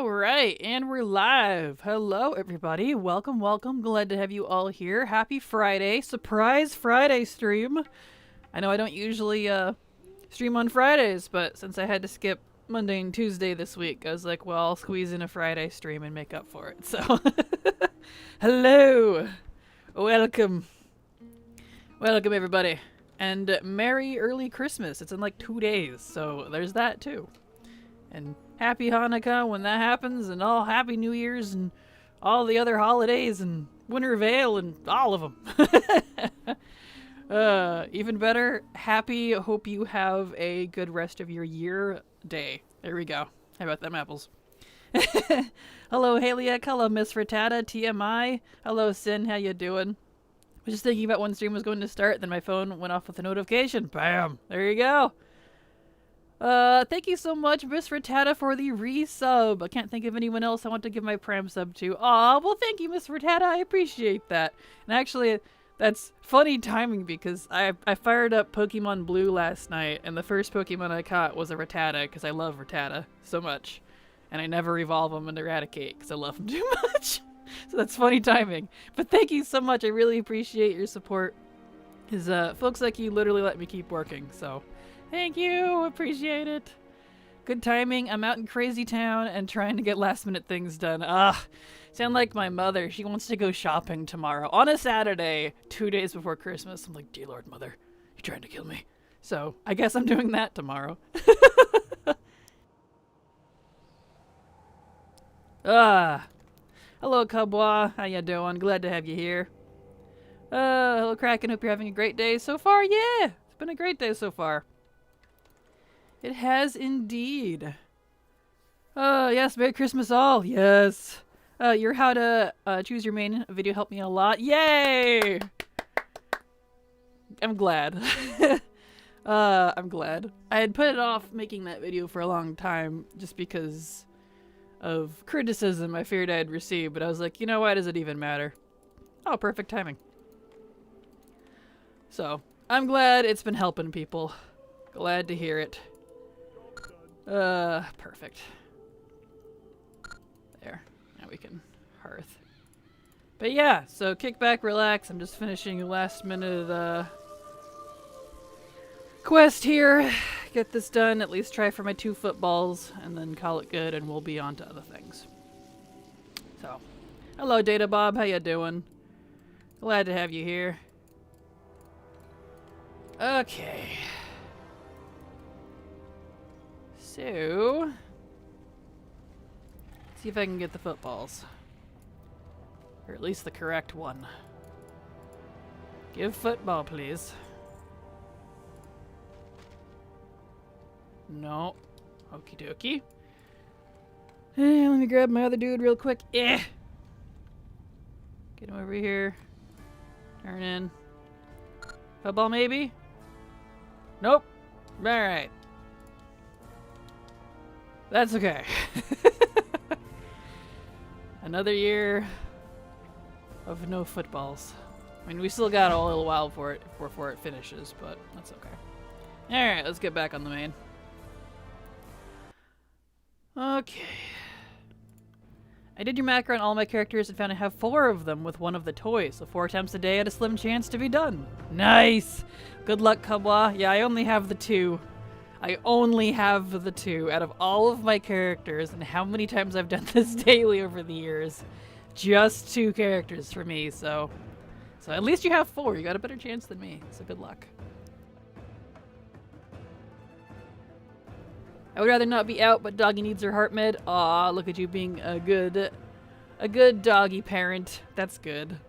All right, and we're live. Hello, everybody. Welcome, welcome. Glad to have you all here. Happy Friday. Surprise Friday stream. I know I don't usually stream on Fridays, but since I had to skip Monday and Tuesday this week, I was like, well, I'll squeeze in a Friday stream and make up for it. So, hello. Welcome. Welcome, everybody. And Merry Early Christmas. It's in like 2 days, so there's that too. And Happy Hanukkah when that happens, and all Happy New Year's and all the other holidays and Winter Veil and all of them. Even better, happy, hope you have a good rest of your year day. There we go. How about them apples? Hello, Haliak. Hello, Miss Frittata. TMI. Hello, Sin. How you doing? I was just thinking about when stream was going to start, then my phone went off with a notification. Bam! There you go. Thank you so much, Miss Frittata, for the resub. I can't think of anyone else I want to give my Prime sub to. Aw, well, thank you, Miss Frittata. I appreciate that. And actually, that's funny timing because I fired up Pokemon Blue last night, and the first Pokemon I caught was a Rattata because I love Rattata so much. And I never evolve them into Eradicate because I love them too much. So that's funny timing. But thank you so much. I really appreciate your support. Because folks like you literally let me keep working, so... Thank you, appreciate it. Good timing. I'm out in Crazy Town and trying to get last minute things done. Sound like my mother. She wants to go shopping tomorrow on a Saturday, 2 days before Christmas. I'm like, dear Lord, Mother, you're trying to kill me. So I guess I'm doing that tomorrow. Hello, Cubwa. How you doing? Glad to have you here. Hello, Kraken. Hope you're having a great day so far. Yeah, it's been a great day so far. It has indeed. Yes, Merry Christmas all. Yes. Your how to choose your main video helped me a lot. Yay! I'm glad. I'm glad. I had put it off making that video for a long time just because of criticism I feared I'd receive, but I was like, you know, why does it even matter? Oh, perfect timing. So, I'm glad it's been helping people. Glad to hear it. Perfect. There. Now we can hearth. But yeah, so kick back, relax. I'm just finishing a last minute, quest here. Get this done, at least try for my 2 footballs, and then call it good, and we'll be on to other things. So, hello Data Bob, how you doing? Glad to have you here. Okay. So, see if I can get the footballs. Or at least the correct one. Give football, please. No. Okie dokie. Hey, let me grab my other dude real quick. Get him over here. Turn in. Football, maybe? Nope. Alright. That's okay. Another year of no footballs. I mean, we still got a little while for it before it finishes, but that's okay. Alright, let's get back on the main. Okay. I did your macro on all my characters and found I have 4 of them with one of the toys, so 4 attempts a day had a slim chance to be done. Nice! Good luck, Kabwa. Yeah, I only have the 2. I only have the 2 out of all of my characters, and how many times I've done this daily over the years. Just 2 characters for me, so at least you have 4. You got a better chance than me, so good luck. I would rather not be out, but doggy needs her heart med. Aw, look at you being a good doggy parent. That's good.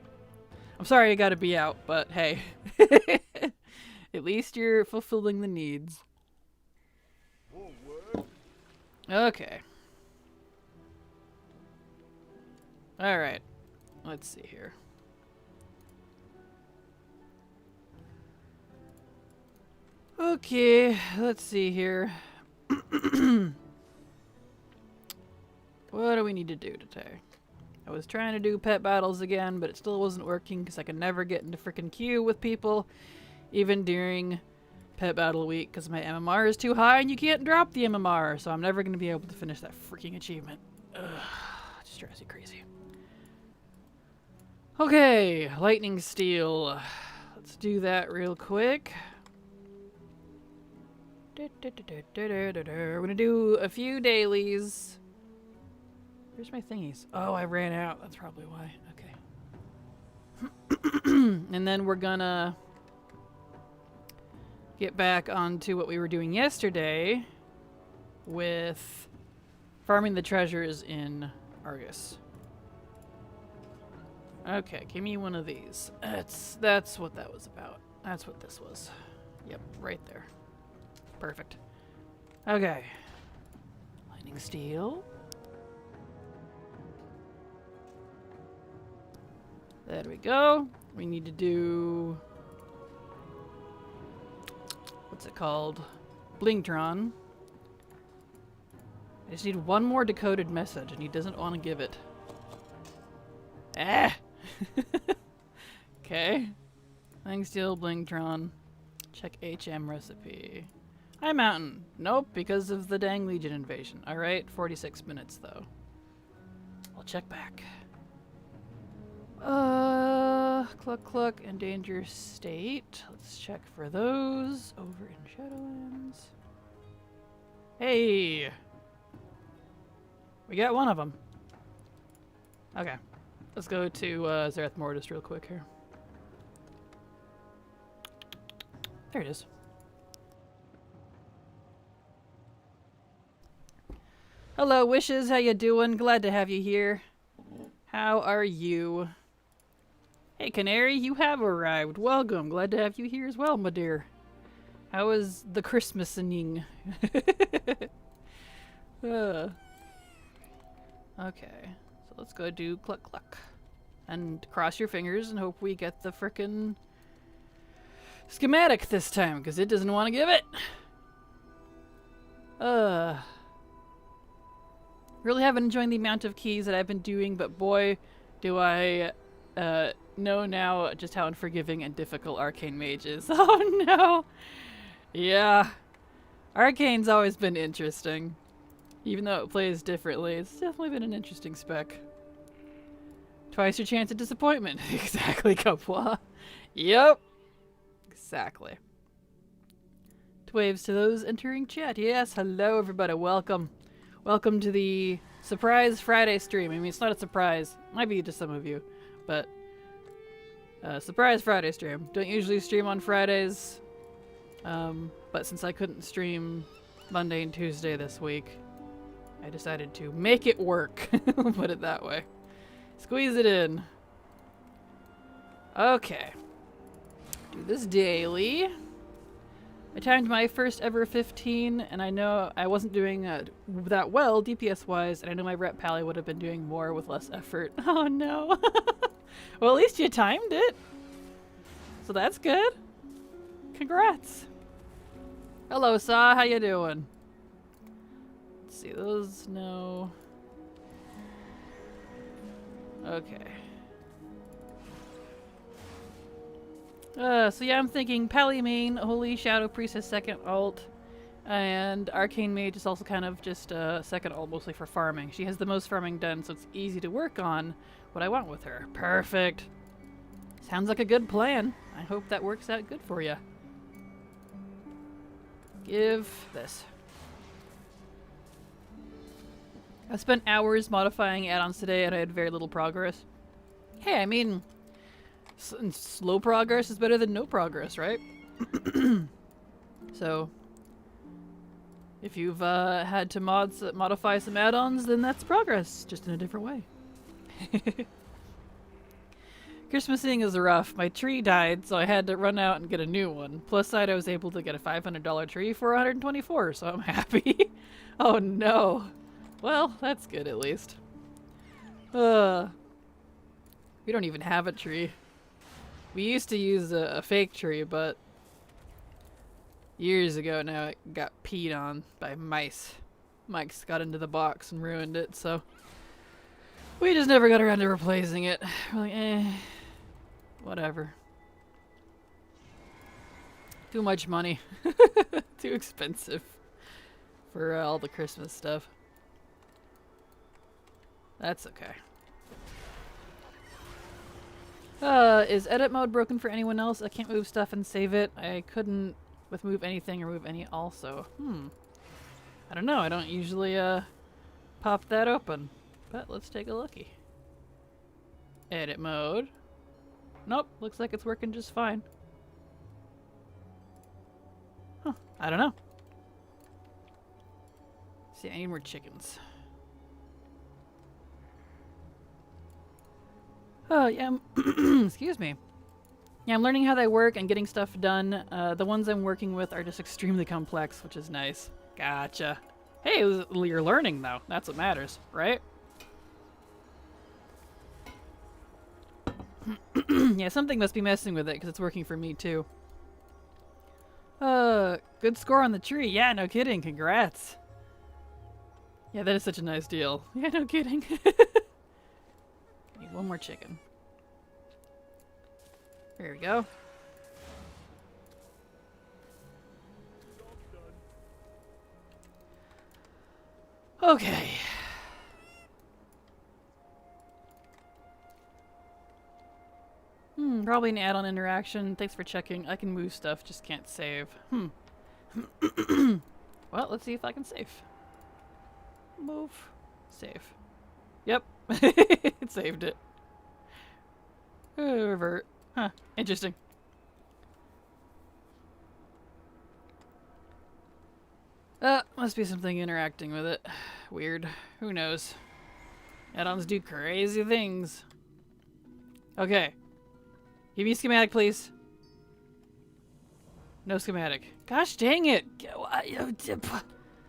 I'm sorry I gotta be out, but hey. At least you're fulfilling the needs. Okay. Alright. Let's see here. Okay, let's see here. What do we need to do today? I was trying to do pet battles again, but it still wasn't working because I could never get into frickin' queue with people, even during pet battle week, because my MMR is too high and you can't drop the MMR, so I'm never going to be able to finish that freaking achievement. Just drives you crazy. Okay, lightning steel. Let's do that real quick. We're gonna do a few dailies. Where's my thingies? Oh, I ran out. That's probably why. Okay. And then we're gonna get back onto what we were doing yesterday with farming the treasures in Argus. Okay, give me one of these. That's what that was about. That's what this was. Yep, right there. Perfect. Okay. Lightning steel. There we go. We need to do... what's it called? Blingtron. I just need one more decoded message, and he doesn't want to give it. Ah! Okay. Lightning steel, Blingtron. Check HM recipe. Hi, Mountain. Nope, because of the dang Legion invasion. Alright, 46 minutes, though. I'll check back. Cluck Cluck, and Danger State. Let's check for those over in Shadowlands. Hey! We got one of them. Okay. Let's go to Zerath Mortis real quick here. There it is. Hello, Wishes. How you doing? Glad to have you here. How are you? Hey, Canary, you have arrived. Welcome. Glad to have you here as well, my dear. How is the Christmasing? Okay, so let's go do Cluck Cluck. And cross your fingers and hope we get the frickin' schematic this time, because it doesn't want to give it. Really haven't enjoyed the amount of keys that I've been doing, but boy, do I know now just how unforgiving and difficult Arcane Mage is. Oh no! Yeah. Arcane's always been interesting. Even though it plays differently, it's definitely been an interesting spec. Twice your chance of disappointment. Exactly, Cupwa. Yep. Exactly. Waves to those entering chat. Yes, hello everybody. Welcome. Welcome to the surprise Friday stream. I mean, it's not a surprise. Might be to some of you, but surprise Friday stream. Don't usually stream on Fridays, but since I couldn't stream Monday and Tuesday this week, I decided to make it work. Put it that way. Squeeze it in. Okay. Do this daily. I timed my first ever 15, and I know I wasn't doing that well DPS-wise, and I know my rep pally would have been doing more with less effort. Oh no. Well, at least you timed it. So that's good. Congrats. Hello, Saw. How you doing? Let's see, those, no. Okay. So yeah, I'm thinking Pally main, Holy Shadow Priestess second alt, and Arcane Mage is also kind of just second alt, mostly for farming. She has the most farming done, so it's easy to work on what I want with her. Perfect. Sounds like a good plan. I hope that works out good for you. Give this. I spent hours modifying add-ons today, and I had very little progress. Hey, I mean, slow progress is better than no progress, right? So, if you've had to modify some add-ons, then that's progress, just in a different way. Christmasing is rough. My tree died, so I had to run out and get a new one. Plus side, I was able to get a $500 tree for $124, so I'm happy. Oh no. Well, that's good at least. We don't even have a tree. We used to use a fake tree, but years ago now it got peed on by mice. Mice got into the box and ruined it, so we just never got around to replacing it. We're like, whatever. Too much money. Too expensive for all the Christmas stuff. That's okay. Is edit mode broken for anyone else? I can't move stuff and save it. I couldn't with move anything or move any also. I don't know. I don't usually pop that open. But let's take a looky. Edit mode. Nope. Looks like it's working just fine. Huh. I don't know. See, I need more chickens. Oh, yeah. Excuse me. Yeah, I'm learning how they work and getting stuff done. The ones I'm working with are just extremely complex, which is nice. Gotcha. Hey, you're learning, though. That's what matters, right? Yeah, something must be messing with it, because it's working for me, too. Good score on the tree. Yeah, no kidding. Congrats. Yeah, that is such a nice deal. Yeah, no kidding. Need one more chicken. There we go. Okay. Probably an add-on interaction. Thanks for checking. I can move stuff, just can't save. Well, let's see if I can save. Move. Save. Yep. It saved it. Revert. Huh. Interesting. Must be something interacting with it. Weird. Who knows? Add-ons do crazy things. Okay. Give me a schematic, please. No schematic. Gosh dang it.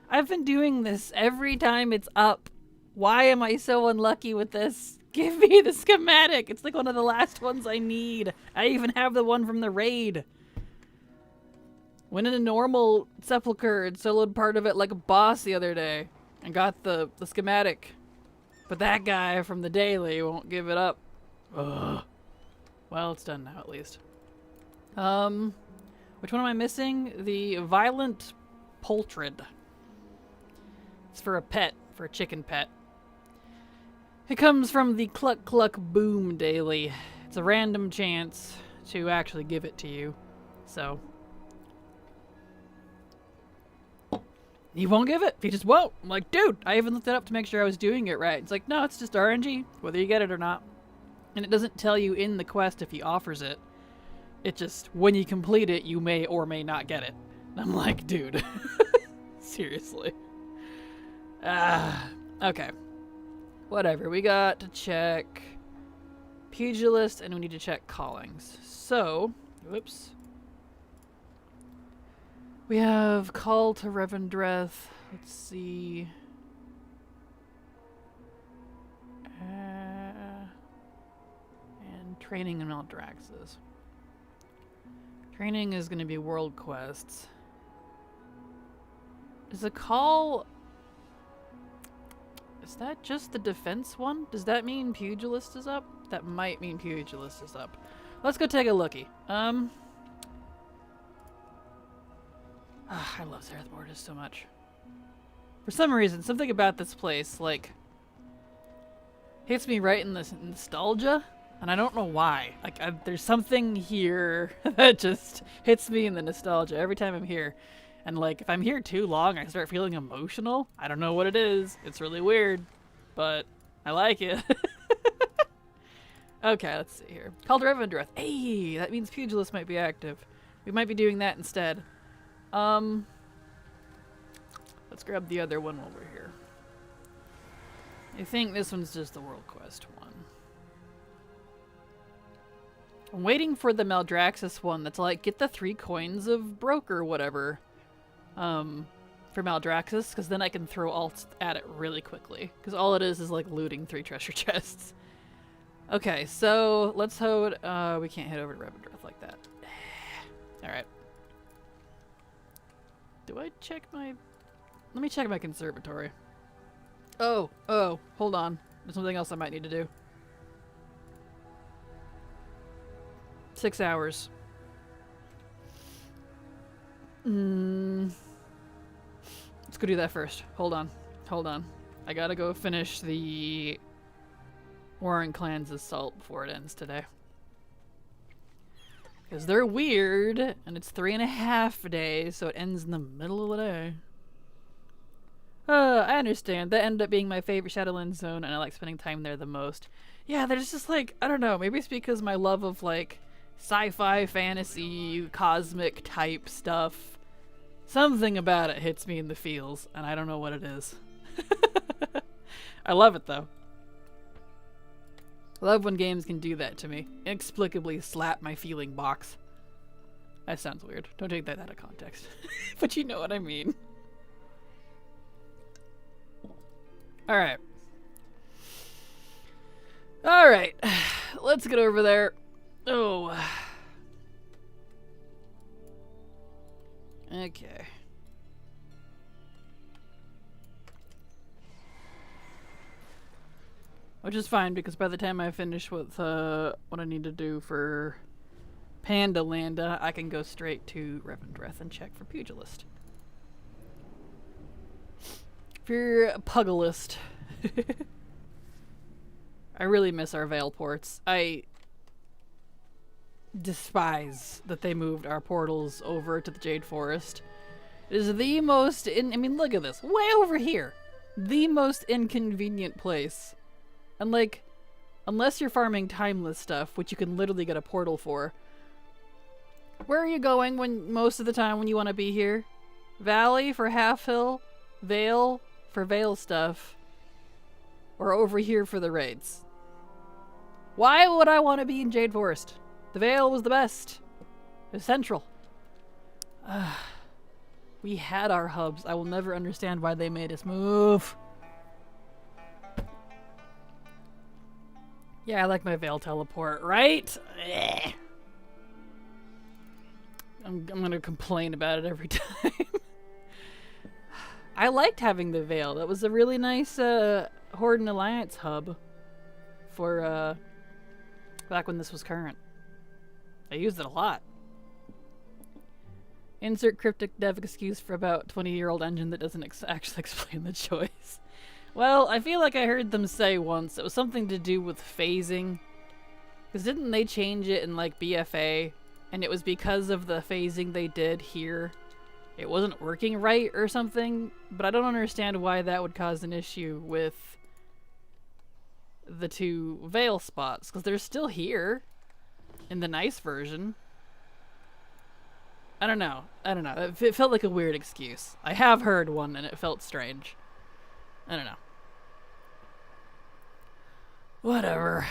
I've been doing this every time it's up. Why am I so unlucky with this? Give me the schematic. It's like one of the last ones I need. I even have the one from the raid. Went in a normal sepulcher and soloed part of it like a boss the other day. And got the schematic. But that guy from the daily won't give it up. Ugh. Well, it's done now at least. Which one am I missing? The violent poultrid. It's for a pet, for a chicken pet. It comes from the Cluck Cluck Boom daily. It's a random chance to actually give it to you. So. He won't give it. He just won't. I'm like, dude, I even looked it up to make sure I was doing it right. It's like, no, it's just RNG, whether you get it or not. And it doesn't tell you in the quest if he offers it. It just, when you complete it, you may or may not get it. And I'm like, dude. Seriously. Okay. Whatever. We got to check Pugilist, and we need to check Callings. So, whoops. We have Call to Revendreth. Let's see. And Training in Maldraxxus. Training is going to be world quests. Is a call... Is that just the defense one? Does that mean Pugilist is up? That might mean Pugilist is up. Let's go take a lookie. I love Zereth Mortis so much. For some reason, something about this place, like, hits me right in the nostalgia, and I don't know why. Like, there's something here that just hits me in the nostalgia every time I'm here. And, like, if I'm here too long, I start feeling emotional. I don't know what it is. It's really weird, but I like it. Okay, let's see here. Call to Revendreth. Hey, that means Pugilist might be active. We might be doing that instead. Let's grab the other one while we're here. I think this one's just the World Quest one. I'm waiting for the Maldraxxus one that's like, get the 3 coins of broker or whatever. For Maldraxxus, because then I can throw alts at it really quickly. Because all it is like looting 3 treasure chests. Okay, so let's hold. We can't head over to Revendreth like that. Alright. Do I check my... Let me check my conservatory. Oh, hold on. There's something else I might need to do. 6 hours. Let's go do that first. Hold on. I gotta go finish the Warren Clans' assault before it ends today. Because they're weird, and it's 3.5 days, so it ends in the middle of the day. I understand. That ended up being my favorite Shadowlands zone, and I like spending time there the most. Yeah, there's just like, I don't know, maybe it's because my love of like sci-fi, fantasy, cosmic type stuff. Something about it hits me in the feels, and I don't know what it is. I love it though. I love when games can do that to me. Inexplicably slap my feeling box. That sounds weird. Don't take that out of context. But you know what I mean. Alright. Alright. Let's get over there. Oh. Okay. Which is fine, because by the time I finish with what I need to do for Panda Landa, I can go straight to Revendreth and check for Pugilist. If you're a Pugilist. I really miss our Vale ports. I despise that they moved our portals over to the Jade Forest. It is the most, I mean, look at this. Way over here. The most inconvenient place. And like, unless you're farming timeless stuff, which you can literally get a portal for, where are you going when most of the time when you want to be here? Valley for Half Hill, Vale for Vale stuff, or over here for the raids? Why would I want to be in Jade Forest? The Vale was the best. It was central. We had our hubs. I will never understand why they made us move. Yeah, I like my Vale teleport, right? I'm gonna complain about it every time. I liked having the Vale. That was a really nice Horde and Alliance hub for back when this was current. I used it a lot. Insert cryptic dev excuse for about 20-year-old engine that doesn't actually explain the choice. Well, I feel like I heard them say once it was something to do with phasing. Because didn't they change it in like BFA? And it was because of the phasing they did here. It wasn't working right or something. But I don't understand why that would cause an issue with the two Vale spots. Because they're still here in the nice version. I don't know. It felt like a weird excuse. I have heard one and it felt strange. I don't know. Whatever.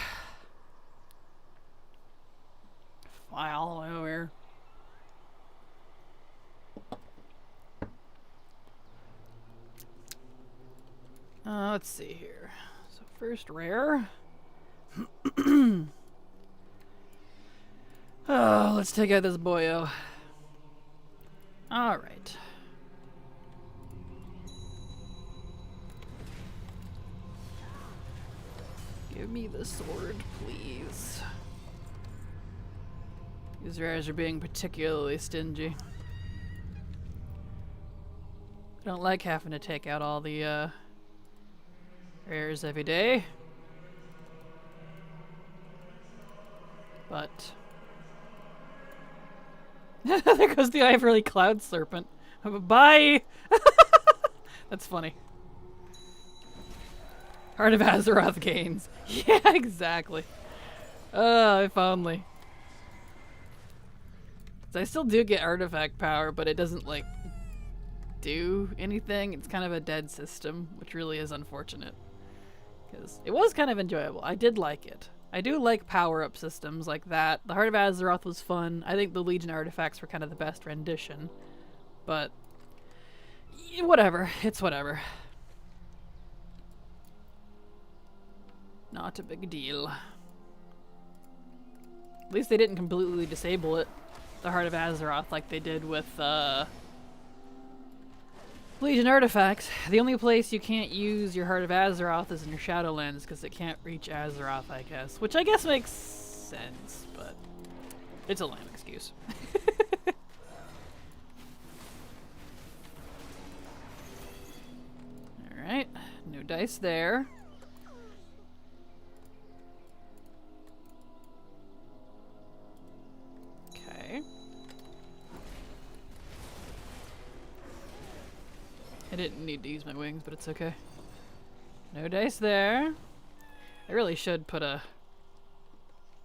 Fly all the way over here. Let's see here. So first rare. Oh, let's take out this boyo. All right. Give me the sword, please. These rares are being particularly stingy. I don't like having to take out all the rares every day. But there goes the Ivory Cloud Serpent. Bye! That's funny. Heart of Azeroth gains. Yeah, exactly. If only. So I still do get artifact power, but it doesn't, like, do anything. It's kind of a dead system, which really is unfortunate. Because it was kind of enjoyable. I did like it. I do like power-up systems like that. The Heart of Azeroth was fun. I think the Legion artifacts were kind of the best rendition. But, whatever. It's whatever. Not a big deal. At least they didn't completely disable it, the Heart of Azeroth, like they did with Legion artifacts. The only place you can't use your Heart of Azeroth is in your Shadowlands because it can't reach Azeroth, I guess. Which I guess makes sense, but it's a lame excuse. Alright, new dice there. I didn't need to use my wings, but it's okay. No dice there. I really should put a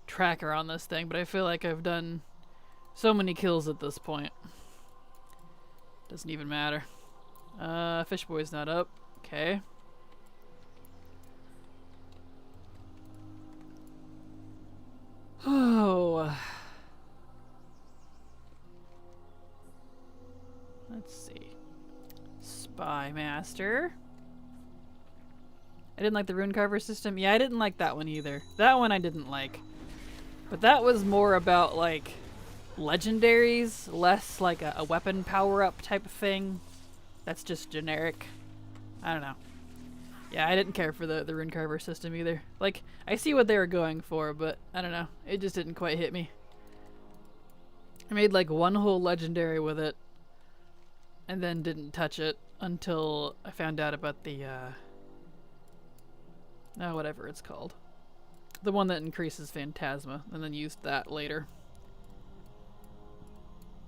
tracker on this thing, but I feel like I've done so many kills at this point. Doesn't even matter. Fish boy's not up. Okay. Oh. Let's see. Spy Master. I didn't like the rune carver system. Yeah, I didn't like that one either. That one I didn't like. But that was more about, like, legendaries, less like a weapon power-up type of thing. That's just generic. I don't know. Yeah, I didn't care for the rune carver system either. Like, I see what they were going for, but I don't know. It just didn't quite hit me. I made like one whole legendary with it, and then didn't touch it until I found out about the, whatever it's called. The one that increases Phantasma, and then used that later.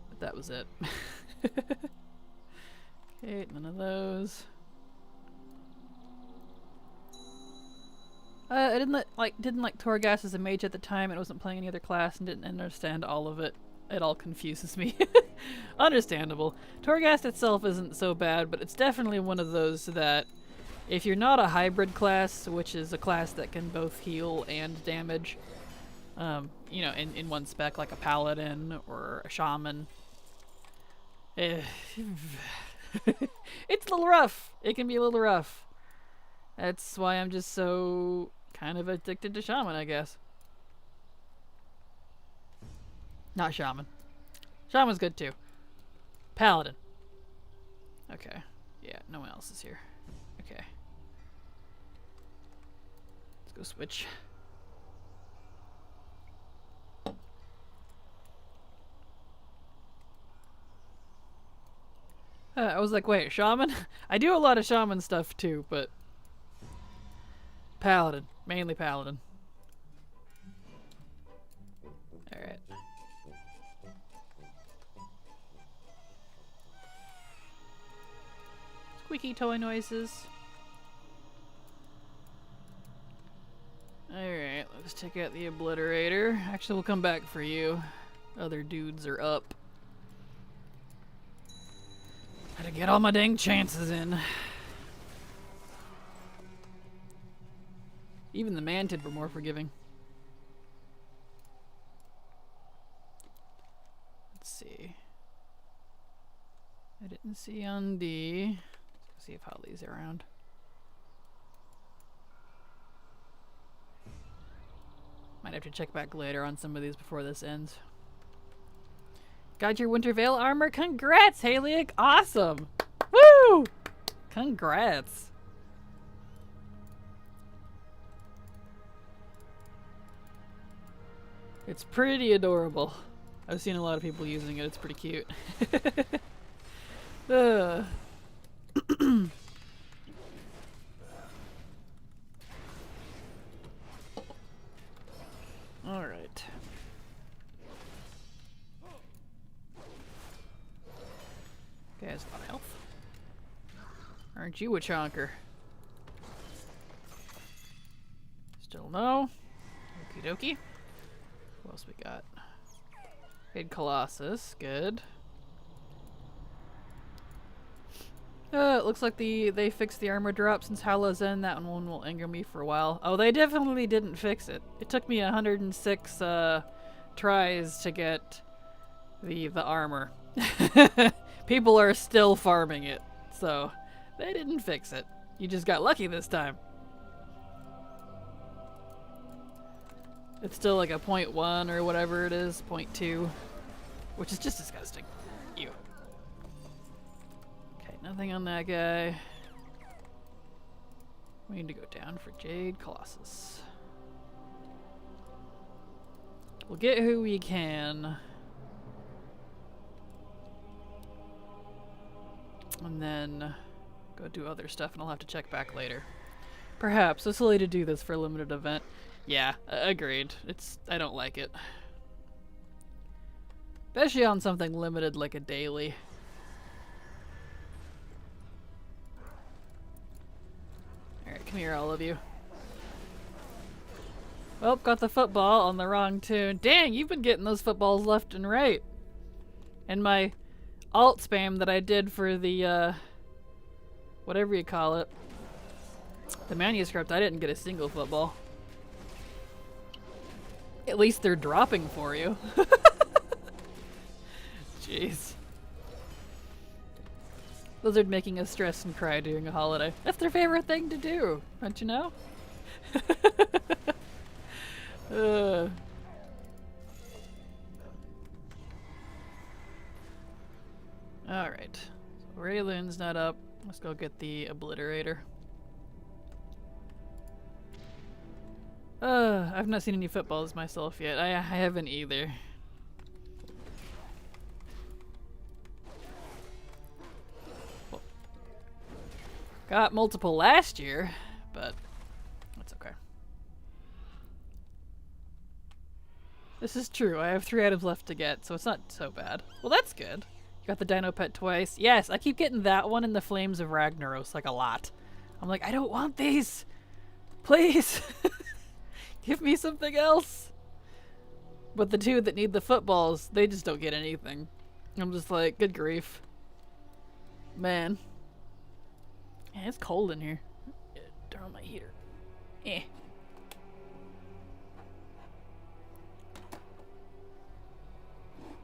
But that was it. Okay, none of those. I didn't like Torghast as a mage at the time, and wasn't playing any other class, and didn't understand all of it. It all confuses me. Understandable. Torghast itself isn't so bad, but it's definitely one of those that if you're not a hybrid class, which is a class that can both heal and damage, you know, in one spec, like a paladin or a shaman, it's a little rough. It can be a little rough. That's why I'm just so kind of addicted to shaman, I guess. Not shaman. Shaman's good too. Paladin. Okay. Yeah, no one else is here. Okay. Let's go switch. I was like, wait, shaman? I do a lot of shaman stuff too, but paladin. Mainly paladin. Alright. Squeaky toy noises. Alright, let's check out the obliterator. Actually, we'll come back for you. Other dudes are up. Gotta get all my dang chances in. Even the Mantid were more forgiving. Let's see. I didn't see on D. Let's see if Holly's around. Might have to check back later on some of these before this ends. Got your Winter Veil armor? Congrats, Haliak! Awesome! Woo! Congrats! It's pretty adorable. I've seen a lot of people using it. It's pretty cute. Alright. Okay, has a lot of health. Aren't you a chonker? Still no. Okie dokie. What else we got? Big Colossus. Good. It looks like they fixed the armor drop since Hala's in. That one will anger me for a while. Oh, they definitely didn't fix it. It took me 106 tries to get the armor. People are still farming it, so they didn't fix it. You just got lucky this time. It's still like a 0.1 or whatever it is, 0.2, which is just disgusting. Ew. Okay, nothing on that guy. We need to go down for Jade Colossus. We'll get who we can. And then go do other stuff, and I'll have to check back later. Perhaps. So silly to do this for a limited event. Yeah, agreed. I don't like it. Especially on something limited like a daily. Come here, all of you. Well, got the football on the wrong tune. Dang, you've been getting those footballs left and right. And my alt spam that I did for the, whatever you call it. The manuscript, I didn't get a single football. At least they're dropping for you. Jeez. Blizzard making us stress and cry during a holiday. That's their favorite thing to do, don't you know? Alright. So Raylan's not up. Let's go get the obliterator. I've not seen any footballs myself yet. I haven't either. Well, got multiple last year, but that's okay. This is true. I have 3 items left to get, so it's not so bad. Well, that's good. You got the Dino Pet twice. Yes, I keep getting that one and the Flames of Ragnaros like a lot. I'm like, I don't want these. Please. Give me something else. But the 2 that need the footballs, they just don't get anything. I'm just like, good grief. Man. Yeah, it's cold in here. Turn on my heater. Eh.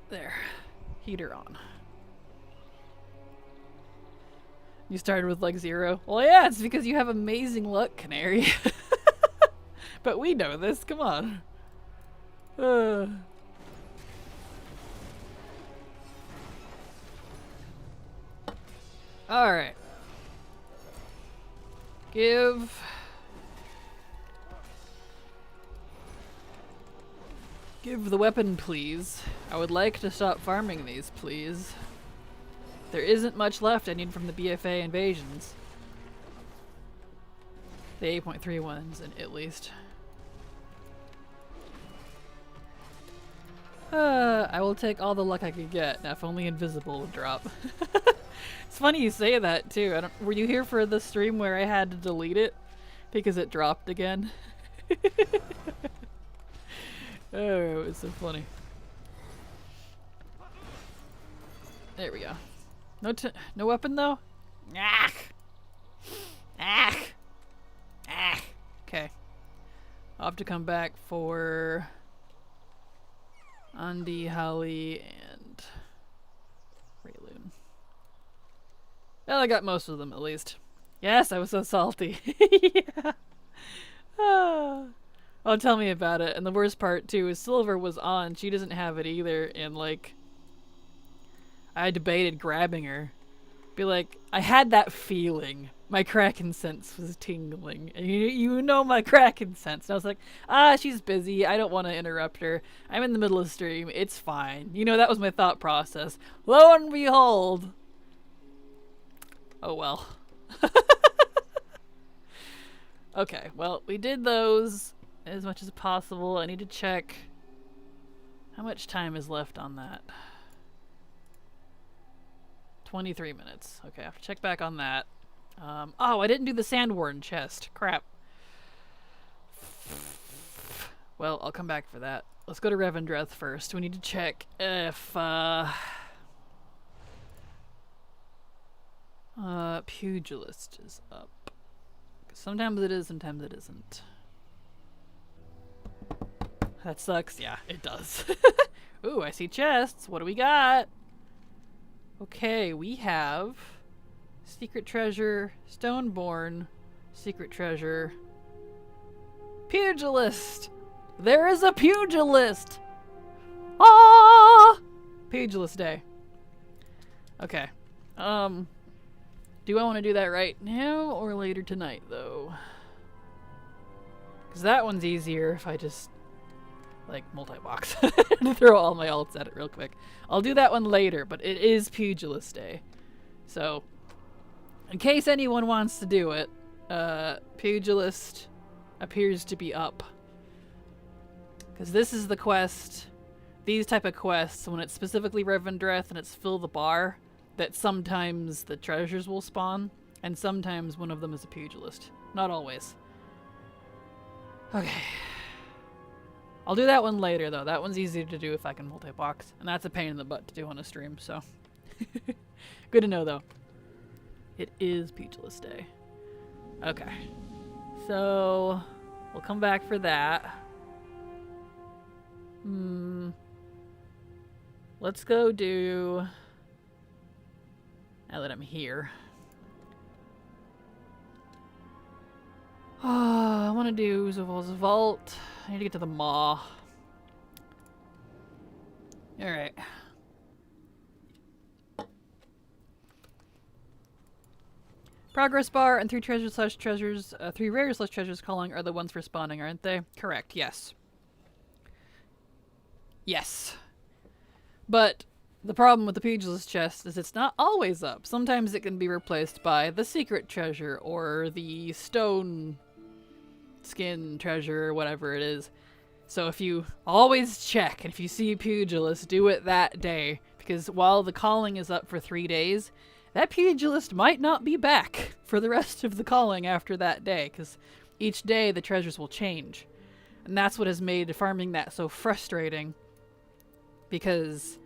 There. Heater on. You started with like 0? Well, yeah, it's because you have amazing luck, Canary. But we know this, come on. Alright. Give the weapon, please. I would like to stop farming these, please. There isn't much left I need from the BFA invasions. The 8.3 ones, at least. I will take all the luck I could get. Now, if only invisible would drop. It's funny you say that too. Were you here for the stream where I had to delete it because it dropped again? Oh, it was so funny. There we go. No weapon though. Okay. I'll have to come back for Andy, Holly, and Rayloon. Well, I got most of them at least. Yes, I was so salty. Yeah. Oh, tell me about it. And the worst part too is Silver was on. She doesn't have it either. And like, I debated grabbing her. Be like, I had that feeling. My Kraken sense was tingling. And you know my Kraken sense. And I was like, she's busy. I don't want to interrupt her. I'm in the middle of stream. It's fine. You know, that was my thought process. Lo and behold. Oh well. Okay, well, we did those as much as possible. I need to check how much time is left on that. 23 minutes. Okay, I have to check back on that. Oh, I didn't do the Sandworn chest. Crap. Well, I'll come back for that. Let's go to Revendreth first. We need to check if, Pugilist is up. Sometimes it is, sometimes it isn't. That sucks. Yeah, it does. Ooh, I see chests. What do we got? Okay, we have Secret Treasure, Stoneborn, Secret Treasure, Pugilist! There is a Pugilist! Ah! Pugilist Day. Okay. Do I want to do that right now or later tonight, though? Because that one's easier if I just, like, multi-box and throw all my alts at it real quick. I'll do that one later, but it is Pugilist Day. So, in case anyone wants to do it, Pugilist appears to be up. Because this is the quest, these type of quests, when it's specifically Revendreth and it's fill the bar, that sometimes the treasures will spawn, and sometimes one of them is a Pugilist. not always. Okay. I'll do that one later, though. That one's easy to do if I can multi-box. And that's a pain in the butt to do on a stream, so. Good to know, though. It is Peachless Day. Okay. So, we'll come back for that. Let's go do... Now that I'm here. I want to do Zoval's Vault. I need to get to the Maw. Alright. Progress bar and 3 treasures/treasures, 3 rares/treasures calling are the ones for spawning, aren't they? Correct, yes. Yes. But the problem with the Peachless chest is it's not always up. Sometimes it can be replaced by the secret treasure or the stone skin treasure, whatever it is. So if you always check, and if you see Pugilist, do it that day. Because while the calling is up for 3 days, that Pugilist might not be back for the rest of the calling after that day. Because each day the treasures will change. And that's what has made farming that so frustrating. Because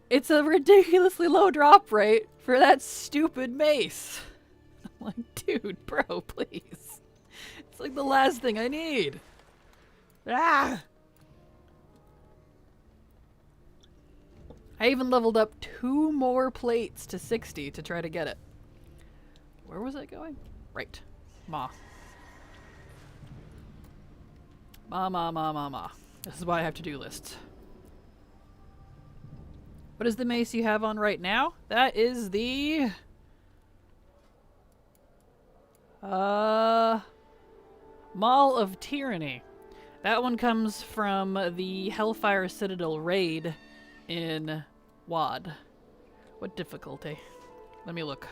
it's a ridiculously low drop rate for that stupid mace. I'm like, dude, bro, please. It's like the last thing I need. Ah! I even leveled up 2 more plates to 60 to try to get it. Where was I going? Right. Ma. Ma. This is why I have to-do lists. What is the mace you have on right now? That is the... Maul of Tyranny. That one comes from the Hellfire Citadel raid in WoD. What difficulty? Let me look.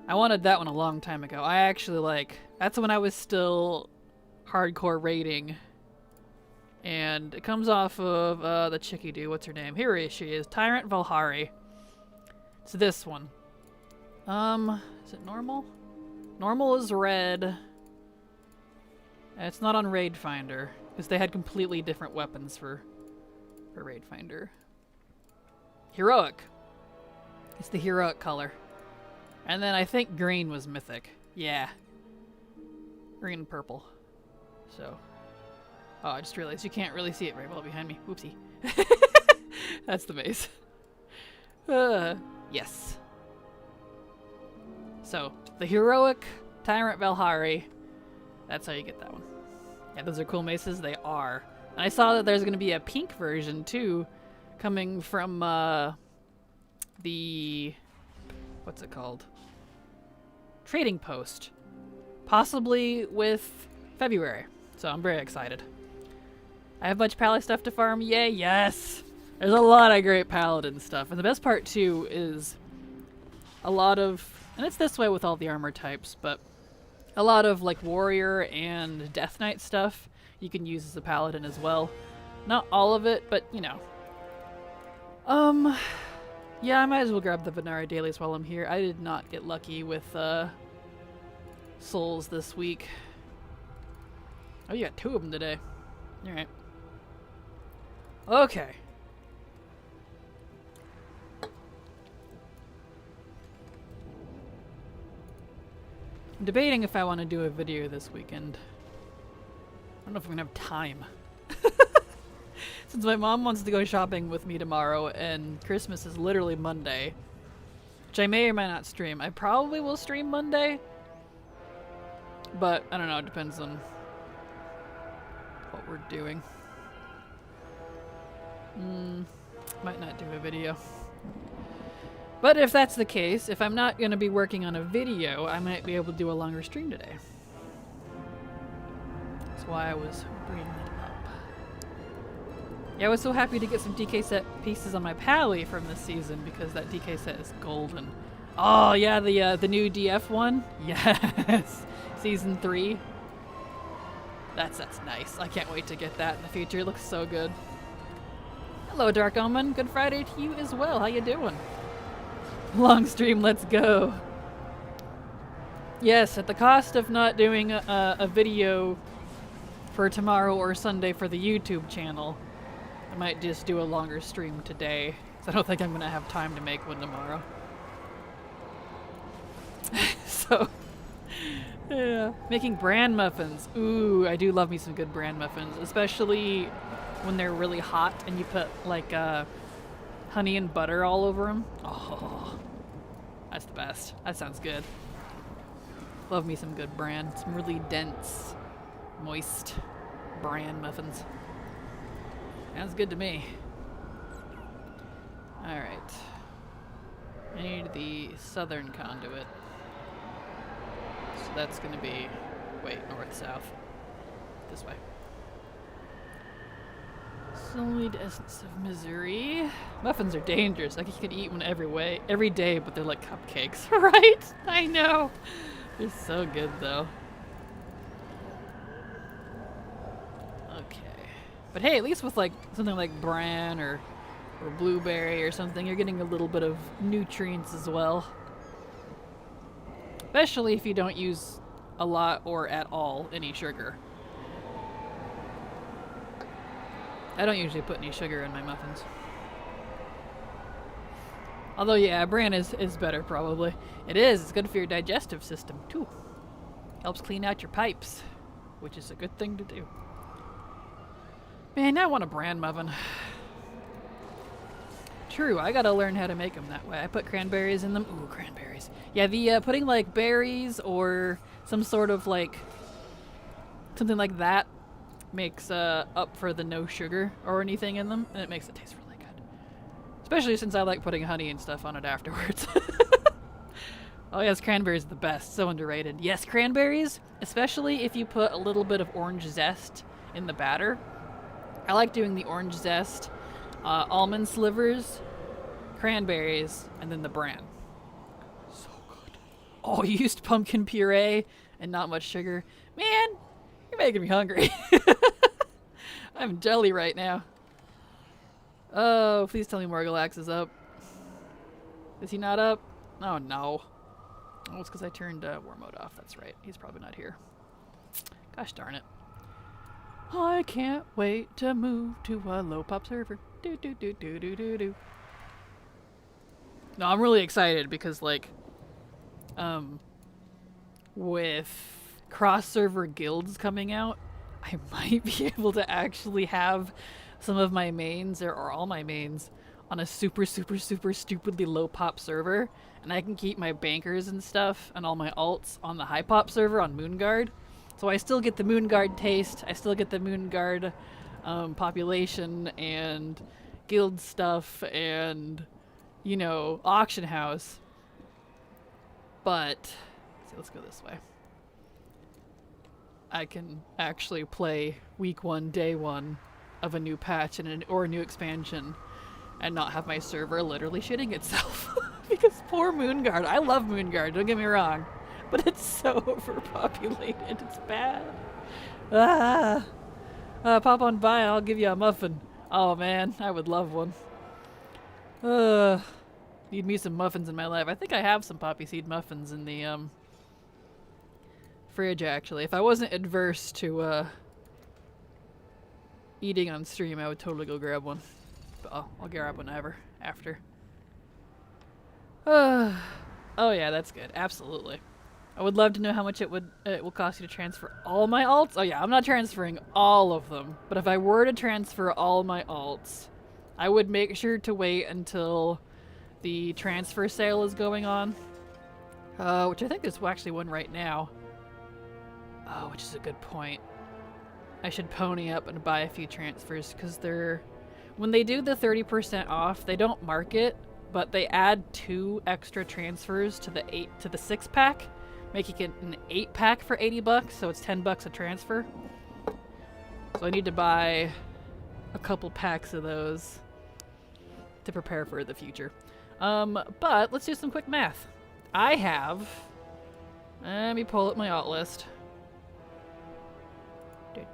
I wanted that one a long time ago. I actually that's when I was still hardcore raiding. And it comes off of the chickie dude. What's her name? Here she is. Tyrant Valhari. It's this one. Is it normal? Normal is red. It's not on Raid Finder, because they had completely different weapons for Raid Finder. Heroic. It's the heroic color. And then I think green was mythic. Yeah. Green and purple. So. Oh, I just realized you can't really see it very well behind me. Whoopsie. That's the mace. Yes. So, the heroic Tyrant Valhari. That's how you get that one. Yeah, those are cool maces. They are. And I saw that there's going to be a pink version, too, coming from, the... What's it called? Trading Post. Possibly with February. So I'm very excited. I have much Pally stuff to farm. Yay, yes! There's a lot of great Paladin stuff. And the best part, too, is a lot of... And it's this way with all the armor types, but a lot of, Warrior and Death Knight stuff you can use as a Paladin as well. Not all of it, but, you know. Yeah, I might as well grab the Venari Dailies while I'm here. I did not get lucky with, souls this week. Oh, you got 2 of them today. Alright. Okay. I'm debating if I want to do a video this weekend. I don't know if I'm going to have time. Since my mom wants to go shopping with me tomorrow and Christmas is literally Monday. Which I may or may not stream. I probably will stream Monday. But, I don't know, it depends on what we're doing. Might not do a video. But if that's the case, if I'm not going to be working on a video, I might be able to do a longer stream today. That's why I was bringing it up. Yeah, I was so happy to get some DK set pieces on my Pally from this season because that DK set is golden. Oh yeah, the new DF one? Yes! Season 3. That's nice. I can't wait to get that in the future. It looks so good. Hello, Dark Omen. Good Friday to you as well. How you doing? Long stream, let's go. Yes, at the cost of not doing a video for tomorrow or Sunday for the YouTube channel, I might just do a longer stream today. 'Cause I don't think I'm going to have time to make one tomorrow. So, yeah. Making bran muffins. Ooh, I do love me some good bran muffins. Especially when they're really hot and you put like honey and butter all over them. Oh, that's the best. That sounds good. Love me some good bran. Some really dense, moist bran muffins. Sounds good to me. Alright. I need the southern conduit. So that's gonna be, wait, north-south. This way. Solid essence of misery. Muffins are dangerous. Like you could eat one every day, but they're like cupcakes, right? I know. They're so good though. Okay. But hey, at least with like something like bran or blueberry or something, you're getting a little bit of nutrients as well. Especially if you don't use a lot or at all any sugar. I don't usually put any sugar in my muffins. Although, yeah, bran is better, probably. It is. It's good for your digestive system, too. Helps clean out your pipes, which is a good thing to do. Man, I want a bran muffin. True, I gotta learn how to make them that way. I put cranberries in them. Ooh, cranberries. Yeah, the putting, like, berries or some sort of, like, something like that makes up for the no sugar or anything in them, and it makes it taste really good. Especially since I like putting honey and stuff on it afterwards. Oh yes, cranberries are the best. So underrated. Yes, cranberries, especially if you put a little bit of orange zest in the batter. I like doing the orange zest, almond slivers, cranberries, and then the bran. So good. Oh, you used pumpkin puree and not much sugar. Man, you're making me hungry. I'm jelly right now. Oh, please tell me Morgalax is up. Is he not up? Oh, no. Oh, it's because I turned war mode off. That's right. He's probably not here. Gosh darn it. I can't wait to move to a low pop server. Do do do do do do do. No, I'm really excited because, like, with cross-server guilds coming out, I might be able to actually have some of my mains, or all my mains, on a super, super, super stupidly low pop server, and I can keep my bankers and stuff and all my alts on the high pop server on Moonguard. So I still get the Moonguard taste, I still get the Moonguard population and guild stuff and, you know, auction house. But, let's go this way. I can actually play week 1, day 1 of a new patch and or a new expansion and not have my server literally shitting itself. Because poor Moonguard. I love Moonguard, don't get me wrong. But it's so overpopulated. It's bad. Pop on by, I'll give you a muffin. Oh man, I would love one. Need me some muffins in my life. I think I have some poppy seed muffins in the fridge, actually. If I wasn't adverse to eating on stream, I would totally go grab one. But I'll grab one after. Oh yeah, that's good. Absolutely. I would love to know how much it will cost you to transfer all my alts. Oh yeah, I'm not transferring all of them. But if I were to transfer all my alts, I would make sure to wait until the transfer sale is going on. Which I think there's actually one right now. Oh, which is a good point. I should pony up and buy a few transfers because when they do the 30% off, they don't mark it, but they add 2 extra transfers to the 6-pack, making it an 8-pack for $80, so it's $10 a transfer. So I need to buy a couple packs of those to prepare for the future. But let's do some quick math. I have, let me pull up my alt list.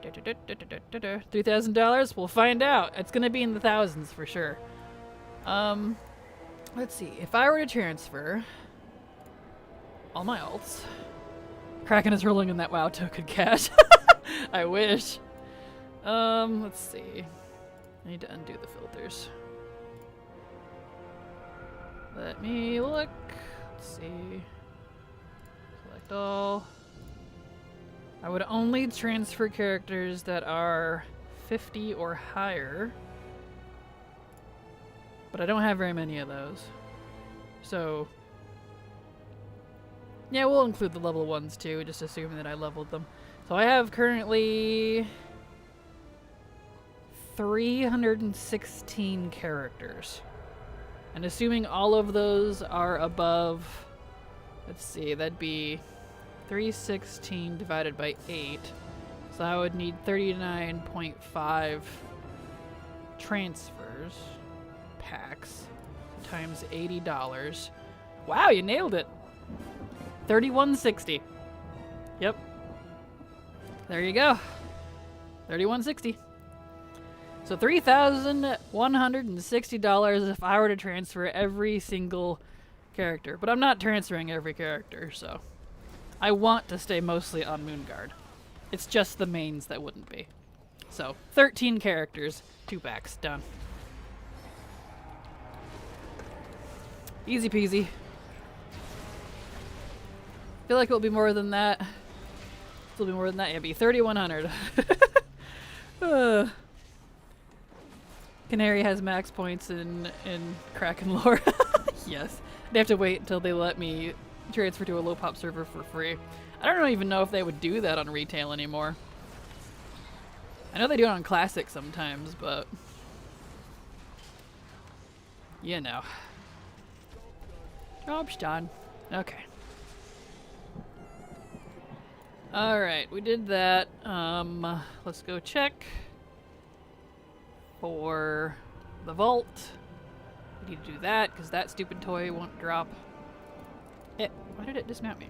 $3,000? We'll find out. It's gonna be in the thousands for sure. Let's see. If I were to transfer all my alts Kraken is rolling in that WoW token cash. I wish. Let's see. I need to undo the filters. Let me look. Let's see. Select all. I would only transfer characters that are 50 or higher. But I don't have very many of those. So, yeah, we'll include the level ones too, just assuming that I leveled them. So I have currently 316 characters. And assuming all of those are above, let's see, that'd be 316 divided by 8. So I would need 39.5 transfers, packs, times $80. Wow, you nailed it. 3160. Yep. There you go. 3160. So $3,160 if I were to transfer every single character. But I'm not transferring every character, so I want to stay mostly on Moonguard. It's just the mains that wouldn't be. So 13 characters, 2 packs, done. Easy peasy. Feel like it'll be more than that. It'll be more than that. Yeah, it'll be 3,100. Canary has max points in Kraken lore. Yes. They have to wait until they let me transfer to a low pop server for free. I don't even know if they would do that on retail anymore. I know they do it on classic sometimes, but you know. Job's done. Okay. Alright, we did that. Let's go check for the vault. We need to do that because that stupid toy won't drop. Why did it dismount me?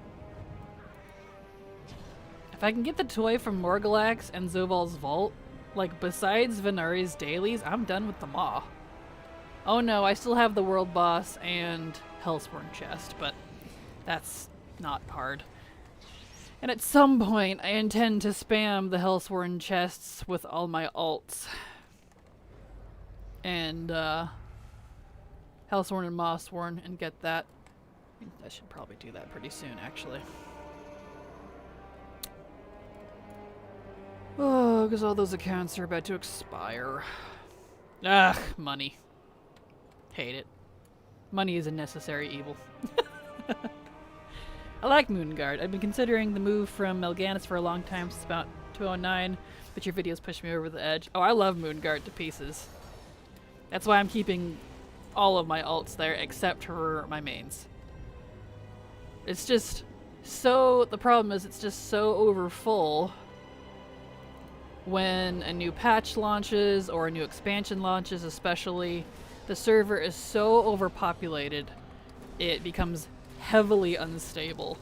If I can get the toy from Morgalax and Zoval's vault, like besides Venari's Dailies, I'm done with them all. Oh no, I still have the world boss and Hellsworn chest, but that's not hard. And at some point, I intend to spam the Hellsworn chests with all my alts. And, Hellsworn and Mossworn, and get that. I should probably do that pretty soon, actually. Oh, because all those accounts are about to expire. Ugh, money. Hate it. Money is a necessary evil. I like Moonguard. I've been considering the move from Melganis for a long time, since about 209, but your videos pushed me over the edge. Oh, I love Moonguard to pieces. That's why I'm keeping all of my alts there, except for my mains. It's just so... The problem is it's just so overfull when a new patch launches, or a new expansion launches especially. The server is so overpopulated, it becomes heavily unstable.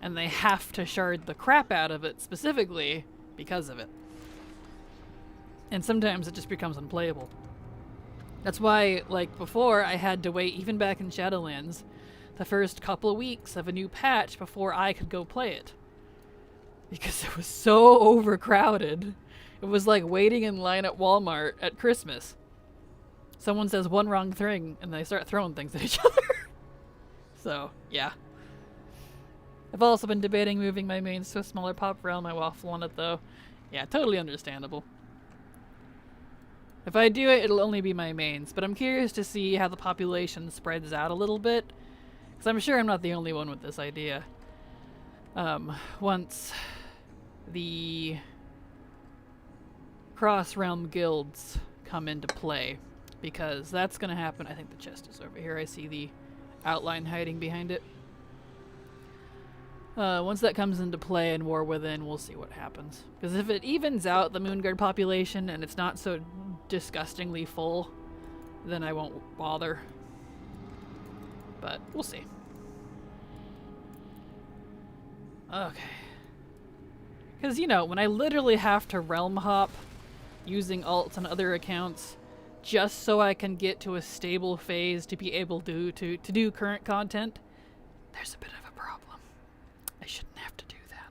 And they have to shard the crap out of it specifically because of it. And sometimes it just becomes unplayable. That's why, like before, I had to wait, even back in Shadowlands, the first couple of weeks of a new patch before I could go play it. Because it was so overcrowded. It was like waiting in line at Walmart at Christmas. Someone says one wrong thing and they start throwing things at each other. So, yeah. I've also been debating moving my mains to a smaller pop realm. I waffle on it though. Yeah, totally understandable. If I do it, it'll only be my mains, but I'm curious to see how the population spreads out a little bit. Because I'm sure I'm not the only one with this idea. Once the cross-realm guilds come into play. Because that's going to happen. I think the chest is over here. I see the outline hiding behind it. Once that comes into play in War Within, we'll see what happens. Because if it evens out the Moonguard population and it's not so disgustingly full, then I won't bother. But we'll see. Okay. Because, you know, when I literally have to realm hop using alts on other accounts just so I can get to a stable phase to be able to do current content, there's a bit of a problem. I shouldn't have to do that.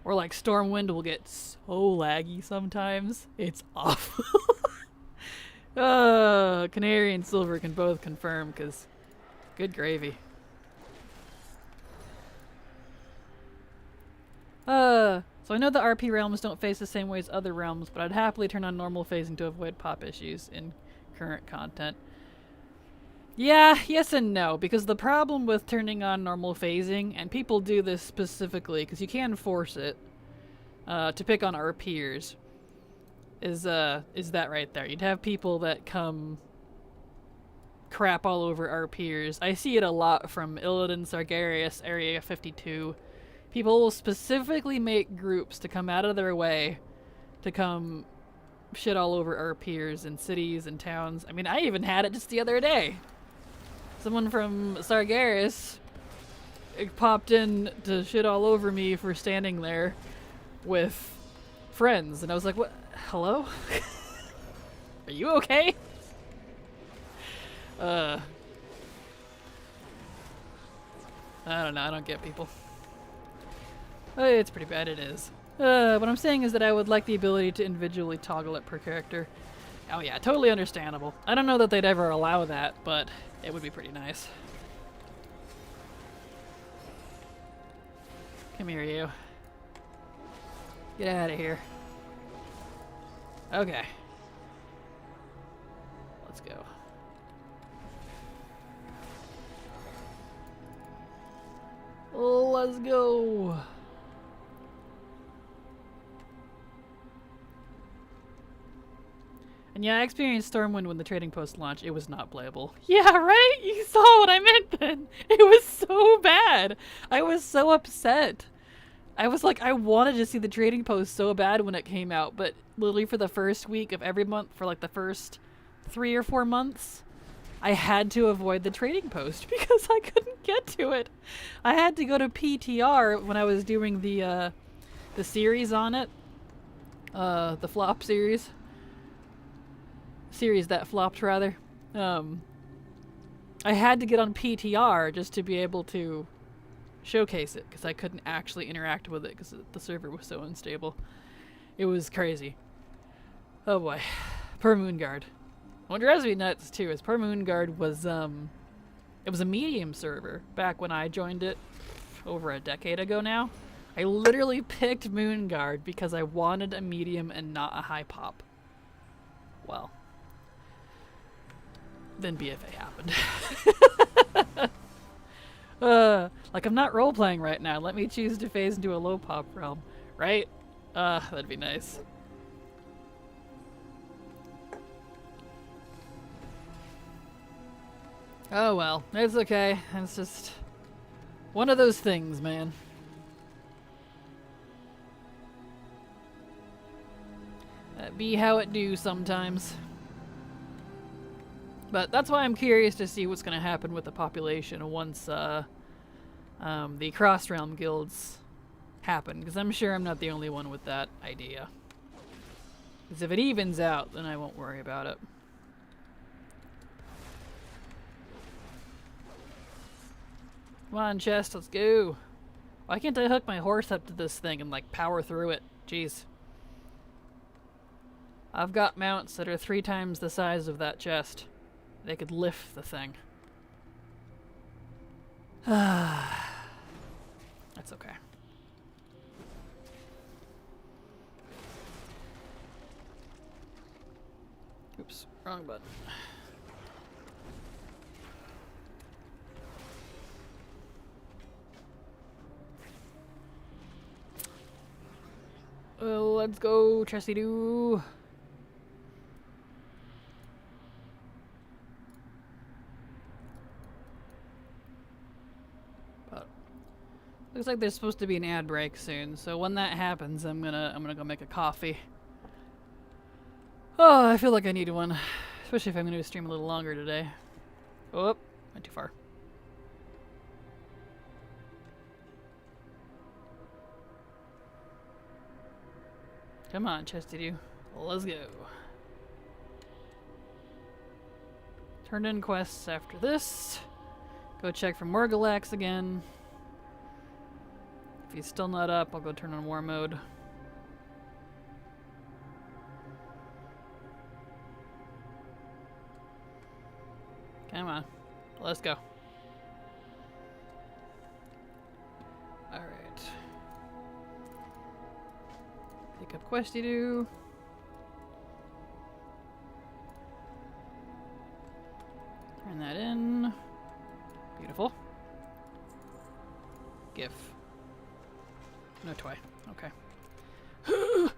Or like Stormwind will get so laggy sometimes. It's awful. Canary and Silver can both confirm, because good gravy. So I know the RP realms don't face the same way as other realms, but I'd happily turn on normal phasing to avoid pop issues in current content. Yeah, yes and no, because the problem with turning on normal phasing, and people do this specifically, because you can force it, to pick on RPers, is that right there. You'd have people that come crap all over RPers. I see it a lot from Illidan, Sargeras, Area 52. People will specifically make groups to come out of their way to come shit all over RPers in cities and towns. I mean, I even had it just the other day. Someone from Sargeras popped in to shit all over me for standing there with friends, and I was like, what? Hello? Are you okay? I don't know, I don't get people. It's pretty bad, it is. What I'm saying is that I would like the ability to individually toggle it per character. Oh yeah, totally understandable. I don't know that they'd ever allow that, but it would be pretty nice. Come here, you. Get out of here. Okay. Let's go. Let's go. And yeah, I experienced Stormwind when the trading post launched. It was not playable. Yeah, right? You saw what I meant then. It was so bad. I was so upset. I was like, I wanted to see the trading post so bad when it came out, but literally for the first week of every month, for like the first 3 or 4 months, I had to avoid the trading post because I couldn't get to it. I had to go to PTR when I was doing the series on it. The flop series. Series that flopped, rather. I had to get on PTR just to be able to showcase it, because I couldn't actually interact with it because the server was so unstable. It was crazy. Oh boy. Per Moonguard. What drives me nuts too is Per Moonguard was it was a medium server back when I joined it over a decade ago now. I literally picked Moonguard because I wanted a medium and not a high pop. Well, then BFA happened. Like, I'm not role-playing right now. Let me choose to phase into a low pop realm. Right? That'd be nice. Oh well, it's okay. It's just one of those things, man. That be how it do sometimes. But that's why I'm curious to see what's going to happen with the population once the cross-realm guilds happen, because I'm sure I'm not the only one with that idea. Because if it evens out, then I won't worry about it. Come on, chest, let's go. Why can't I hook my horse up to this thing and, like, power through it? Jeez. I've got mounts that are 3 times the size of that chest. They could lift the thing. That's okay. Oops, wrong button. Well, let's go, Chesty-Doo. Looks like there's supposed to be an ad break soon, so when that happens, I'm gonna go make a coffee. Oh, I feel like I need one, especially if I'm gonna stream a little longer today. Oh, went too far. Come on, Chesty-Doo. Let's go. Turn in quests after this. Go check for Morgalax again. If he's still not up, I'll go turn on war mode. Come on. Let's go. Alright. Pick up questy do. Turn that in. Beautiful. GIF. No toy. Okay. I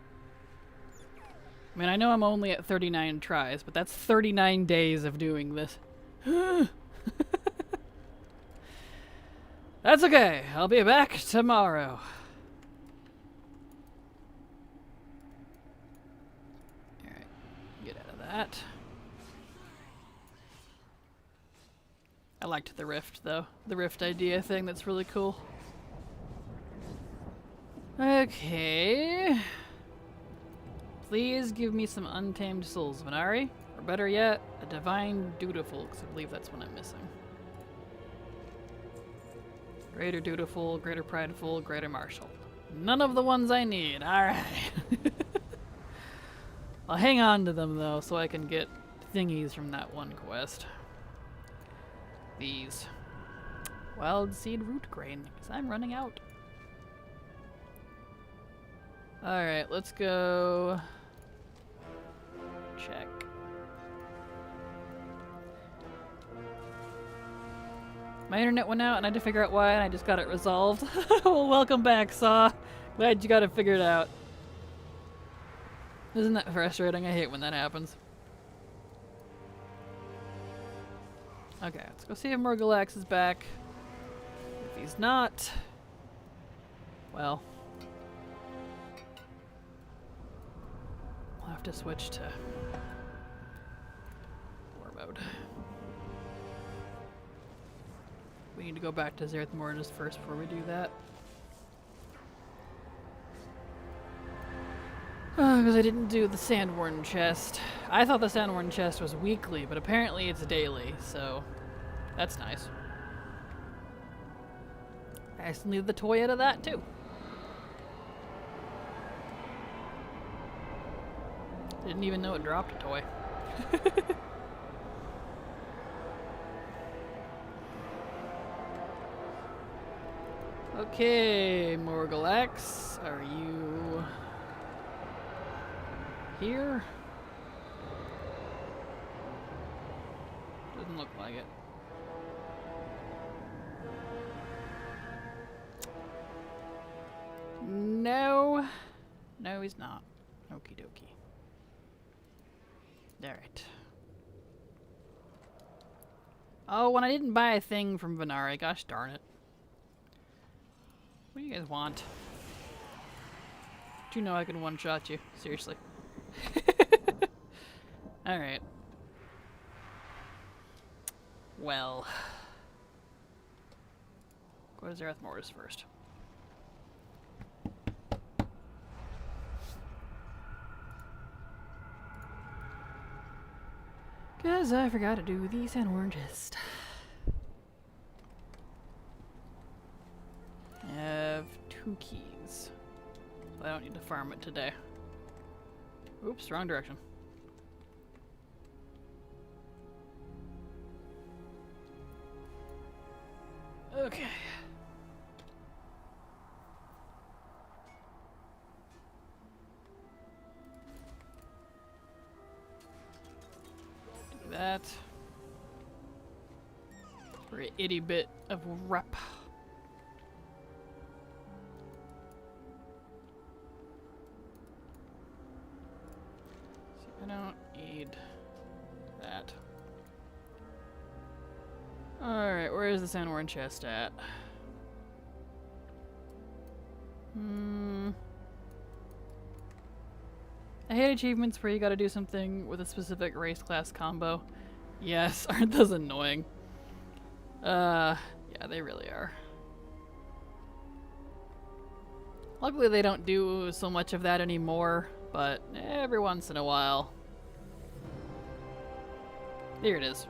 mean, I know I'm only at 39 tries, but that's 39 days of doing this. That's okay. I'll be back tomorrow. Alright. Get out of that. I liked the rift, though. The rift idea thing, that's really cool. Okay. Please give me some untamed souls, Venari. Or better yet, a divine dutiful, because I believe that's what I'm missing. Greater dutiful, greater prideful, greater martial. None of the ones I need. Alright. I'll hang on to them, though, so I can get thingies from that one quest. These. Wild seed root grain, because I'm running out. Alright, let's go check. My internet went out and I had to figure out why, and I just got it resolved. Well, welcome back, Saw. Glad you got it figured out. Isn't that frustrating? I hate when that happens. Okay, let's go see if Morgalax is back. If he's not, well, we'll have to switch to war mode. We need to go back to Zereth Mortis first before we do that. Because I didn't do the Sandworn chest. I thought the Sandworn chest was weekly, but apparently it's daily, so that's nice. I still need the toy out of that, too. Didn't even know it dropped a toy. Okay, Morgalax, are you here? Doesn't look like it. No. No, he's not. Okie dokie. Alright. Oh, and I didn't buy a thing from Venari. Gosh darn it. What do you guys want? Do you know I can one-shot you? Seriously. Alright. Well. Go to Zereth Mortis first. Because I forgot to do the Sandworn chest. I have 2 keys. So I don't need to farm it today. Oops, wrong direction. Okay. Do that. For an itty bit of rep. I don't need that. Alright, where is the Sandworn chest at? I hate achievements where you gotta do something with a specific race class combo. Yes, aren't those annoying? Yeah, they really are. Luckily they don't do so much of that anymore, but every once in a while. Here it is.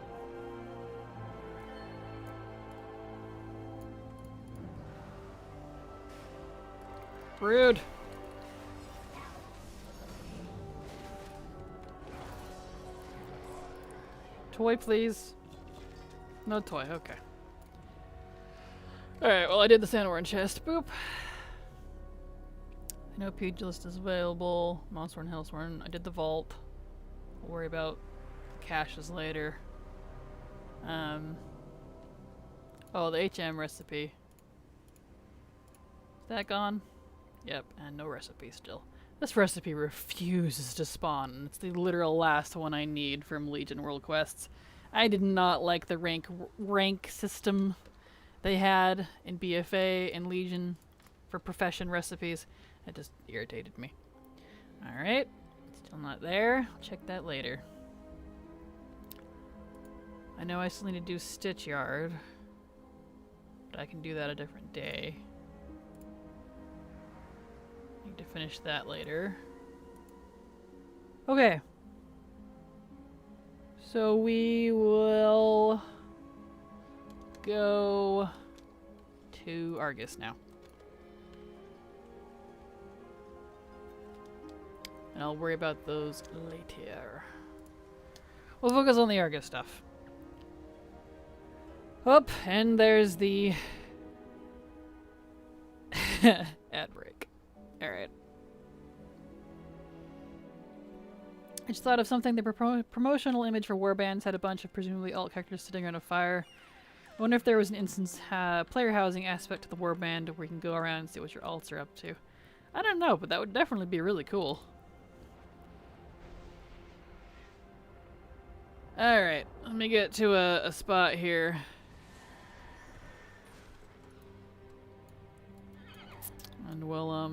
Rude. Toy, please. No toy, okay. Alright, well I did the Sandworm chest. Boop. I know Pugilist is available. Monster and Hellsworn. I did the vault. I'll worry about caches later. Oh, the HM recipe. Is that gone? Yep, and no recipe still. This recipe refuses to spawn, and it's the literal last one I need from Legion World Quests. I did not like the rank system they had in BFA and Legion for profession recipes. It just irritated me. Alright, still not there. I'll check that later. I know I still need to do Stitch Yard, but I can do that a different day. Need to finish that later. Okay. So we will go to Argus now. And I'll worry about those later. We'll focus on the Argus stuff. Up, and there's the ad break. Alright. I just thought of something. The promotional image for Warbands had a bunch of presumably alt characters sitting around a fire. I wonder if there was an instance player housing aspect to the Warband where you can go around and see what your alts are up to. I don't know, but that would definitely be really cool. Alright, let me get to a spot here. And we'll, I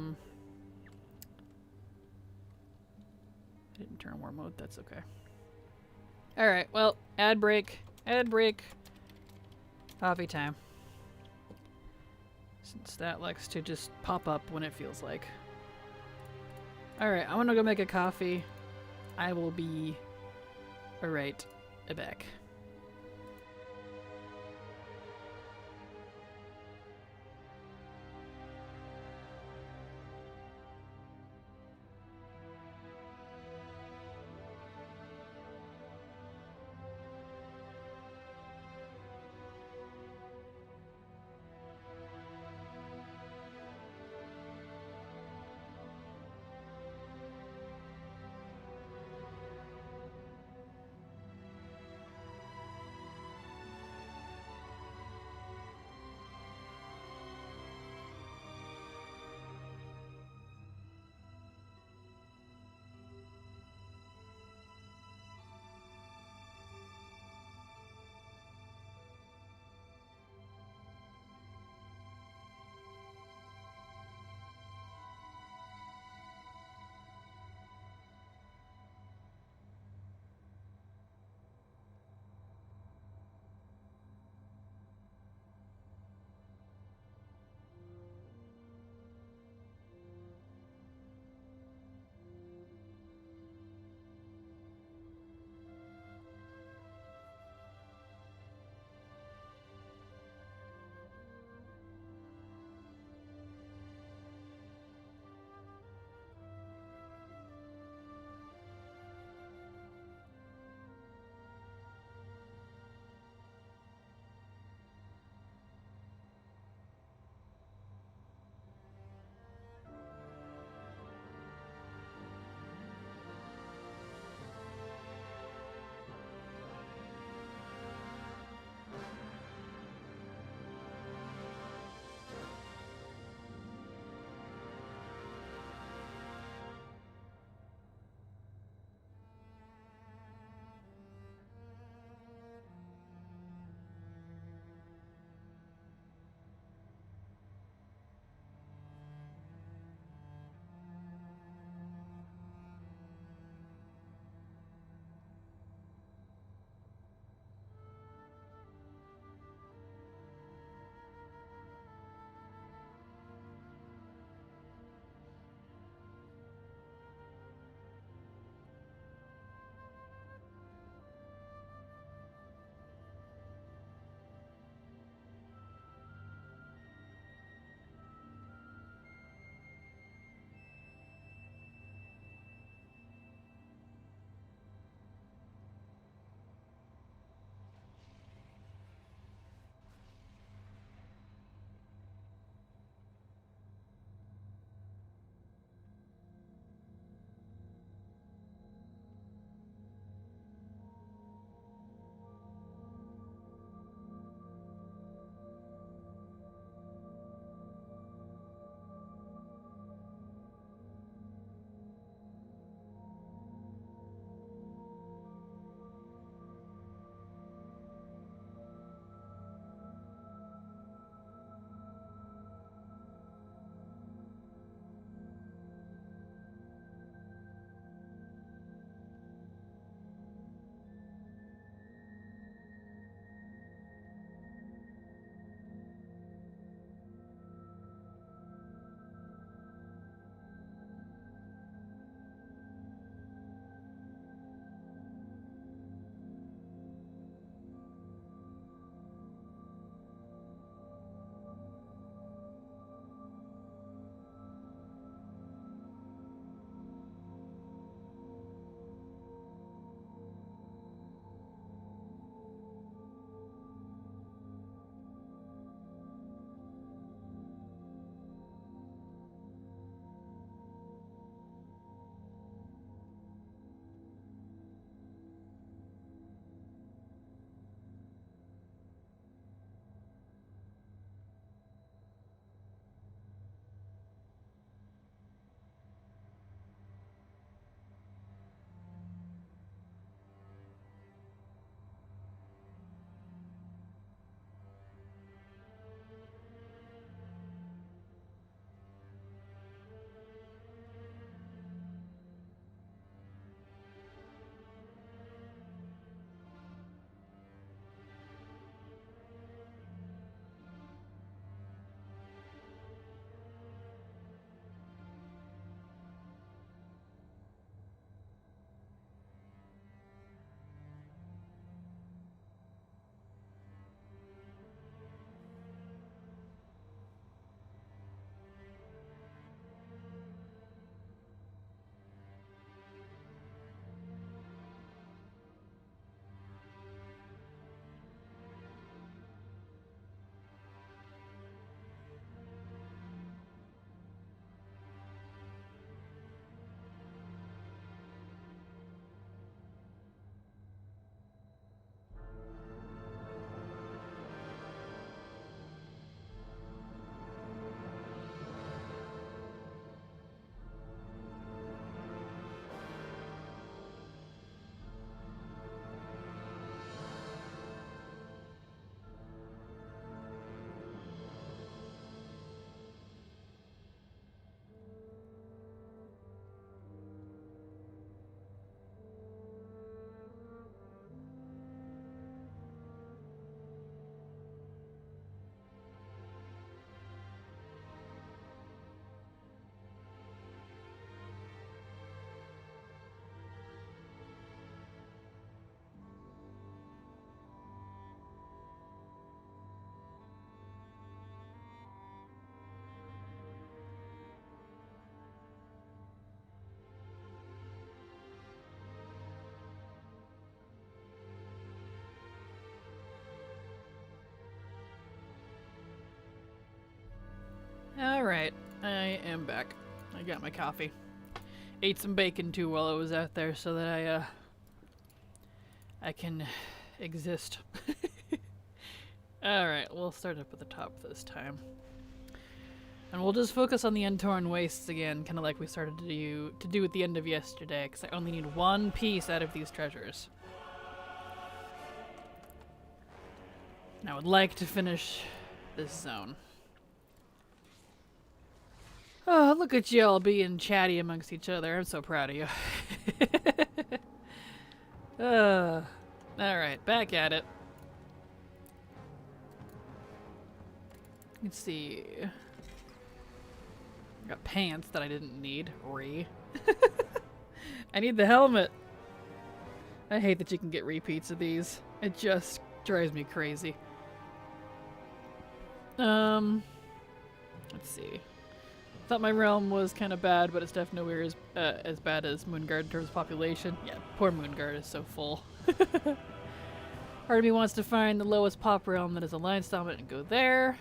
didn't turn war mode, that's okay. Alright, well, ad break, coffee time. Since that likes to just pop up when it feels like. Alright, I'm gonna go make a coffee. I will be right back. Alright, I am back. I got my coffee. Ate some bacon too while I was out there so that I can exist. Alright, we'll start up at the top this time. And we'll just focus on the Untorn Wastes again, kind of like we started to do at the end of yesterday, because I only need one piece out of these treasures. And I would like to finish this zone. Oh, look at you all being chatty amongst each other. I'm so proud of you. Alright, back at it. Let's see. I got pants that I didn't need. I need the helmet. I hate that you can get repeats of these. It just drives me crazy. Let's see. Thought my realm was kind of bad, but it's definitely nowhere as bad as Moonguard in terms of population. Yeah, poor Moonguard is so full. Part of me wants to find the lowest pop realm that is a Alliance dominant and go there.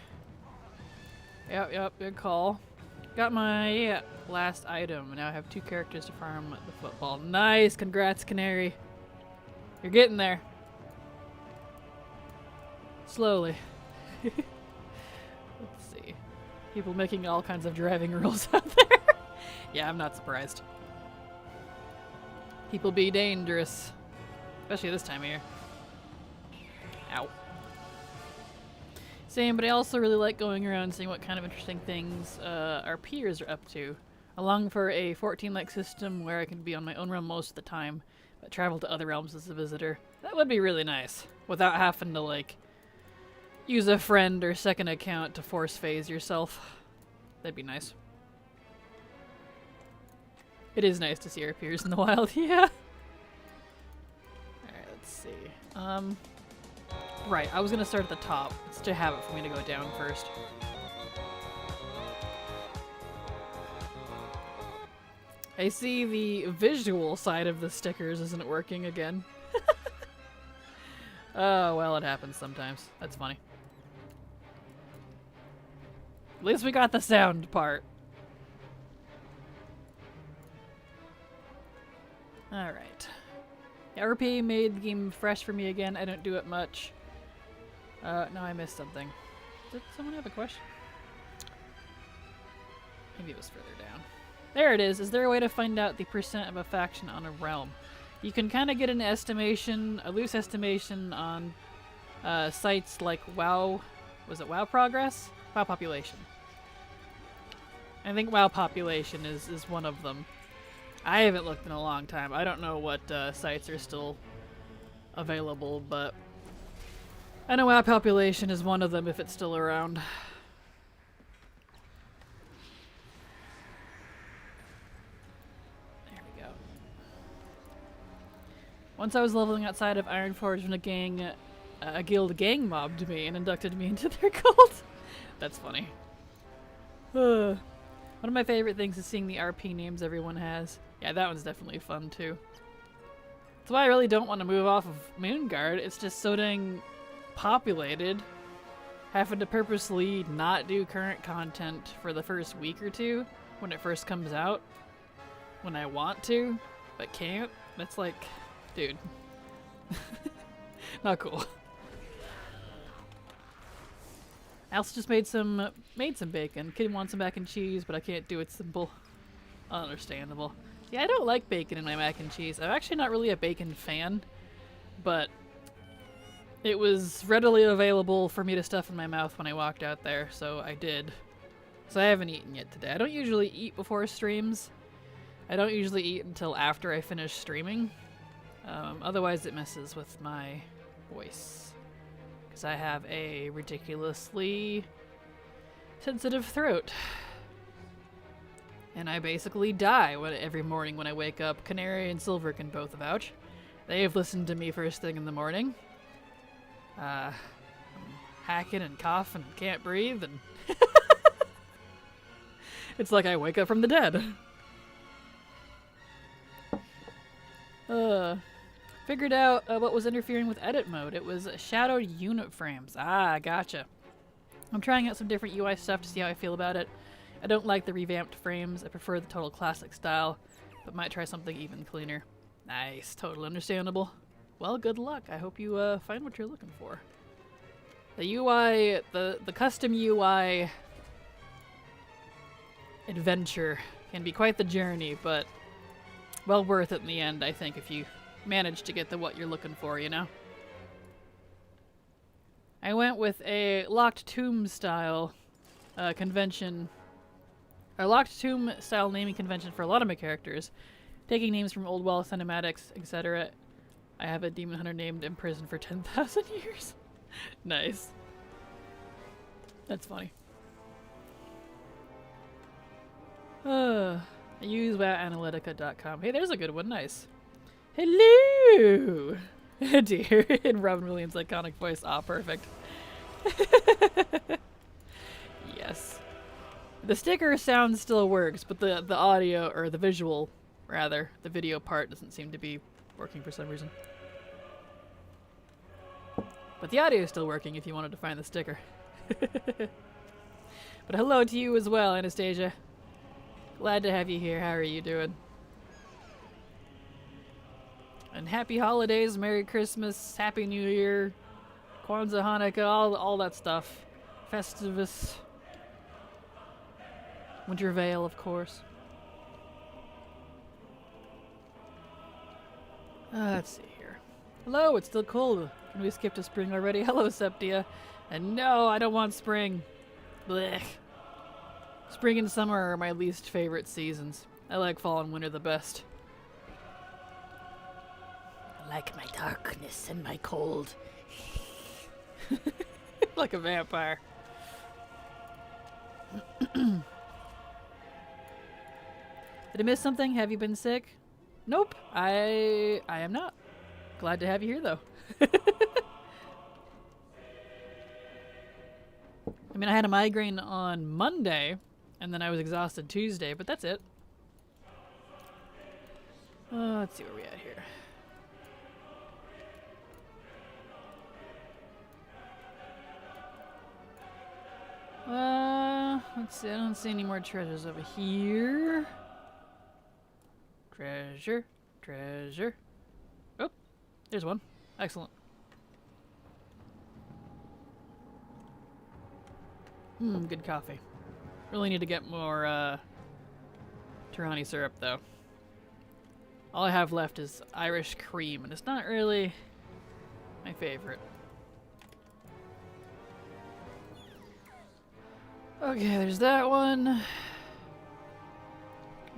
Yep, good call. Got my last item, and now I have 2 characters to farm the football. Nice! Congrats, Canary. You're getting there. Slowly. Let's see. People making all kinds of driving rules out there. Yeah, I'm not surprised. People be dangerous. Especially this time of year. Ow. Same, but I also really like going around and seeing what kind of interesting things our peers are up to. Along for a 14-like system where I can be on my own realm most of the time, but travel to other realms as a visitor. That would be really nice, without having to, like, use a friend or second account to force phase yourself. That'd be nice. It is nice to see our peers in the wild, yeah. Alright, let's see. Right, I was gonna start at the top. It's to have it for me to go down first. I see the visual side of the stickers isn't working again. Oh, well, it happens sometimes. That's funny. At least we got the sound part. Alright. RP made the game fresh for me again. I don't do it much. No, I missed something. Did someone have a question? Maybe it was further down. There it is. Is there a way to find out the percent of a faction on a realm? You can kind of get an estimation, a loose estimation on sites like WoW. Was it WoW Progress? WoW Population. I think WoW Population is one of them. I haven't looked in a long time. I don't know what sites are still available, but I know WoW Population is one of them if it's still around. There we go. Once I was leveling outside of Ironforge when a guild gang mobbed me and inducted me into their cult. That's funny. One of my favorite things is seeing the RP names everyone has. Yeah, that one's definitely fun too. That's why I really don't want to move off of Moonguard. It's just so dang populated. Having to purposely not do current content for the first week or two when it first comes out. When I want to, but can't. That's like, dude. Not cool. I also just made some bacon. Kid wants some mac and cheese, but I can't do it simple. Understandable. Yeah, I don't like bacon in my mac and cheese. I'm actually not really a bacon fan, but it was readily available for me to stuff in my mouth when I walked out there, so I did. So I haven't eaten yet today. I don't usually eat before streams. I don't usually eat until after I finish streaming. Otherwise it messes with my voice. Because I have a ridiculously sensitive throat. And I basically die every morning when I wake up. Canary and Silver can both vouch. They have listened to me first thing in the morning. I'm hacking and coughing and can't breathe, and it's like I wake up from the dead. Figured out what was interfering with edit mode. It was shadowed unit frames. Ah, gotcha. I'm trying out some different UI stuff to see how I feel about it. I don't like the revamped frames. I prefer the total classic style, but might try something even cleaner. Nice, totally understandable. Well, good luck. I hope you find what you're looking for. The UI, the custom UI adventure can be quite the journey, but well worth it in the end, I think, if you manage to get the what you're looking for, you know? I went with a Locked Tomb style convention, a Locked Tomb style naming convention for a lot of my characters, taking names from old WoW cinematics, etc. I have a demon hunter named Imprisoned for 10,000 years. Nice. That's funny. I use wowanalytica.com. Hey, there's a good one. Nice. Hello! Dear. In Robin Williams' iconic voice. Ah, perfect. Yes. The sticker sound still works, but the audio, or the visual, rather, the video part doesn't seem to be working for some reason. But the audio is still working if you wanted to find the sticker. But hello to you as well, Anastasia. Glad to have you here. How are you doing? And happy holidays, Merry Christmas, Happy New Year, Kwanzaa, Hanukkah, all that stuff. Festivus. Winter Veil, of course. Let's see here. Hello, it's still cold. Can we skip to spring already? Hello, Septia. And no, I don't want spring. Blech. Spring and summer are my least favorite seasons. I like fall and winter the best. I like my darkness and my cold. Like a vampire. Did I miss something? Have you been sick? Nope. I am not. Glad to have you here, though. I mean, I had a migraine on Monday, and then I was exhausted Tuesday, but that's it. Let's see where we at here. Let's see. I don't see any more treasures over here. Treasure. Treasure. Oh, there's one. Excellent. Good coffee. Really need to get more, Tirani syrup, though. All I have left is Irish cream, and it's not really my favorite. Okay, there's that one.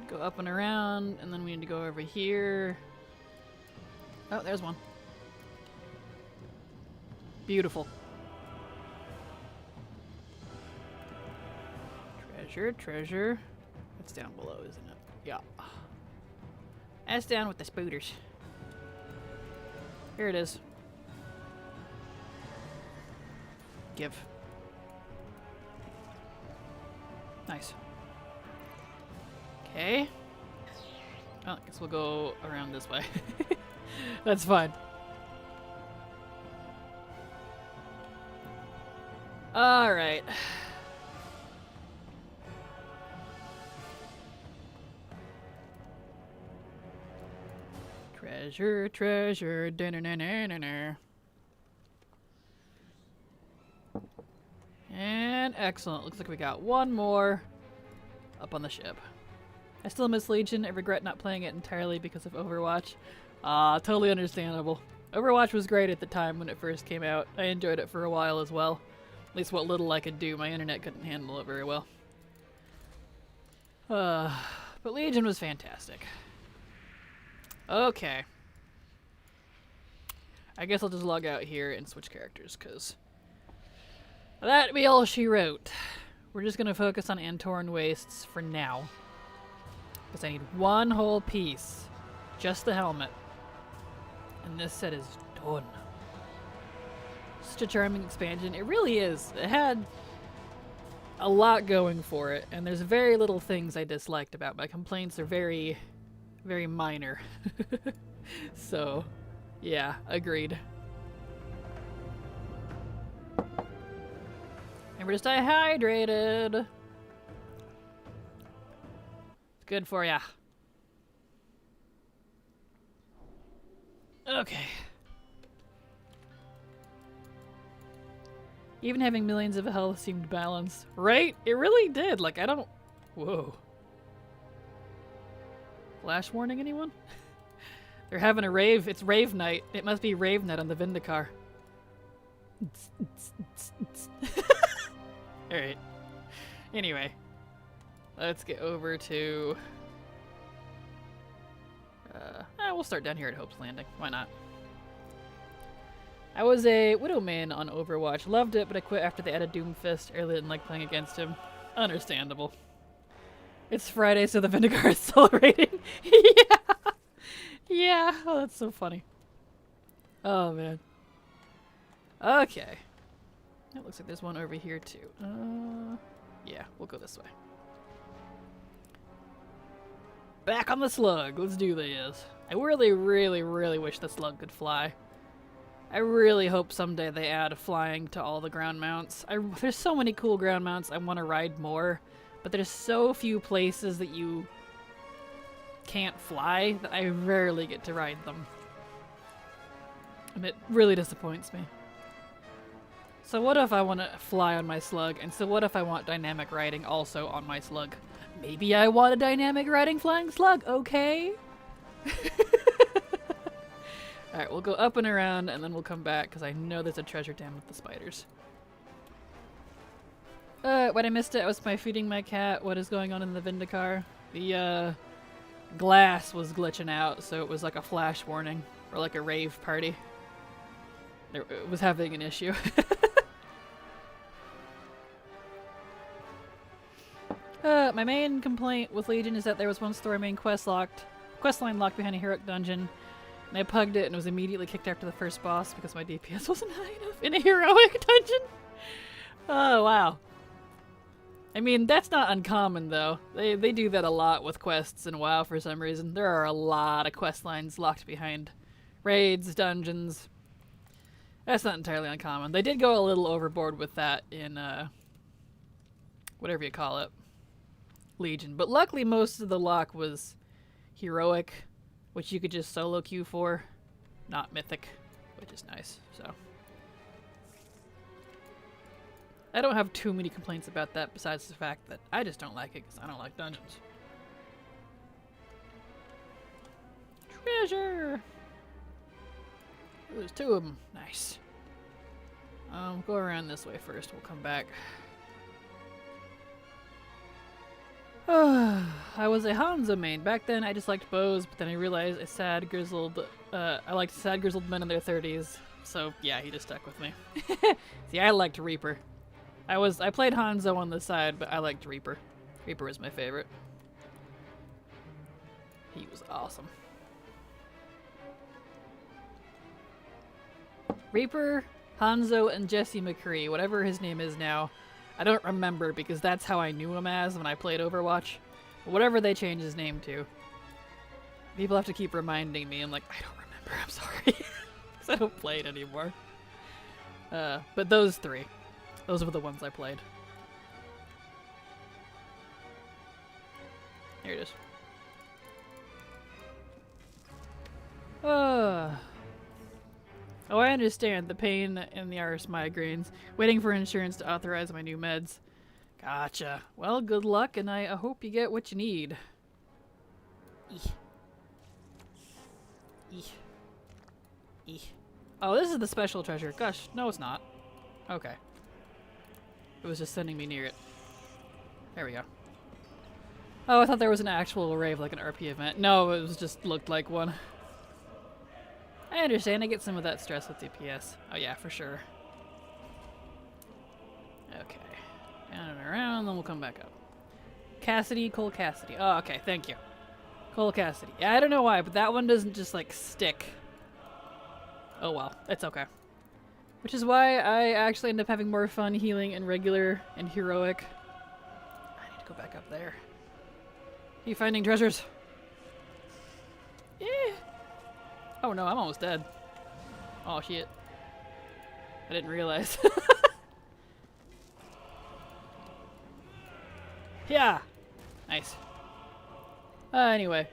Go up and around, and then we need to go over here. Oh, there's one. Beautiful. Treasure, treasure. That's down below, isn't it? Yeah. That's down with the spooters. Here it is. Give. Nice. Okay. Oh, I guess we'll go around this way. That's fine. Alright. Treasure, treasure, da-na-na-na-na-na. And excellent. Looks like we got one more up on the ship. I still miss Legion. I regret not playing it entirely because of Overwatch. Totally understandable. Overwatch was great at the time when it first came out. I enjoyed it for a while as well. At least what little I could do. My internet couldn't handle it very well. But Legion was fantastic. Okay. I guess I'll just log out here and switch characters, because that be all she wrote. We're just going to focus on Antoran Wastes for now. Because I need one whole piece. Just the helmet. And this set is done. Such a charming expansion. It really is. It had a lot going for it, and there's very little things I disliked about it. My complaints are very, very minor. So, yeah, agreed. And we're just hydrated. Good for ya. Okay. Even having millions of health seemed balanced. Right? It really did. Like, I don't... Whoa. Flash warning, anyone? They're having a rave. It's rave night. It must be rave night on the Vindicar. Alright. Anyway. Let's get over to... we'll start down here at Hope's Landing. Why not? I was a Widowman on Overwatch. Loved it, but I quit after they added Doomfist. I really didn't like playing against him. Understandable. It's Friday, so the Vindicar is celebrating. Yeah! Yeah! Oh, that's so funny. Oh, man. Okay. It looks like there's one over here, too. Yeah, we'll go this way. Back on the slug. Let's do this. I really, really, really wish the slug could fly. I really hope someday they add flying to all the ground mounts. There's so many cool ground mounts I want to ride more, but there's so few places that you can't fly that I rarely get to ride them. And it really disappoints me. So what if I want to fly on my slug, and so what if I want dynamic riding also on my slug? Maybe I want a dynamic riding flying slug, okay? Alright, we'll go up and around, and then we'll come back, because I know there's a treasure den with the spiders. When I missed it, I was feeding my cat. What is going on in the Vindicar? The, glass was glitching out, so it was like a flash warning, or like a rave party. It was having an issue. My main complaint with Legion is that there was one story main questline locked behind a heroic dungeon, and I pugged it and was immediately kicked after the first boss because my DPS wasn't high enough in a heroic dungeon. Oh, wow. I mean, that's not uncommon, though. They do that a lot with quests in WoW for some reason. There are a lot of quest lines locked behind raids, dungeons. That's not entirely uncommon. They did go a little overboard with that in, whatever you call it, Legion. But luckily most of the lock was heroic, which you could just solo queue for, not mythic, which is nice, so. I don't have too many complaints about that besides the fact that I just don't like it because I don't like dungeons. Treasure! There's two of them. Nice. Go around this way first. We'll come back. I was a Hanzo main. Back then I just liked bows, but then I realized I liked sad grizzled men in their 30s. So yeah, he just stuck with me. See, I liked Reaper. I played Hanzo on the side, but I liked Reaper. Reaper was my favorite. He was awesome. Reaper, Hanzo, and Jesse McCree, whatever his name is now. I don't remember because that's how I knew him as when I played Overwatch. But whatever they changed his name to. People have to keep reminding me. I'm like, I don't remember, I'm sorry. Because I don't play it anymore. But those three. Those were the ones I played. Here it is. Oh, I understand the pain in the arse migraines. Waiting for insurance to authorize my new meds. Gotcha. Well, good luck, and I hope you get what you need. Eeh. Eeh. Eeh. Oh, this is the special treasure. Gosh, no it's not. Okay. It was just sending me near it. There we go. Oh, I thought there was an actual rave, like an RP event. No, it was just looked like one. I understand, I get some of that stress with DPS. Oh yeah, for sure. Okay. Down and around, then we'll come back up. Cassidy, Cole Cassidy. Oh, okay, thank you. Cole Cassidy. Yeah, I don't know why, but that one doesn't just, like, stick. Oh well, it's okay. Which is why I actually end up having more fun healing in regular and heroic. I need to go back up there. Are you finding treasures? Yeah. Oh no, I'm almost dead. Oh shit. I didn't realize. Yeah. Nice. Anyway,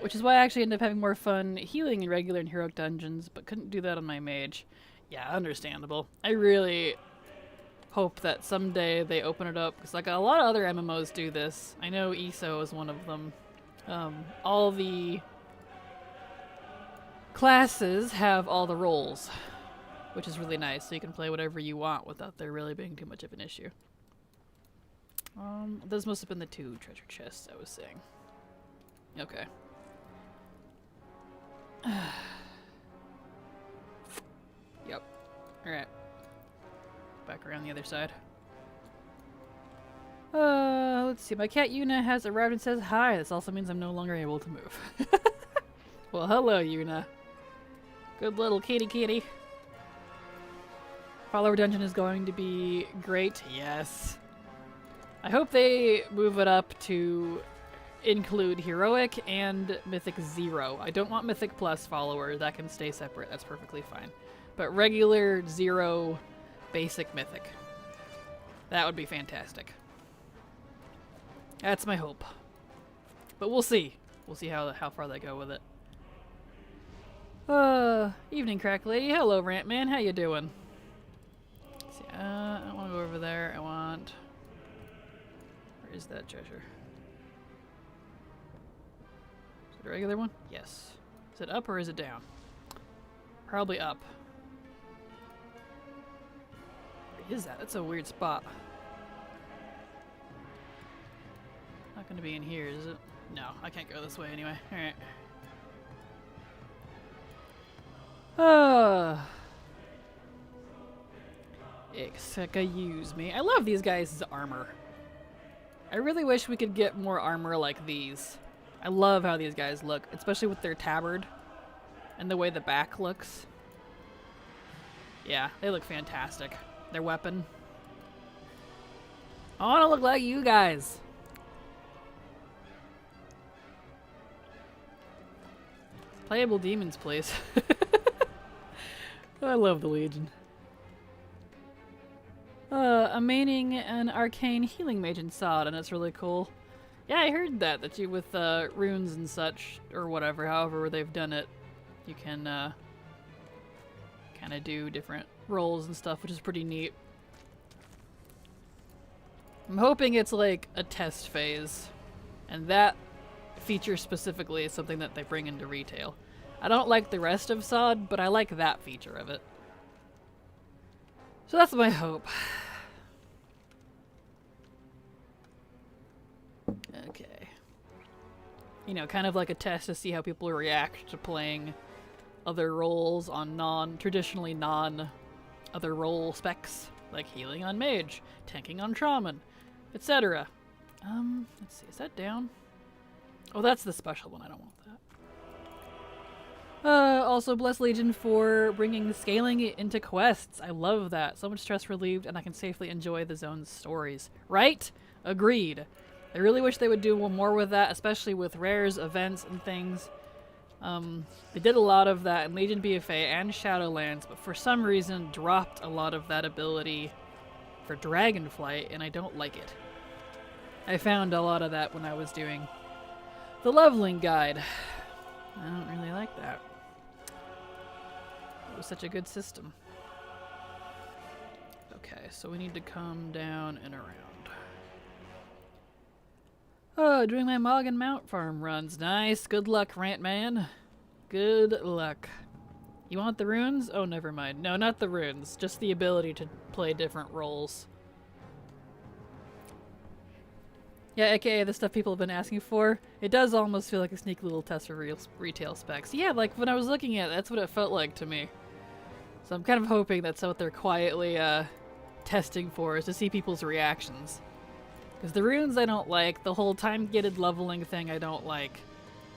which is why I actually ended up having more fun healing in regular and heroic dungeons, but couldn't do that on my mage. Yeah, understandable. I really hope that someday they open it up, because like a lot of other MMOs do this. I know ESO is one of them. All the classes have all the roles, which is really nice, so you can play whatever you want without there really being too much of an issue. Those must have been the 2 treasure chests I was saying. Okay. Yep. Alright. Back around the other side. Let's see. My cat Yuna has arrived and says hi. This also means I'm no longer able to move. Well, hello, Yuna. Good little kitty. Follower Dungeon is going to be great. Yes. I hope they move it up to include Heroic and Mythic 0. I don't want Mythic Plus follower. That can stay separate. That's perfectly fine. But regular 0 basic Mythic. That would be fantastic. That's my hope. But we'll see. We'll see how far they go with it. Evening, Crack Lady. Hello, Rant Man. How you doing? Let's see. I don't want to go over there. I want... Where is that treasure? Is it a regular one? Yes. Is it up or is it down? Probably up. Where is that? That's a weird spot. Not gonna be in here, is it? No, I can't go this way anyway. Alright. Excuse me. I love these guys' armor. I really wish we could get more armor like these. I love how these guys look, especially with their tabard and the way the back looks. Yeah, they look fantastic. Their weapon. I want to look like you guys. Playable demons, please. I love the Legion. I'm maining an arcane healing mage in Sod, and it's really cool. Yeah, I heard that you, with runes and such, or whatever, however they've done it, you can kind of do different roles and stuff, which is pretty neat. I'm hoping it's like a test phase, and that feature specifically is something that they bring into retail. I don't like the rest of Sod, but I like that feature of it. So that's my hope. Okay. You know, kind of like a test to see how people react to playing other roles on traditionally non-other role specs, like healing on mage, tanking on shaman, etc. Let's see, is that down? Oh, that's the special one, I don't want that. Also, bless Legion for bringing scaling into quests. I love that. So much stress relieved, and I can safely enjoy the zone's stories. Right? Agreed. I really wish they would do more with that, especially with rares, events, and things. They did a lot of that in Legion BFA and Shadowlands, but for some reason dropped a lot of that ability for Dragonflight, and I don't like it. I found a lot of that when I was doing the leveling guide. I don't really like that. It was such a good system. Okay, so we need to come down and around. Oh, doing my Mog and Mount farm runs. Nice. Good luck, Rant Man. Good luck. You want the runes? Oh, never mind. No, not the runes. Just the ability to play different roles. Yeah, aka the stuff people have been asking for. It does almost feel like a sneaky little test for retail specs. Yeah, like when I was looking at it, that's what it felt like to me. So I'm kind of hoping that's what they're quietly testing for, is to see people's reactions. Because the runes I don't like, the whole time-gated leveling thing I don't like.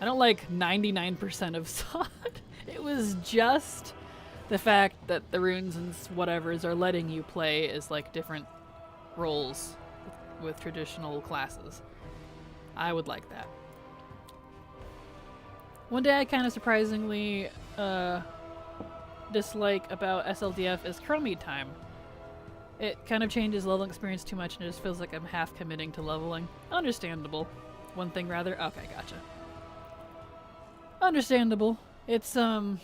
I don't like 99% of Sod. It was just the fact that the runes and whatevers are letting you play as like different roles with traditional classes. I would like that. One day I kind of surprisingly dislike about SLDF is Chromie time. It kind of changes leveling experience too much and it just feels like I'm half committing to leveling. Understandable. One thing rather? Okay, gotcha. Understandable. It's, I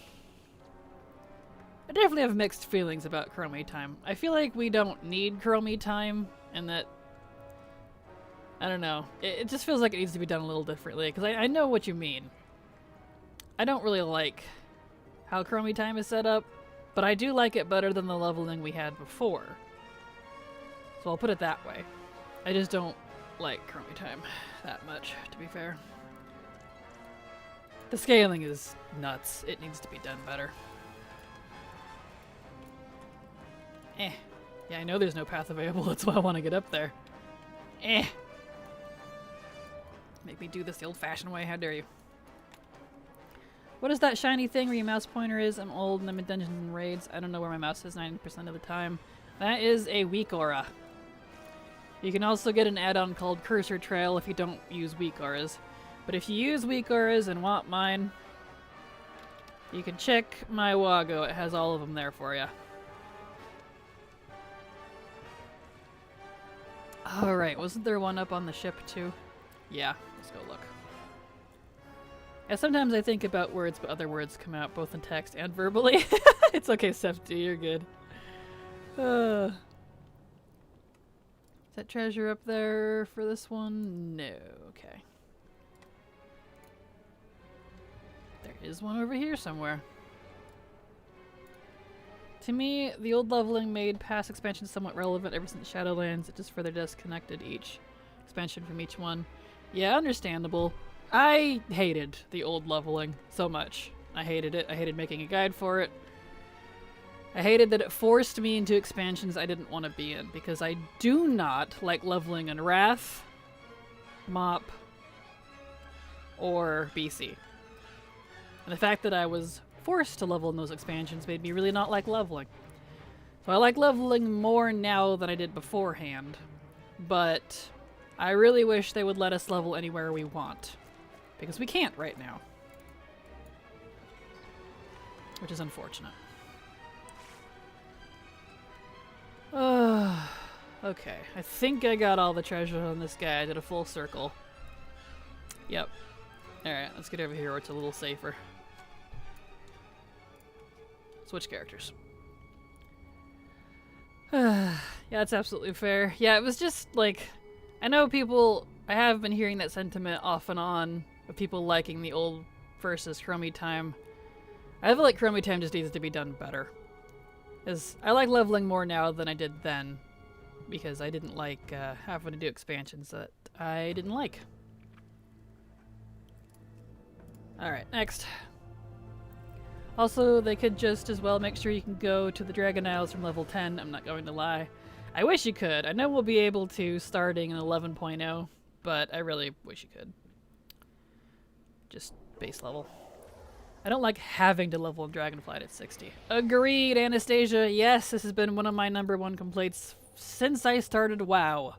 definitely have mixed feelings about Chromie time. I feel like we don't need Chromie time, and that, I don't know. It just feels like it needs to be done a little differently, because I know what you mean. I don't really like how Chromie time is set up, but I do like it better than the leveling we had before. So I'll put it that way. I just don't like Chromie time that much, to be fair. The scaling is nuts. It needs to be done better. Eh. Yeah, I know there's no path available, that's why I want to get up there. Eh. Make me do this the old-fashioned way, how dare you. What is that shiny thing where your mouse pointer is? I'm old and I'm in Dungeons and Raids. I don't know where my mouse is 90% of the time. That is a weak aura. You can also get an add-on called Cursor Trail if you don't use weak auras. But if you use weak auras and want mine, you can check my Wago. It has all of them there for you. Alright, wasn't there one up on the ship too? Yeah, let's go look. Yeah, sometimes I think about words, but other words come out both in text and verbally. It's okay, Sefty, you're good. Is that treasure up there for this one? No, okay. There is one over here somewhere. To me, the old leveling made past expansions somewhat relevant ever since Shadowlands. It just further disconnected each expansion from each one. Yeah, understandable. I hated the old leveling so much. I hated it. I hated making a guide for it. I hated that it forced me into expansions I didn't want to be in, because I do not like leveling in Wrath, Mop, or BC. And the fact that I was forced to level in those expansions made me really not like leveling. So I like leveling more now than I did beforehand, but I really wish they would let us level anywhere we want, because we can't right now, which is unfortunate. Okay, I think I got all the treasure on this guy. I did a full circle. Yep. Alright, let's get over here where it's a little safer. Switch characters. Yeah, that's absolutely fair. Yeah, it was just like, I know people, I have been hearing that sentiment off and on of people liking the old versus Chromie time. I feel like Chromie time just needs to be done better. Because I like leveling more now than I did then, because I didn't like having to do expansions that I didn't like. Alright, next. Also, they could just as well make sure you can go to the Dragon Isles from level 10, I'm not going to lie. I wish you could. I know we'll be able to starting in 11.0, but I really wish you could. Just base level. I don't like having to level in Dragonflight at 60. Agreed, Anastasia. Yes, this has been one of my #1 complaints since I started WoW.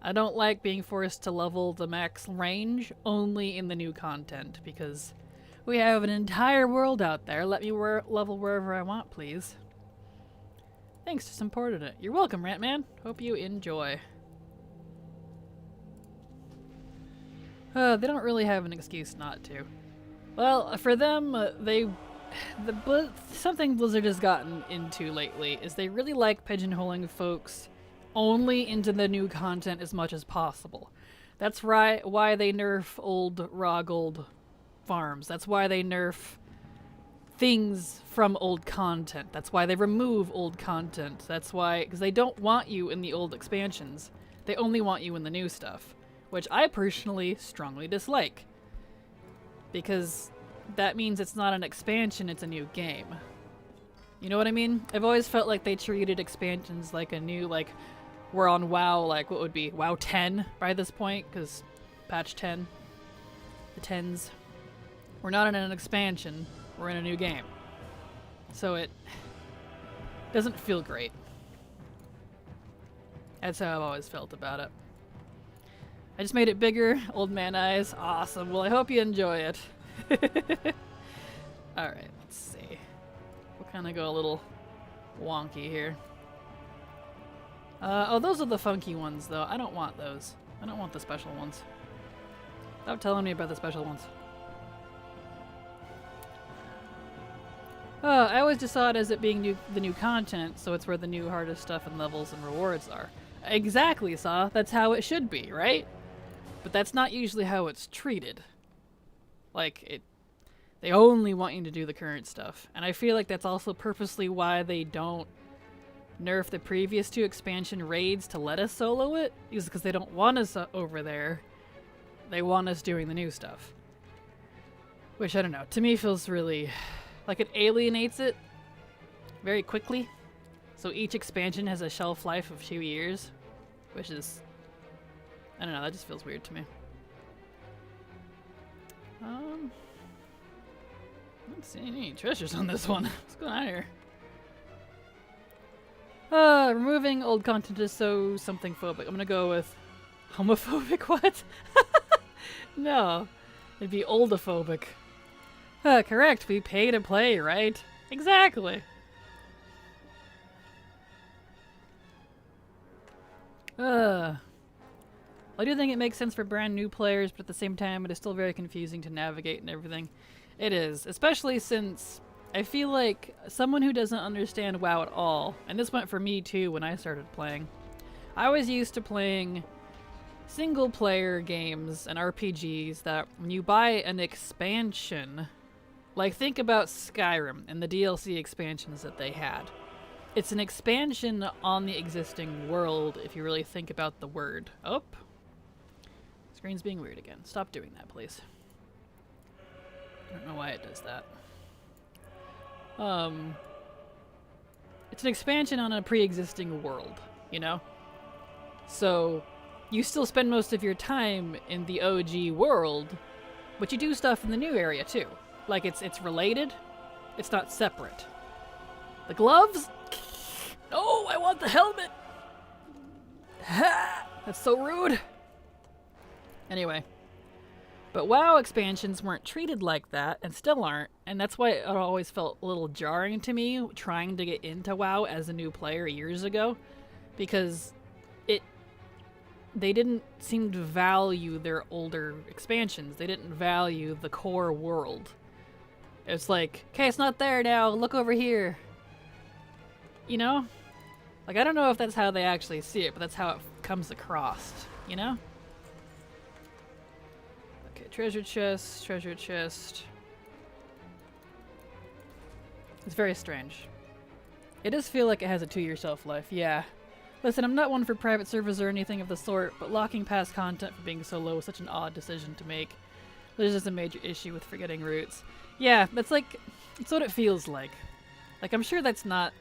I don't like being forced to level the max range only in the new content, because we have an entire world out there. Let me level wherever I want, please. Thanks for supporting it. You're welcome, Rantman. Hope you enjoy. They don't really have an excuse not to. Well, for them, something Blizzard has gotten into lately is they really like pigeonholing folks only into the new content as much as possible. That's why they nerf old raw gold farms. That's why they nerf things from old content. That's why they remove old content. That's why, because they don't want you in the old expansions. They only want you in the new stuff, which I personally strongly dislike. Because that means it's not an expansion, it's a new game. You know what I mean? I've always felt like they treated expansions like a new, like, we're on WoW, like, what would be, WoW 10 by this point? Because patch 10, the 10s. We're not in an expansion, we're in a new game. So it doesn't feel great. That's how I've always felt about it. I just made it bigger, old man eyes, awesome. Well, I hope you enjoy it. Alright, let's see. We'll kind of go a little wonky here. Oh, those are the funky ones, though. I don't want those. I don't want the special ones. Stop telling me about the special ones. I always just saw it as it being the new content, so it's where the new hardest stuff and levels and rewards are. Exactly, Saw. That's how it should be, right? But that's not usually how it's treated. Like, they only want you to do the current stuff. And I feel like that's also purposely why they don't nerf the previous 2 expansion raids to let us solo it. Is because they don't want us over there. They want us doing the new stuff. Which, I don't know, to me feels really... like it alienates it very quickly. So each expansion has a shelf life of 2 years. Which is... I don't know, that just feels weird to me. I don't see any treasures on this one. What's going on here? Removing old content is so something phobic. I'm gonna go with homophobic. What? No, it'd be oldophobic. Correct. We pay to play, right? Exactly. I do think it makes sense for brand new players, but at the same time, it is still very confusing to navigate and everything. It is, especially since I feel like someone who doesn't understand WoW at all, and this went for me too when I started playing. I was used to playing single player games and RPGs that when you buy an expansion, like think about Skyrim and the DLC expansions that they had. It's an expansion on the existing world if you really think about the word. Oh. Screen's being weird again. Stop doing that, please. I don't know why it does that. It's an expansion on a pre-existing world, you know? So, you still spend most of your time in the OG world, but you do stuff in the new area too. Like, it's related, it's not separate. The gloves? No, I want the helmet! Ha! That's so rude! Anyway. But WoW expansions weren't treated like that, and still aren't, and that's why it always felt a little jarring to me trying to get into WoW as a new player years ago, because they didn't seem to value their older expansions. They didn't value the core world. It's like, okay, it's not there now, look over here. You know? Like, I don't know if that's how they actually see it, but that's how it comes across, you know? Treasure chest, treasure chest. It's very strange. It does feel like it has a 2-year shelf life, yeah. Listen, I'm not one for private servers or anything of the sort, but locking past content for being so low is such an odd decision to make. There's just a major issue with forgetting roots. Yeah, that's like, it's what it feels like. Like, I'm sure that's not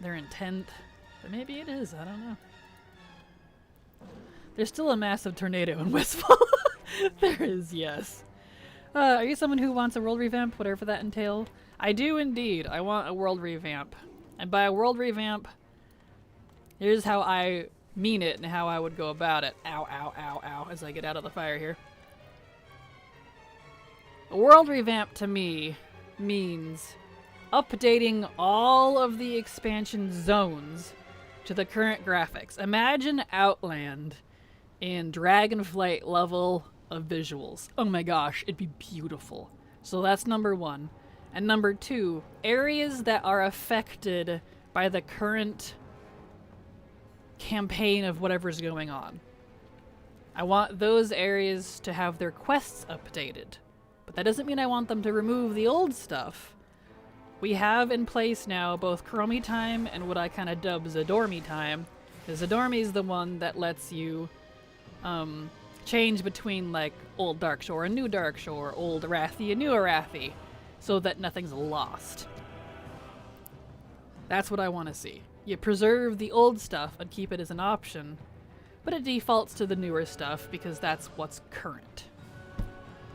their intent, but maybe it is, I don't know. There's still a massive tornado in Westfall. There is, yes. Are you someone who wants a world revamp, whatever that entails? I do indeed. I want a world revamp. And by a world revamp, here's how I mean it and how I would go about it. Ow, ow, ow, ow, as I get out of the fire here. A world revamp to me means updating all of the expansion zones to the current graphics. Imagine Outland in Dragonflight level of visuals. Oh my gosh, it'd be beautiful. So that's number 1. And number 2, areas that are affected by the current campaign of whatever's going on. I want those areas to have their quests updated. But that doesn't mean I want them to remove the old stuff. We have in place now both Chromie time and what I kind of dub Zadormi time. Zadormi is the one that lets you change between like old Darkshore and new Darkshore, old Arathi and new Arathi, so that nothing's lost. That's what I want to see. You preserve the old stuff and keep it as an option, but it defaults to the newer stuff because that's what's current.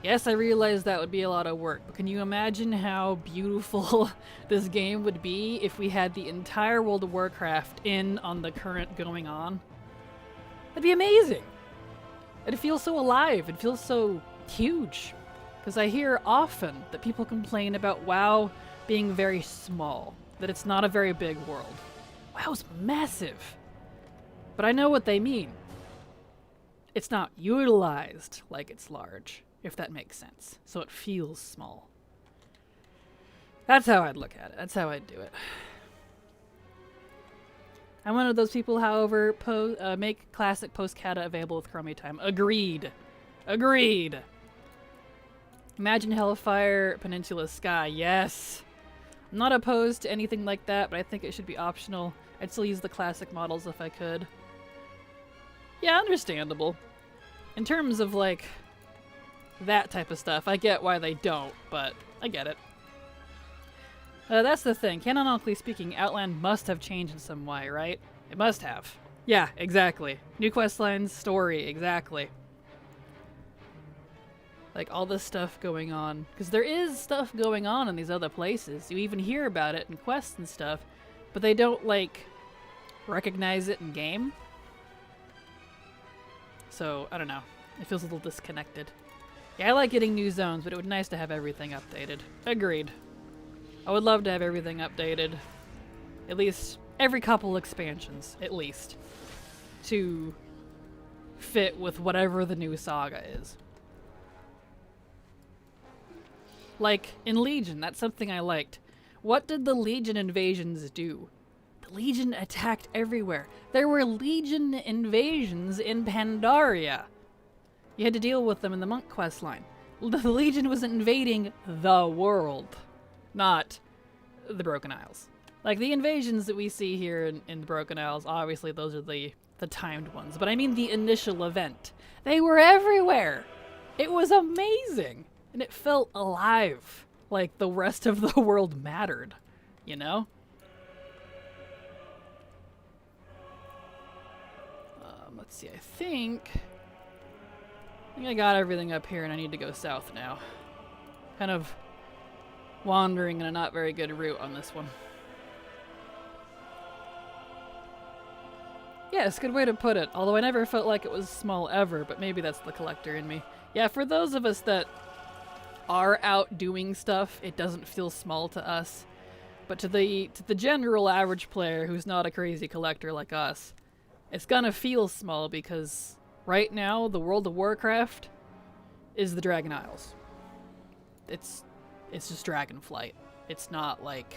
Yes, I realize that would be a lot of work, but can you imagine how beautiful this game would be if we had the entire World of Warcraft in on the current going on? That'd be amazing! It feels so alive, it feels so huge. Because I hear often that people complain about WoW being very small, that it's not a very big world. WoW's massive! But I know what they mean. It's not utilized like it's large. if that makes sense. So it feels small. That's how I'd look at it. That's how I'd do it. I'm one of those people, however, make classic post-kata available with Chromie time. Agreed. Agreed. Imagine Hellfire Peninsula Sky. Yes. I'm not opposed to anything like that, but I think it should be optional. I'd still use the classic models if I could. Yeah, understandable. In terms of, like, that type of stuff, I get why they don't, but I get it. That's the thing. Canonically speaking, Outland must have changed in some way, right? It must have. Yeah, exactly. New questlines, story, exactly. Like, all this stuff going on. Because there is stuff going on in these other places. You even hear about it in quests and stuff, but they don't, like, recognize it in game. So, I don't know. It feels a little disconnected. Yeah, I like getting new zones, but it would be nice to have everything updated. Agreed. I would love to have everything updated. At least every couple expansions, at least. To fit with whatever the new saga is. Like, in Legion, that's something I liked. What did the Legion invasions do? The Legion attacked everywhere. There were Legion invasions in Pandaria. You had to deal with them in the Monk quest line. The Legion was invading the world, not the Broken Isles. Like, the invasions that we see here in the Broken Isles, obviously those are the timed ones, but I mean the initial event. They were everywhere! It was amazing! And it felt alive, like the rest of the world mattered, you know? Let's see, I think I got everything up here and I need to go south now. Kind of wandering in a not very good route on this one. Yes, good way to put it. Although I never felt like it was small ever, but maybe that's the collector in me. Yeah, for those of us that are out doing stuff, it doesn't feel small to us. But to the general average player who's not a crazy collector like us, it's gonna feel small because right now the World of Warcraft is the Dragon Isles. It's just Dragonflight. It's not like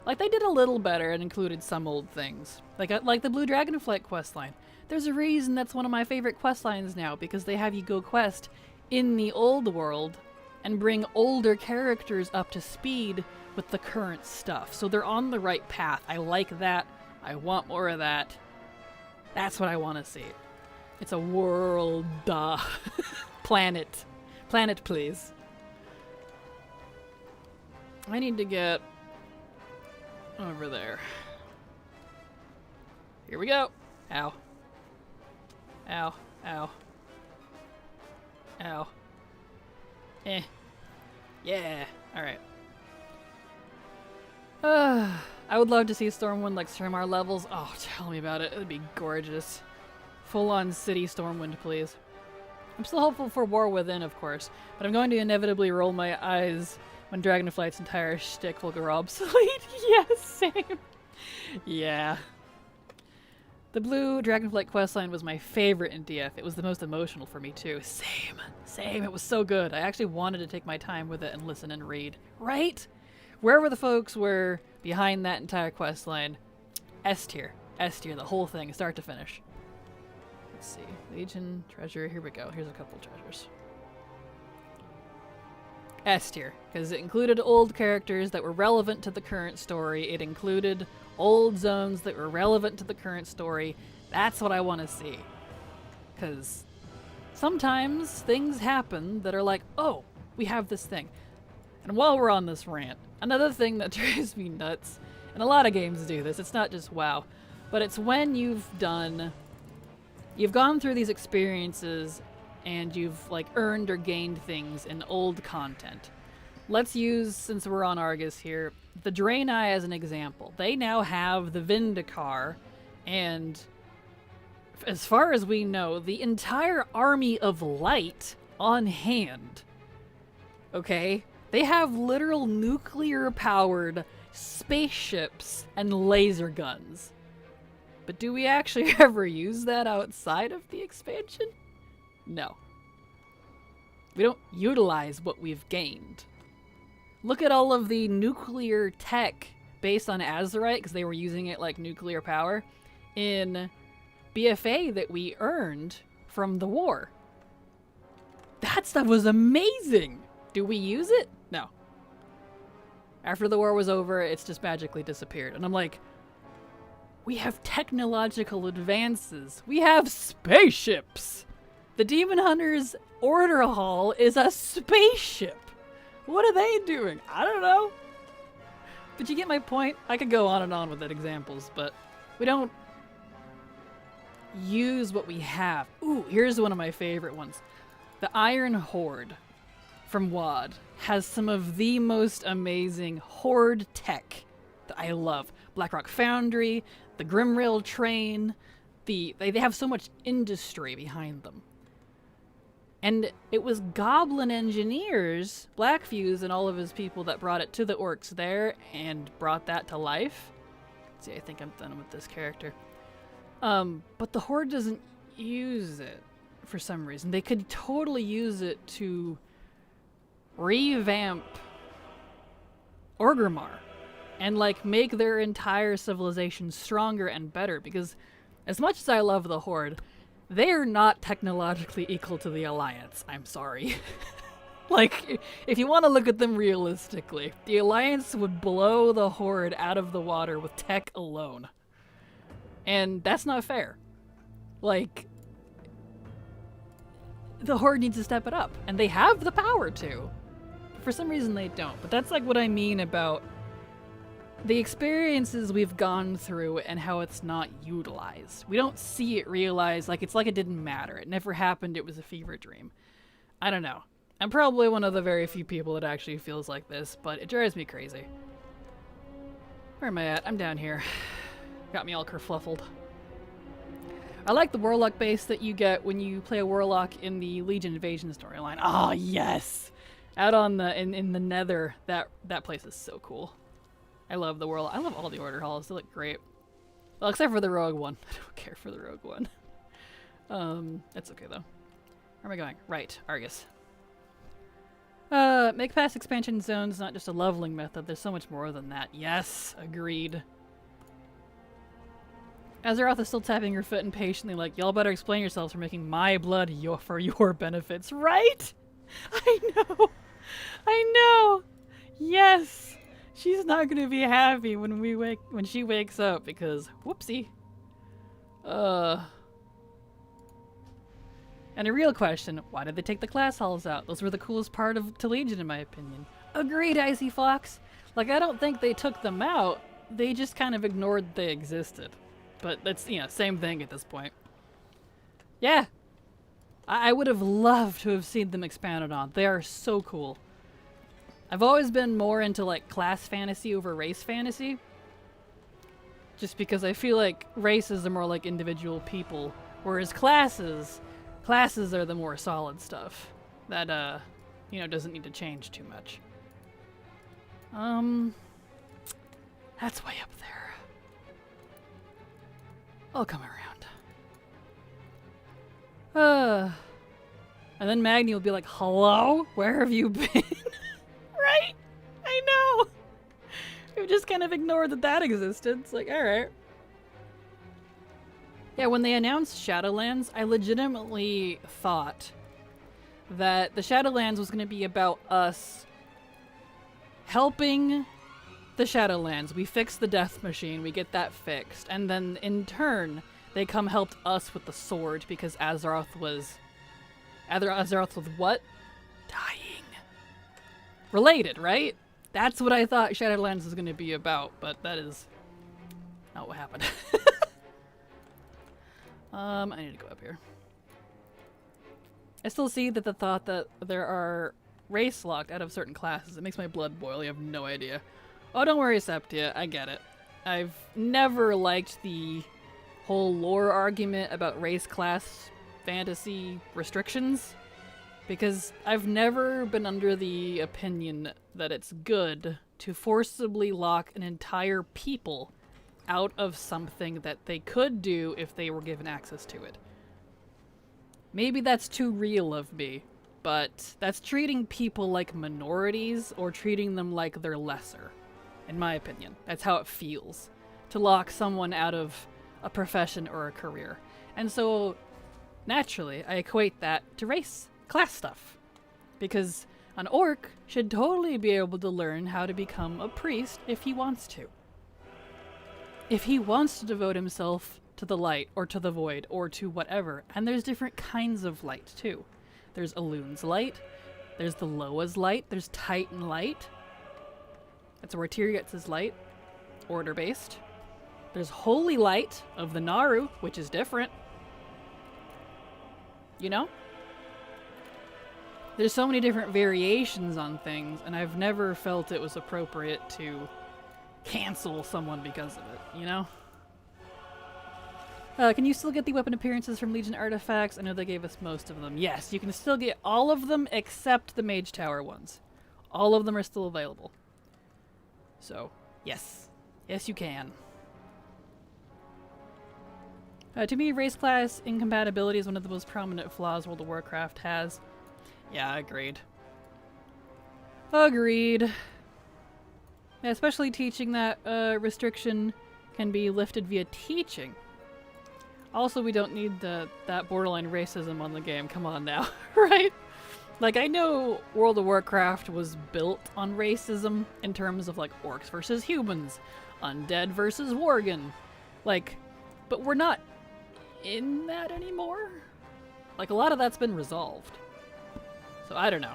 they did a little better and included some old things. Like the Blue Dragonflight questline. There's a reason that's one of my favorite questlines now, because they have you go quest in the old world and bring older characters up to speed with the current stuff. So they're on the right path. I like that. I want more of that. That's what I want to see. It's a world, planet. Planet, please. I need to get over there. Here we go. Ow. Ow. Ow. Ow. Eh. Yeah. Alright. I would love to see Stormwind like Stormar levels. Oh, tell me about it. It would be gorgeous. Full-on city Stormwind, please. I'm still hopeful for War Within, of course, but I'm going to inevitably roll my eyes when Dragonflight's entire shtick will go obsolete. Yes, same. Yeah. The Blue Dragonflight questline was my favorite in DF. It was the most emotional for me, too. Same. It was so good. I actually wanted to take my time with it and listen and read. Right? Wherever the folks were behind that entire questline, S tier. S tier, the whole thing, start to finish. Let's see. Legion, treasure. Here we go. Here's a couple treasures. S tier, because it included old characters that were relevant to the current story. It included old zones that were relevant to the current story. That's what I want to see. Because sometimes things happen that are like, oh, we have this thing. And while we're on this rant, another thing that drives me nuts, and a lot of games do this, it's not just WoW, but it's when you've gone through these experiences and you've like earned or gained things in old content. Let's use, since we're on Argus here, the Draenei as an example. They now have the Vindicar, and as far as we know, the entire army of light on hand. Okay? They have literal nuclear-powered spaceships and laser guns. But do we actually ever use that outside of the expansion? No. We don't utilize what we've gained. Look at all of the nuclear tech based on Azerite, because they were using it like nuclear power, in BFA that we earned from the war. That stuff was amazing! Do we use it? No. After the war was over, it's just magically disappeared. And I'm like, we have technological advances. We have spaceships! The Demon Hunter's order hall is a spaceship! What are they doing? I don't know. But you get my point? I could go on and on with that examples, but we don't use what we have. Ooh, here's one of my favorite ones. The Iron Horde from VoD has some of the most amazing Horde tech that I love. Blackrock Foundry, the Grimrail train, they have so much industry behind them. And it was Goblin engineers, Blackfuse and all of his people, that brought it to the orcs there and brought that to life. Let's see, I think I'm done with this character. But the Horde doesn't use it for some reason. They could totally use it to revamp Orgrimmar and like make their entire civilization stronger and better, because as much as I love the Horde, they are not technologically equal to the Alliance. I'm sorry. Like, if you want to look at them realistically, the Alliance would blow the Horde out of the water with tech alone. And that's not fair. Like, the Horde needs to step it up, and they have the power to. For some reason they don't, but that's like what I mean about the experiences we've gone through and how it's not utilized. We don't see it realized, like it's like it didn't matter. It never happened, it was a fever dream. I don't know. I'm probably one of the very few people that actually feels like this, but it drives me crazy. Where am I at? I'm down here. Got me all kerfluffled. I like the Warlock base that you get when you play a Warlock in the Legion Invasion storyline. Oh, yes! Out on the in the Nether, that place is so cool. I love the Warlock. I love all the Order Halls. They look great. Well, except for the Rogue one. I don't care for the Rogue one. That's okay though. Where am I going? Right, Argus. Make past expansion zones not just a leveling method. There's so much more than that. Yes, agreed. Azeroth is still tapping her foot impatiently like, y'all better explain yourselves for making my blood for your benefits, right? I know. I know. Yes. She's not gonna be happy when she wakes up because whoopsie. And a real question, why did they take the class halls out? Those were the coolest part of Legion in my opinion. Agreed, Icy Fox. Like, I don't think they took them out. They just kind of ignored they existed. But that's, you know, same thing at this point. Yeah. I would have loved to have seen them expanded on. They are so cool. I've always been more into like class fantasy over race fantasy. Just because I feel like races are more like individual people, whereas classes are the more solid stuff that you know, doesn't need to change too much. That's way up there. I'll come around. And then Magni will be like, hello? Where have you been? Right? I know. We've just kind of ignored that existed. It's like, alright. Yeah, when they announced Shadowlands, I legitimately thought that the Shadowlands was going to be about us helping the Shadowlands. We fix the death machine, we get that fixed, and then in turn, they come helped us with the sword because Azeroth was what? Dying. Related, right? That's what I thought Shadowlands was going to be about, but that is not what happened. I need to go up here. I still see that the thought that there are race locked out of certain classes, it makes my blood boil. You have no idea. Oh, don't worry, Septia. I get it. I've never liked the whole lore argument about race class fantasy restrictions, because I've never been under the opinion that it's good to forcibly lock an entire people out of something that they could do if they were given access to it. Maybe that's too real of me, but that's treating people like minorities or treating them like they're lesser, in my opinion. That's how it feels to lock someone out of a profession or a career. And so, naturally, I equate that to race, class stuff. Because an orc should totally be able to learn how to become a priest if he wants to. If he wants to devote himself to the light, or to the void, or to whatever. And there's different kinds of light, too. There's Elun's light, there's the Loa's light, there's Titan light. That's where Tyr gets his light, order-based. There's Holy Light of the Naru, which is different. You know? There's so many different variations on things, and I've never felt it was appropriate to cancel someone because of it, you know? Can you still get the weapon appearances from Legion artifacts? I know they gave us most of them. Yes, you can still get all of them except the Mage Tower ones. All of them are still available. So, yes. Yes, you can. To me, race class incompatibility is one of the most prominent flaws World of Warcraft has. Yeah, agreed. Agreed. Yeah, especially teaching that restriction can be lifted via teaching. Also, we don't need that borderline racism on the game. Come on now, right? Like, I know World of Warcraft was built on racism in terms of, like, orcs versus humans, undead versus worgen. Like, but we're not in that anymore. Like, a lot of that's been resolved. So, I don't know.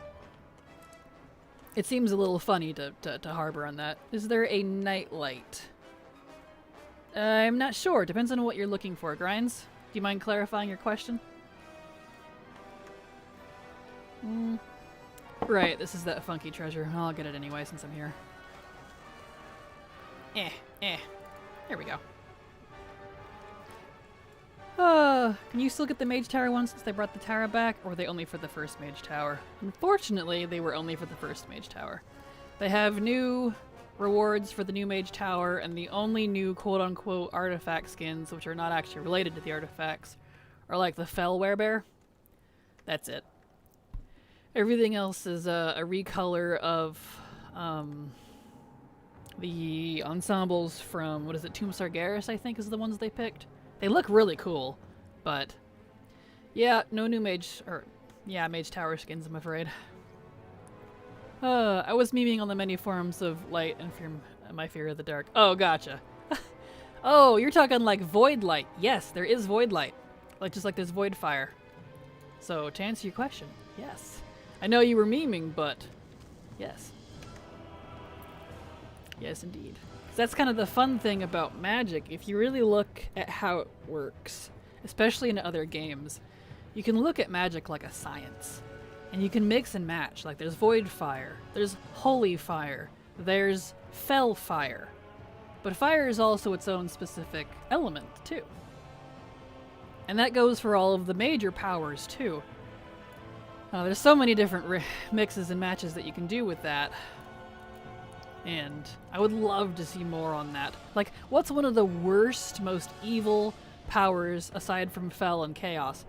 It seems a little funny to harbor on that. Is there a nightlight? I'm not sure. Depends on what you're looking for. Grinds, do you mind clarifying your question? Right, this is that funky treasure. I'll get it anyway since I'm here. There we go. Can you still get the Mage Tower ones since they brought the Tower back, or were they only for the first Mage Tower? Unfortunately, they were only for the first Mage Tower. They have new rewards for the new Mage Tower, and the only new quote-unquote artifact skins, which are not actually related to the artifacts, are like the Fell Werebear. That's it. Everything else is a recolor of the ensembles from, what is it, Tomb Sargeras, I think is the ones they picked. They look really cool, but yeah, no new Mage Tower skins, I'm afraid. I was memeing on the many forms of light and my fear of the dark. Oh, gotcha. Oh, you're talking like void light. Yes, there is void light. Like, just like there's void fire. So, to answer your question, yes. I know you were memeing, but yes. Yes, indeed. That's kind of the fun thing about Magic. If you really look at how it works, especially in other games, you can look at Magic like a science. And you can mix and match. Like, there's Void Fire, there's Holy Fire, there's Fell Fire. But fire is also its own specific element, too. And that goes for all of the major powers, too. There's so many different mixes and matches that you can do with that. And I would love to see more on that. Like, what's one of the worst, most evil powers aside from Fell and Chaos?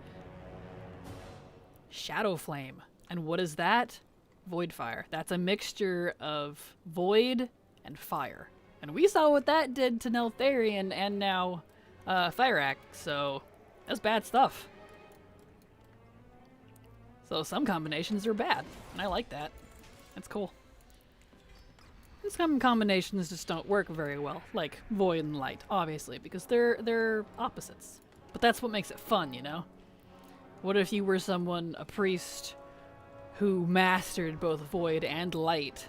Shadow Flame. And what is that? Void Fire. That's a mixture of void and fire. And we saw what that did to Neltharion and now Thyrak, so that's bad stuff. So some combinations are bad, and I like that. That's cool. And some combinations just don't work very well, like void and light, obviously, because they're opposites. But that's what makes it fun, you know? What if you were a priest who mastered both void and light,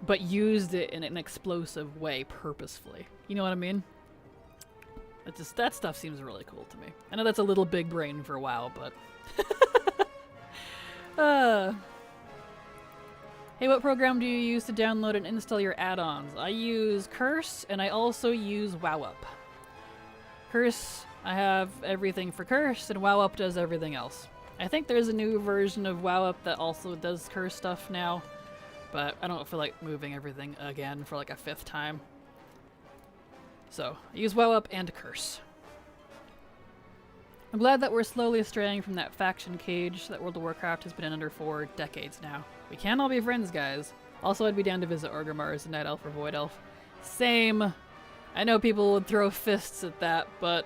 but used it in an explosive way purposefully? You know what I mean? That stuff seems really cool to me. I know that's a little big brain for a while, but... Hey, what program do you use to download and install your add-ons? I use Curse, and I also use WowUp. Curse, I have everything for Curse, and WowUp does everything else. I think there's a new version of WowUp that also does Curse stuff now, but I don't feel like moving everything again for like a 5th time. So, I use WowUp and Curse. I'm glad that we're slowly straying from that faction cage that World of Warcraft has been under for decades now. We can't all be friends, guys. Also, I'd be down to visit Orgrimmar as a Night Elf or Void Elf. Same. I know people would throw fists at that, but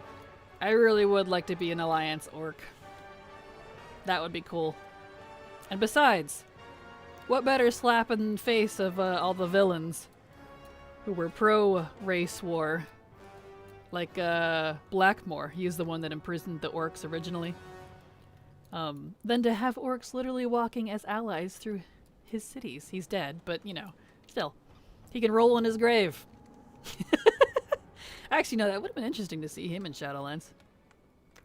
I really would like to be an Alliance Orc. That would be cool. And besides, what better slap in the face of all the villains who were pro-race war? Like Blackmore, he's the one that imprisoned the orcs originally. Than to have orcs literally walking as allies through his cities. He's dead, but you know, still. He can roll in his grave. Actually, no, that would have been interesting to see him in Shadowlands.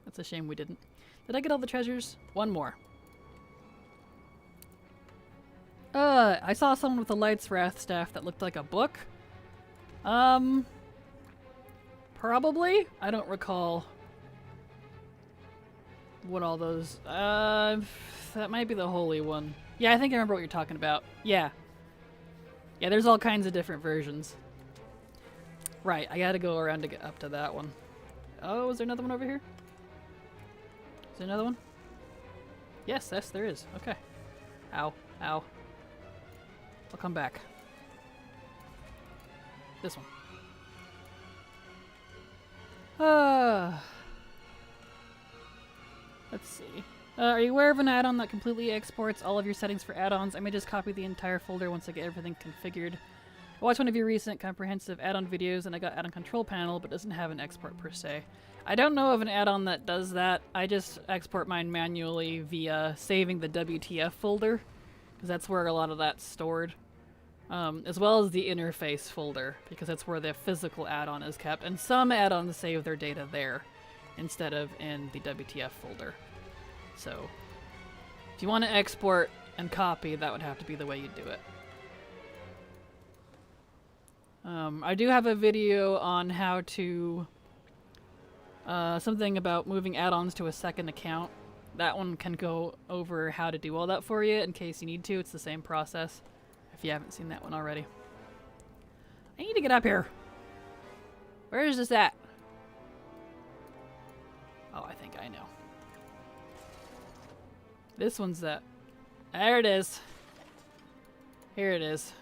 That's a shame we didn't. Did I get all the treasures? One more. I saw someone with a Light's Wrath staff that looked like a book. Probably? I don't recall what all those... that might be the holy one. Yeah, I think I remember what you're talking about. Yeah. Yeah, there's all kinds of different versions. Right, I gotta go around to get up to that one. Oh, is there another one over here? Is there another one? Yes, there is. Okay. Ow, ow. I'll come back. This one. Let's see. Are you aware of an add-on that completely exports all of your settings for add-ons? I may just copy the entire folder once I get everything configured. I watched one of your recent comprehensive add-on videos and I got add-on control panel, but doesn't have an export per se. I don't know of an add-on that does that. I just export mine manually via saving the WTF folder, because that's where a lot of that's stored. As well as the interface folder, because that's where the physical add-on is kept, and some add-ons save their data there instead of in the WTF folder. So if you want to export and copy, that would have to be the way you do it. I do have a video on how to something about moving add-ons to a second account. That one can go over how to do all that for you in case you need to. It's the same process. If you haven't seen that one already. I need to get up here. Where is this at? Oh, I think I know. This one's that. There it is. Here it is.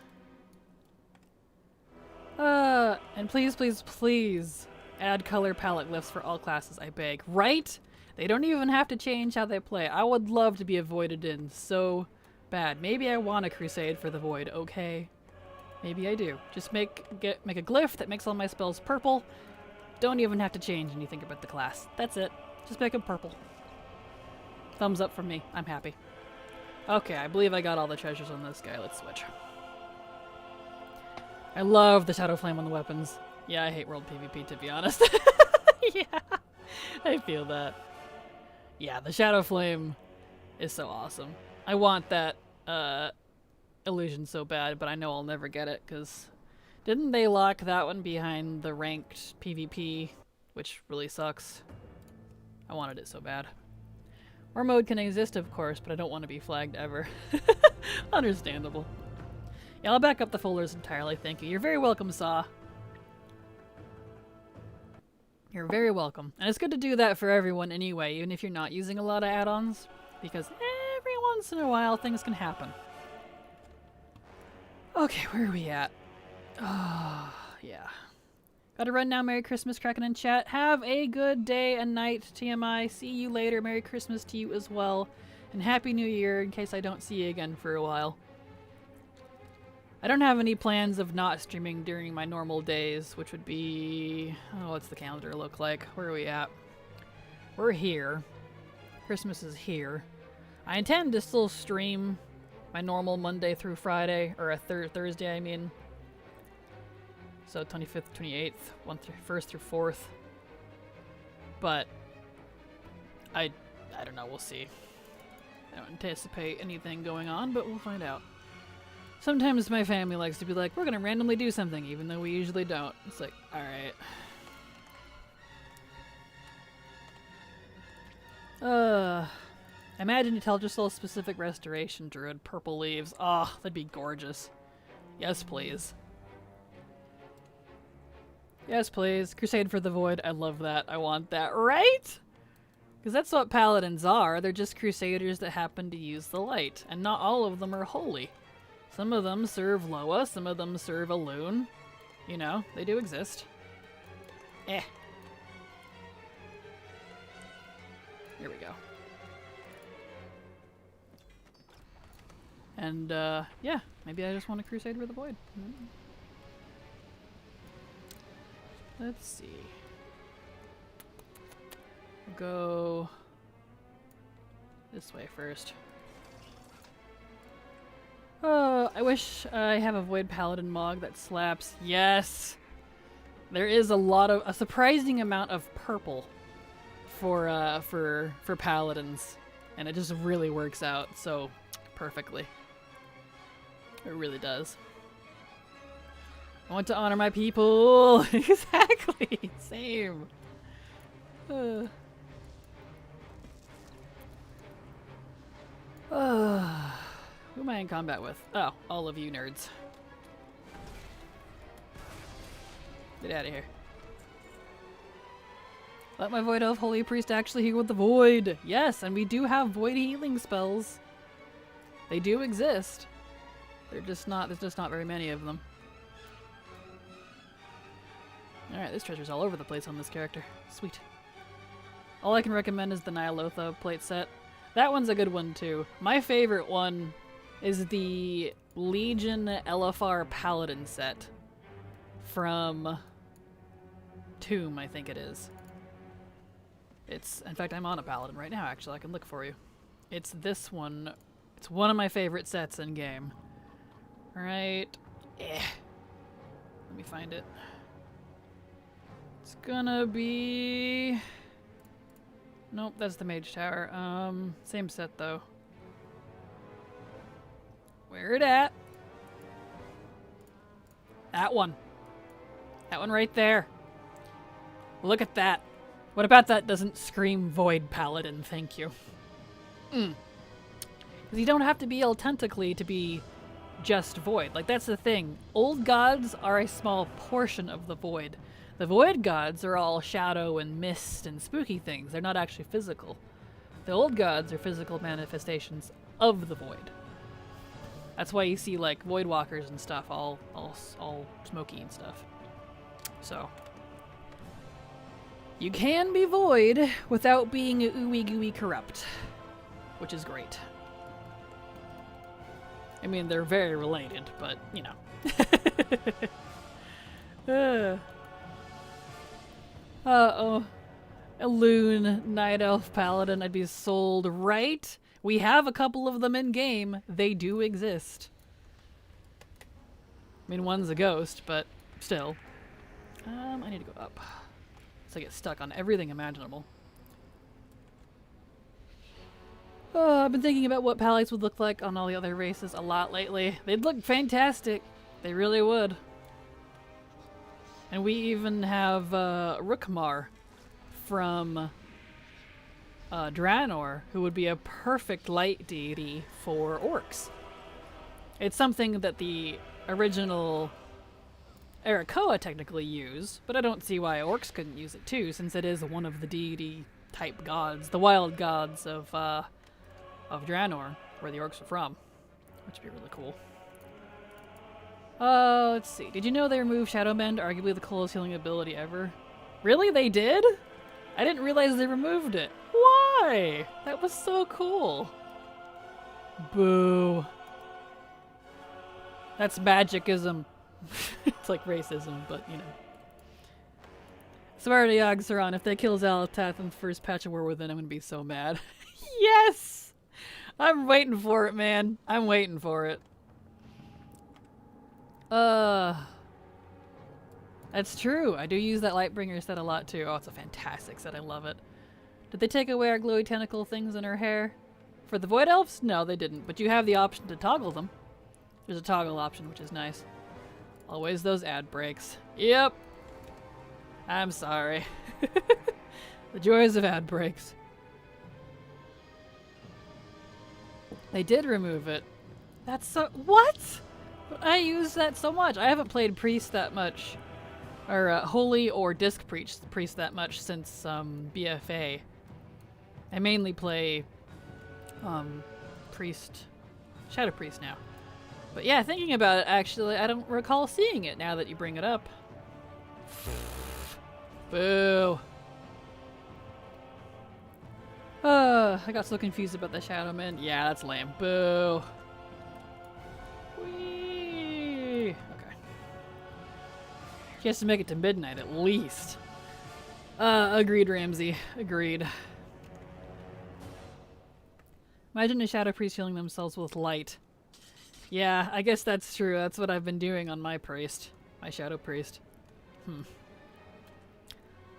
And please, please, please add color palette glyphs for all classes, I beg. Right? They don't even have to change how they play. I would love to be avoided in so bad. Maybe I want a crusade for the void, okay? Maybe I do. Just make a glyph that makes all my spells purple. Don't even have to change anything about the class. That's it. Just make them purple. Thumbs up from me. I'm happy. Okay, I believe I got all the treasures on this guy. Let's switch. I love the Shadow Flame on the weapons. Yeah, I hate world PvP, to be honest. Yeah, I feel that. Yeah, the Shadow Flame is so awesome. I want that illusion so bad, but I know I'll never get it, because didn't they lock that one behind the ranked PvP, which really sucks. I wanted it so bad. War mode can exist, of course, but I don't want to be flagged ever. Understandable. Yeah, I'll back up the folders entirely, thank you. You're very welcome, Saw. You're very welcome. And it's good to do that for everyone anyway, even if you're not using a lot of add-ons, because every once in a while things can happen. Okay, where are we at? Oh, yeah. Gotta run now. Merry Christmas, Kraken in chat. Have a good day and night, TMI. See you later. Merry Christmas to you as well. And Happy New Year in case I don't see you again for a while. I don't have any plans of not streaming during my normal days, which would be... Oh, what's the calendar look like? Where are we at? We're here. Christmas is here. I intend to still stream my normal Monday through Friday, or a Thursday, I mean. So 25th, 28th, 1st through 4th. But I don't know, we'll see. I don't anticipate anything going on, but we'll find out. Sometimes my family likes to be like, we're gonna randomly do something, even though we usually don't. It's like, alright. Imagine you tell just a specific restoration druid, purple leaves. Oh, that'd be gorgeous. Yes, please. Yes, please. Crusade for the Void. I love that. I want that. Right? Because that's what paladins are. They're just crusaders that happen to use the light. And not all of them are holy. Some of them serve Loa, some of them serve Elune. You know, they do exist. Eh. Here we go. And, yeah, maybe I just want to crusade for the void. Let's see. We'll go this way first. Oh, I wish I have a Void Paladin Mog that slaps. Yes! There is a surprising amount of purple for Paladins. And it just really works out so perfectly. It really does. I want to honor my people! Exactly! Same. Who am I in combat with? Oh, all of you nerds. Get out of here. Let my Void Elf Holy Priest actually heal with the Void! Yes, and we do have Void healing spells. They do exist. There's just not very many of them. Alright, this treasure's all over the place on this character. Sweet. All I can recommend is the Nyalotha plate set. That one's a good one too. My favorite one is the Legion LFR Paladin set from Tomb, I think it is. It's, in fact, I'm on a Paladin right now, actually. I can look for you. It's this one. It's one of my favorite sets in game. Right. Let me find it. It's gonna be... Nope, that's the Mage Tower. Same set though. Where it at? That one. That one right there. Look at that. What about that doesn't scream Void Paladin, thank you. Because you don't have to be authentically to be just Void. Like, that's the thing. Old gods are a small portion of the Void. The Void gods are all shadow and mist and spooky things. They're not actually physical. The old gods are physical manifestations of the Void. That's why you see, like, Void Walkers and stuff all smoky and stuff. So, you can be Void without being ooey gooey corrupt, which is great. I mean, they're very related, but, you know. Uh-oh. Elune, Night Elf Paladin, I'd be sold, right? We have a couple of them in game. They do exist. I mean, one's a ghost, but still. I need to go up. So I get stuck on everything imaginable. Oh, I've been thinking about what palettes would look like on all the other races a lot lately. They'd look fantastic. They really would. And we even have Rookmar from Draenor, who would be a perfect light deity for orcs. It's something that the original Erakoa technically use, but I don't see why orcs couldn't use it too, since it is one of the deity type gods, the wild gods of Draenor, where the orcs are from, which would be really cool. Let's see. Did you know they removed Shadowbend, arguably the coolest healing ability ever? Really? They did? I didn't realize they removed it. Why? That was so cool. Boo. That's magicism. It's like racism, but you know. Swear to Yogg-Saron, if they kill Xal'atath in the first patch of War Within, I'm gonna be so mad. Yes! I'm waiting for it, man. I'm waiting for it. That's true. I do use that Lightbringer set a lot too. Oh, it's a fantastic set. I love it. Did they take away our glowy tentacle things in her hair? For the Void Elves? No, they didn't. But you have the option to toggle them. There's a toggle option, which is nice. Always those ad breaks. Yep. I'm sorry. The joys of ad breaks. They did remove it. That's so... What? I use that so much. I haven't played Priest that much. Or Holy or Disc Priest that much since BFA. I mainly play Priest, Shadow Priest now. But yeah, thinking about it, actually, I don't recall seeing it now that you bring it up. Boo. I got so confused about the Shadow Man. Yeah, that's lame. Boo. Whee. Okay. He has to make it to midnight at least. Agreed, Ramsey. Agreed. Imagine a Shadow Priest healing themselves with light. Yeah, I guess that's true. That's what I've been doing on my priest. My Shadow Priest.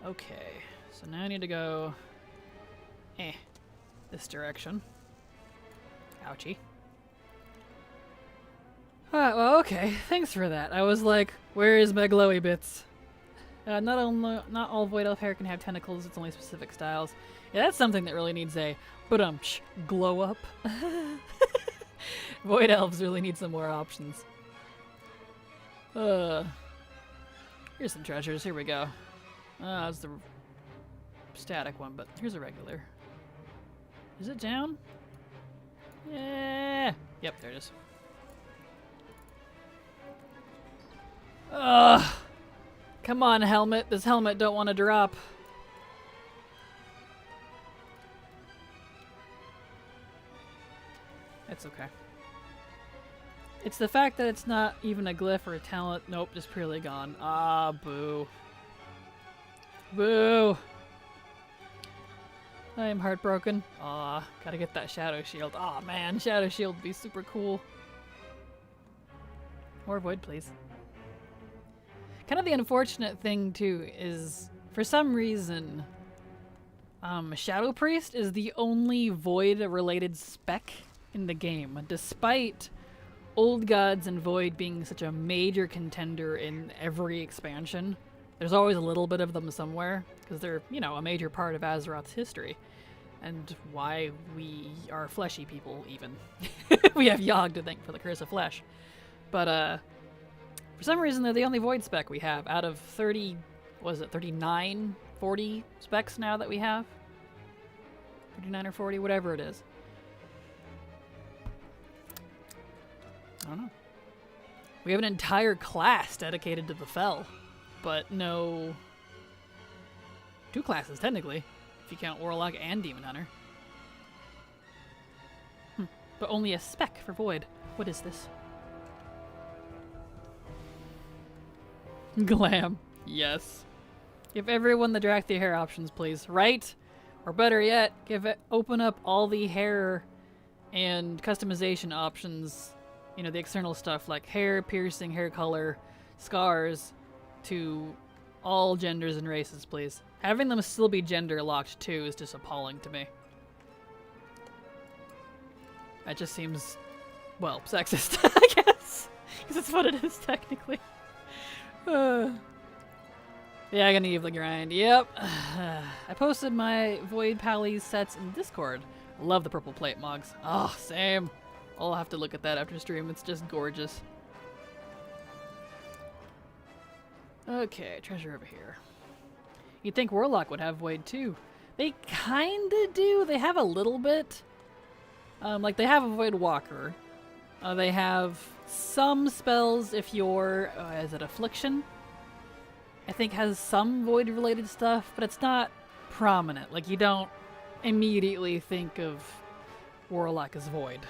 Okay. So now I need to go... this direction. Ouchie. Well, okay. Thanks for that. I was like, where is my glowy bits? Not all Void Elf hair can have tentacles, it's only specific styles. Yeah, that's something that really needs a glow up. Void Elves really need some more options. Here's some treasures, here we go. That's the static one, but here's a regular. Is it down? Yeah! Yep, there it is. Ugh! Come on, helmet. This helmet don't want to drop. It's okay. It's the fact that it's not even a glyph or a talent. Nope, just purely gone. Ah, boo. Boo! I am heartbroken. Aw, gotta get that Shadow Shield. Aw, man, Shadow Shield would be super cool. More Void, please. Kind of the unfortunate thing, too, is for some reason, Shadow Priest is the only Void-related spec in the game, despite Old Gods and Void being such a major contender in every expansion. There's always a little bit of them somewhere, because they're, you know, a major part of Azeroth's history. And why we are fleshy people, even. We have Yogg to thank for the Curse of Flesh. But, for some reason, they're the only Void spec we have out of 30, what is it, 39, 40 specs now that we have? 39 or 40, whatever it is. I don't know. We have an entire class dedicated to the Fel, but no... 2 classes, technically, if you count Warlock and Demon Hunter. But only a spec for Void. What is this? Glam. Yes. Give everyone the Drakthir hair options, please. Right? Or better yet, open up all the hair and customization options, you know, the external stuff like hair, piercing, hair color, scars, to all genders and races, please. Having them still be gender locked too is just appalling to me. That just seems, well, sexist, I guess. Because it's what it is, technically. Yeah, I'm gonna leave the grind. Yep. I posted my Void Pally sets in Discord. Love the purple plate mugs. Oh, same. I'll have to look at that after stream. It's just gorgeous. Okay, treasure over here. You'd think Warlock would have Void too. They kinda do. They have a little bit. Like they have a Void Walker. They have some spells if you're, is it Affliction? I think has some Void related stuff, but it's not prominent. Like you don't immediately think of Warlock as Void.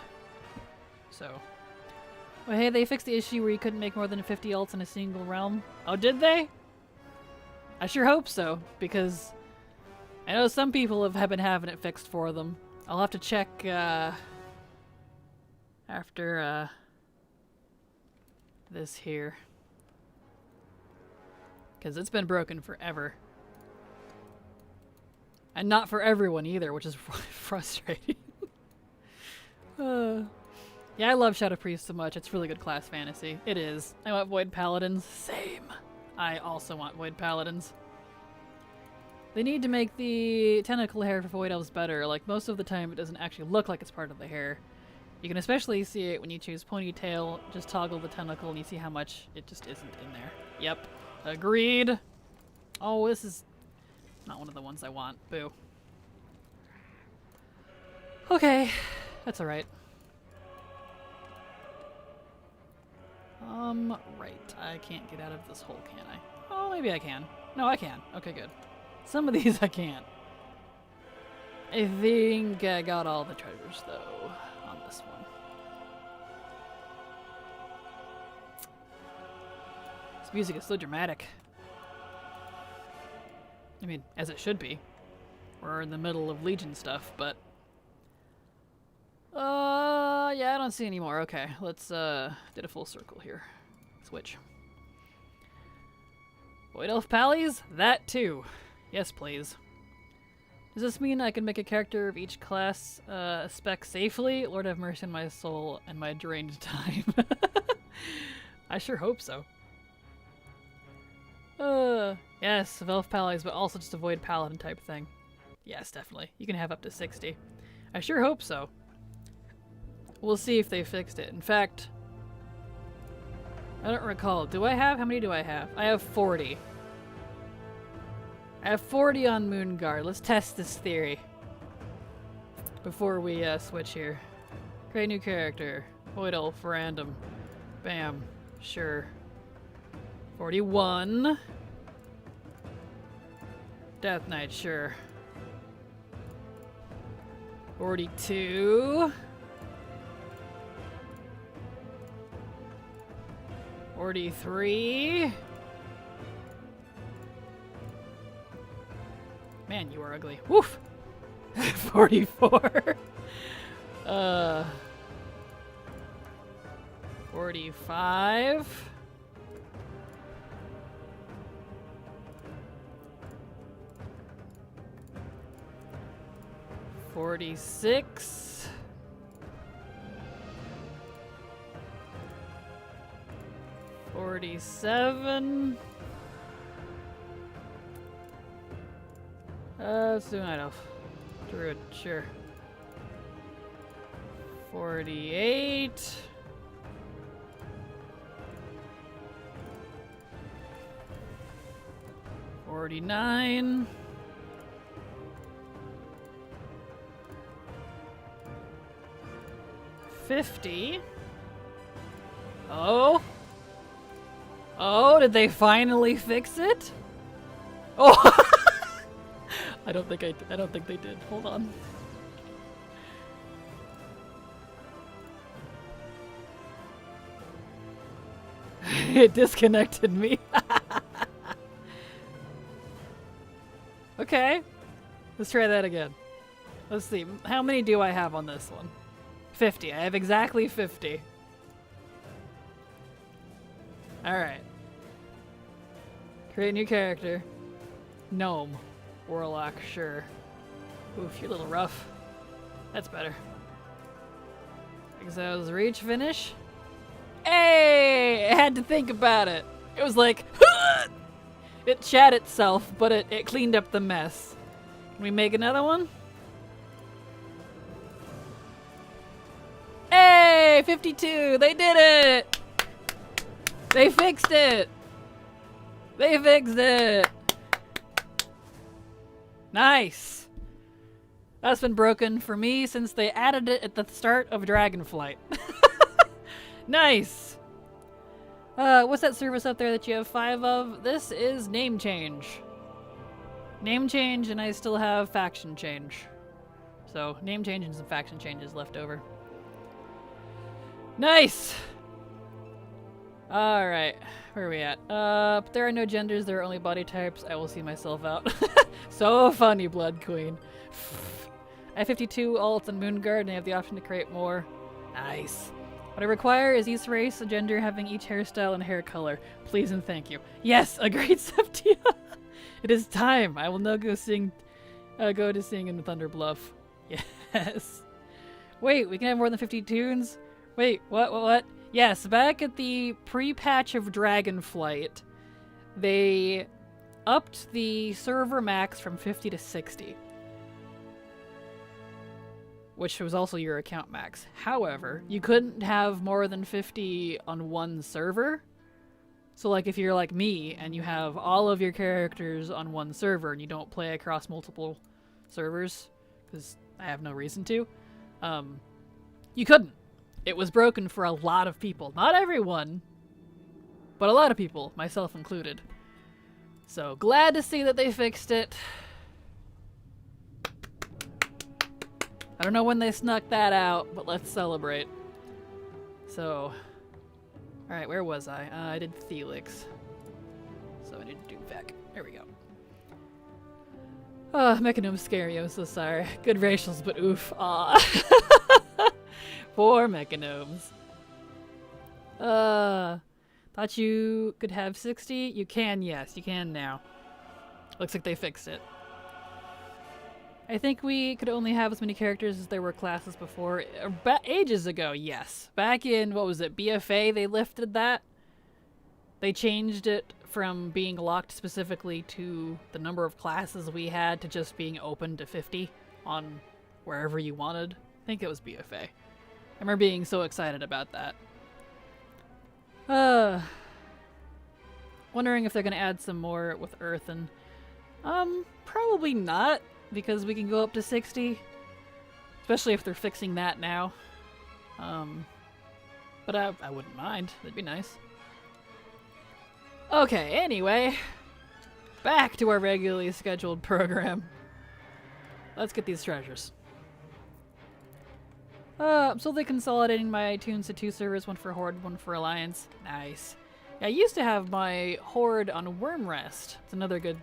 So, well, hey, they fixed the issue where you couldn't make more than 50 ults in a single realm. Oh, did they? I sure hope so, because I know some people have been having it fixed for them. I'll have to check after this here. Because it's been broken forever. And not for everyone either, which is frustrating. Yeah, I love Shadow Priest so much. It's really good class fantasy. It is. I want Void Paladins. Same. I also want Void Paladins. They need to make the tentacle hair for Void Elves better. Like, most of the time it doesn't actually look like it's part of the hair. You can especially see it when you choose ponytail. Just toggle the tentacle and you see how much it just isn't in there. Yep. Agreed. Oh, this is not one of the ones I want. Boo. Okay, that's alright. Right. I can't get out of this hole, can I? Oh, maybe I can. No, I can. Okay, good. Some of these I can't. I think I got all the treasures, though, on this one. This music is so dramatic. I mean, as it should be. We're in the middle of Legion stuff, but... yeah, I don't see any more. Okay, let's, did a full circle here. Switch. Void Elf Pallies? That too. Yes, please. Does this mean I can make a character of each class, spec safely? Lord have mercy on my soul and my drained time. I sure hope so. Yes, of Elf Pallies, but also just a Void Paladin type thing. Yes, definitely. You can have up to 60. I sure hope so. We'll see if they fixed it. In fact, I don't recall. Do I have? How many do I have? I have 40. I have 40 on Moonguard. Let's test this theory before we switch here. Create new character. Void Elf, random. Bam. Sure. 41. Death Knight, sure. 42. 43. Man, you are ugly. Woof! 44. 45. 46. 47. Let's do Night Elf. Druid, sure. 48. 49. 50. Oh. Oh, did they finally fix it? Oh. I don't think they did. Hold on. It disconnected me. Okay. Let's try that again. Let's see. How many do I have on this one? 50. I have exactly 50. Alright. Create new character. Gnome. Warlock, sure. Oof, you're a little rough. That's better. Exile's Reach finish. Hey! I had to think about it. It was like, it shat itself, but it cleaned up the mess. Can we make another one? Hey! 52! They did it! They fixed it! They fixed it! Nice! That's been broken for me since they added it at the start of Dragonflight. Nice! What's that service up there that you have 5 of? This is name change. Name change, and I still have faction change. So, name change and some faction changes left over. Nice! Alright, where are we at? There are no genders, there are only body types. I will see myself out. So funny, Blood Queen. I have 52 alts on Moonguard, and I have the option to create more. Nice. What I require is each race, a gender having each hairstyle and hair color. Please and thank you. Yes, agreed, Septia. It is time. I will now go to sing in the Thunder Bluff. Yes. Wait, we can have more than 50 tunes? Wait, what? Yes, back at the pre-patch of Dragonflight, they upped the server max from 50 to 60. Which was also your account max. However, you couldn't have more than 50 on one server. So like if you're like me and you have all of your characters on one server and you don't play across multiple servers, because I have no reason to, You couldn't. It was broken for a lot of people. Not everyone, but a lot of people, myself included. So glad to see that they fixed it. I don't know when they snuck that out, but let's celebrate. So, alright, where was I? I did Felix. So I need to do Vec. There we go. Mechanum's scary, I'm so sorry. Good racials, but oof. Aw. Poor Mechanomes. Thought you could have 60? You can, yes, you can now. Looks like they fixed it. I think we could only have as many characters as there were classes before. Ages ago, yes. Back in, what was it, BFA, they lifted that? They changed it from being locked specifically to the number of classes we had to just being open to 50 on wherever you wanted. I think it was BFA. I remember being so excited about that. Wondering if they're gonna add some more with Earth and probably not, because we can go up to 60. Especially if they're fixing that now. But I wouldn't mind. That'd be nice. Okay, anyway. Back to our regularly scheduled program. Let's get these treasures. I'm slowly consolidating my tunes to 2 servers, one for Horde, one for Alliance. Nice. Yeah, I used to have my Horde on Wormrest. It's another good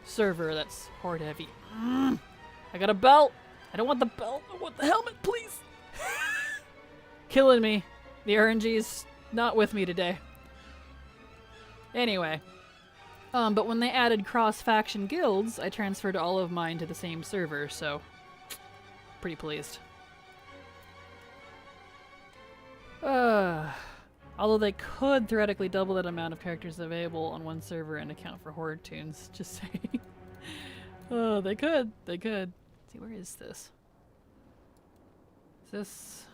server that's Horde heavy. I got a belt. I don't want the belt. I want the helmet, please. Killing me. The RNG's not with me today. Anyway. But when they added cross-faction guilds, I transferred all of mine to the same server, so pretty pleased. Although they could theoretically double that amount of characters available on one server and account for Horde tunes, just saying. Oh, they could. They could. Let's see, where is this? Is this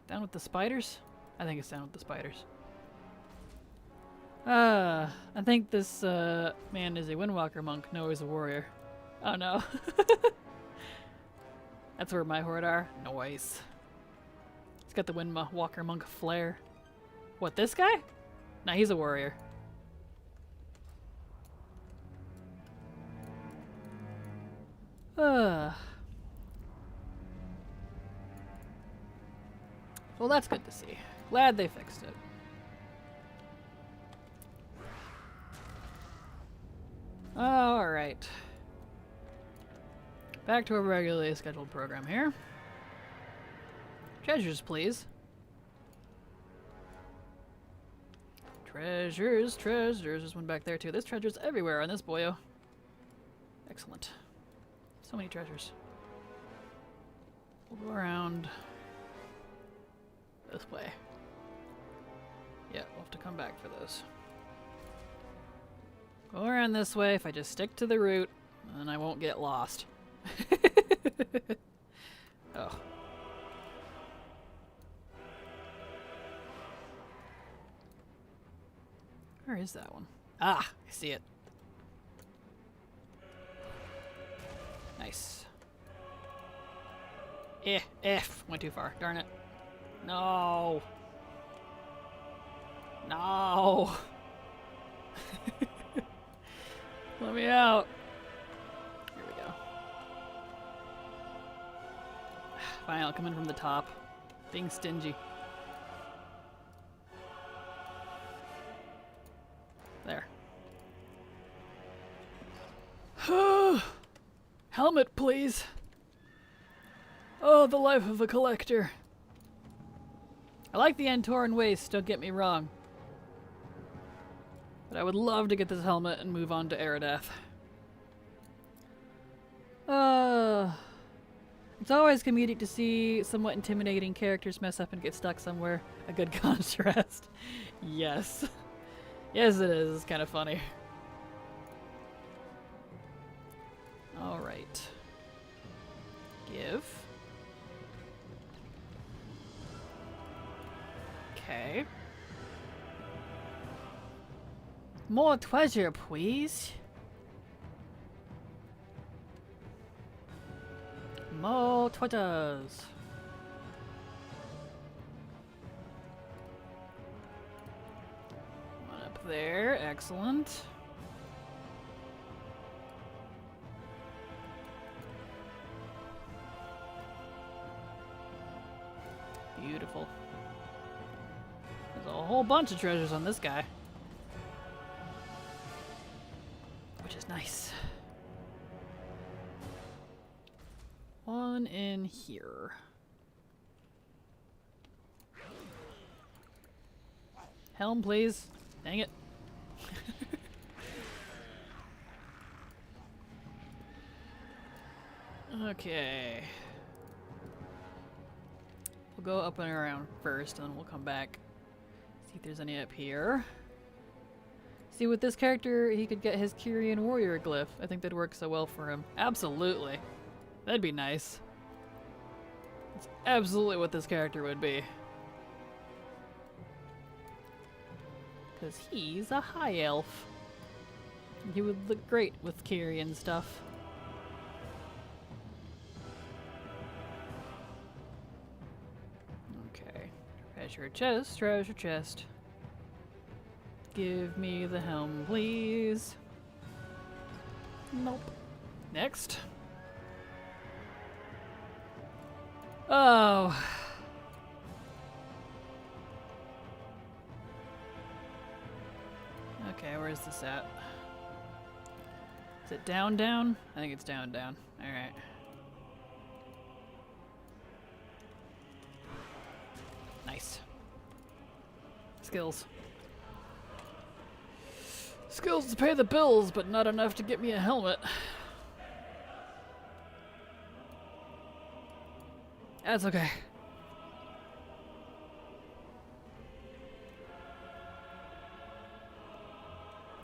down with the spiders? I think it's down with the spiders. I think this man is a Windwalker monk. No, he's a warrior. Oh no. That's where my Horde are. Nice. He's got the Windwalker monk flair. What, this guy? Nah, he's a warrior. Well, that's good to see. Glad they fixed it. Alright. Back to a regularly scheduled program here. Treasures, please. Treasures, treasures. There's one back there too. There's treasures everywhere on this boyo. Excellent. So many treasures. We'll go around this way. Yeah, we'll have to come back for this. Go around this way. If I just stick to the route, then I won't get lost. Oh. Where is that one? Ah, I see it. Nice. Went too far. Darn it. No. No. Let me out. Here we go. Fine, I'll come in from the top. Being stingy. There. Helmet, please. Oh, the life of a collector. I like the Antoran waist, don't get me wrong. But I would love to get this helmet and move on to Aradeath. It's always comedic to see somewhat intimidating characters mess up and get stuck somewhere. A good contrast. Yes. Yes, it is. It's kind of funny. Alright. Give. Okay. More treasure, please. More Twitters. One up there. Excellent. Beautiful. There's a whole bunch of treasures on this guy. Which is nice. One in here. Helm, please. Dang it. Okay. We'll go up and around first, and then we'll come back. See if there's any up here. See, with this character, he could get his Kyrian warrior glyph. I think that'd work so well for him. Absolutely. That'd be nice. That's absolutely what this character would be. Because he's a high elf. He would look great with Kyrian stuff. Okay. Treasure chest, treasure chest. Give me the helm, please. Nope. Next. Oh. Okay, where's this at? Is it down, down? I think it's down, down. Alright. Nice. Skills. Skills to pay the bills, but not enough to get me a helmet. That's okay.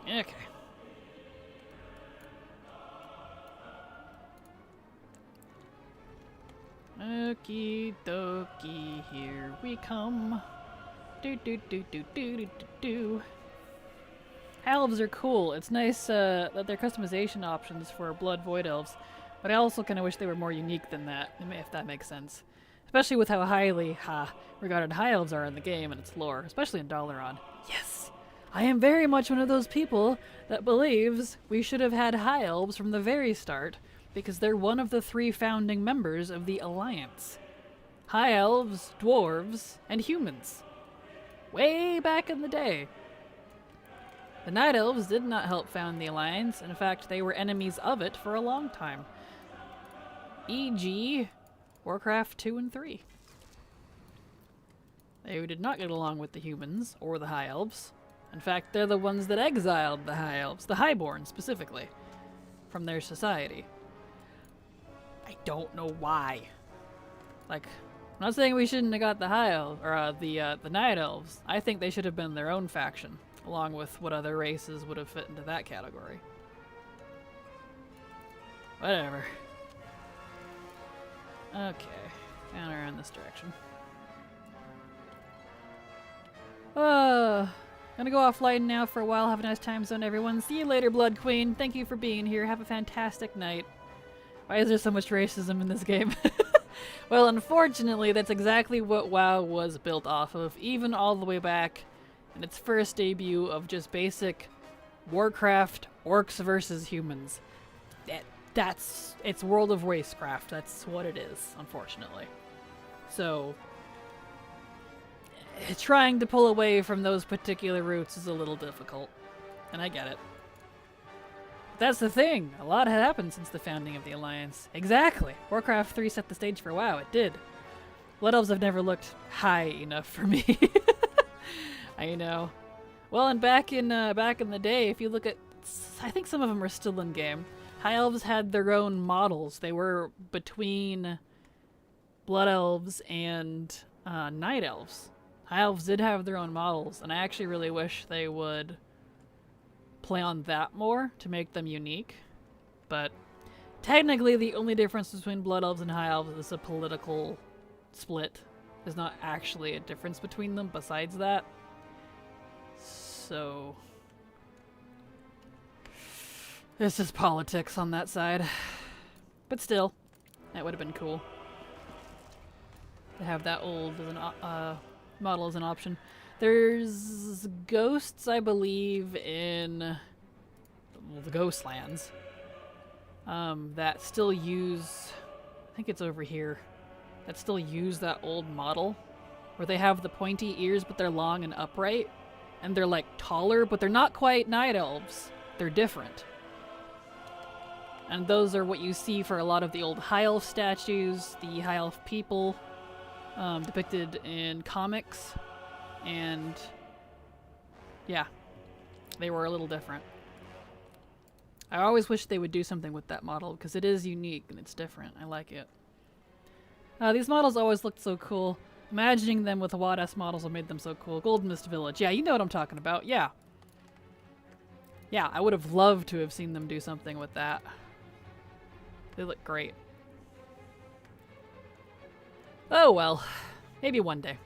Okay. Okie dokie, here we come. Do do do do do do do do. Elves are cool. It's nice that they're customization options for Blood Void Elves, but I also kind of wish they were more unique than that, if that makes sense. Especially with how highly regarded High Elves are in the game and its lore, especially in Dalaran. Yes! I am very much one of those people that believes we should have had High Elves from the very start, because they're one of the 3 founding members of the Alliance. High Elves, Dwarves, and Humans. Way back in the day. The Night Elves did not help found the Alliance. In fact, they were enemies of it for a long time. E.g., Warcraft 2 and 3. They did not get along with the humans, or the High Elves. In fact, they're the ones that exiled the High Elves, the Highborn specifically, from their society. I don't know why. Like, I'm not saying we shouldn't have got the High Elves, or the Night Elves. I think they should have been their own faction, along with what other races would have fit into that category. Whatever. Okay, down around this direction. Gonna go offline now for a while. Have a nice time zone, everyone. See you later, Blood Queen. Thank you for being here. Have a fantastic night. Why is there so much racism in this game? Well, unfortunately, that's exactly what WoW was built off of, even all the way back in its first debut of just basic Warcraft, orcs versus humans. It's World of Wastecraft. That's what it is, unfortunately. So, trying to pull away from those particular roots is a little difficult, and I get it. That's the thing. A lot had happened since the founding of the Alliance. Exactly. Warcraft 3 set the stage for WoW. It did. Blood Elves have never looked high enough for me. I know. Well, and back in the day, if you look at, I think some of them are still in game. High Elves had their own models. They were between Blood Elves and Night Elves. High Elves did have their own models, and I actually really wish they would play on that more to make them unique. But technically, the only difference between Blood Elves and High Elves is a political split. There's not actually a difference between them besides that. So this is politics on that side. But still, That would have been cool to have that old as an, model as an option. There's ghosts, I believe, in the Ghostlands that still use, I think it's over here, that still use that old model where they have the pointy ears but they're long and upright and they're like taller, but they're not quite night elves. They're different. And those are what you see for a lot of the old High Elf statues, the High Elf people depicted in comics. And yeah, they were a little different. I always wish they would do something with that model because it is unique and it's different. I like it. These models always looked so cool. Imagining them with the WAD-S models what made them so cool. Golden Mist Village. Yeah, you know what I'm talking about. Yeah. Yeah, I would have loved to have seen them do something with that. They look great. Oh well. Maybe one day.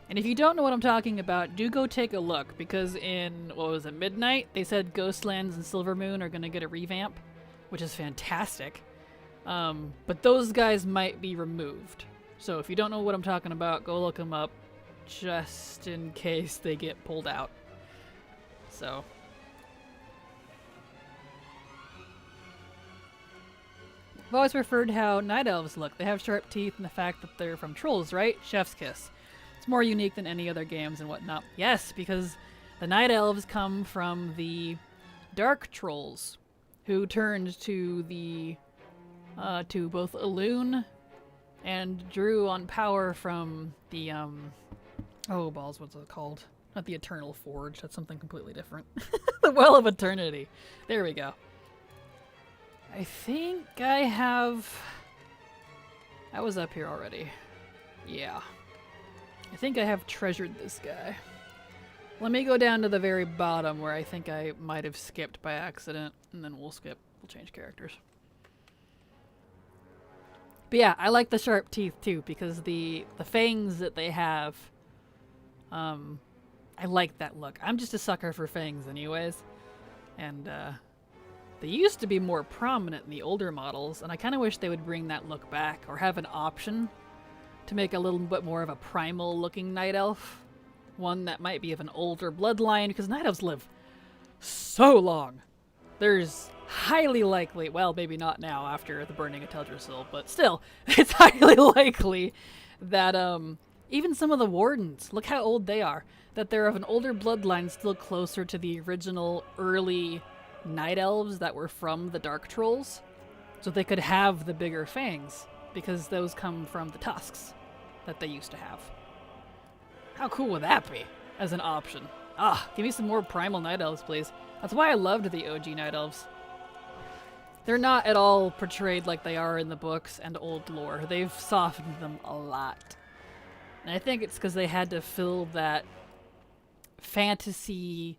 And if you don't know what I'm talking about, do go take a look, because in, what was it, Midnight, they said Ghostlands and Silvermoon are going to get a revamp, which is fantastic. But those guys might be removed. So if you don't know what I'm talking about, go look them up, just in case they get pulled out. So. I've always preferred how night elves look. They have sharp teeth and the fact that they're from trolls, right? Chef's kiss. It's more unique than any other games and whatnot. Yes, because the night elves come from the dark trolls, who turned to the to both Elune and drew on power from the oh balls, what's it called? Not the Eternal Forge. That's something completely different. The Well of Eternity. There we go. I think I have. I was up here already. Yeah. I think I have treasured this guy. Let me go down to the very bottom where I think I might have skipped by accident, and then we'll skip. We'll change characters. But yeah, I like the sharp teeth too, because the fangs that they have, I like that look. I'm just a sucker for fangs anyways. And they used to be more prominent in the older models, and I kind of wish they would bring that look back, or have an option to make a little bit more of a primal looking night elf. One that might be of an older bloodline, because night elves live so long. There's highly likely, well, maybe not now after the burning of Teldrassil, but still, it's highly likely that even some of the wardens, look how old they are, that they're of an older bloodline still closer to the original early night elves that were from the dark trolls, so they could have the bigger fangs, because those come from the tusks that they used to have. How cool would that be as an option? Ah, give me some more primal night elves, please. That's why I loved the OG night elves. They're not at all portrayed like they are in the books and old lore. They've softened them a lot. And I think it's because they had to fill that fantasy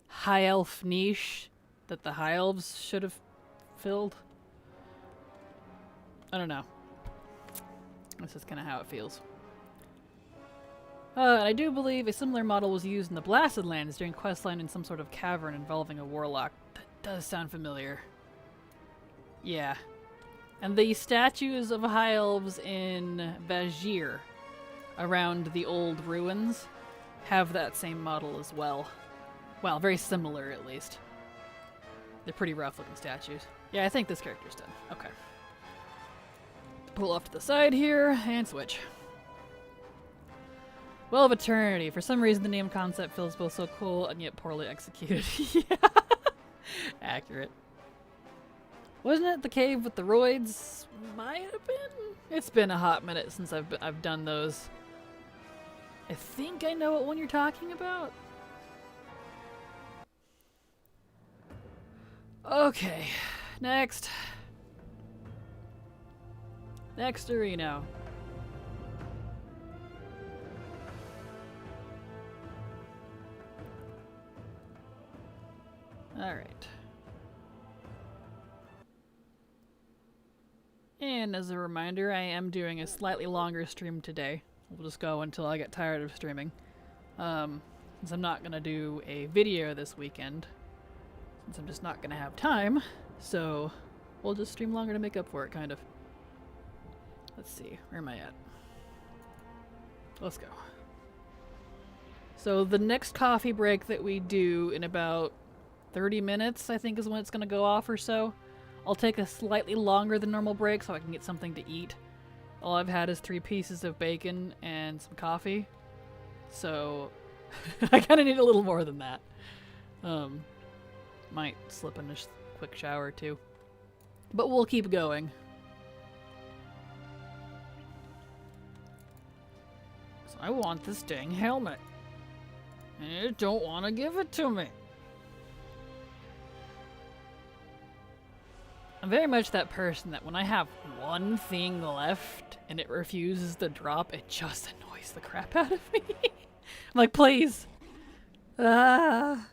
high elf niche that the high elves should have filled. I don't know. This is kind of how it feels. And I do believe a similar model was used in the Blasted Lands during questline in some sort of cavern involving a warlock. That does sound familiar. Yeah. And the statues of high elves in Vajir, around the old ruins, have that same model as well. Well, very similar at least. They're pretty rough looking statues. Yeah, I think this character's done. Okay. Pull off to the side here, and switch. Well of Eternity. For some reason the name concept feels both so cool and yet poorly executed. Yeah. Accurate. Wasn't it the cave with the roids? Might have been. It's been a hot minute since I've done those. I think I know what one you're talking about. Okay, next. Next arena. Alright. And as a reminder, I am doing a slightly longer stream today. We'll just go until I get tired of streaming. Since I'm not going to do a video this weekend. Since I'm just not going to have time. So we'll just stream longer to make up for it, kind of. Let's see, where am I at? Let's go. So the next coffee break that we do in about 30 minutes, I think is when it's going to go off or so. I'll take a slightly longer than normal break so I can get something to eat. All I've had is 3 pieces of bacon and some coffee. So I kind of need a little more than that. Might slip in a quick shower too. But we'll keep going. So I want this dang helmet. And it don't want to give it to me. I'm very much that person that when I have one thing left and it refuses to drop, it just annoys the crap out of me. I'm like, please. I'm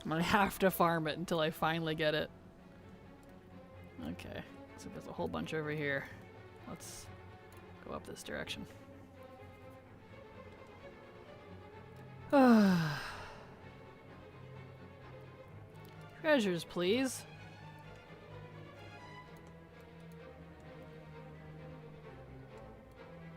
gonna have to farm it until I finally get it. Okay, so there's a whole bunch over here. Let's go up this direction. Treasures, please.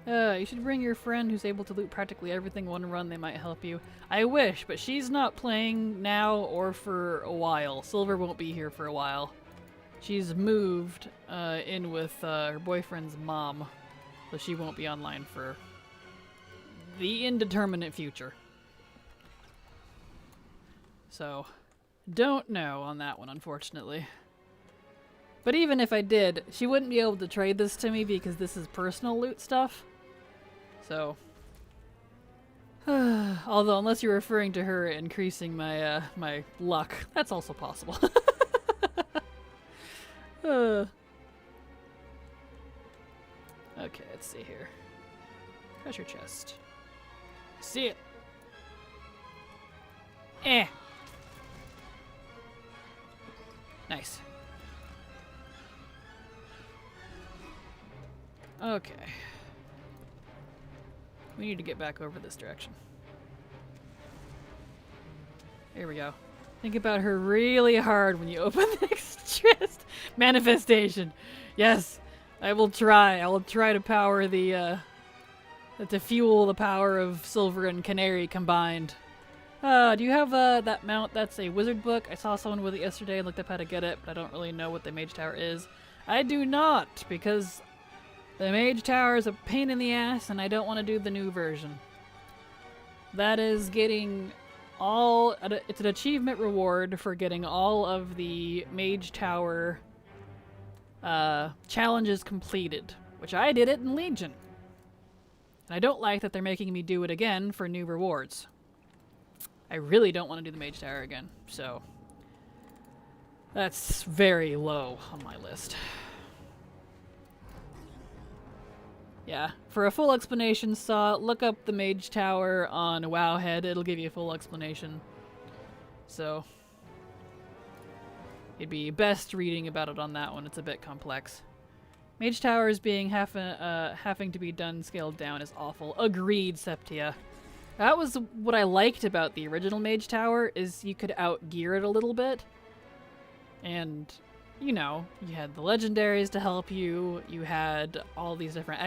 You should bring your friend who's able to loot practically everything one run. They might help you. I wish, but she's not playing now or for a while. Silver won't be here for a while. She's moved in with her boyfriend's mom, so she won't be online for the indeterminate future. So, don't know on that one, unfortunately. But even if I did, she wouldn't be able to trade this to me because this is personal loot stuff. So, although unless you're referring to her increasing my my luck, that's also possible. Okay, let's see here. Treasure chest. See it. Nice. Okay. We need to get back over this direction. Here we go. Think about her really hard when you open the next chest. Manifestation. Yes, I will try. I will try to power the, to fuel the power of Silver and Canary combined. Do you have, that mount that's a wizard book? I saw someone with it yesterday and looked up how to get it, but I don't really know what the mage tower is. I do not, because the mage tower is a pain in the ass and I don't want to do the new version. That is getting all, it's an achievement reward for getting all of the mage tower challenges completed, which I did it in Legion. And I don't like that they're making me do it again for new rewards. I really don't want to do the mage tower again, so that's very low on my list. Yeah, for a full explanation, look up the mage tower on Wowhead. It'll give you a full explanation. So it'd be best reading about it on that one. It's a bit complex. Mage towers being having to be done scaled down is awful. Agreed, Septia. That was what I liked about the original mage tower, is you could outgear it a little bit. And, you know, you had the legendaries to help you, you had all these different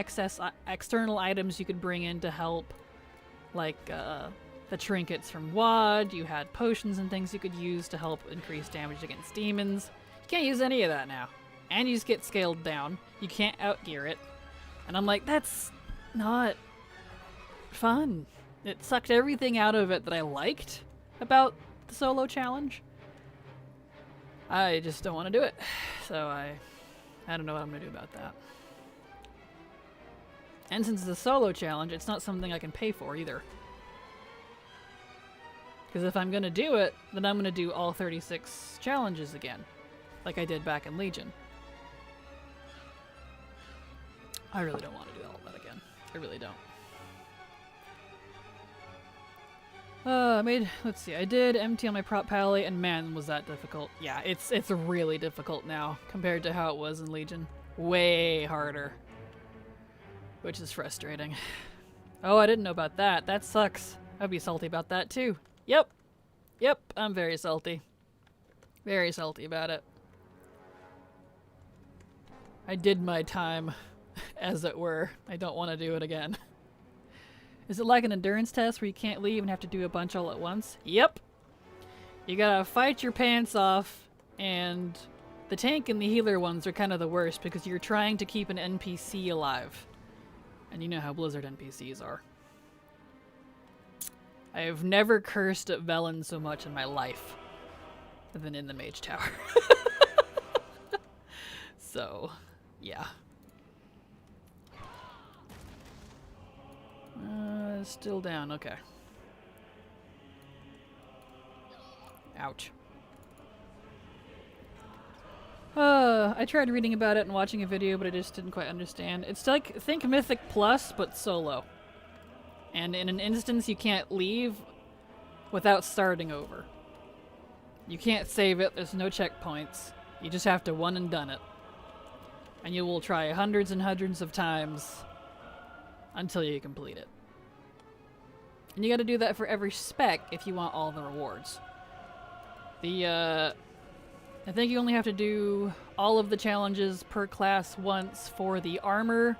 external items you could bring in to help, like the trinkets from VoD, you had potions and things you could use to help increase damage against demons. You can't use any of that now. And you just get scaled down. You can't outgear it. And I'm like, that's not fun. It sucked everything out of it that I liked about the solo challenge. I just don't want to do it. So I don't know what I'm going to do about that. And since it's a solo challenge, it's not something I can pay for either. Because if I'm going to do it, then I'm going to do all 36 challenges again. Like I did back in Legion. I really don't want to do all that again. I really don't. Let's see, I did empty on my prop pally, and man, was that difficult. Yeah, it's really difficult now, compared to how it was in Legion. Way harder. Which is frustrating. Oh, I didn't know about that. That sucks. I'd be salty about that, too. Yep, I'm very salty. Very salty about it. I did my time, as it were. I don't want to do it again. Is it like an endurance test where you can't leave and have to do a bunch all at once? Yep. You gotta fight your pants off, and the tank and the healer ones are kind of the worst because you're trying to keep an NPC alive. And you know how Blizzard NPCs are. I have never cursed at Velen so much in my life than in the Mage Tower. So, yeah. Still down, okay. Ouch. I tried reading about it and watching a video, but I just didn't quite understand. It's like, think Mythic Plus, but solo. And in an instance, you can't leave without starting over. You can't save it, there's no checkpoints. You just have to one and done it. And you will try hundreds and hundreds of times until you complete it. And you gotta do that for every spec if you want all the rewards. I think you only have to do all of the challenges per class once for the armor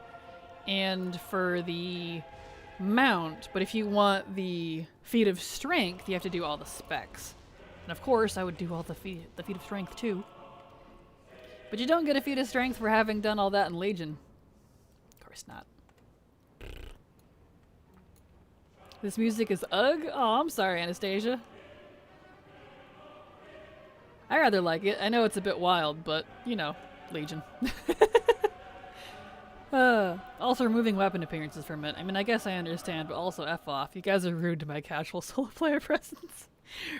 and for the mount, but if you want the feat of strength, you have to do all the specs. And of course, I would do all the feat of strength too. But you don't get a feat of strength for having done all that in Legion. Of course not. This music is ugh? Oh, I'm sorry, Anastasia. I rather like it. I know it's a bit wild, but, you know, Legion. Also removing weapon appearances from it. I mean, I guess I understand, but also F off. You guys are rude to my casual solo player presence.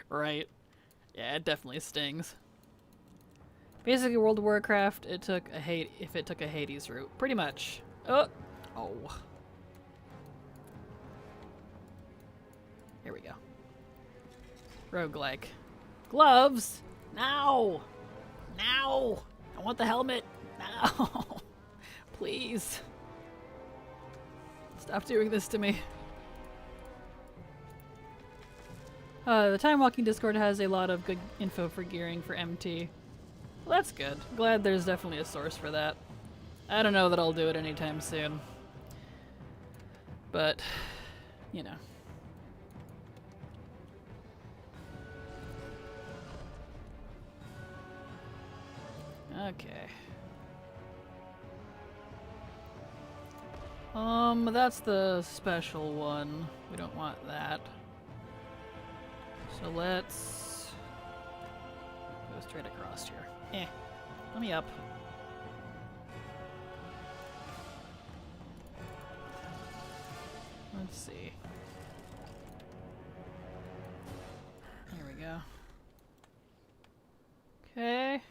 Right. Yeah, it definitely stings. Basically, World of Warcraft, if it took a Hades route. Pretty much. Oh. Here we go. Roguelike. Gloves! Now! Now! I want the helmet! Now! Please. Stop doing this to me. The Time Walking Discord has a lot of good info for gearing for MT. Well, that's good. Glad there's definitely a source for that. I don't know that I'll do it anytime soon. But, you know. Okay. That's the special one. We don't want that. So let's go straight across here. Let me up. Let's see. There we go. Okay.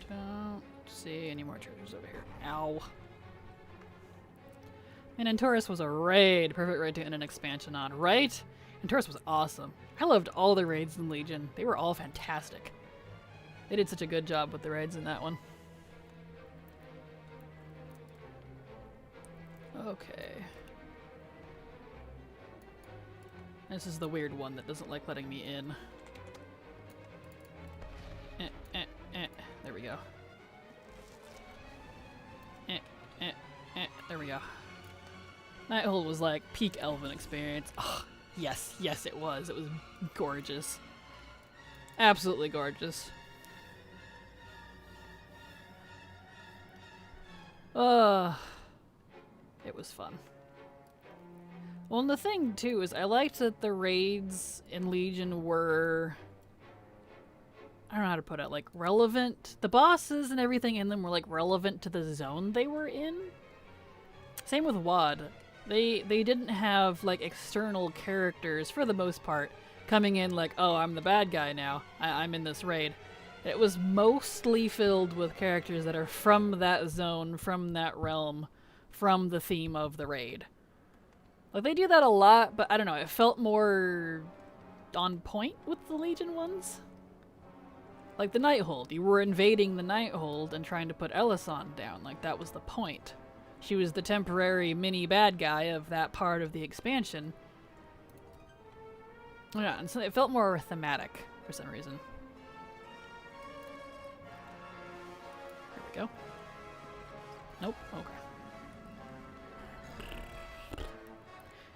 Don't see any more treasures over here. Ow. And Antorus was a raid. Perfect raid to end an expansion on, right? Antorus was awesome. I loved all the raids in Legion. They were all fantastic. They did such a good job with the raids in that one. Okay. This is the weird one that doesn't like letting me in. There we go. There we go. Nighthold was like peak Elven experience. Oh, yes, yes it was. It was gorgeous. Absolutely gorgeous. It was fun. Well, and the thing too is I liked that the raids in Legion were, I don't know how to put it, like relevant. The bosses and everything in them were like relevant to the zone they were in. Same with WoD. They didn't have like external characters for the most part coming in like, oh, I'm the bad guy now. I'm in this raid. It was mostly filled with characters that are from that zone, from that realm, from the theme of the raid. Like they do that a lot, but I don't know, it felt more on point with the Legion ones. Like the Nighthold, you were invading the Nighthold and trying to put Elyson down, like that was the point. She was the temporary mini bad guy of that part of the expansion. Yeah, and so it felt more thematic for some reason. Go. Nope. Okay.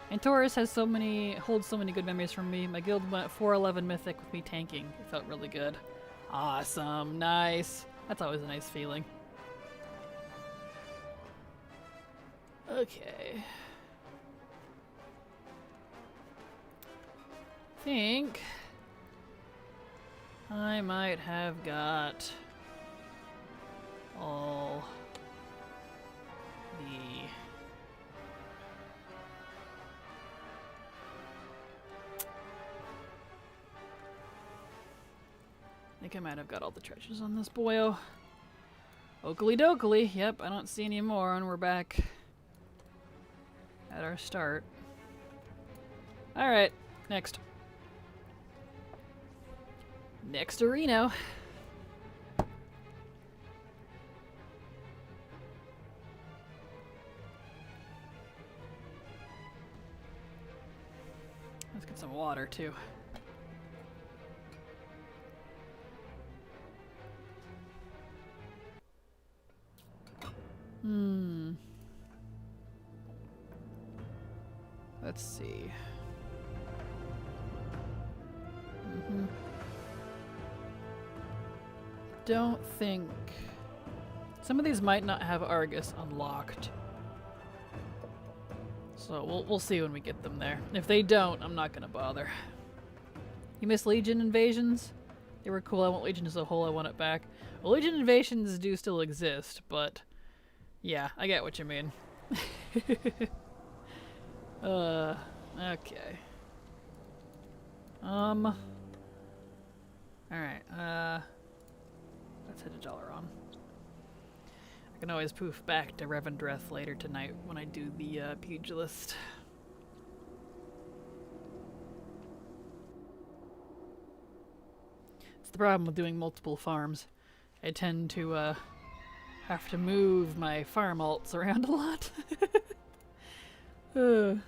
And Taurus has holds so many good memories from me. My guild went 411 mythic with me tanking. It felt really good. Awesome. Nice. That's always a nice feeling. Okay. Think I might have got all the I think I might have got all the treasures on this boyo. Oakley dokley. Yep, I don't see any more, and we're back at our start. Alright, next. Next to Reno. Let's get some water, too. Let's see. Don't think... Some of these might not have Argus unlocked. So we'll see when we get them there. If they don't, I'm not gonna bother. You miss Legion invasions? They were cool. I want Legion as a whole. I want it back. Well, Legion invasions do still exist, but... Yeah, I get what you mean. Okay. Alright, let's hit $1 on. I can always poof back to Revendreth later tonight when I do the, pugilist. It's the problem with doing multiple farms. I tend to, have to move my farm alts around a lot. Good.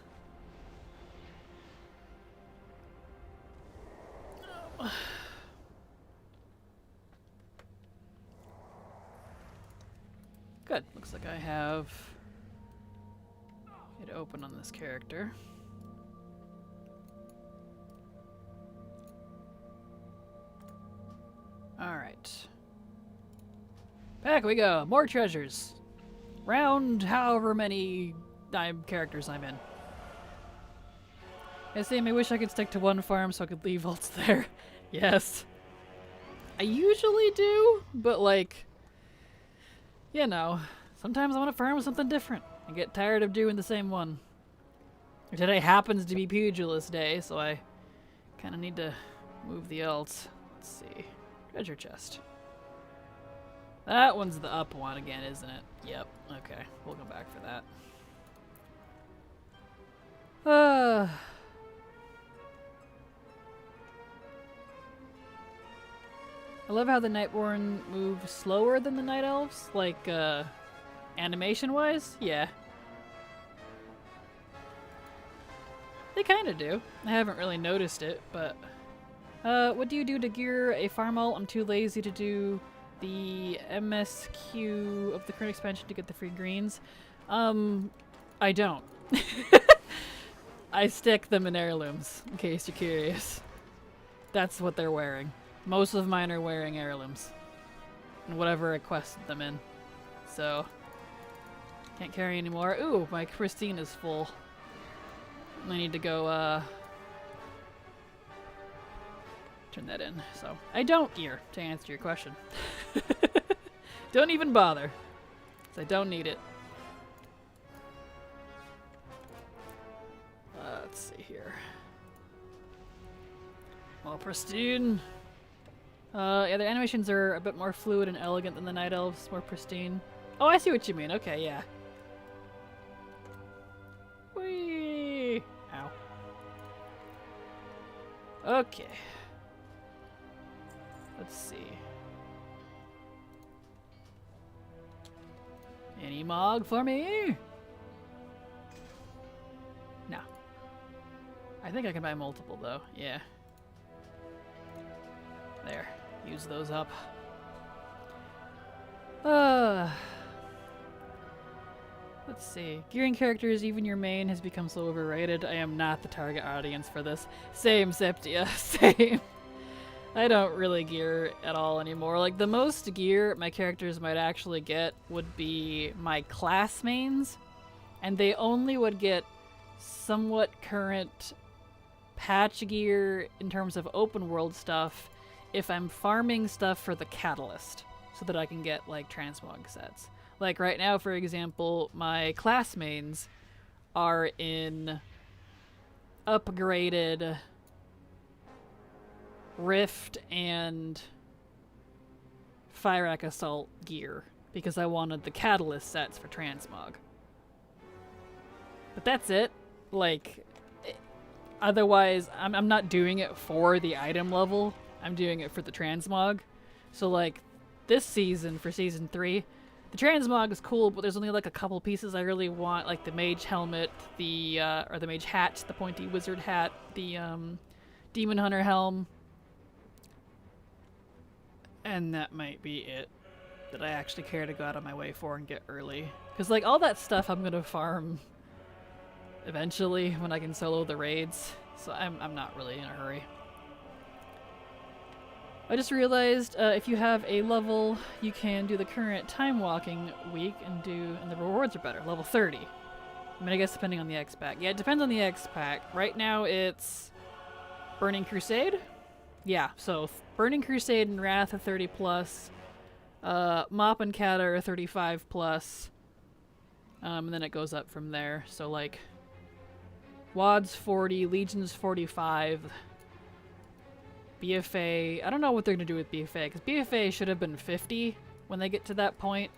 Looks like I have it open on this character. Alright. Back we go. More treasures. Round however many characters I'm in. I say, I wish I could stick to one farm so I could leave ults there. Yes. I usually do, but like, you know, sometimes I want to farm something different. I get tired of doing the same one. Today happens to be Pugilist Day, so I kind of need to move the ults. Let's see. Treasure chest. That one's the up one again, isn't it? Yep. Okay. We'll go back for that. I love how the Nightborn move slower than the Night Elves, like, animation-wise. Yeah. They kinda do. I haven't really noticed it, but... what do you do to gear a farm ult? I'm too lazy to do the MSQ of the current expansion to get the free greens. I don't. I stick them in heirlooms, in case you're curious. That's what they're wearing. Most of mine are wearing heirlooms. And whatever I quested them in. So, can't carry anymore. Ooh, my Christine is full. I need to go, turn that in. So, I don't gear, to answer your question. Don't even bother. Because I don't need it. Let's see here. Well, pristine. Yeah, the animations are a bit more fluid and elegant than the Night Elves, more pristine. Oh, I see what you mean. Okay, yeah. Whee! Ow. Okay. Let's see. Any Mog for me? No. I think I can buy multiple, though. Yeah. There. Use those up. Uh, let's see. Gearing characters, even your main, has become so overrated. I am not the target audience for this. Same, Septia. Same. I don't really gear at all anymore. Like, the most gear my characters might actually get would be my class mains, and they only would get somewhat current patch gear in terms of open world stuff if I'm farming stuff for the catalyst so that I can get like transmog sets. Like right now, for example, my class mains are in upgraded Rift and Fyrak Assault gear because I wanted the catalyst sets for transmog. But that's it. Like, otherwise, I'm not doing it for the item level. I'm doing it for the transmog. So, like, this season, for Season 3, the transmog is cool, but there's only, like, a couple pieces I really want, like the mage helmet, or the mage hat, the pointy wizard hat, the, demon hunter helm. And that might be it that I actually care to go out of my way for and get early. Because, like, all that stuff I'm gonna farm eventually when I can solo the raids, so I'm not really in a hurry. I just realized if you have a level, you can do the current time walking week and the rewards are better. Level 30. I mean, I guess depending on the X pack. Yeah, it depends on the X pack. Right now it's Burning Crusade. Yeah, so Burning Crusade and Wrath are 30 plus. Mop and Kata are 35 plus. And then it goes up from there. So like WOD's 40, Legion's 45. BFA, I don't know what they're going to do with BFA, because BFA should have been 50 when they get to that point,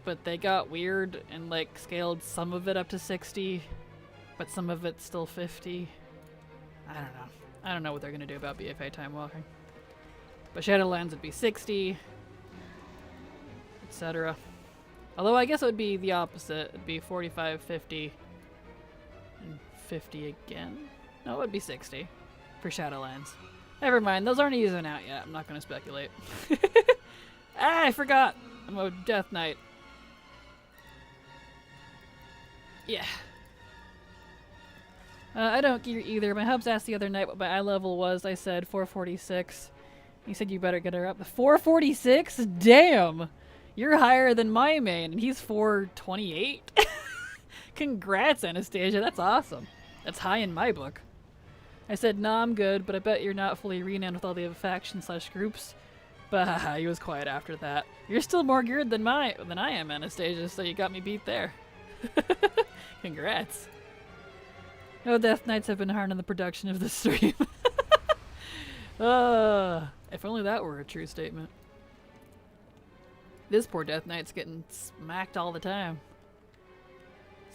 but they got weird and like scaled some of it up to 60, but some of it's still 50. I don't know. I don't know what they're going to do about BFA time walking. But Shadowlands would be 60, etc. Although I guess it would be the opposite. It'd be 45, 50, and 50 again. No, it would be 60 for Shadowlands. Never mind, those aren't even out yet. I'm not going to speculate. Ah, I forgot! I'm a Death Knight. Yeah. I don't gear either. My hubs asked the other night what my eye level was. I said 446. He said you better get her up. 446? Damn! You're higher than my main, and he's 428? Congrats, Anastasia. That's awesome. That's high in my book. I said, nah, I'm good, but I bet you're not fully renowned with all the factions/groups. But he was quiet after that. You're still more geared than I am, Anastasia, so you got me beat there. Congrats. No Death Knights have been hard on the production of the stream. If only that were a true statement. This poor Death Knight's getting smacked all the time.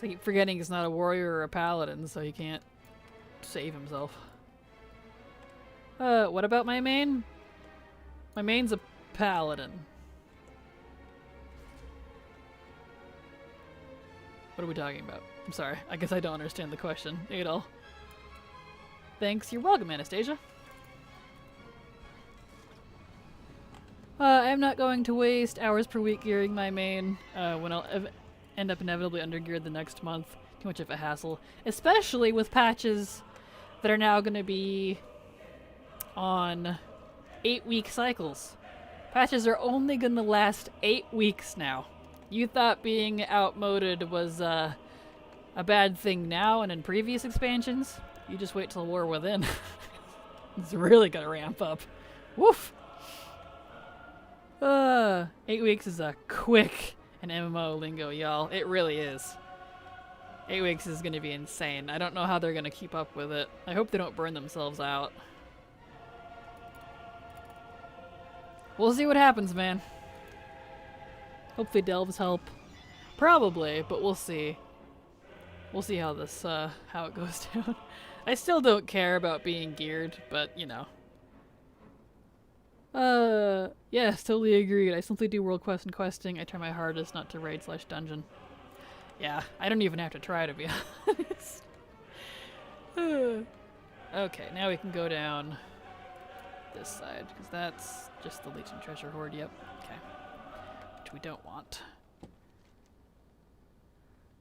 So I keep forgetting he's not a warrior or a paladin, so he can't save himself. What about my main? My main's a paladin. What are we talking about? I'm sorry. I guess I don't understand the question at all. Thanks. You're welcome, Anastasia. I'm not going to waste hours per week gearing my main when I'll end up inevitably undergeared the next month. Too much of a hassle. Especially with patches that are now going to be on 8-week cycles. Patches are only going to last 8 weeks now. You thought being outmoded was a bad thing now and in previous expansions? You just wait till War Within. It's really going to ramp up. Woof! 8 weeks is a quick in MMO lingo, y'all. It really is. 8 weeks is going to be insane. I don't know how they're going to keep up with it. I hope they don't burn themselves out. We'll see what happens, man. Hopefully delves help. Probably, but we'll see. We'll see how this, how it goes down. I still don't care about being geared, but, you know. Yes, totally agreed. I simply do world quest and questing. I try my hardest not to raid/dungeon. Yeah, I don't even have to try, to be honest. Okay, now we can go down this side, because that's just the Legion treasure hoard. Yep. Okay. which we don't want.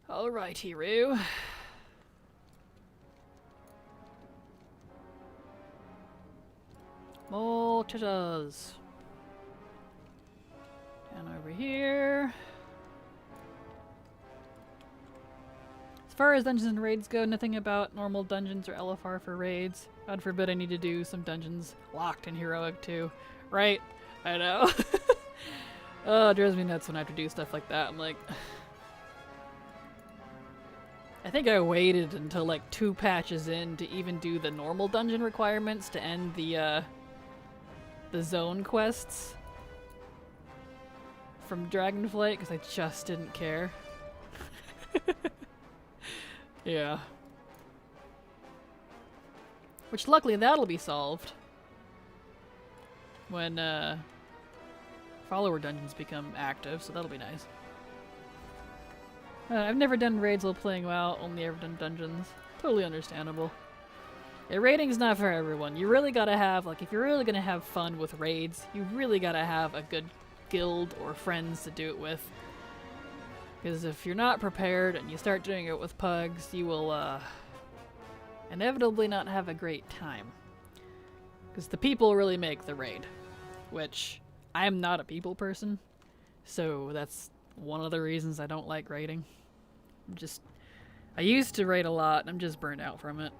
Alright, hero. More treasures. And over here. As far as dungeons and raids go, nothing about normal dungeons or LFR for raids. God forbid I need to do some dungeons locked in Heroic too. Right? I know. Oh, it drives me nuts when I have to do stuff like that. I'm like... I think I waited until like 2 patches in to even do the normal dungeon requirements to end the zone quests from Dragonflight, because I just didn't care. Yeah. Which luckily that'll be solved when follower dungeons become active, so that'll be nice. I've never done raids while playing WoW, only ever done dungeons. Totally understandable. Yeah, raiding's not for everyone. You really gotta have, like, if you're really gonna have fun with raids, you really gotta have a good guild or friends to do it with. Because if you're not prepared and you start doing it with pugs, you will, inevitably not have a great time. Because the people really make the raid. Which, I am not a people person, so that's one of the reasons I don't like raiding. I used to raid a lot, and I'm just burnt out from it.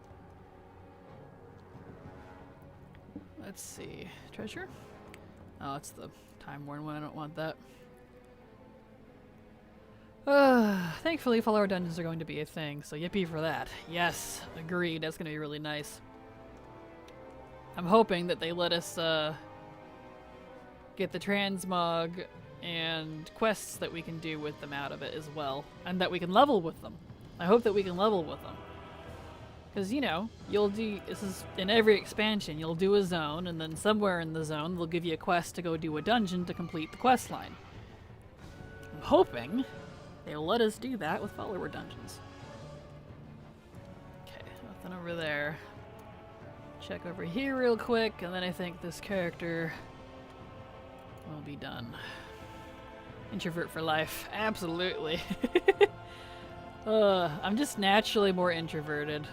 Let's see. Treasure? Oh, it's the time-worn one. I don't want that. Thankfully, follower dungeons are going to be a thing, so yippee for that. Yes, agreed. That's going to be really nice. I'm hoping that they let us get the transmog and quests that we can do with them out of it as well, and that we can level with them. I hope that we can level with them. Because, you know, you'll do, this is in every expansion, you'll do a zone, and then somewhere in the zone they'll give you a quest to go do a dungeon to complete the quest line. I'm hoping they'll let us do that with follower dungeons. Okay, nothing over there. Check over here real quick, and then I think this character will be done. Introvert for life. Absolutely. I'm just naturally more introverted.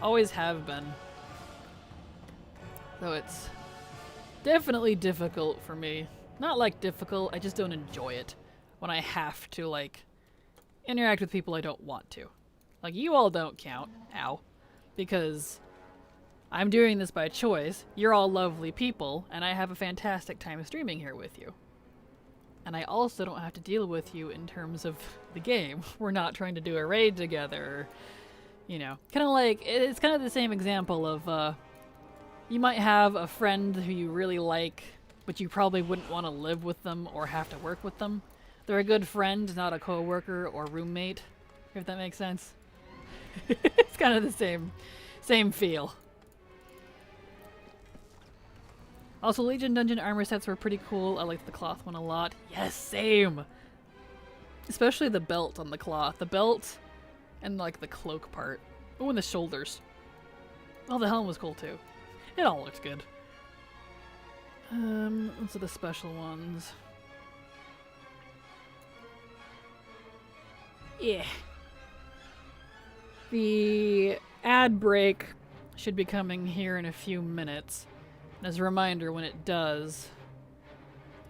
Always have been. Though it's definitely difficult for me. Not like difficult, I just don't enjoy it when I have to, like, interact with people I don't want to. Like, you all don't count. Ow. Because I'm doing this by choice. You're all lovely people, and I have a fantastic time streaming here with you. And I also don't have to deal with you in terms of the game. We're not trying to do a raid together. You know, kind of like, it's kind of the same example of, you might have a friend who you really like, but you probably wouldn't want to live with them or have to work with them. They're a good friend, not a coworker or roommate, if that makes sense. It's kind of the same feel. Also, Legion Dungeon armor sets were pretty cool. I liked the cloth one a lot. Yes, same! Especially the belt on the cloth. The belt and, like, the cloak part. Oh, and the shoulders. Oh, the helm was cool, too. It all looked good. Those are the special ones. Yeah. The ad break should be coming here in a few minutes. And as a reminder, when it does,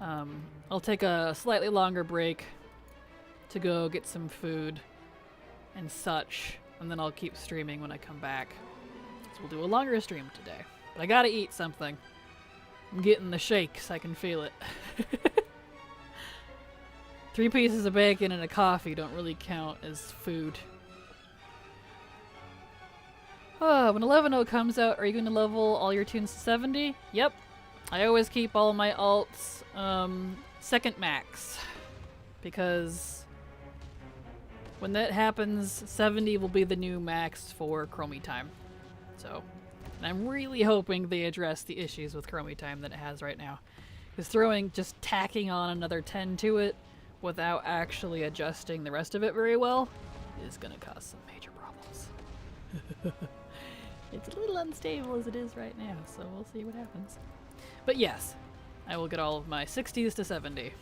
I'll take a slightly longer break to go get some food and such, and then I'll keep streaming when I come back. So we'll do a longer stream today. But I gotta eat something. I'm getting the shakes, I can feel it. 3 pieces of bacon and a coffee don't really count as food. When 11.0 comes out, are you going to level all your tunes to 70? Yep. I always keep all my alts second max. Because when that happens, 70 will be the new max for Chromie time. So, and I'm really hoping they address the issues with Chromie time that it has right now. Because just tacking on another 10 to it without actually adjusting the rest of it very well is going to cause some major problems. It's a little unstable as it is right now, so we'll see what happens. But yes, I will get all of my 60s to 70.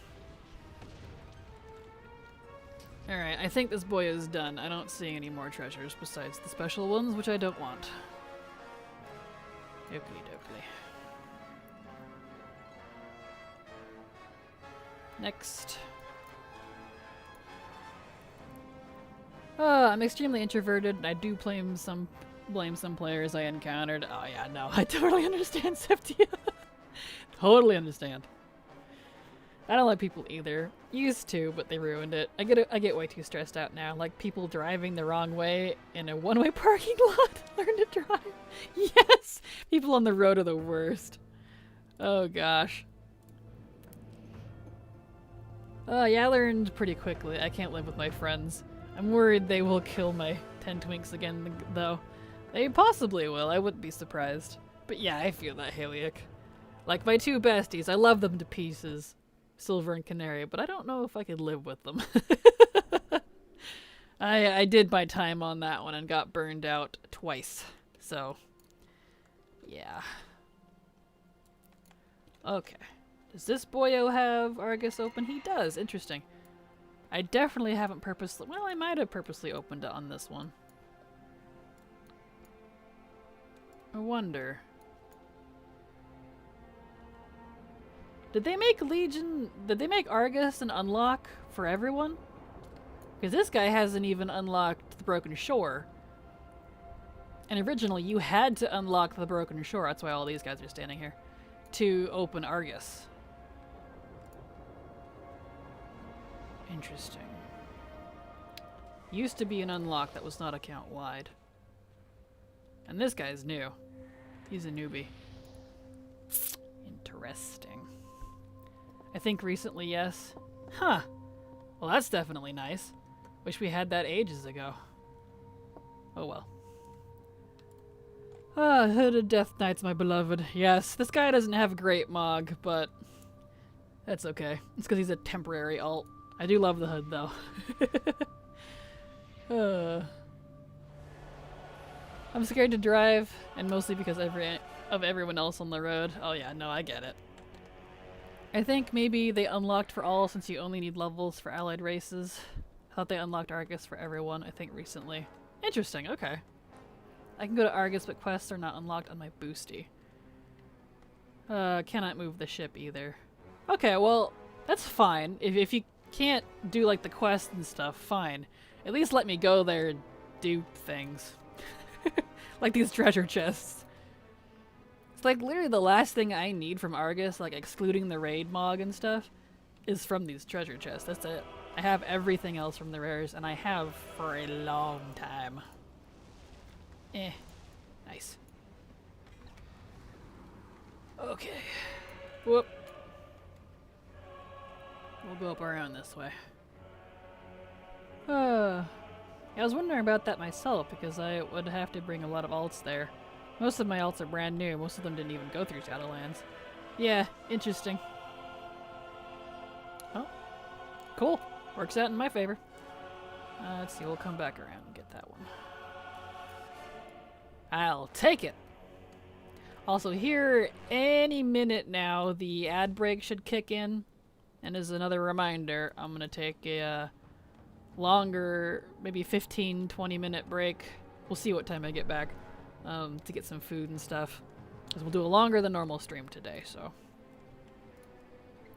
Alright, I think this boy is done. I don't see any more treasures besides the special ones, which I don't want. Oakley dokley. Next. I'm extremely introverted. I do blame some players I encountered. Oh yeah, no, I totally understand, Septia. Totally understand. I don't like people either. Used to, but they ruined it. I get way too stressed out now. Like people driving the wrong way in a one-way parking lot. Learn to drive. Yes! People on the road are the worst. Oh gosh. Yeah, I learned pretty quickly. I can't live with my friends. I'm worried they will kill my 10 twinks again, though. They possibly will. I wouldn't be surprised. But yeah, I feel that, Haliak. Like my two besties, I love them to pieces. Silver and Canary, but I don't know if I could live with them. I did my time on that one and got burned out twice. So, yeah. Okay. Does this boyo have Argus open? He does. Interesting. I definitely haven't purposely... Well, I might have purposely opened it on this one. I wonder... Did they make Legion... Did they make Argus an unlock for everyone? Because this guy hasn't even unlocked the Broken Shore. And originally you had to unlock the Broken Shore, that's why all these guys are standing here, to open Argus. Interesting. Used to be an unlock that was not account-wide. And this guy's new. He's a newbie. Interesting. I think recently, yes. Huh. Well, that's definitely nice. Wish we had that ages ago. Oh well. Ah, Hooded Death Knights, my beloved. Yes, this guy doesn't have a great Mog, but that's okay. It's because he's a temporary alt. I do love the hood, though. I'm scared to drive, and mostly because of everyone else on the road. Oh yeah, no, I get it. I think maybe they unlocked for all since you only need levels for allied races. I thought they unlocked Argus for everyone, I think recently. Interesting, okay. I can go to Argus, but quests are not unlocked on my boosty. Cannot move the ship either. Okay, well, that's fine. If you can't do like the quests and stuff, fine. At least let me go there and do things. Like these treasure chests. It's like literally the last thing I need from Argus, like excluding the raid Mog and stuff, is from these treasure chests. That's it. I have everything else from the rares, and I have for a long time. Nice. Okay. Whoop. We'll go up around this way. I was wondering about that myself, because I would have to bring a lot of alts there. Most of my alts are brand new. Most of them didn't even go through Shadowlands. Yeah, interesting. Oh, cool. Works out in my favor. Let's see, we'll come back around and get that one. I'll take it! Also here, any minute now, the ad break should kick in. And as another reminder, I'm gonna take a longer, maybe 15-20 minute break. We'll see what time I get back. To get some food and stuff. Because we'll do a longer than normal stream today, so.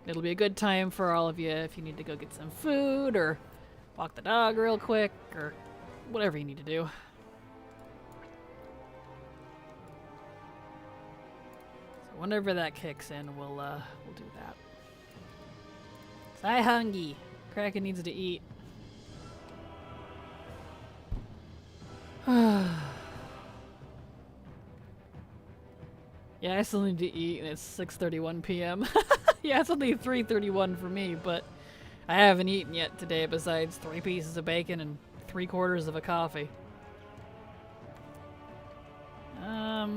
It'll be a good time for all of you if you need to go get some food, or walk the dog real quick, or whatever you need to do. So whenever that kicks in, we'll do that. I'm hungry. Kraken needs to eat. Yeah, I still need to eat, and it's 6:31 p.m. Yeah, it's only 3:31 for me, but I haven't eaten yet today besides 3 pieces of bacon and 3/4 of a coffee.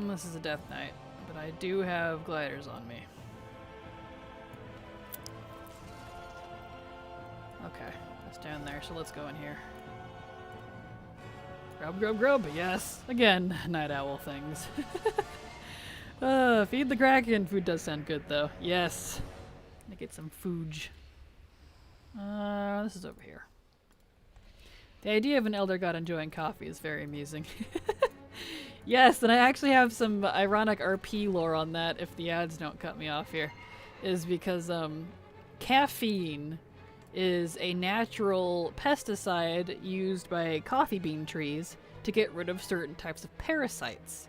This is a death knight, but I do have gliders on me. Okay, that's down there, so let's go in here. Grub, grub, grub, yes! Again, night owl things. Feed the Kraken. Food does sound good, though. Yes. Gonna get some food. This is over here. The idea of an elder god enjoying coffee is very amusing. Yes, and I actually have some ironic RP lore on that if the ads don't cut me off here. Is because caffeine is a natural pesticide used by coffee bean trees to get rid of certain types of parasites.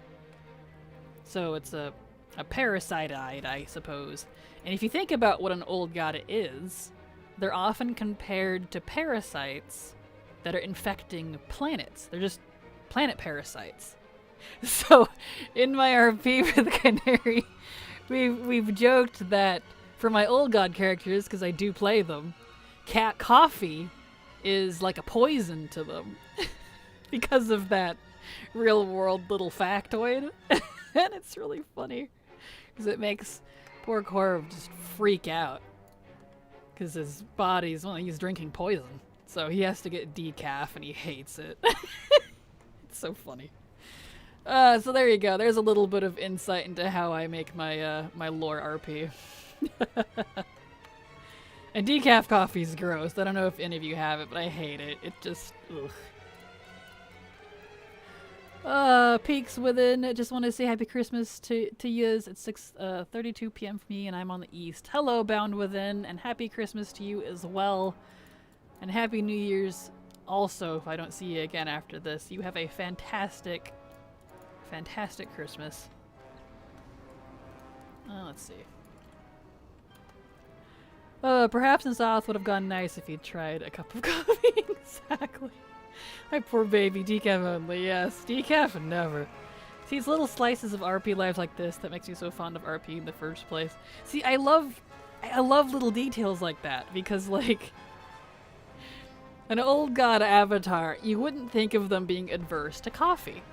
So it's a parasitide, I suppose. And if you think about what an old god is, they're often compared to parasites that are infecting planets. They're just planet parasites. So, in my RP for the Canary, we've joked that for my old god characters, because I do play them, cat coffee is like a poison to them because of that real-world little factoid. And it's really funny because it makes poor Corv just freak out because his body's, well, he's drinking poison. So he has to get decaf and he hates it. It's so funny. So there you go. There's a little bit of insight into how I make my my lore RP. And decaf coffee's gross. I don't know if any of you have it, but I hate it. It just, ugh. Peaks within. I just want to say happy Christmas to yous. It's 6:32 p.m. for me, and I'm on the east. Hello, Bound Within, and happy Christmas to you as well. And happy New Year's also, if I don't see you again after this. You have a fantastic Christmas. Let's see. Perhaps in South would have gone nice if you'd tried a cup of coffee. Exactly. My poor baby. Decaf only. Yes. Decaf never. See, it's little slices of RP lives like this that makes me so fond of RP in the first place. See, I love little details like that because, like, an old god avatar, you wouldn't think of them being adverse to coffee.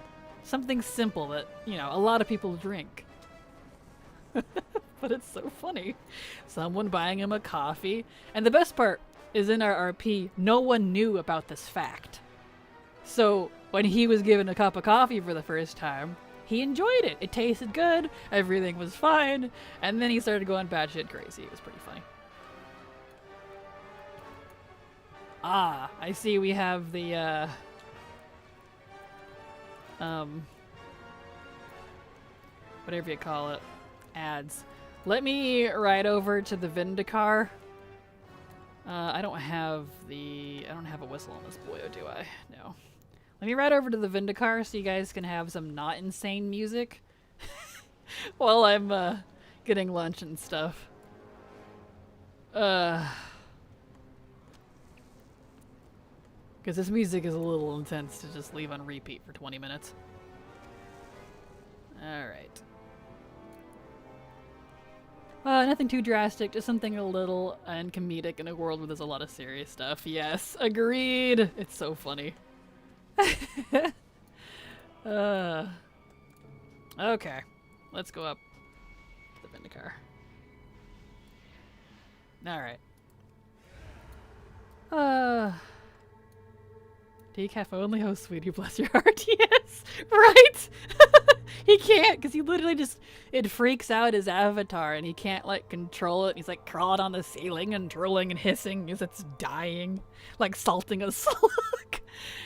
Something simple that, you know, a lot of people drink. But it's so funny. Someone buying him a coffee. And the best part is in our RP, no one knew about this fact. So when he was given a cup of coffee for the first time, he enjoyed it. It tasted good. Everything was fine. And then he started going batshit crazy. It was pretty funny. Ah, I see we have the, whatever you call it, ads. Let me ride over to the Vindicar. I don't have a whistle on this boy, do I? No. Let me ride over to the Vindicar so you guys can have some not insane music while I'm, getting lunch and stuff. Because this music is a little intense to just leave on repeat for 20 minutes. Alright. Nothing too drastic, just something a little and comedic in a world where there's a lot of serious stuff. Yes, agreed! It's so funny. Okay. Let's go up to the Vindicar. Alright. Decaf only? Oh, sweetie, bless your heart. Yes, right? He can't, because he literally just, it freaks out his avatar, and he can't, like, control it. He's, like, crawling on the ceiling and drooling and hissing as it's dying, like salting a slug.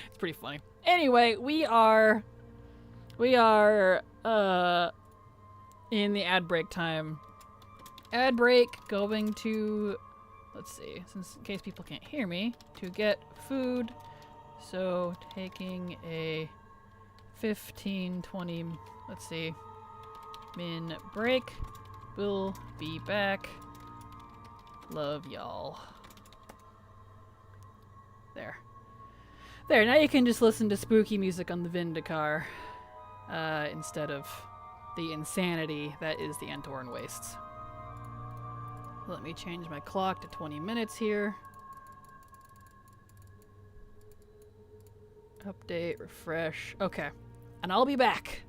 It's pretty funny. Anyway, we are, in the ad break time. Ad break, going to, let's see, in case people can't hear me, to get food. So, taking a 15, 20, let's see, min break. We'll be back. Love y'all. There. There, now you can just listen to spooky music on the Vindicar, instead of the insanity that is the Antoran Wastes. Let me change my clock to 20 minutes here. Update, refresh. Okay. And I'll be back.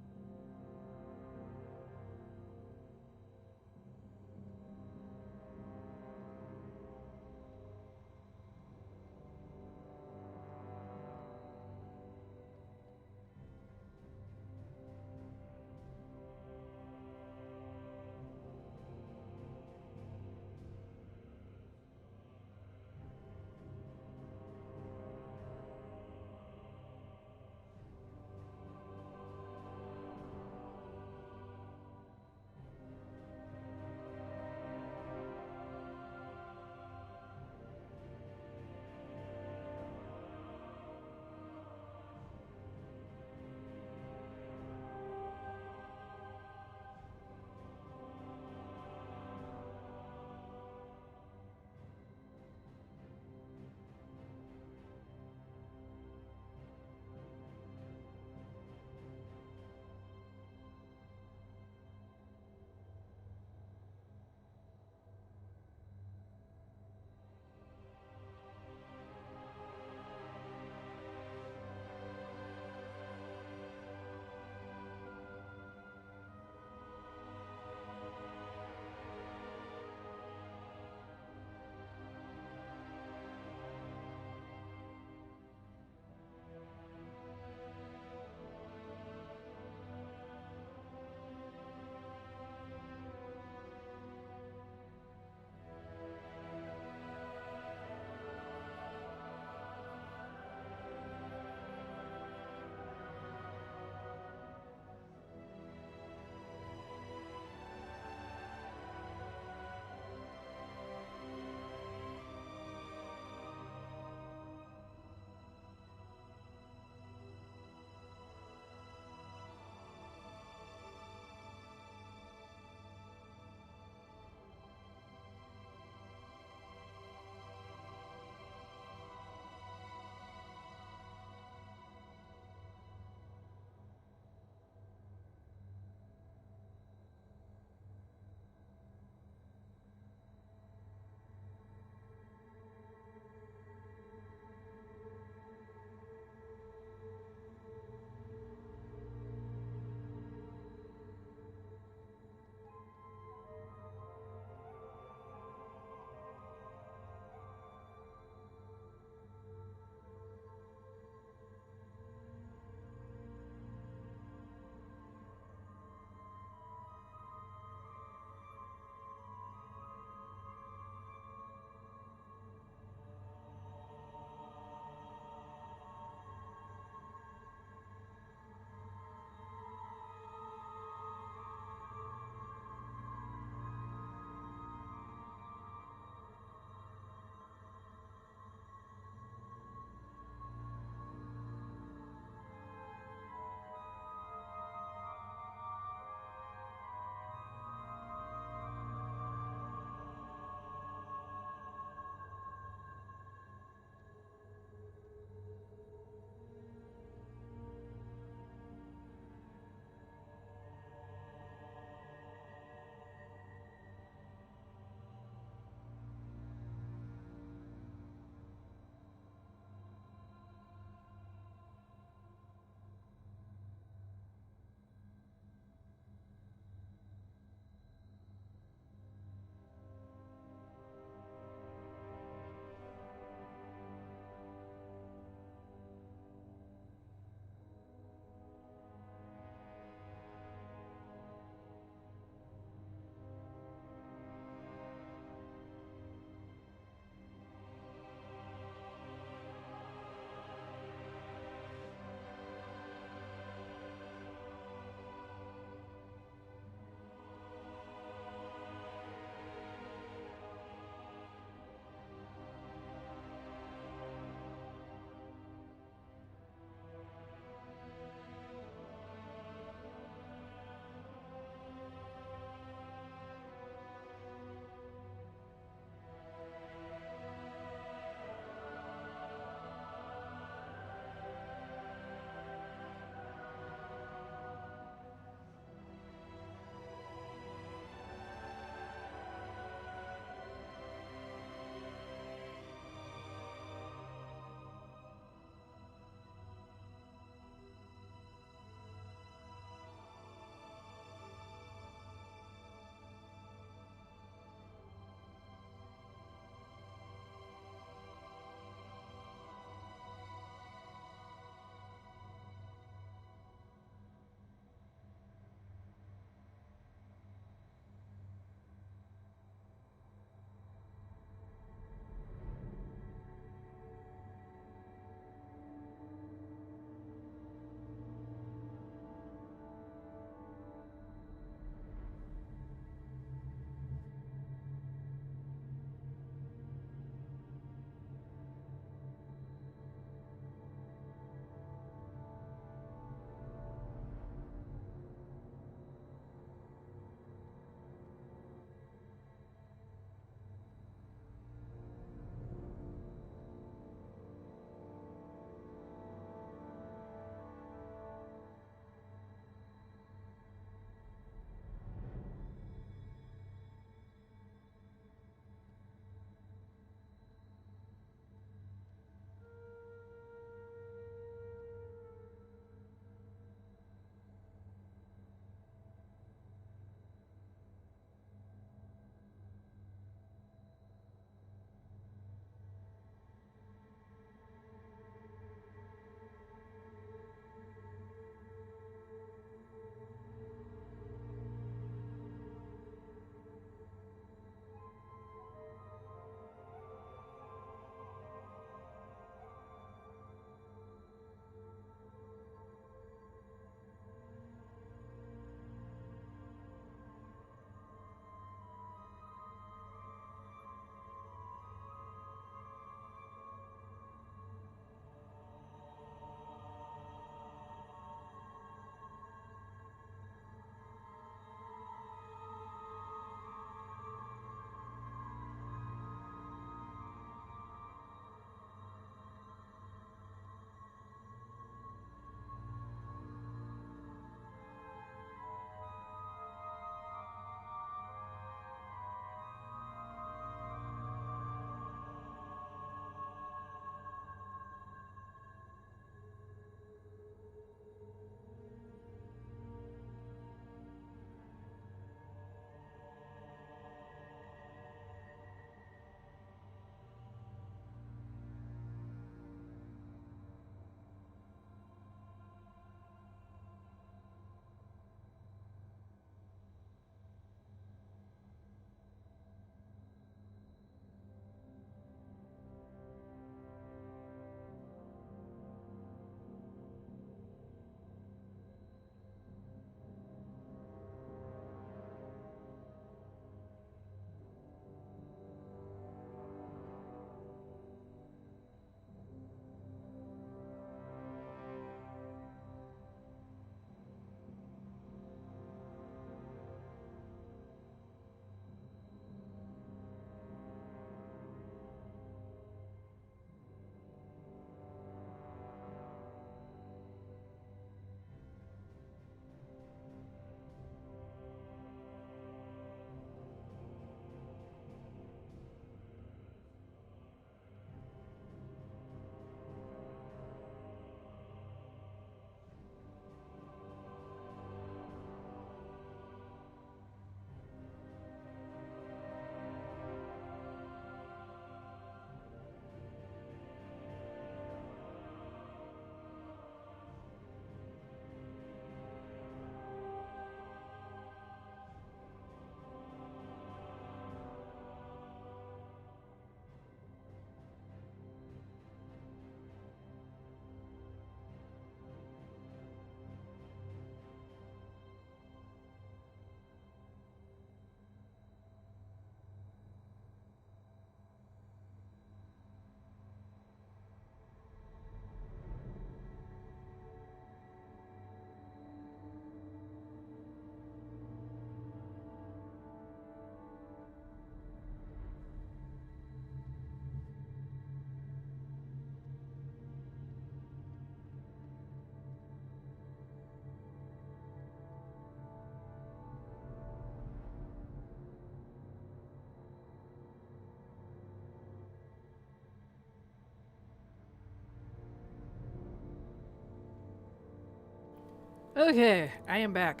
Okay, I am back.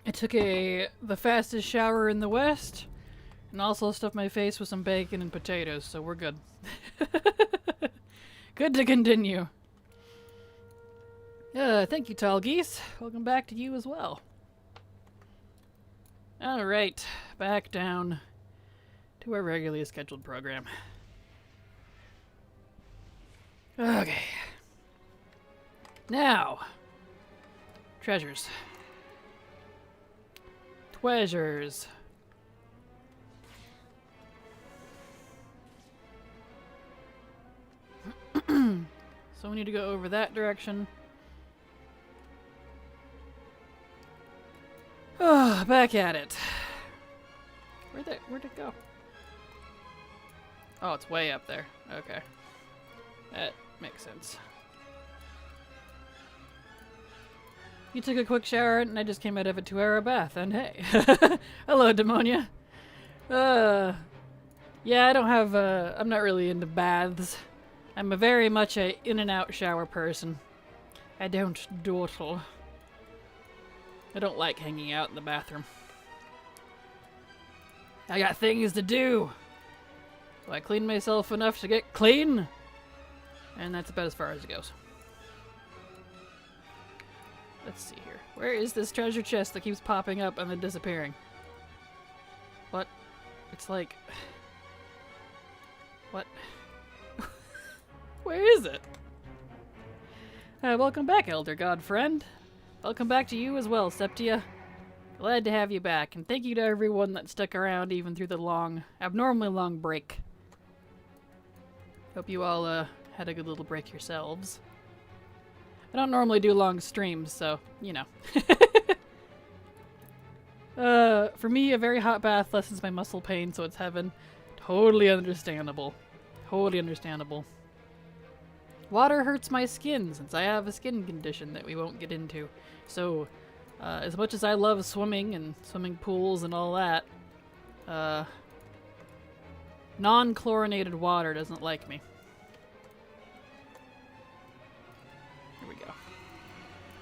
I took the fastest shower in the West, and also stuffed my face with some bacon and potatoes, so we're good. Good to continue. Thank you, Tall Geese. Welcome back to you as well. Alright, back down to our regularly scheduled program. Okay. Now, treasures. Treasures. So we need to go over that direction. Oh, back at it. Where'd it go? Oh, it's way up there. Okay. That makes sense. You took a quick shower and I just came out of a 2-hour bath, and hey. Hello, Demonia. Yeah, I don't have, I'm not really into baths. I'm a very much a in and out shower person. I don't dawdle. I don't like hanging out in the bathroom. I got things to do. So I clean myself enough to get clean. And that's about as far as it goes. Let's see here. Where is this treasure chest that keeps popping up and then disappearing? What? It's like... What? Where is it? Welcome back, Elder God Friend. Welcome back to you as well, Septia. Glad to have you back, and thank you to everyone that stuck around even through the abnormally long break. Hope you all had a good little break yourselves. I don't normally do long streams, so, you know. For me, a very hot bath lessens my muscle pain, so it's heaven. Totally understandable. Totally understandable. Water hurts my skin, since I have a skin condition that we won't get into. So, as much as I love swimming and swimming pools and all that, non-chlorinated water doesn't like me. Here we go.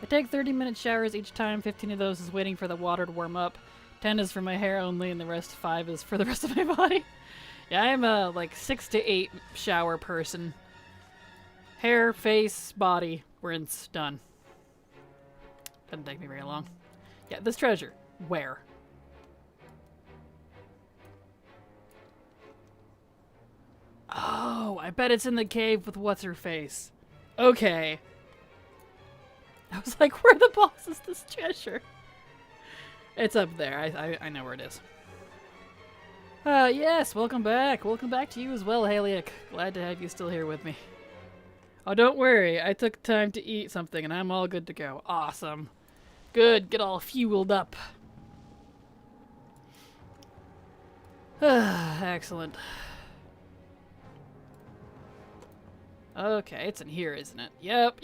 I take 30-minute showers each time. 15 of those is waiting for the water to warm up. 10 is for my hair only, and the rest 5 is for the rest of my body. Yeah, I'm a like 6 to 8 shower person. Hair, face, body, rinse, done. Doesn't take me very long. Yeah, this treasure. Where? Oh, I bet it's in the cave with what's-her-face. Okay. I was like, where the balls is this treasure? It's up there. I know where it is. Yes, welcome back. Welcome back to you as well, Haliak. Glad to have you still here with me. Oh, don't worry. I took time to eat something, and I'm all good to go. Awesome. Good. Get all fueled up. Excellent. Okay, it's in here, isn't it? Yep.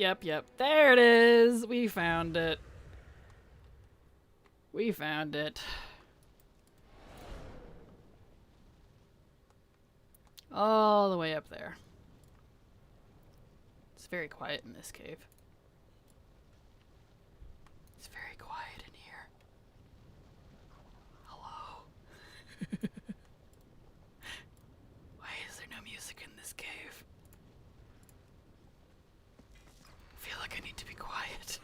There it is. We found it. We found it. All the way up there. It's very quiet in this cave. It's very quiet in here. Hello. Why is there no music in this cave? I feel like I need to be quiet.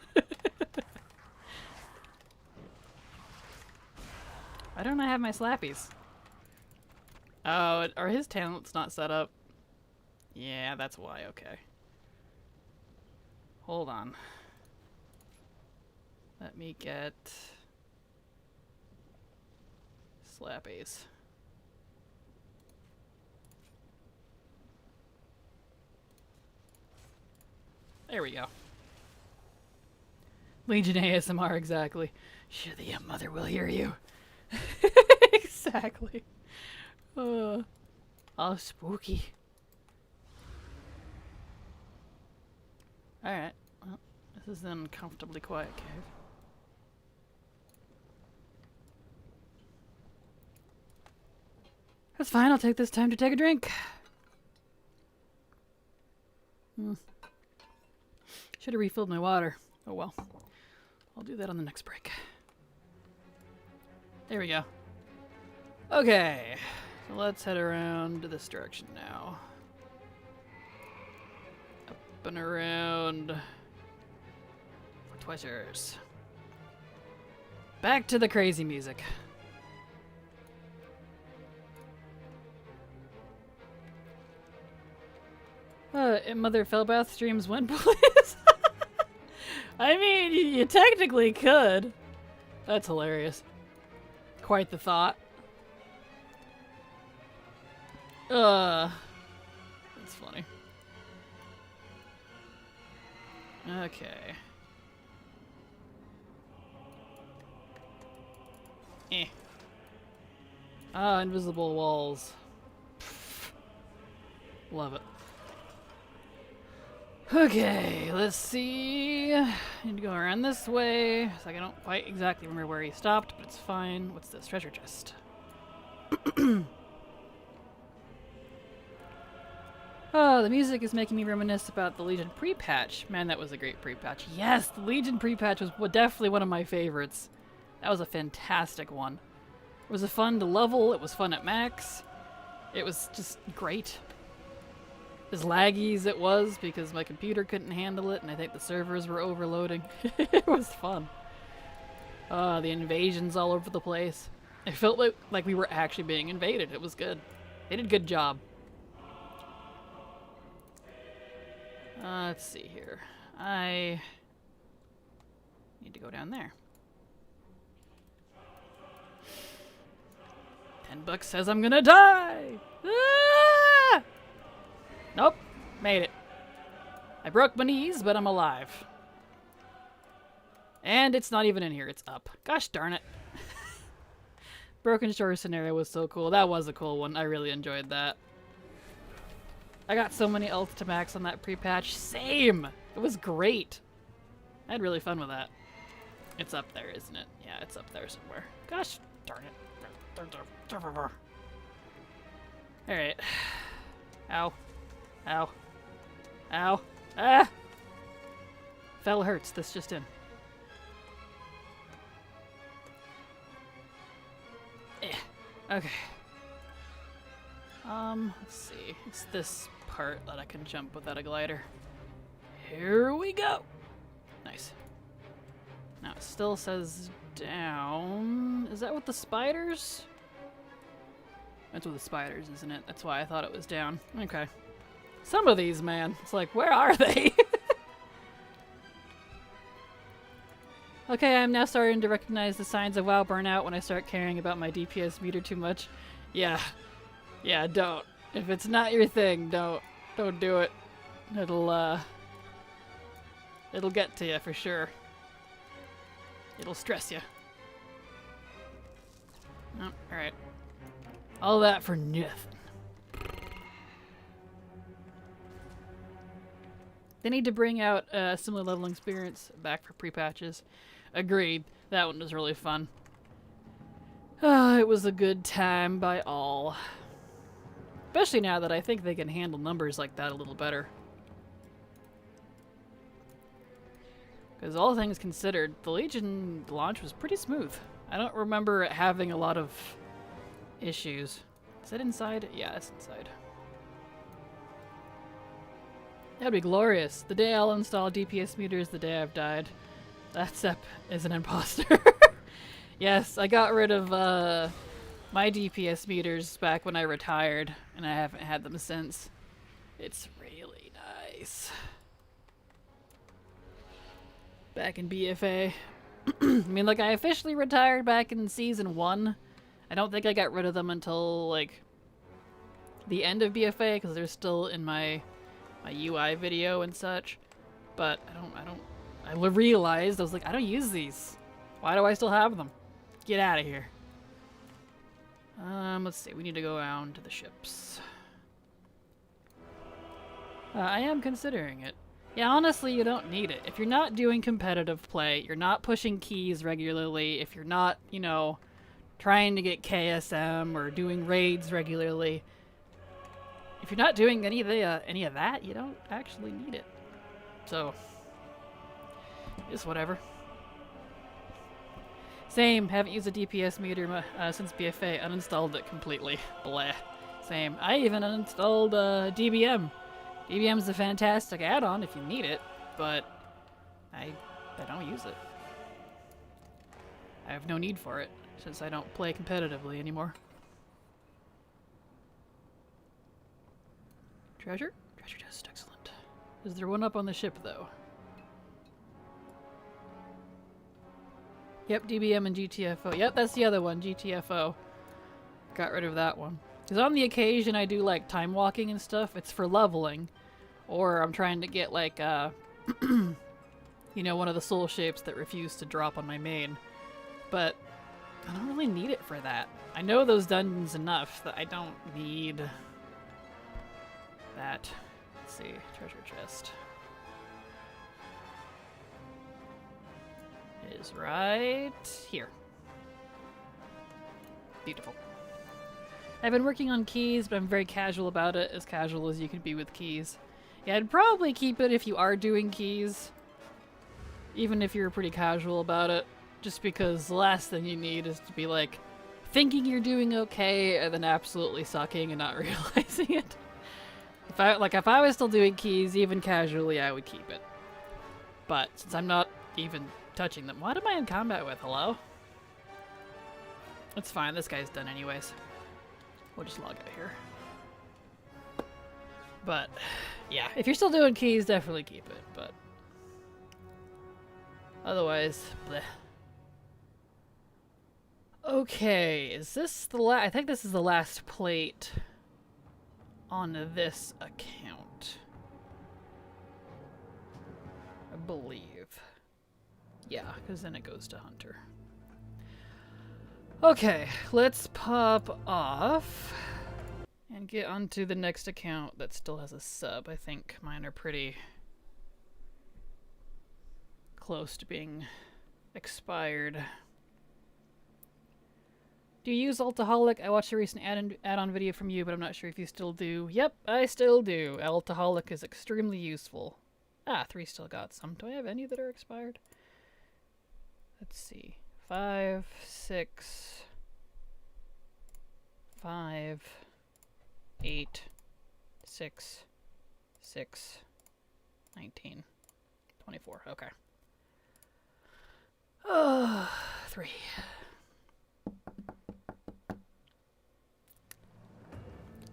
Why don't I have my slappies? Oh, are his talents not set up? Yeah, that's why. Okay. Hold on. Let me get slappies. There we go. Legion ASMR, exactly. Sure, the mother will hear you. Exactly. Oh, spooky. Alright, well, this is an uncomfortably quiet cave. That's fine, I'll take this time to take Should have refilled my water. Oh well. I'll do that on the next break. There we go. Okay. So let's head around to this direction now. Up and around. For treasures. Back to the crazy music. Mother Fellbath streams when, please? I mean, you technically could. That's hilarious. Quite the thought. That's funny. Okay. Ah, invisible walls. Pfft. Love it. Okay, let's see. Need to go around this way. It's like I don't quite exactly remember where he stopped, but it's fine. What's this? Treasure chest. Oh, the music is making me reminisce about the Legion pre-patch. Man, that was a great pre-patch. Yes, the Legion pre-patch was definitely one of my favorites. That was a fantastic one. It was fun to level. It was fun at max. It was just great. As laggy as it was because my computer couldn't handle it and I think the servers were overloading. It was fun. The invasions all over the place. It felt like we were actually being invaded. It was good. They did a good job. Let's see here. I need to go down there. $10 says I'm gonna die! Ah! Nope. Made it. I broke my knees, but I'm alive. And it's not even in here. It's up. Gosh darn it. Broken Shore scenario was so cool. That was a cool one. I really enjoyed that. I got so many ults to max on that pre-patch. Same! It was great. I had really fun with that. It's up there, isn't it? Yeah, it's up there somewhere. Gosh darn it. Alright. Ow. Ow. Ow. Ah! Fell hurts. This just in. Okay. Let's see. It's this part that I can jump without a glider. Here we go! Nice. Now it still says down. Is that with the spiders? That's with the spiders, isn't it? That's why I thought it was down. Okay. Some of these, man. It's like, where are they? Okay, I'm now starting to recognize the signs of WoW burnout when I start caring about my DPS meter too much. Yeah. Yeah, don't. If it's not your thing, don't do it. It'll get to you for sure. It'll stress you. Oh, alright. All that for nothing. They need to bring out a similar leveling experience back for pre-patches. Agreed. That one was really fun. It was a good time by all. Especially now that I think they can handle numbers like that a little better. Because all things considered, the Legion launch was pretty smooth. I don't remember it having a lot of issues. Is that inside? Yeah, it's inside. That'd be glorious. The day I'll install DPS meter is the day I've died. That Sep is an imposter. Yes, I got rid of my DPS meters back when I retired, and I haven't had them since. It's really nice. Back in BFA. I mean, like, I officially retired back in Season 1. I don't think I got rid of them until, like, the end of BFA, because they're still in my UI video and such. But I realized, I was like, I don't use these. Why do I still have them? Get out of here. Let's see, we need to go around to the ships. I am considering it. Yeah, honestly, you don't need it. If you're not doing competitive play, you're not pushing keys regularly, if you're not, you know, trying to get KSM or doing raids regularly, if you're not doing any of that, you don't actually need it. So, It's whatever. Same, haven't used a DPS meter since BFA, uninstalled it completely. Bleh. Same. I even uninstalled DBM. DBM's a fantastic add-on if you need it, but I don't use it. I have no need for it, since I don't play competitively anymore. Treasure? Treasure chest, excellent. Is there one up on the ship, though? Yep, DBM and GTFO. Yep, that's the other one, GTFO. Got rid of that one. Because on the occasion I do, like, time walking and stuff. It's for leveling. Or I'm trying to get, like, you know, one of the soul shapes that refuse to drop on my main. But I don't really need it for that. I know those dungeons enough that I don't need that. Let's see, treasure chest. Is right here. Beautiful. I've been working on keys, but I'm very casual about it, as casual as you can be with keys. Yeah, I'd probably keep it if you are doing keys, even if you're pretty casual about it, just because the last thing you need is to be like thinking you're doing okay and then absolutely sucking and not realizing it. If I was still doing keys, even casually, I would keep it. But since I'm not even touching them. What am I in combat with? Hello? It's fine. This guy's done anyways. We'll just log out here. But, yeah. If you're still doing keys, definitely keep it. But, otherwise, bleh. Okay. Is this the last? I think this is the last plate on this account. I believe. Yeah, because then it goes to Hunter. Okay, let's pop off and get onto the next account that still has a sub. I think mine are pretty close to being expired. Do you use Altaholic? I watched a recent add-on video from you, but I'm not sure if you still do. Yep, I still do. Altaholic is extremely useful. Ah, 3 still got some. Do I have any that are expired? Let's see. 5, 6, 5, 8, 6, 6, 19, 24. Okay. 3.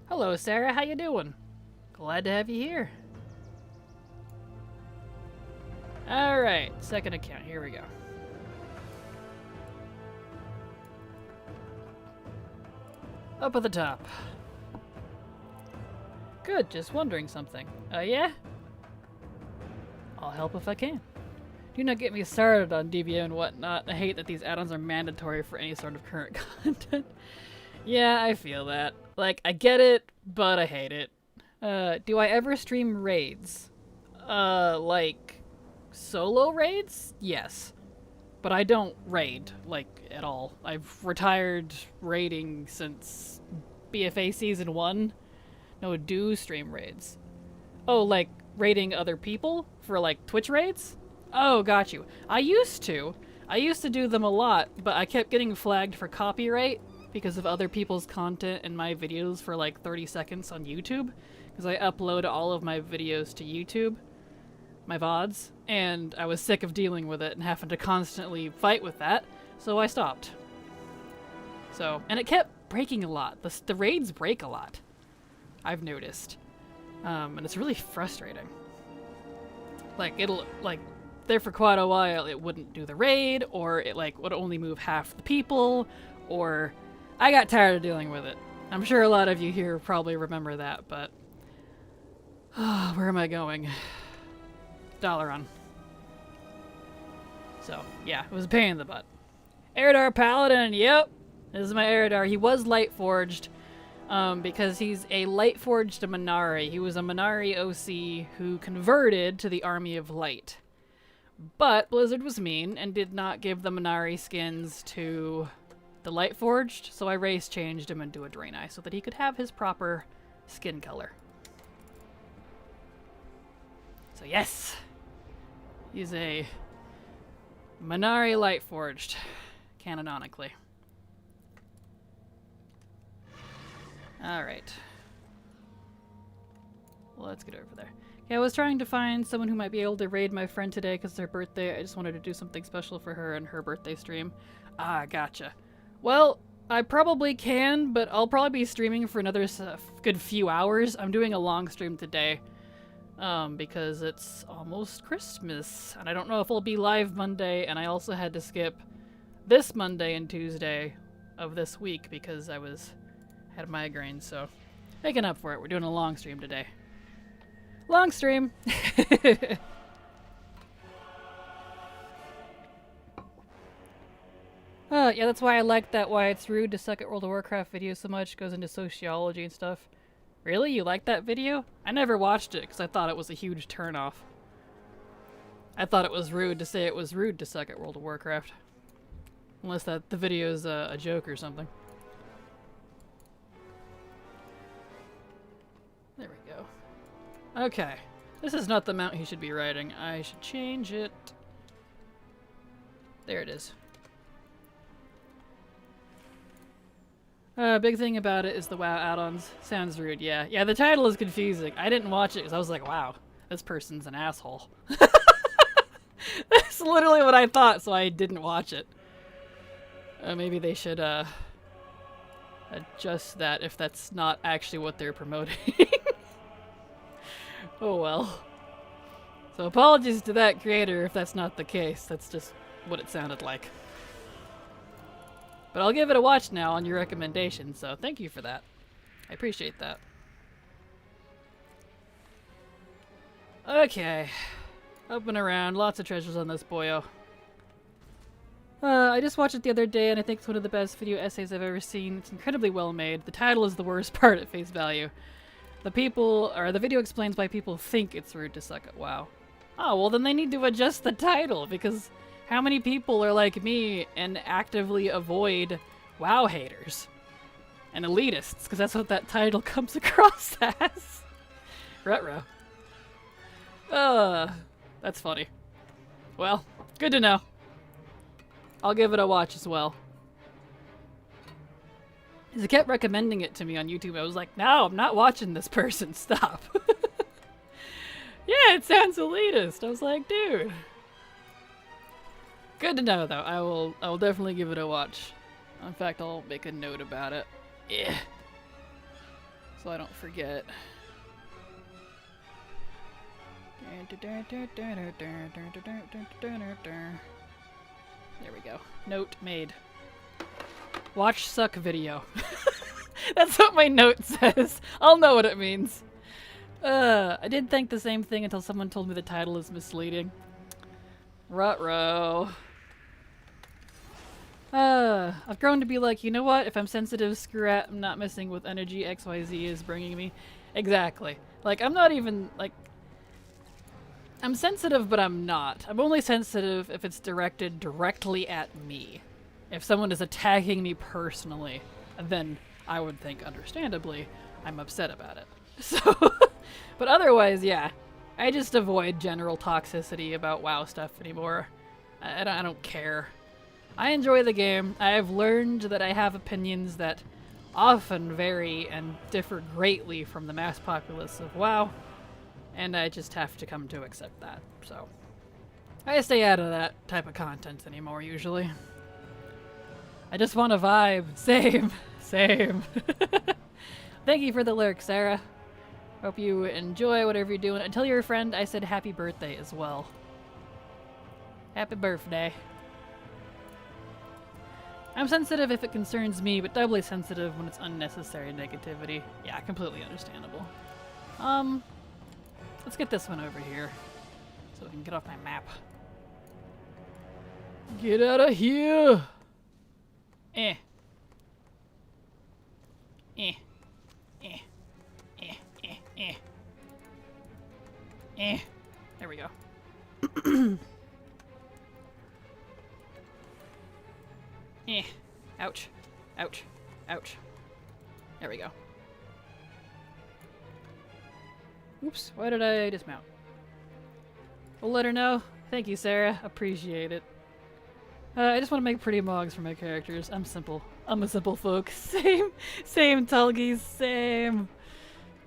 Hello, Sarah. How you doing? Glad to have you here. Alright, second account. Here we go. Up at the top. Good, just wondering something. Yeah? I'll help if I can. Do not get me started on DBM and whatnot. I hate that these add-ons are mandatory for any sort of current content. Yeah, I feel that. Like, I get it, but I hate it. Do I ever stream raids? Like, solo raids? Yes. But I don't raid, like, at all. I've retired raiding since BFA Season 1. No, do stream raids. Oh, like, raiding other people for, like, Twitch raids? Oh, got you. I used to do them a lot, but I kept getting flagged for copyright because of other people's content in my videos for, like, 30 seconds on YouTube. Because I upload all of my videos to YouTube. My VoDs, and I was sick of dealing with it and having to constantly fight with that, so I stopped. So, and it kept breaking a lot. The raids break a lot, I've noticed. And it's really frustrating. Like, it'll, like, there for quite a while, it wouldn't do the raid, or it, like, would only move half the people, or I got tired of dealing with it. I'm sure a lot of you here probably remember that, but where am I going? Dalaran. So, yeah, it was a pain in the butt. Eridar Paladin, yep. This is my Eridar. He was Lightforged, because he's a Lightforged Minari. He was a Minari OC who converted to the Army of Light. But Blizzard was mean and did not give the Minari skins to the Lightforged, so I race changed him into a Draenei so that he could have his proper skin color. So yes! He's a Minari Lightforged, canonically. Alright. Let's get over there. Okay, I was trying to find someone who might be able to raid my friend today because it's her birthday. I just wanted to do something special for her and her birthday stream. Ah, gotcha. Well, I probably can, but I'll probably be streaming for another good few hours. I'm doing a long stream today because it's almost Christmas, and I don't know if I'll be live Monday, and I also had to skip this Monday and Tuesday of this week because I had migraines, so making up for it. We're doing a long stream today. Long stream! Yeah, that's why I like that Why It's Rude to Suck at World of Warcraft video so much. Goes into sociology and stuff. Really? You like that video? I never watched it because I thought it was a huge turnoff. I thought it was rude to say it was rude to suck at World of Warcraft. Unless the video's a joke or something. There we go. Okay. This is not the mount he should be riding. I should change it. There it is. Big thing about it is the WoW add-ons. Sounds rude, yeah. Yeah, the title is confusing. I didn't watch it because I was like, wow, this person's an asshole. That's literally what I thought, so I didn't watch it. Maybe they should adjust that if that's not actually what they're promoting. Oh well. So apologies to that creator if that's not the case. That's just what it sounded like. But I'll give it a watch now on your recommendation, so thank you for that. I appreciate that. Okay. Up and around. Lots of treasures on this boyo. I just watched it the other day, and I think it's one of the best video essays I've ever seen. It's incredibly well made. The title is the worst part at face value. The video explains why people think it's rude to suck at WoW. Oh, well then they need to adjust the title, because how many people are like me and actively avoid WoW haters? And elitists, because that's what that title comes across as. Ruh-roh. That's funny. Well, good to know. I'll give it a watch as well. He kept recommending it to me on YouTube. I was like, no, I'm not watching this person. Stop. Yeah, it sounds elitist. I was like, dude. Good to know, though. I will definitely give it a watch. In fact, I'll make a note about it. Yeah. So I don't forget. There we go. Note made. Watch suck video. That's what my note says. I'll know what it means. I did think the same thing until someone told me the title is misleading. Ruh-roh. I've grown to be like, you know what? If I'm sensitive, screw it. I'm not messing with energy XYZ is bringing me. Exactly. Like, I'm not even, like... I'm sensitive, but I'm not. I'm only sensitive if it's directed directly at me. If someone is attacking me personally, then I would think, understandably, I'm upset about it. So, but otherwise, yeah. I just avoid general toxicity about WoW stuff anymore. I don't care. I enjoy the game. I have learned that I have opinions that often vary and differ greatly from the mass populace of WoW, and I just have to come to accept that. So, I stay out of that type of content anymore, usually. I just want to vibe. Same. Same. Thank you for the lurk, Sarah. Hope you enjoy whatever you're doing. And tell your friend I said happy birthday as well. Happy birthday. I'm sensitive if it concerns me, but doubly sensitive when it's unnecessary negativity. Yeah, completely understandable. Let's get this one over here so we can get off my map. Get out of here! Eh. Eh. Eh. Eh. Eh. Eh. Eh. There we go. Eh. Ouch. Ouch. Ouch. There we go. Oops. Why did I dismount? We'll let her know. Thank you, Sarah. Appreciate it. I just want to make pretty mogs for my characters. I'm simple. I'm a simple folk. Same Tulgies, same.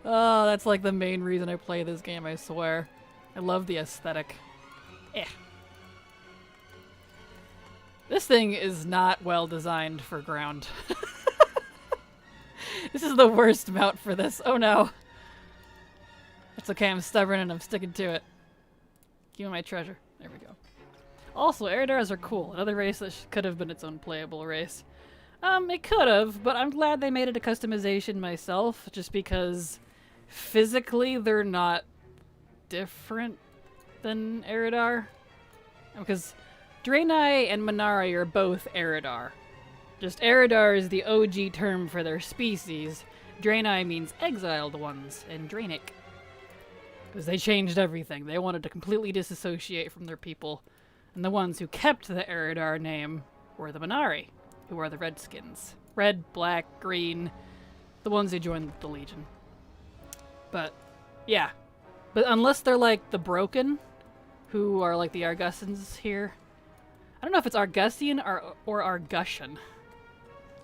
Oh, that's like the main reason I play this game, I swear. I love the aesthetic. Eh. This thing is not well designed for ground. This is the worst mount for this. Oh no. It's okay, I'm stubborn and I'm sticking to it. Give me my treasure. There we go. Also, Eridars are cool. Another race that could have been its own playable race. It could have, but I'm glad they made it a customization myself, just because physically they're not different than Eridar. Because Draenei and Minari are both Eridar. Just Eridar is the OG term for their species. Draenei means exiled ones in Draenic. Because they changed everything. They wanted to completely disassociate from their people. And the ones who kept the Eridar name were the Minari, who are the Redskins. Red, black, green, the ones who joined the Legion. But, yeah. But unless they're like the Broken, who are like the Argusians here. I don't know if it's Argusian or Argusian.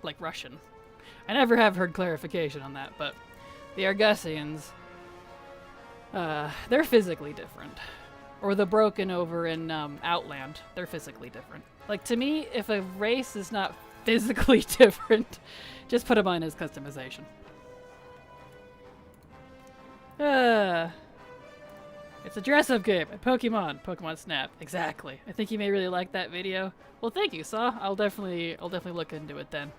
Like Russian. I never have heard clarification on that, but the Argusians, they're physically different. Or the Broken over in Outland, they're physically different. Like, to me, if a race is not physically different, just put them on as customization. It's a dress-up game. A Pokemon Snap. Exactly. I think you may really like that video. Well, thank you, Saw. I'll definitely look into it then.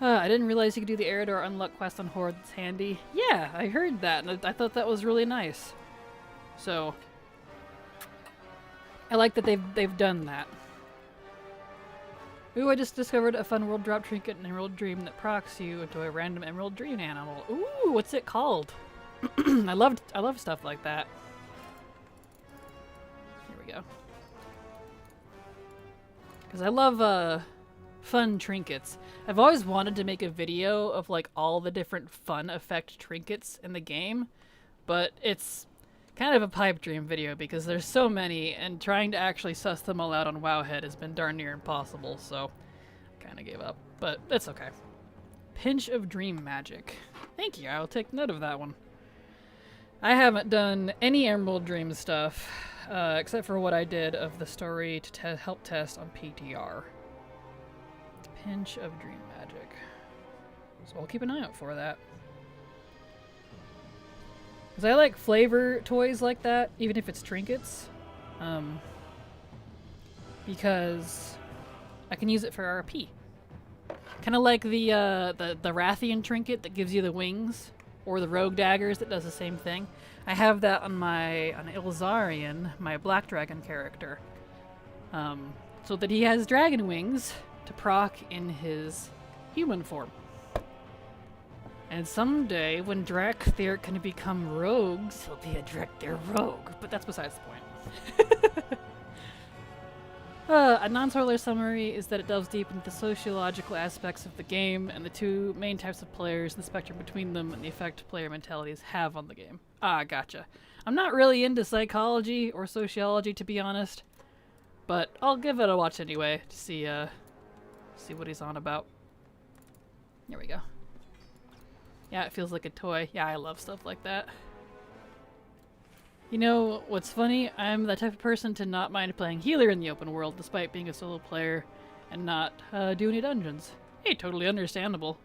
I didn't realize you could do the Eridar Unlock quest on Horde. It's handy. Yeah, I heard that, and I thought that was really nice. So, I like that they've done that. Ooh, I just discovered a fun world drop trinket and Emerald Dream that procs you into a random Emerald Dream animal. Ooh, what's it called? I love stuff like that. Here we go. Because I love fun trinkets. I've always wanted to make a video of like all the different fun effect trinkets in the game, but it's kind of a pipe dream video because there's so many, and trying to actually suss them all out on Wowhead has been darn near impossible, so I kind of gave up. But it's okay. Pinch of Dream Magic. Thank you, I'll take note of that one. I haven't done any Emerald Dream stuff, except for what I did of the story to help test on PTR. Pinch of Dream Magic. So I'll keep an eye out for that. Because I like flavor toys like that, even if it's trinkets. Because I can use it for RP. Kind of like the Rathian trinket that gives you the wings, or the Rogue Daggers that does the same thing. I have that on Ilzarian, my Black Dragon character. So that he has dragon wings to proc in his human form. And someday, when Drakthir can become rogues, he'll be a Drakthir rogue. But that's besides the point. A non-spoiler summary is that it delves deep into the sociological aspects of the game and the two main types of players and the spectrum between them and the effect player mentalities have on the game. Ah, gotcha. I'm not really into psychology or sociology, to be honest, but I'll give it a watch anyway to see what he's on about. Here we go. Yeah, it feels like a toy. Yeah, I love stuff like that. You know, what's funny? I'm the type of person to not mind playing healer in the open world, despite being a solo player and not do any dungeons. Hey, totally understandable.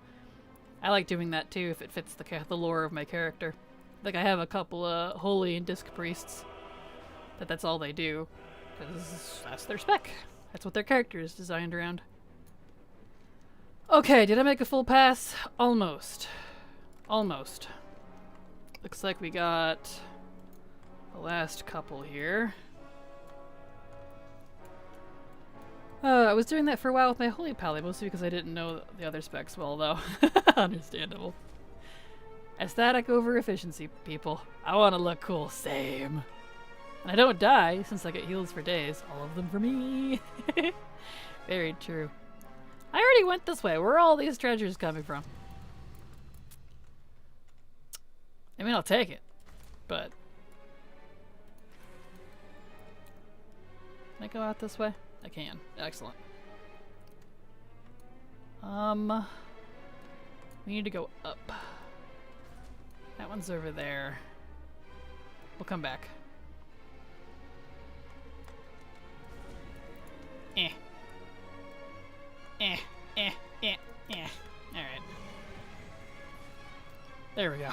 I like doing that too if it fits the lore of my character. Like, I have a couple holy and disc priests that's all they do, because that's their spec. That's what their character is designed around. Okay, did I make a full pass? Almost. Almost. Looks like we got the last couple here. I was doing that for a while with my Holy Pally, mostly because I didn't know the other specs well, though. Understandable. Aesthetic over efficiency, people. I want to look cool. Same. And I don't die, since I get heals for days. All of them for me. Very true. I already went this way. Where are all these treasures coming from? I mean, I'll take it, but... Can I go out this way? I can. Excellent. We need to go up. That one's over there. We'll come back. Eh. Alright. There we go.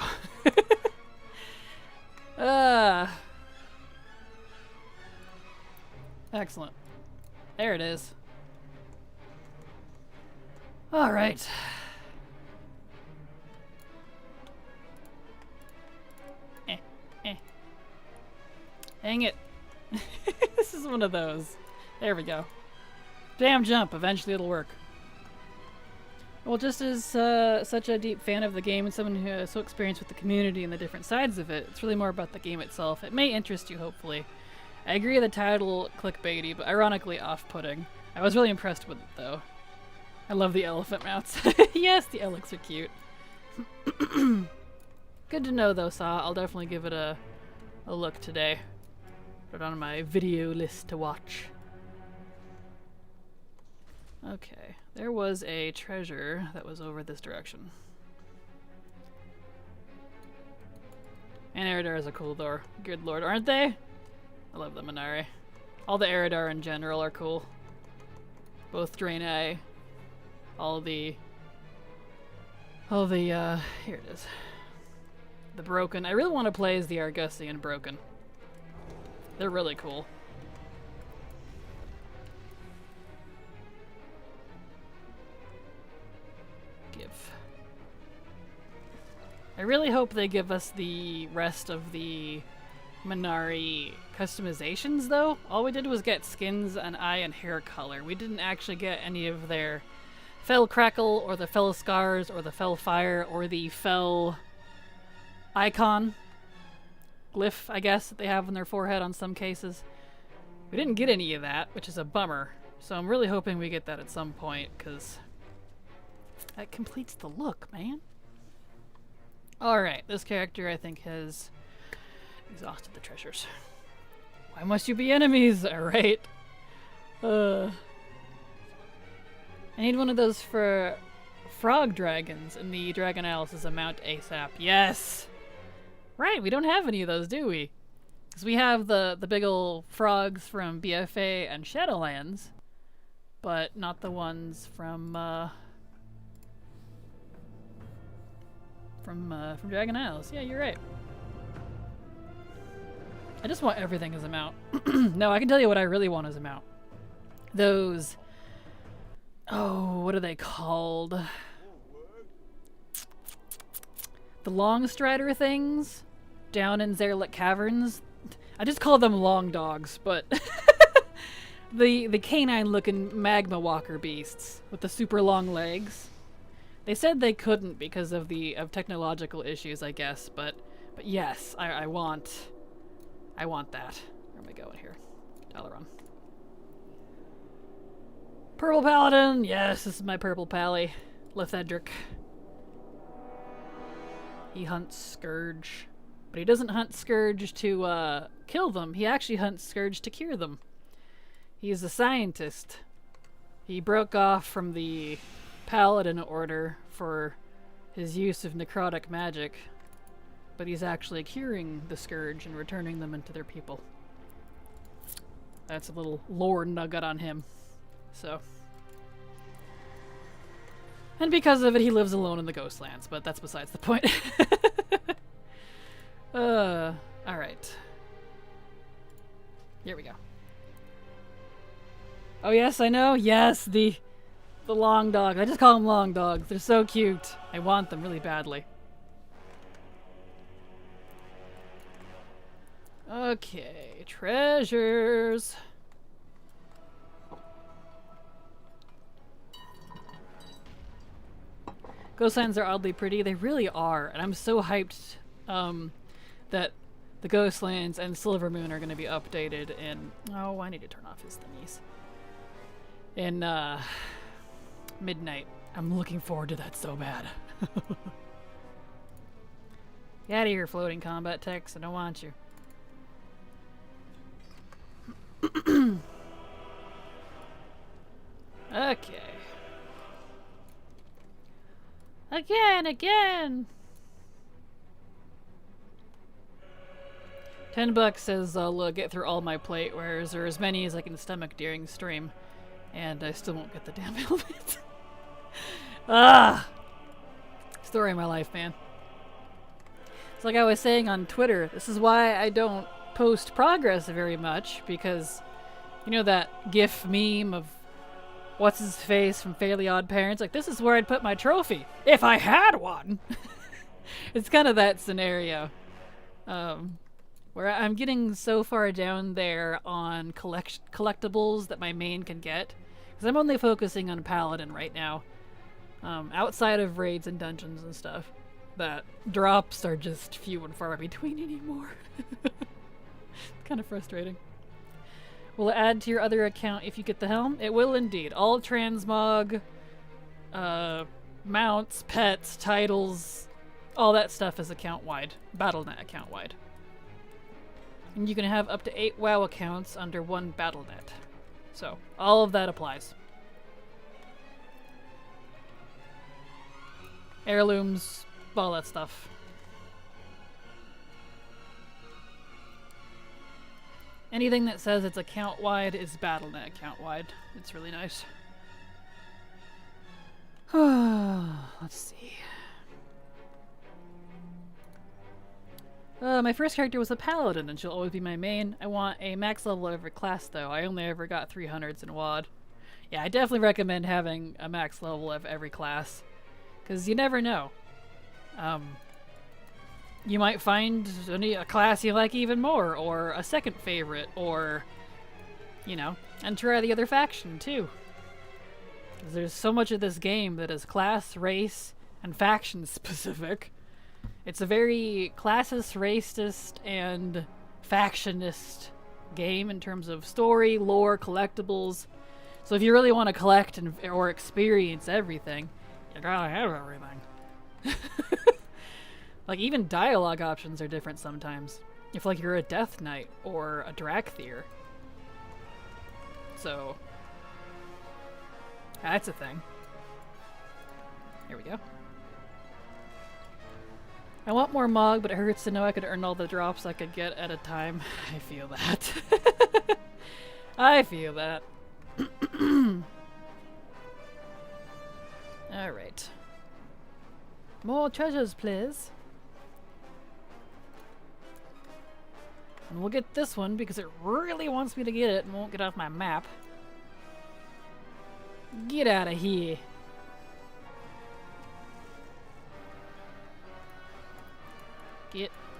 Excellent. There it is. Alright. Hang it. This is one of those. There we go. Damn jump. Eventually it'll work. Well, just as such a deep fan of the game and someone who is so experienced with the community and the different sides of it, it's really more about the game itself. It may interest you, hopefully. I agree the title clickbaity, but ironically off-putting. I was really impressed with it, though. I love the elephant mounts. Yes, the elecs are cute. Good to know, though, Saw. I'll definitely give it a look today. Put it on my video list to watch. Okay, there was a treasure that was over this direction. And Eridar is a cool door. Good lord, aren't they? I love the Minari. All the Eridar in general are cool. Both Draenei. Here it is. The Broken. I really want to play as the Argusian Broken. They're really cool. I really hope they give us the rest of the Minari customizations, though. All we did was get skins and eye and hair color. We didn't actually get any of their Fell Crackle, or the Fell Scars, or the Fell Fire, or the Fell icon. Glyph, I guess, that they have on their forehead on some cases. We didn't get any of that, which is a bummer. So I'm really hoping we get that at some point, because that completes the look, man. Alright, this character, I think, has exhausted the treasures. Why must you be enemies? Alright. I need one of those for frog dragons in the Dragon Isles as a mount ASAP. Yes! Right, we don't have any of those, do we? Because we have the big ol' frogs from BFA and Shadowlands, but not the ones from Dragon Isles. Yeah, you're right. I just want everything as a mount. No, I can tell you what I really want as a mount. Those... Oh, what are they called? The Long Strider things down in Zerlik Caverns. I just call them long dogs, but the canine-looking magma walker beasts with the super long legs. They said they couldn't because of technological issues, I guess, but yes, I want that. Where am I going here? Dalaran. Purple Paladin! Yes, this is my Purple Pally. Lethedric. He hunts Scourge. But he doesn't hunt Scourge to kill them. He actually hunts Scourge to cure them. He's a scientist. He broke off from the Paladin Order for his use of necrotic magic. But he's actually curing the Scourge and returning them into their people. That's a little lore nugget on him. So. And because of it, he lives alone in the Ghostlands, but that's besides the point. Alright. Here we go. Oh yes, I know. Yes, the long dogs. I just call them long dogs. They're so cute. I want them really badly. Okay, treasures. Ghostlands are oddly pretty. They really are, and I'm so hyped that the Ghostlands and Silvermoon are going to be updated in... Oh, I need to turn off his thingies. In midnight. I'm looking forward to that so bad. Get out of here, floating combat techs. I don't want you. Again! $10 says I'll get through all my plate wares, or as many as I can stomach during stream. And I still won't get the damn helmet. Ah! Story of my life, man. It's like I was saying on Twitter, this is why I don't post progress very much, because you know that GIF meme of what's his face from Fairly Odd Parents? Like, this is where I'd put my trophy if I had one. It's kind of that scenario. Where I'm getting so far down there on collectibles that my main can get. Because I'm only focusing on Paladin right now. Outside of raids and dungeons and stuff. That drops are just few and far between anymore. Kind of frustrating. Will it add to your other account if you get the helm? It will indeed. All transmog, mounts, pets, titles, all that stuff is account-wide. Battle.net account-wide. And you can have up to 8 WoW accounts under one Battle.net. So, all of that applies. Heirlooms, all that stuff. Anything that says it's account-wide is Battle.net account-wide. It's really nice. Let's see. My first character was a paladin, and she'll always be my main. I want a max level of every class, though. I only ever got 300s in WoD. Yeah, I definitely recommend having a max level of every class, because you never know. You might find a class you like even more, or a second favorite, or, you know, and try the other faction, too. Because there's so much of this game that is class, race, and faction specific. It's a very classist, racist, and factionist game in terms of story, lore, collectibles. So if you really want to collect or experience everything, you gotta have everything. Like, even dialogue options are different sometimes. If, like, you're a Death Knight or a Drakthir. So, that's a thing. Here we go. I want more Mog, but it hurts to know I could earn all the drops I could get at a time. I feel that. I feel that. Alright. More treasures, please. And we'll get this one because it really wants me to get it and won't get off my map. Get out of here.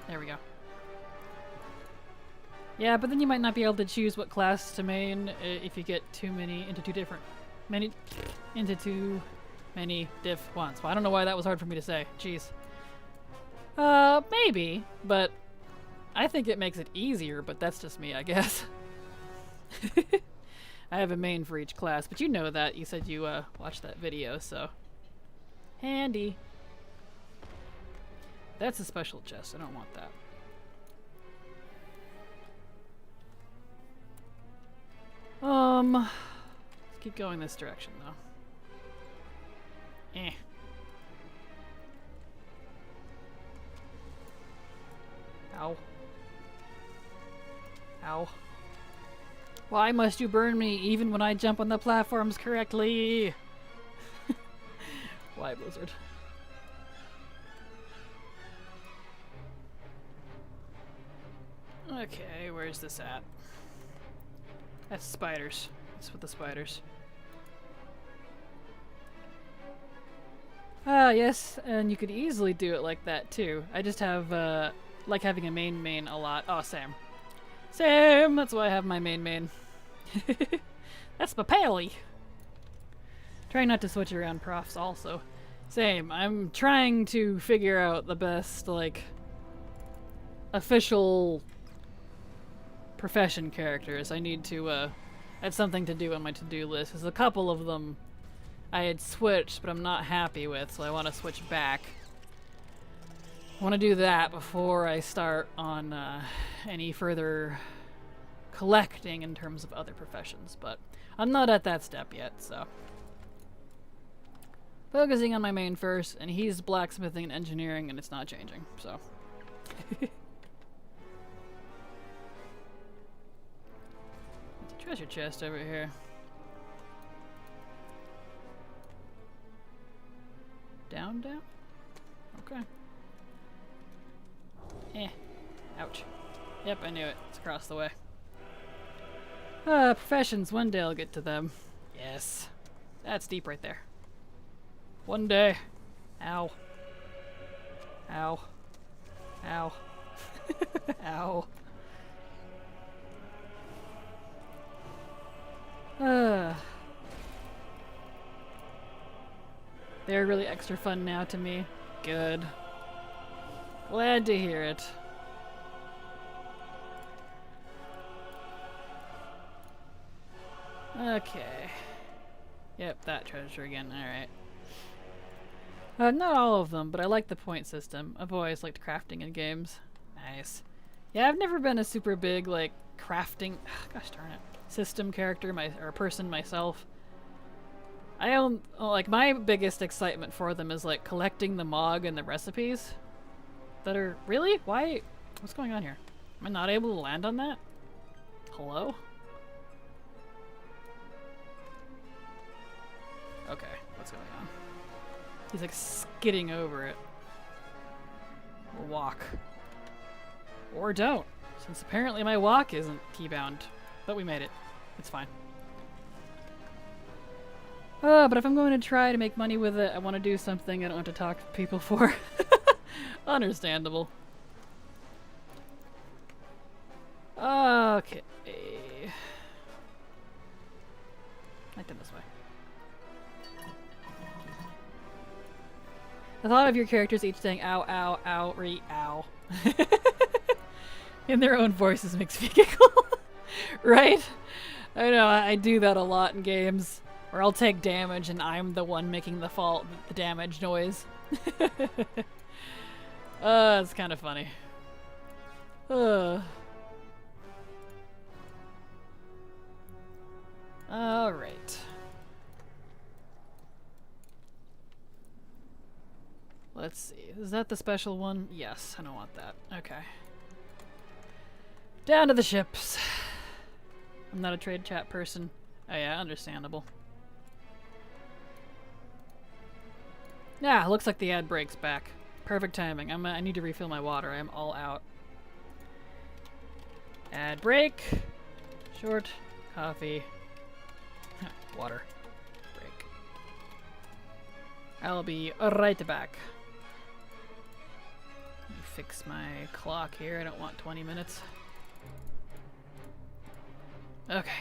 There we go. Yeah, but then you might not be able to choose what class to main if you get too many into too many diff ones. Well, I don't know why that was hard for me to say. Jeez. Maybe, but I think it makes it easier, but that's just me, I guess. I have a main for each class, but you know that. You said you watched that video, so handy. That's a special chest. I don't want that. Let's keep going this direction, though. Eh. Ow. Ow. Why must you burn me even when I jump on the platforms correctly? Why, Blizzard? Okay, where's this at? That's spiders. That's with the spiders. Ah, yes, and you could easily do it like that too. I just have, like having a main a lot. Oh, Sam. Sam! That's why I have my main. That's my pally! Trying not to switch around profs also. Same. I'm trying to figure out the best, like, official profession characters. I need to, add something to do on my to-do list. There's a couple of them I had switched, but I'm not happy with, so I want to switch back. I want to do that before I start on any further collecting in terms of other professions, but I'm not at that step yet, so. Focusing on my main first, and he's blacksmithing and engineering, and it's not changing, so. There's a treasure chest over here. Down, down? Okay. Eh. Ouch. Yep, I knew it. It's across the way. Professions. One day I'll get to them. Yes. That's deep right there. One day. Ow. Ow. Ow. Ow. They're really extra fun now to me. Good. Glad to hear it. Okay. Yep, that treasure again. Alright. Not all of them, but I like the point system. I've always liked crafting in games. Nice. Yeah, I've never been a super big, like, crafting... gosh darn it. System character, or person myself. I own... like, my biggest excitement for them is, like, collecting the mog and the recipes. That are... Really? Why? What's going on here? Am I not able to land on that? Hello? Okay, what's going on? He's like skidding over it. Or walk. Or don't, since apparently my walk isn't keybound. But we made it. It's fine. But if I'm going to try to make money with it, I want to do something I don't have to talk to people for. Understandable. Okay. Like them this way. The thought of your characters each saying ow, ow, ow, re, ow. In their own voices makes me giggle. Right? I know, I do that a lot in games. Where I'll take damage and I'm the one making the damage noise. It's kind of funny. Alright. Let's see. Is that the special one? Yes, I don't want that. Okay. Down to the ships. I'm not a trade chat person. Oh yeah, understandable. Yeah, looks like the ad breaks back. Perfect timing. I need to refill my water. I'm all out. Ad break. Short. Coffee. Water. Break. I'll be right back. Let me fix my clock here. I don't want 20 minutes. Okay.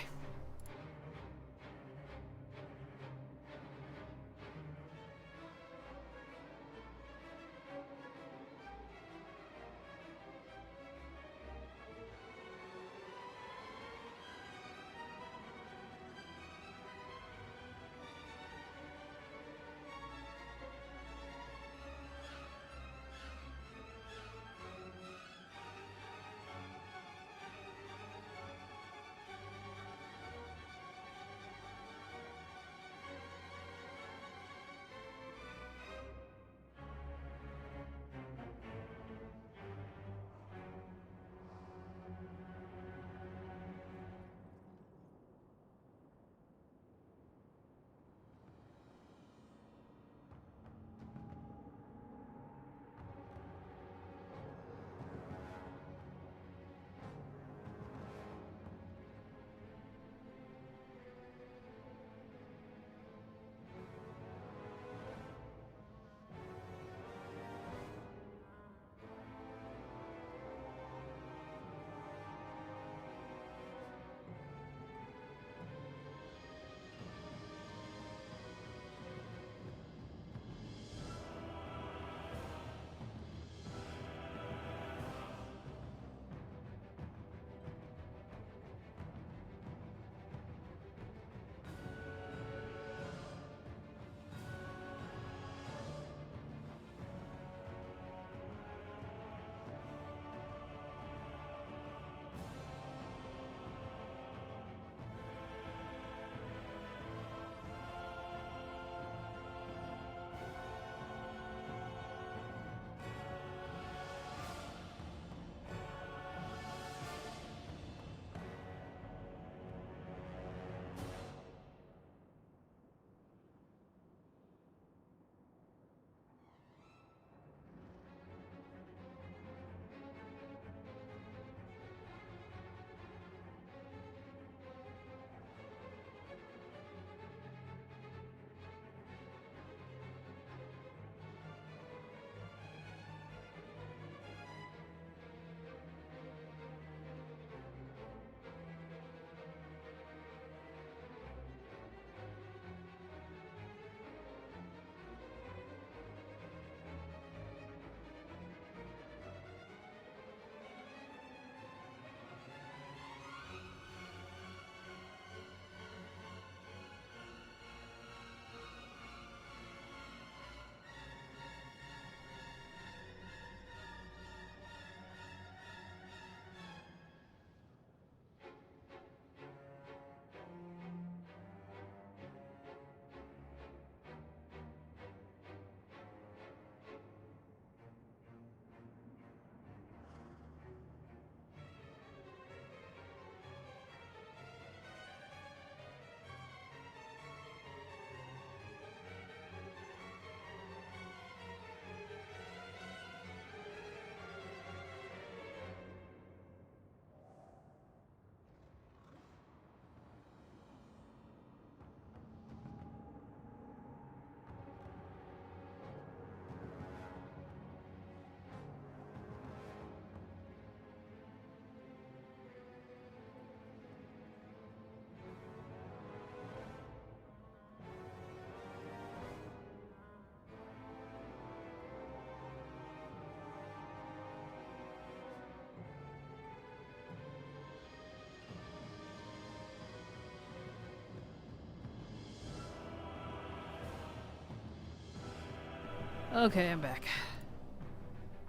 Okay, I'm back.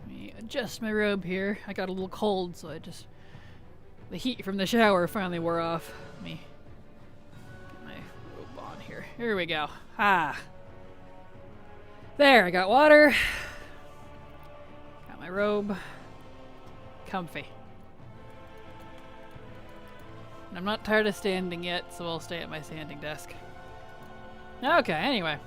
Let me adjust my robe here. I got a little cold, so the heat from the shower finally wore off. Let me get my robe on here. Here we go. Ah. There, I got water. Got my robe. Comfy. And I'm not tired of standing yet, so I'll stay at my standing desk. Okay, anyway.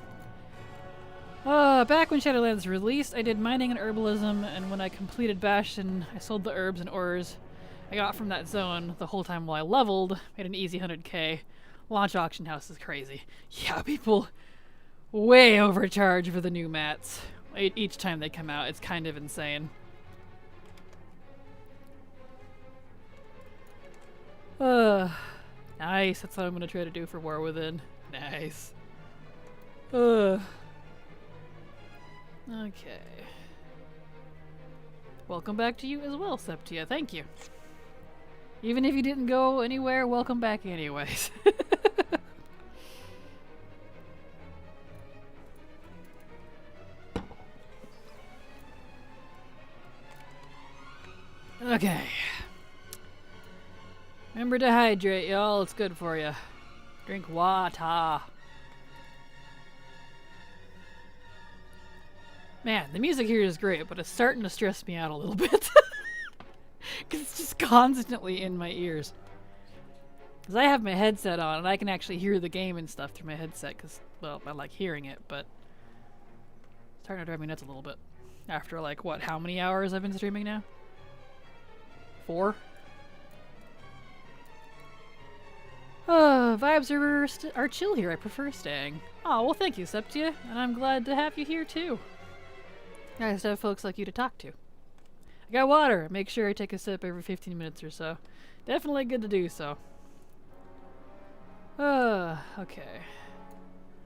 Back when Shadowlands released, I did mining and herbalism, and when I completed Bastion, I sold the herbs and ores I got from that zone the whole time while I leveled, made an easy 100k. Launch auction house is crazy. Yeah, people way overcharge for the new mats. Each time they come out, it's kind of insane. Nice, that's what I'm gonna try to do for War Within. Nice. Okay. Welcome back to you as well, Septia. Thank you. Even if you didn't go anywhere, welcome back anyways. Okay. Remember to hydrate, y'all. It's good for you. Drink water. Man, the music here is great, but it's starting to stress me out a little bit. Because it's just constantly in my ears. Because I have my headset on, and I can actually hear the game and stuff through my headset, because, well, I like hearing it, but it's starting to drive me nuts a little bit. After, like, what, how many hours I've been streaming now? 4? Vibes are chill here. I prefer staying. Oh, well, thank you, Septia, and I'm glad to have you here, too. Nice to have folks like you to talk to. I got water. Make sure I take a sip every 15 minutes or so. Definitely good to do so. Okay.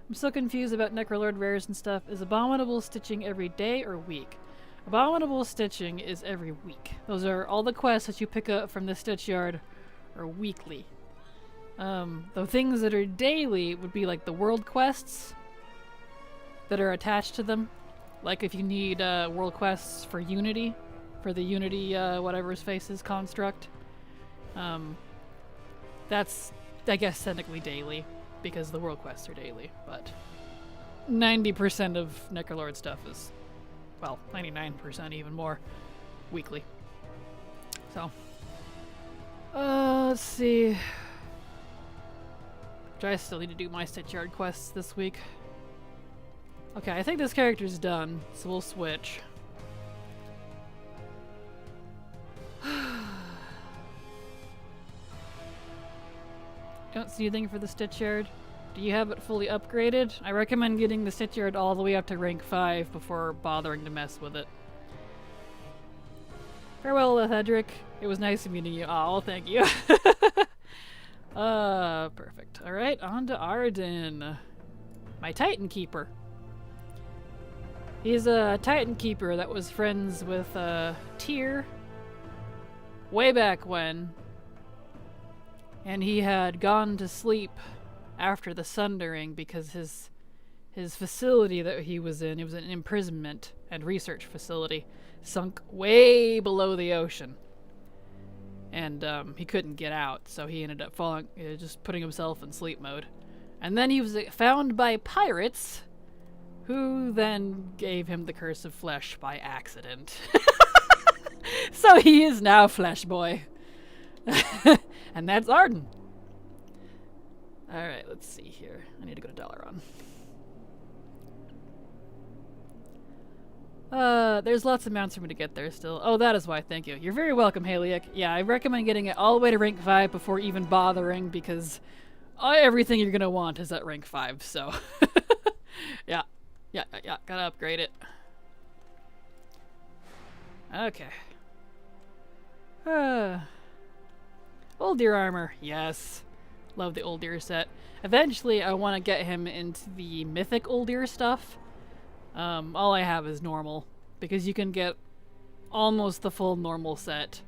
I'm so confused about Necrolord rares and stuff. Is Abominable Stitching every day or week? Abominable Stitching is every week. Those are all the quests that you pick up from the Stitch Yard are weekly. The things that are daily would be like the world quests that are attached to them. Like if you need world quests for Unity, for the Unity whatever his face is construct. That's, I guess, technically daily because the world quests are daily, but 90% of Necrolord stuff is, well, 99% even more, weekly. So, let's see. I still need to do my Stitch Yard quests this week. Okay, I think this character's done, so we'll switch. Don't see anything for the Stitch Yard. Do you have it fully upgraded? I recommend getting the Stitch Yard all the way up to rank 5 before bothering to mess with it. Farewell, Hedrick. It was nice meeting you. Oh, thank you. Perfect. Alright, on to Arden. My Titan Keeper. He's a Titan Keeper that was friends with, Tyr way back when. And he had gone to sleep after the Sundering because his facility that he was in, it was an imprisonment and research facility, sunk way below the ocean. And he couldn't get out, so he ended up falling, just putting himself in sleep mode. And then he was found by pirates, who then gave him the curse of flesh by accident. So he is now Flesh Boy. And that's Arden. Alright, let's see here. I need to go to Dalaran. There's lots of mounts for me to get there still. Oh, that is why, thank you. You're very welcome, Haliak. Yeah, I recommend getting it all the way to rank 5 before even bothering, because everything you're gonna want is at rank 5, so... Yeah, gotta upgrade it. Okay. Old Deer armor, yes. Love the Old Deer set. Eventually, I want to get him into the mythic Old Deer stuff. All I have is normal, because you can get almost the full normal set.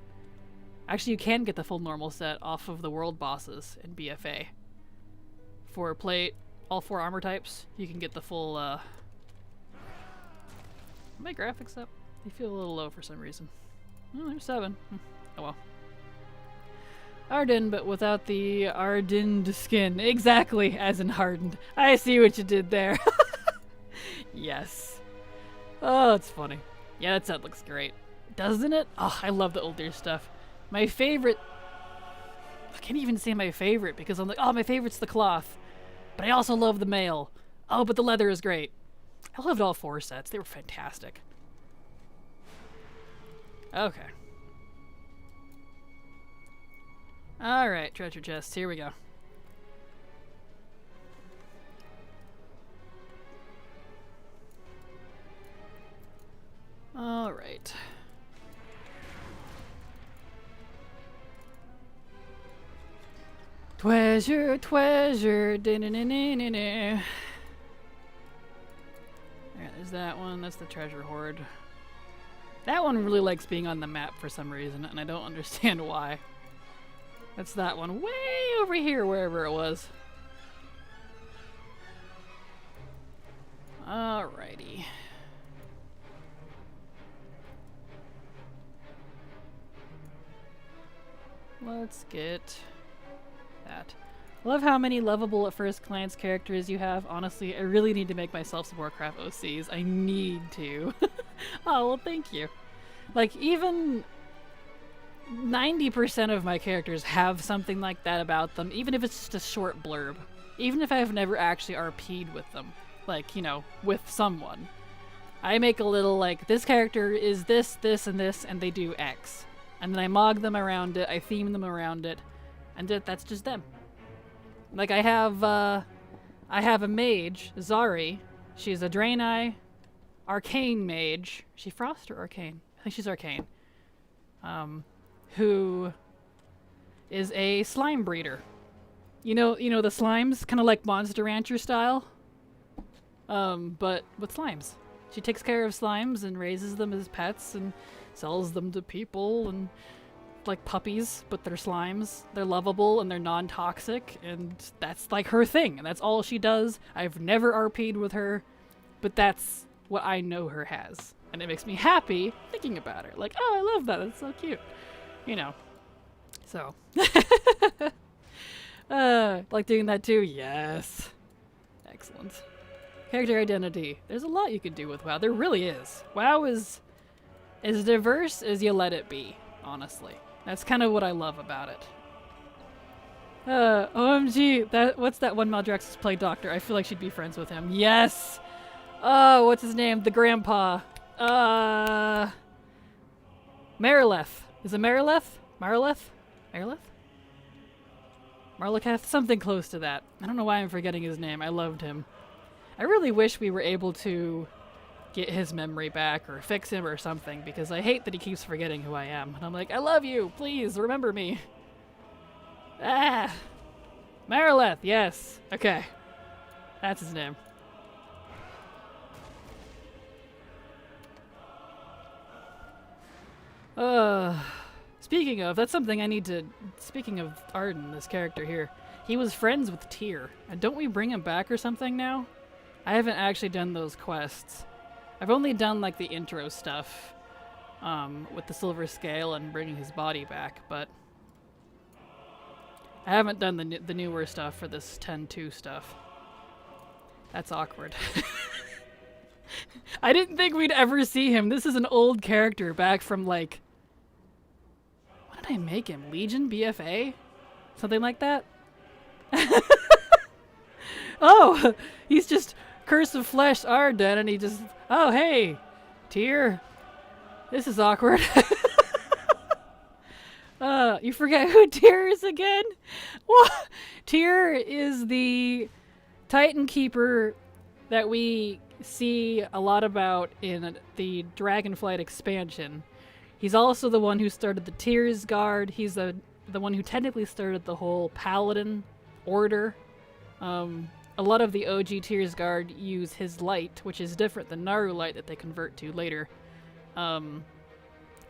Actually, you can get the full normal set off of the world bosses in BFA. For plate, all 4 armor types, you can get the full Are my graphics up? They feel a little low for some reason. Oh, there's 7. Oh well. Addon, but without the hardened skin. Exactly, as in hardened. I see what you did there. Yes. Oh, it's funny. Yeah, that set looks great. Doesn't it? Oh, I love the older stuff. My favorite... I can't even say my favorite because I'm like, oh, my favorite's the cloth. But I also love the mail. Oh, but the leather is great. I loved all 4 sets. They were fantastic. Okay. Alright, treasure chests. Here we go. Alright. Treasure, treasure. Alright, there's that one. That's the treasure hoard. That one really likes being on the map for some reason, and I don't understand why. That's that one way over here, wherever it was. Alrighty. Let's get that. I love how many lovable at first glance characters you have. Honestly, I really need to make myself some Warcraft OCs. I need to. Oh, well, thank you. Like, even 90% of my characters have something like that about them, even if it's just a short blurb. Even if I've never actually RP'd with them. Like, you know, with someone. I make a little, like, this character is this, this, and this, and they do X. And then I mog them around it, I theme them around it, and that's just them. Like, I have a mage, Zari. She's a Draenei arcane mage. Is she Frost or Arcane? I think she's Arcane. Who is a slime breeder. You know the slimes, kind of like Monster Rancher style, but with slimes. She takes care of slimes and raises them as pets and sells them to people and like puppies, but they're slimes. They're lovable and they're non-toxic, and that's like her thing, and that's all she does. I've never RP'd with her, but that's what I know her as, and it makes me happy thinking about her. Like, oh, I love that. That's so cute. You know. So. Like doing that too? Yes. Excellent. Character identity. There's a lot you can do with WoW. There really is. WoW is as diverse as you let it be, honestly. That's kind of what I love about it. OMG, what's that one Maldraxxus play doctor? I feel like she'd be friends with him. Yes! Oh, what's his name? The grandpa. Marileth. Is it Marileth? Marileth? Marileth? Marliketh? Something close to that. I don't know why I'm forgetting his name. I loved him. I really wish we were able to get his memory back or fix him or something, because I hate that he keeps forgetting who I am. And I'm like, I love you! Please, remember me! Ah! Marileth, yes! Okay. That's his name. Speaking of, that's something I need to... Speaking of Addon, this character here, he was friends with Tyr. And don't we bring him back or something now? I haven't actually done those quests. I've only done, like, the intro stuff, with the silver scale and bringing his body back, but I haven't done the newer stuff for this 10.2 stuff. That's awkward. I didn't think we'd ever see him. This is an old character back from, like... What did I make him? Legion? BFA? Something like that? Oh! He's just Curse of Flesh Addon, and he just... Oh, hey! Tyr. This is awkward. You forget who Tyr is again? What? Tyr is the Titan Keeper that we see a lot about in the Dragonflight expansion. He's also the one who started the Tears Guard. He's the one who technically started the whole Paladin order. A lot of the OG Tears Guard use his light, which is different than Naru light that they convert to later.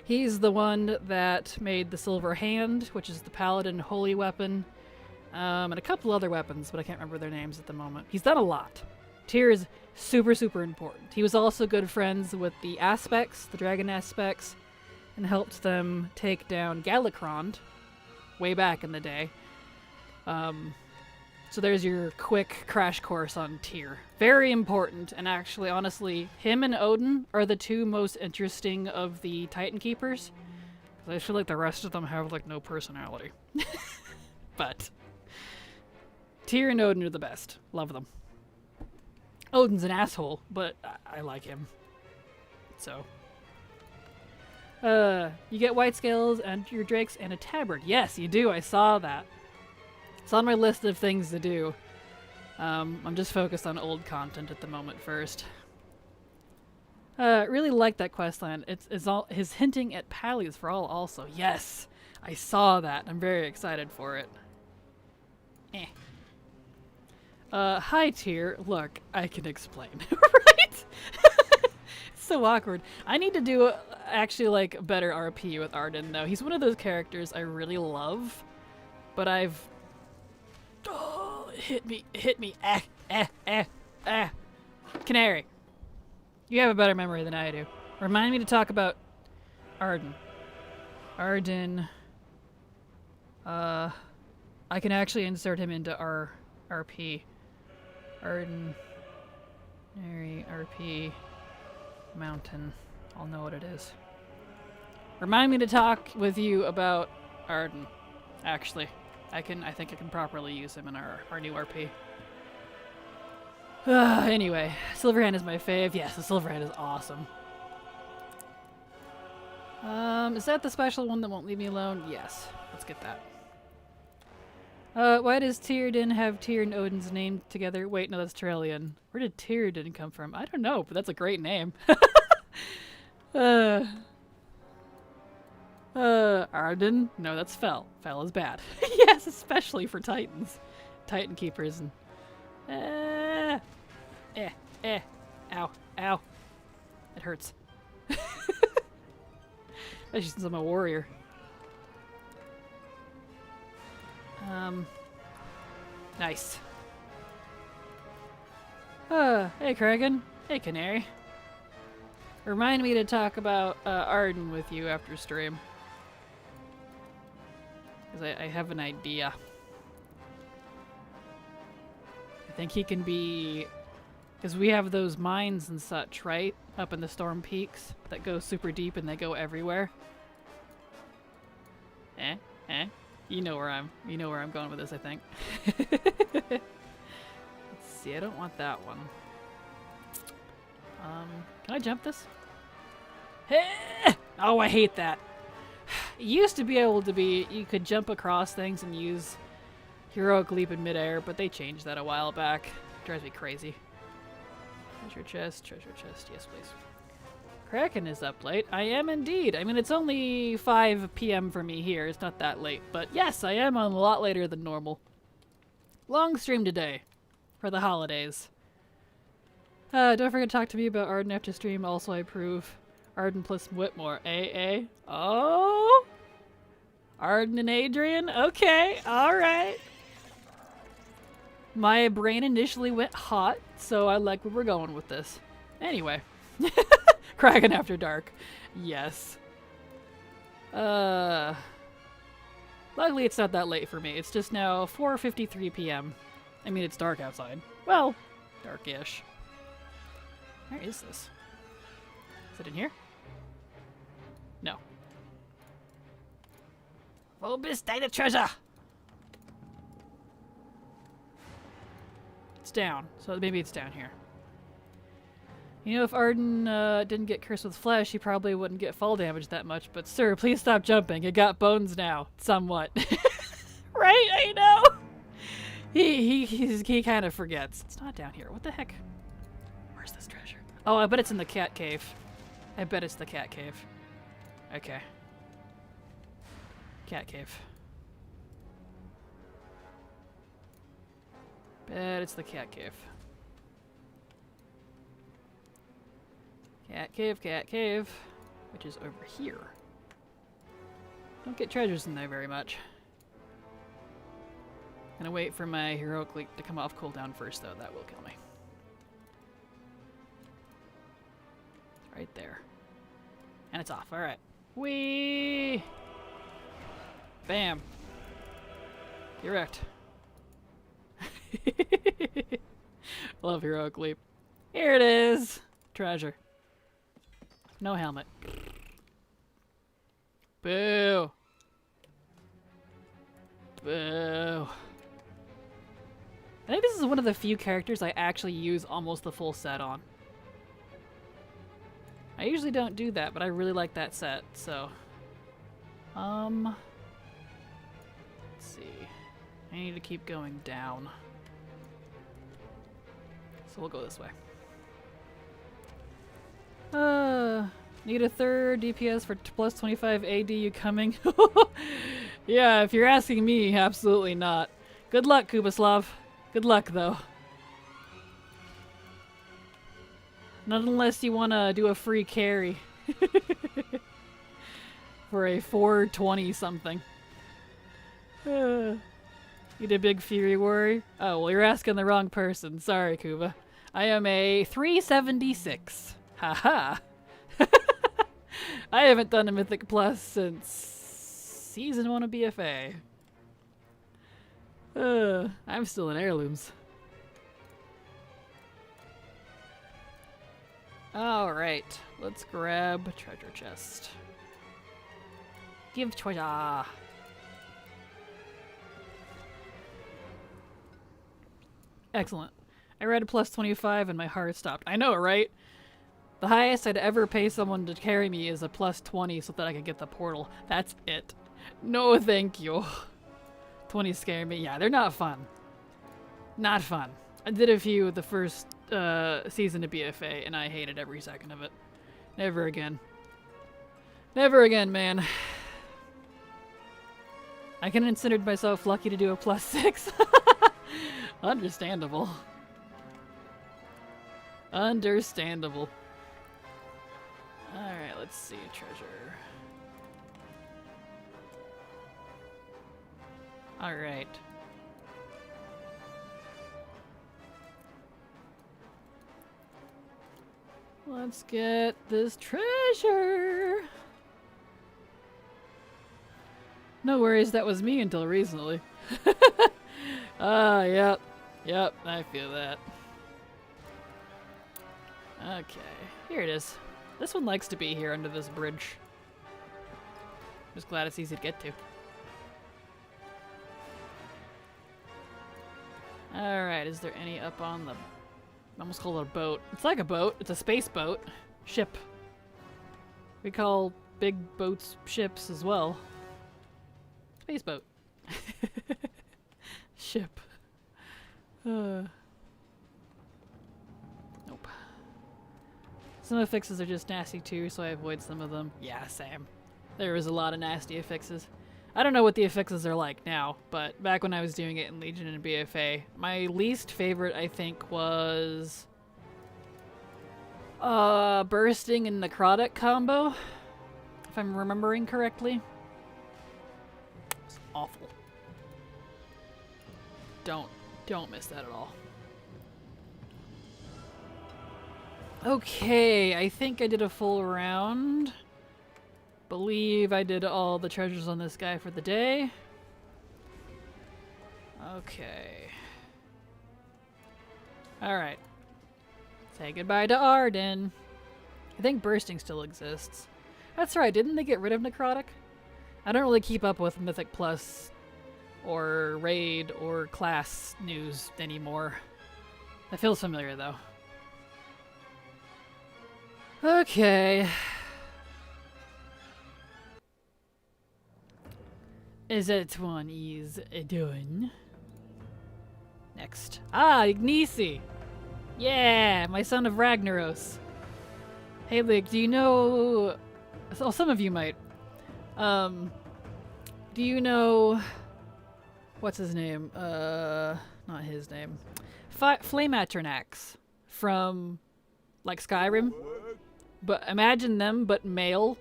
He's the one that made the Silver Hand, which is the Paladin holy weapon, and a couple other weapons, but I can't remember their names at the moment. He's done a lot. Tyr is super, super important. He was also good friends with the Aspects, the Dragon Aspects, and helped them take down Galakrond way back in the day. So there's your quick crash course on Tyr. Very important, and actually, honestly, him and Odin are the two most interesting of the Titan Keepers. I feel like the rest of them have, like, no personality. But Tyr and Odin are the best. Love them. Odin's an asshole, but I like him. So. You get white scales and your drakes and a tabard. Yes, you do. I saw that. It's on my list of things to do. I'm just focused on old content at the moment first. Really like that questline. It's all his hinting at Pallies for all also. Yes, I saw that. I'm very excited for it. Hi Tyr. Look, I can explain. Right? It's so awkward. I need to do actually like better RP with Arden though. He's one of those characters I really love, but I've hit me. Canary. You have a better memory than I do. Remind me to talk about Arden. Arden. I can actually insert him into our RP. Arden. RP. Mountain. I'll know what it is. Remind me to talk with you about Arden. Actually. I think I can properly use him in our new RP. Anyway, Silverhand is my fave. Yes, the Silverhand is awesome. Is that the special one that won't leave me alone? Yes. Let's get that. Why does Tyrden have Tyr and Odin's name together? Wait, no, that's Tyrellian. Where did Tyrden come from? I don't know, but that's a great name. Arden? No, that's Fel. Fel is bad. Yes, especially for Titans. Titan Keepers and... Ow. Ow. It hurts. Especially since I'm a warrior. Nice. Hey Kragan. Hey Canary. Remind me to talk about Arden with you after stream. Because I have an idea. I think he can be... Because we have those mines and such, right? Up in the storm peaks that go super deep and they go everywhere. You know where I'm going with this, I think. Let's see, I don't want that one. Can I jump this? Oh, I hate that. It used to be able to be, you could jump across things and use heroic leap in midair, but they changed that a while back. It drives me crazy. Treasure chest, yes please. Kraken is up late. I am indeed. I mean, it's only 5 p.m. for me here. It's not that late, but yes, I am on a lot later than normal. Long stream today for the holidays. Don't forget to talk to me about Arden after stream. Also, I approve. Arden plus Whitmore. Oh? Arden and Adrian? Okay, alright. My brain initially went hot, so I like where we're going with this. Anyway. Kraken After Dark. Yes. Luckily it's not that late for me. It's just now 4:53 p.m. I mean, it's dark outside. Well, dark-ish. Where is this? Is it in here? No. Bulbous data treasure! It's down, so maybe it's down here. You know, if Arden didn't get cursed with flesh, he probably wouldn't get fall damage that much, but sir, please stop jumping. You got bones now. Somewhat. Right? I know! He kind of forgets. It's not down here. What the heck? Where's this treasure? Oh, I bet it's in the cat cave. I bet it's the cat cave. Okay. Cat cave. Bet it's the cat cave. Cat cave, which is over here. Don't get treasures in there very much. Gonna wait for my heroic leap to come off cooldown first, though. That will kill me. there. And it's off. Alright. Whee! Bam. Get wrecked. Love heroic leap. Here it is! Treasure. No helmet. Boo! Boo. I think this is one of the few characters I actually use almost the full set on. I usually don't do that, but I really like that set, so... Let's see. I need to keep going down. So we'll go this way. Need a third DPS for plus 25 AD, you coming? Yeah, if you're asking me, absolutely not. Good luck, Kubaslav. Good luck, though. Not unless you want to do a free carry. For a 420 something. Need a big Fury Warrior? Oh, well, you're asking the wrong person. Sorry, Kuba. I am a 376. Haha. I haven't done a Mythic Plus since Season 1 of BFA. I'm still in Heirlooms. Alright, let's grab treasure chest. Give treasure. Excellent. I read a plus 25 and my heart stopped. I know, right? The highest I'd ever pay someone to carry me is a plus 20 so that I could get the portal. That's it. No, thank you. 20 scare me. Yeah, they're not fun. Not fun. I did a few the first season of BFA and I hated every second of it. Never again. Never again, man. I considered myself lucky to do a plus 6. Understandable. Understandable. Alright, let's see. Treasure. Alright. Let's get this treasure. No worries, that was me until recently. Yep. Yep, I feel that. Okay, here it is. This one likes to be here under this bridge. Just glad it's easy to get to. Alright, is there any up on the... I almost call it a boat. It's like a boat. It's a space boat. Ship. We call big boats ships as well. Space boat. Ship. Nope. Some affixes are just nasty too, so I avoid some of them. Yeah, same. There was a lot of nasty affixes. I don't know what the affixes are like now, but back when I was doing it in Legion and BFA, my least favorite, I think, was bursting and necrotic combo, if I'm remembering correctly. It's awful. Don't miss that at all. Okay, I think I did a full round. Believe I did all the treasures on this guy for the day. Okay. Alright. Say goodbye to Arden. I think bursting still exists. That's right, didn't they get rid of necrotic? I don't really keep up with Mythic Plus or raid or class news anymore. That feels familiar though. Okay. Is that one is done? Next. Ah, Ignisi! Yeah, my son of Ragnaros. Hey, Lick, do you know... Oh, some of you might. Do you know... What's his name? Not his name. Flame Atronax from, like, Skyrim. But imagine them, but male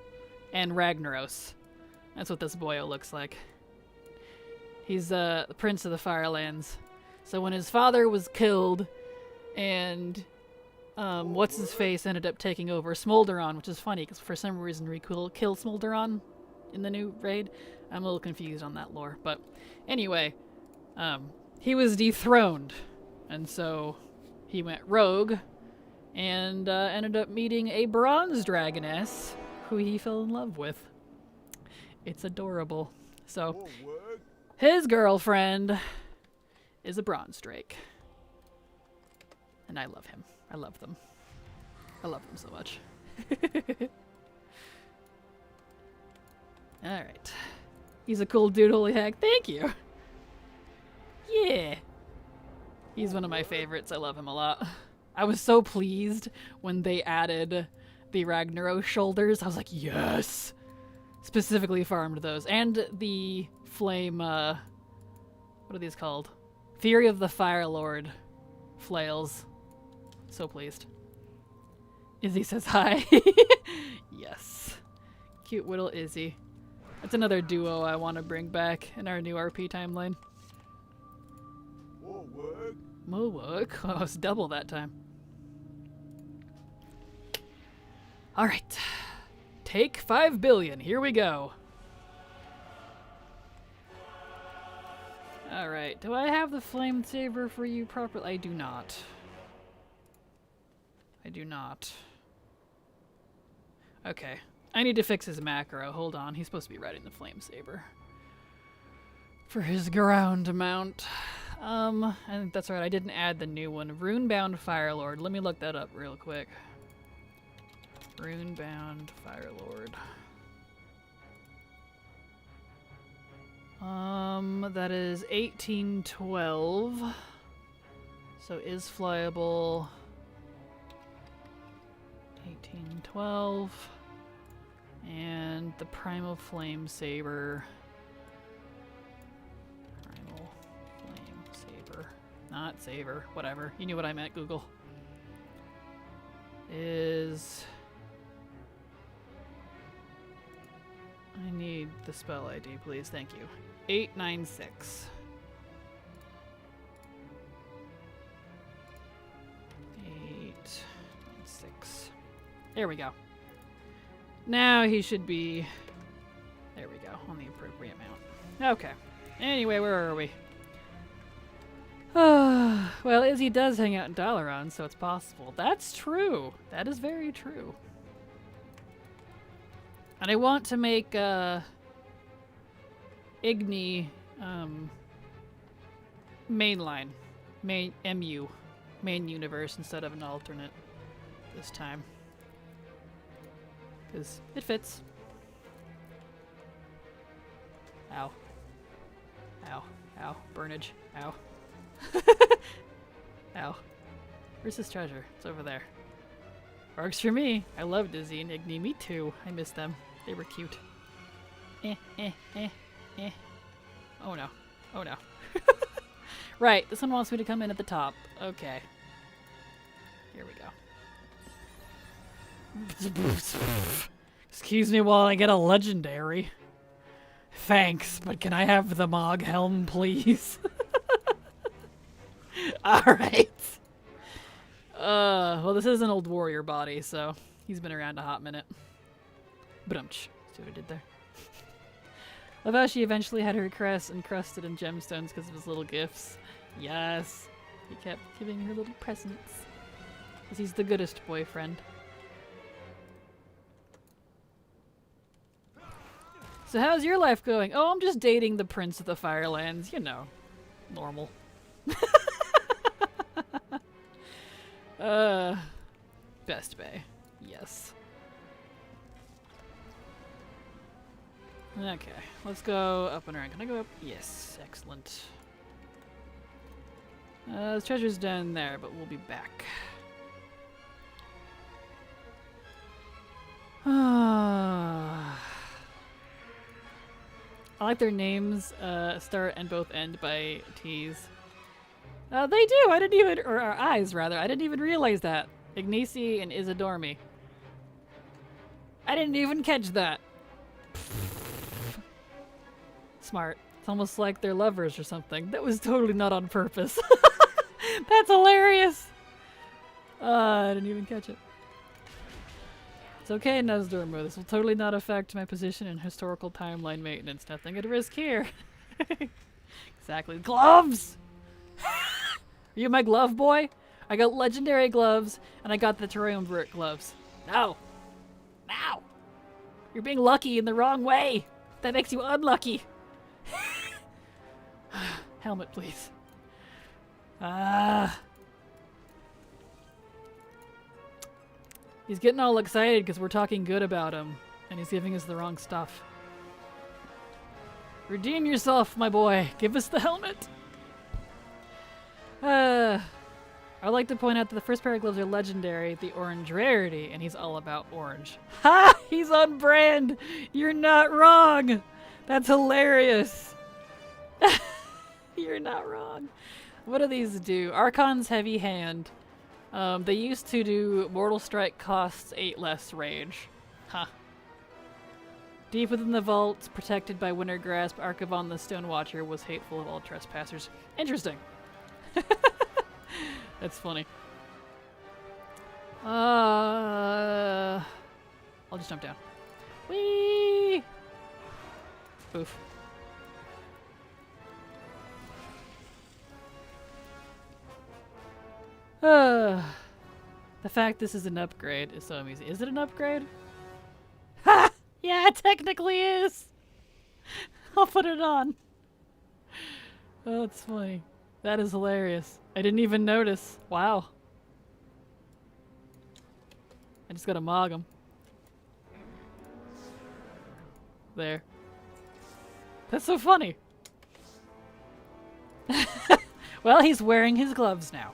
and Ragnaros. That's what this boyo looks like. He's the prince of the Firelands. So when his father was killed and what's his face ended up taking over Smolderon, which is funny because for some reason we killed Smolderon in the new raid. I'm a little confused on that lore, but anyway, he was dethroned, and so he went rogue and ended up meeting a bronze dragoness who he fell in love with. It's adorable. So his girlfriend is a bronze drake, and I love him. I love them. I love them so much. Alright. He's a cool dude, holy heck. Thank you. Yeah. He's one of my favorites. I love him a lot. I was so pleased when they added the Ragnaros shoulders. I was like, yes! Specifically farmed those. And the flame, what are these called? Fury of the Fire Lord flails. So pleased. Izzy says hi. Yes. Cute little Izzy. That's another duo I want to bring back in our new RP timeline. More work. Oh, it's double that time. Alright. Take 5 billion. Here we go. Alright. Do I have the flame saber for you properly? I do not. I do not. Okay. I need to fix his macro. Hold on. He's supposed to be riding the flame saber. For his ground mount. I think that's right. I didn't add the new one. Runebound Firelord. Let me look that up real quick. Runebound Firelord. That is 1812. So is flyable. 1812. And the Primal Flame Saber. Primal Flame Saber. Not Saber. Whatever. You knew what I meant, Google. Is... I need the spell ID, please. Thank you. 896. 896. There we go. Now he should be... There we go, on the appropriate mount. Okay. Anyway, where are we? Well, Izzy does hang out in Dalaran, so it's possible. That's true. That is very true. And I want to make Igni mainline. MU. Main universe instead of an alternate this time. Because it fits. Ow. Ow. Ow. Burnage. Ow. Ow. Where's his treasure? It's over there. Works for me. I love Dizzy and Igni. Me too. I miss them. They were cute. Oh no. Oh no. Right. This one wants me to come in at the top. Okay. Here we go. Excuse me while I get a legendary. Thanks, but can I have the Mog Helm, please? Alright. Well, this is an old warrior body, so he's been around a hot minute. Brunch. See what I did there? Love how she eventually had her crest encrusted in gemstones because of his little gifts. Yes. He kept giving her little presents. Because he's the goodest boyfriend. So how's your life going? Oh, I'm just dating the Prince of the Firelands. You know. Normal. Best Bay. Yes. Okay, let's go up and around. Can I go up? Yes, excellent. The treasure's down there, but we'll be back. I like their names start and both end by T's. They do! I didn't even, or I's rather, I didn't even realize that. Ignacy and Isidormi. I didn't even catch that. Smart. It's almost like they're lovers or something. That was totally not on purpose. That's hilarious! I didn't even catch it. It's okay, Nuzdormo. This will totally not affect my position in historical timeline maintenance. Nothing at risk here. Exactly. Gloves! Are you my glove boy? I got legendary gloves, and I got the triumvirate gloves. No! No! You're being lucky in the wrong way! That makes you unlucky! Helmet, please. Ah. He's getting all excited because we're talking good about him, and he's giving us the wrong stuff. Redeem yourself, my boy. Give us the helmet. I'd like to point out that the first pair of gloves are legendary, the orange rarity, and he's all about orange. Ha! He's on brand! You're not wrong! That's hilarious! You're not wrong. What do these do? Archon's Heavy Hand. They used to do Mortal Strike costs 8 less rage. Huh. Deep within the vaults, protected by Winter Grasp, Archivon the Stone Watcher was hateful of all trespassers. Interesting. That's funny. I'll just jump down. Whee! Oof. The fact this is an upgrade is so amazing. Is it an upgrade? Ha! Yeah, it technically is! I'll put it on. Oh, that's funny. That is hilarious. I didn't even notice. Wow. I just gotta mog him. There. That's so funny. Well, he's wearing his gloves now.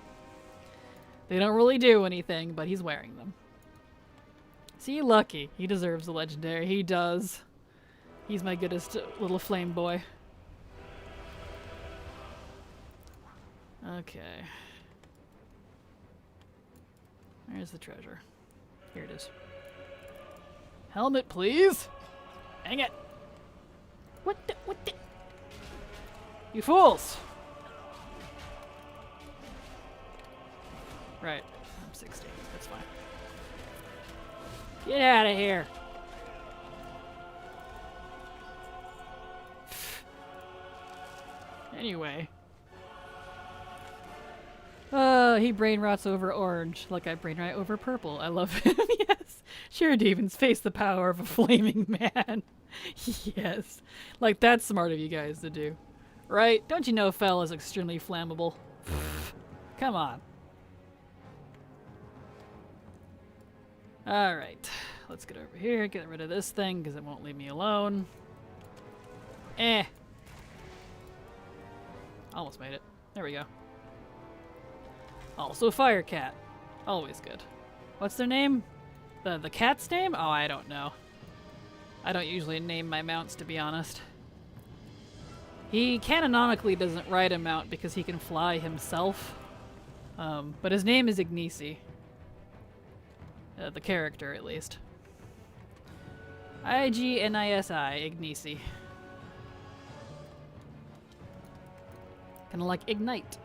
They don't really do anything, but he's wearing them. See, lucky. He deserves a legendary. He does. He's my goodest little flame boy. Okay. Where's the treasure? Here it is. Helmet, please! Dang it! What the? You fools! Right. I'm 60. That's fine. Get out of here! Anyway. He brain rots over orange, like I brain rot over purple. I love him, yes. Sure, demons, face the power of a flaming man. Yes. Like, that's smart of you guys to do. Right? Don't you know Fel is extremely flammable? Come on. Alright. Let's get over here, get rid of this thing, because it won't leave me alone. Almost made it. There we go. Also Fire Cat. Always good. What's their name? The cat's name? Oh, I don't know. I don't usually name my mounts, to be honest. He canonically doesn't ride a mount because he can fly himself. But his name is Ignisi. The character, at least. I-G-N-I-S-I, Ignisi. Kinda like Ignite.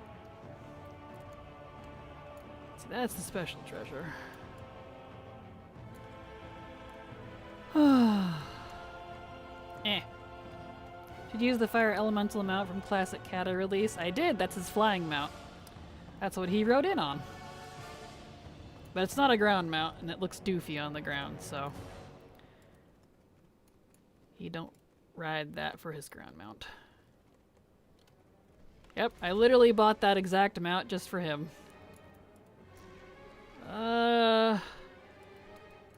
So that's the special treasure. Should use the fire elemental mount from classic Kata release. I did, that's his flying mount. That's what he rode in on. But it's not a ground mount, and it looks doofy on the ground, so he don't ride that for his ground mount. Yep, I literally bought that exact mount just for him.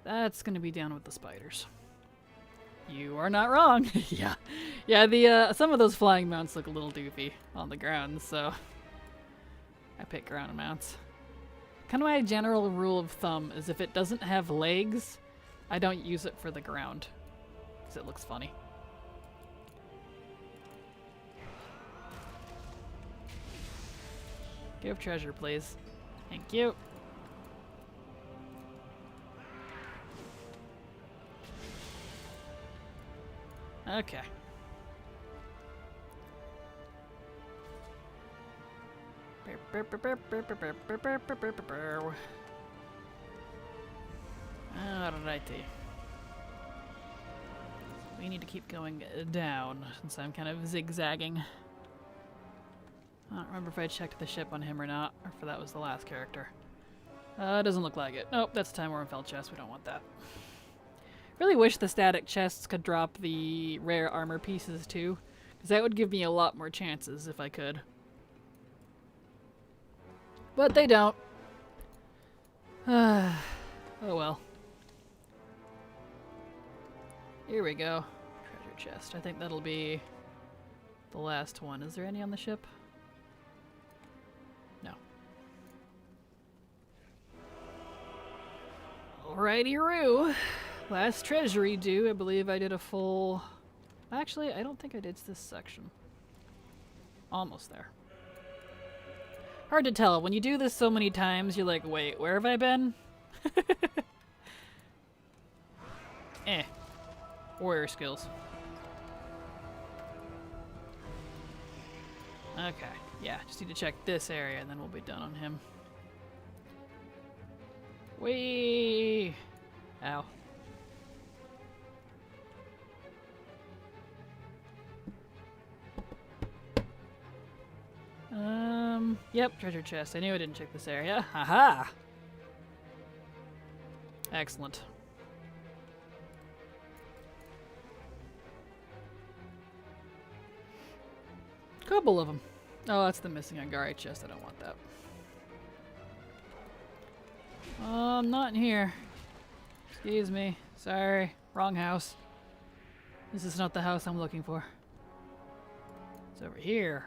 That's gonna be down with the spiders. You are not wrong. Yeah. Yeah, some of those flying mounts look a little doofy on the ground, so I pick ground mounts. Kind of my general rule of thumb is if it doesn't have legs, I don't use it for the ground, because it looks funny. Give treasure, please. Thank you. Okay. Alrighty. We need to keep going down since I'm kind of zigzagging. I don't remember if I checked the ship on him or not, or if that was the last character. Doesn't look like it. Nope, that's a Time Wormfell chest. We don't want that. Really wish the static chests could drop the rare armor pieces too, because that would give me a lot more chances if I could. But they don't. Oh well. Here we go. Treasure chest. I think that'll be the last one. Is there any on the ship? No. Alrighty-roo. Last treasury due. I believe I did a full... Actually, I don't think I did this section. Almost there. Hard to tell. When you do this so many times, you're like, wait, where have I been? Warrior skills. Okay. Yeah, just need to check this area and then we'll be done on him. Whee! Ow. Yep, treasure chest. I knew I didn't check this area. Haha! Excellent. Couple of them. Oh, that's the missing Angari chest. I don't want that. Not in here. Excuse me. Sorry. Wrong house. This is not the house I'm looking for. It's over here.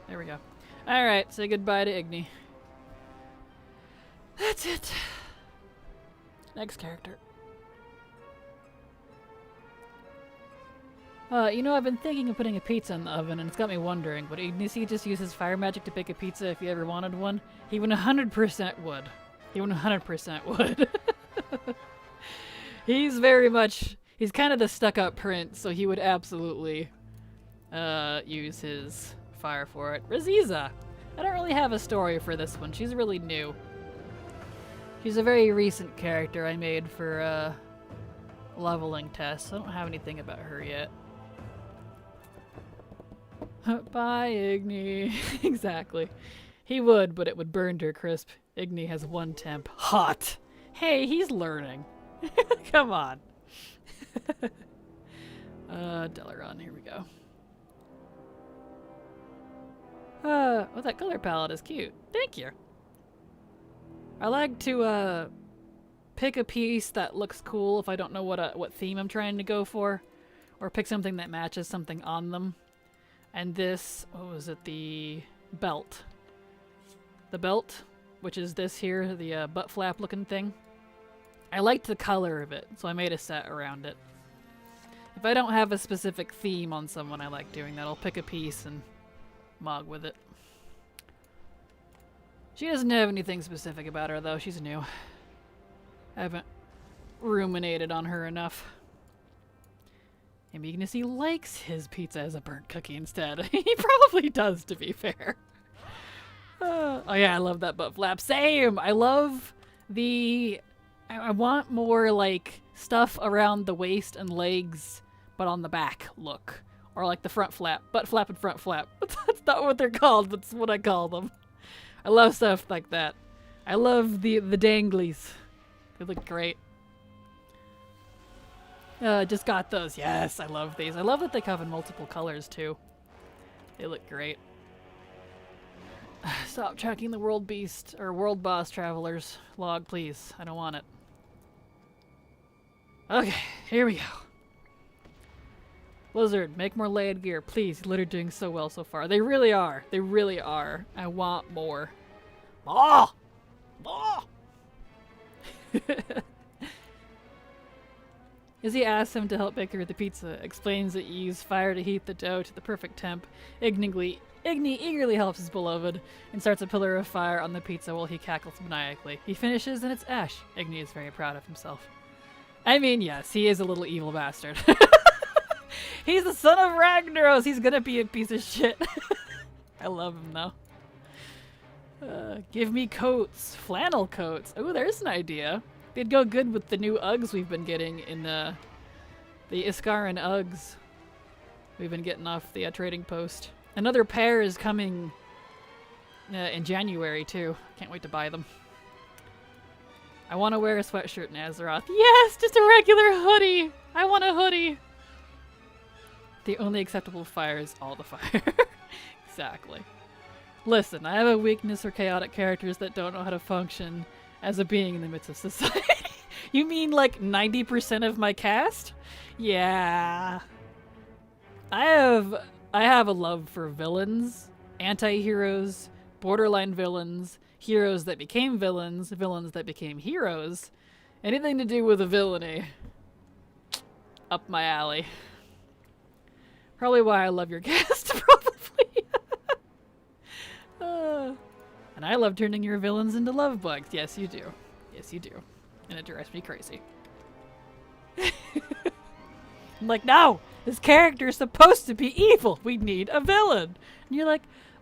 There we go. Alright, say goodbye to Igni. That's it. Next character. You know, I've been thinking of putting a pizza in the oven, and it's got me wondering, would Igni just use his fire magic to bake a pizza if he ever wanted one? He 100% would. He 100% would. He's very much... He's kind of the stuck-up prince, so he would absolutely use his fire for it. Raziza! I don't really have a story for this one. She's really new. She's a very recent character I made for leveling tests. I don't have anything about her yet. Bye, Igni. Exactly. He would, but it would burn to a crisp. Igni has 1 temp. Hot! Hey, he's learning. Come on. Delaron, here we go. Oh, that color palette is cute. Thank you. I like to, pick a piece that looks cool if I don't know what theme I'm trying to go for. Or pick something that matches something on them. And this, what was it, the belt. The belt, which is this here, the butt flap looking thing. I liked the color of it, so I made a set around it. If I don't have a specific theme on someone, I like doing that. I'll pick a piece and mog with it. She doesn't have anything specific about her, though. She's new. I haven't ruminated on her enough. And Ignis likes his pizza as a burnt cookie instead. He probably does, to be fair. Oh yeah, I love that butt flap. Same! I love the... I want more, like, stuff around the waist and legs, but on the back look. Or like the front flap. Butt flap and front flap. That's not what they're called, that's what I call them. I love stuff like that. I love the danglies. They look great. Just got those. Yes, I love these. I love that they come in multiple colors, too. They look great. Stop tracking the world beast, or world boss travelers log, please. I don't want it. Okay, here we go. Blizzard, make more layered gear, please. Literally doing so well so far. They really are. They really are. I want more. More! More! Izzy asks him to help bake her the pizza, explains that you use fire to heat the dough to the perfect temp. Igni eagerly helps his beloved and starts a pillar of fire on the pizza while he cackles maniacally. He finishes and it's ash. Igni is very proud of himself. I mean, yes, he is a little evil bastard. He's the son of Ragnaros. He's gonna be a piece of shit. I love him, though. Give me coats. Flannel coats. Oh, there's an idea. They'd go good with the new Uggs we've been getting in the Iskaran Uggs. We've been getting off the trading post. Another pair is coming in January, too. Can't wait to buy them. I want to wear a sweatshirt in Azeroth. Yes, just a regular hoodie. I want a hoodie. The only acceptable fire is all the fire. Exactly. Listen, I have a weakness for chaotic characters that don't know how to function as a being in the midst of society. You mean like 90% of my cast? Yeah. I have a love for villains, anti-heroes, borderline villains, heroes that became villains, villains that became heroes. Anything to do with a villainy. Up my alley. Probably why I love your cast, probably. And I love turning your villains into love bugs. Yes, you do. Yes, you do. And it drives me crazy. I'm like, no! This character is supposed to be evil! We need a villain! And you're like,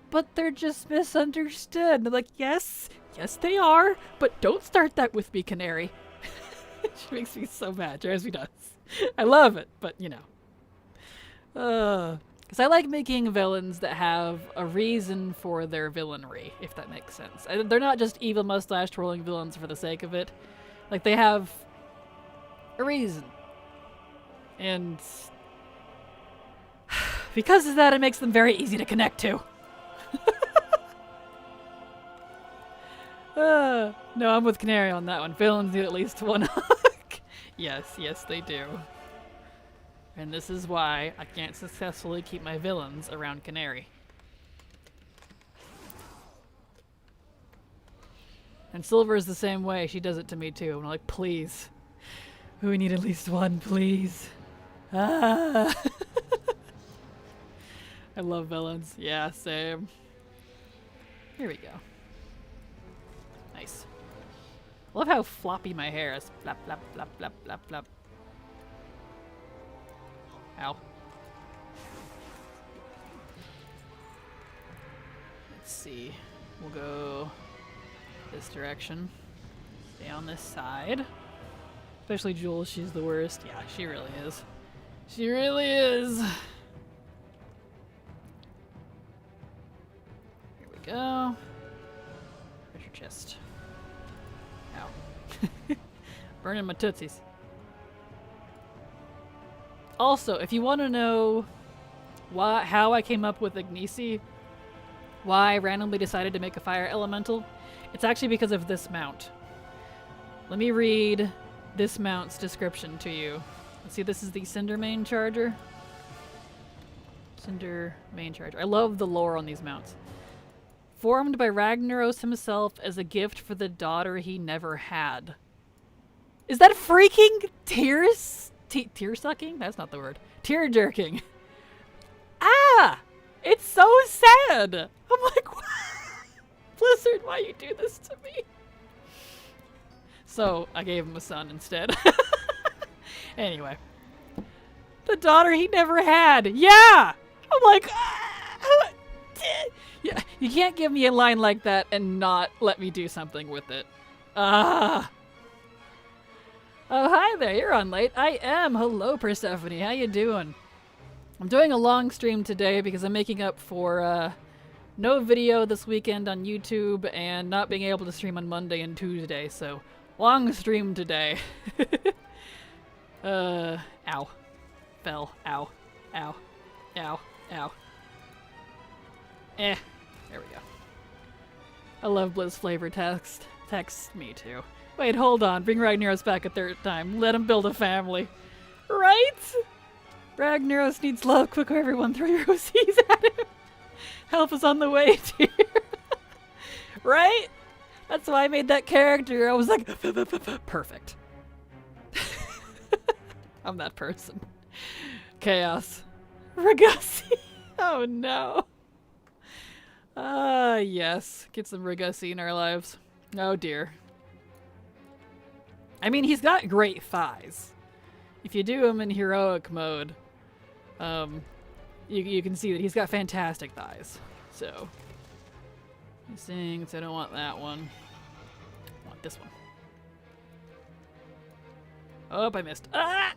but they're just misunderstood. And they're like, yes, yes they are, but don't start that with me, Canary. She makes me so mad. Drives me nuts. I love it, but you know. Because I like making villains that have a reason for their villainry, if that makes sense. They're not just evil mustache twirling villains for the sake of it. Like, they have a reason. And because of that, it makes them very easy to connect to. No, I'm with Canary on that one. Villains need at least one hook. Yes, yes, they do. And this is why I can't successfully keep my villains around Canary. And Silver is the same way. She does it to me too. I'm like, please. We need at least one, please. Ah. I love villains. Yeah, same. Here we go. Nice. I love how floppy my hair is. Flap, flap, flap, flap, flap, flap. Ow. Let's see. We'll go this direction. Stay on this side. Especially Jules, she's the worst. Yeah, she really is. She really is. Here we go. Treasure chest. Ow. Burning my tootsies. Also, if you want to know how I came up with Ignisi, why I randomly decided to make a fire elemental, it's actually because of this mount. Let me read this mount's description to you. Let's see, this is the Cinder main charger. Cinder main charger. I love the lore on these mounts. Formed by Ragnaros himself as a gift for the daughter he never had. Is that freaking tears? Tear-sucking? That's not the word. Tear-jerking. Ah! It's so sad! I'm like, Blizzard, why you do this to me? So, I gave him a son instead. Anyway. The daughter he never had! Yeah! I'm like, yeah, you can't give me a line like that and not let me do something with it. Ah! Oh, hi there, you're on late. I am. Hello, Persephone. How you doing? I'm doing a long stream today because I'm making up for no video this weekend on YouTube and not being able to stream on Monday and Tuesday, so long stream today. Ow. Fell. Ow. Ow. Ow. Ow. There we go. I love Blizz flavor text. Text me too. Wait, hold on. Bring Ragnaros back a third time. Let him build a family. Right? Ragnaros needs love. Quick, everyone. Throw your OCs at him. Help is on the way, dear. Right? That's why I made that character. I was like, perfect. I'm that person. Chaos. Ragassi. Oh, no. Yes. Get some Ragassi in our lives. Oh, dear. I mean, he's got great thighs. If you do him in heroic mode, you can see that he's got fantastic thighs. So, He sings. I don't want that one. I want this one. Oh, I missed. Ah!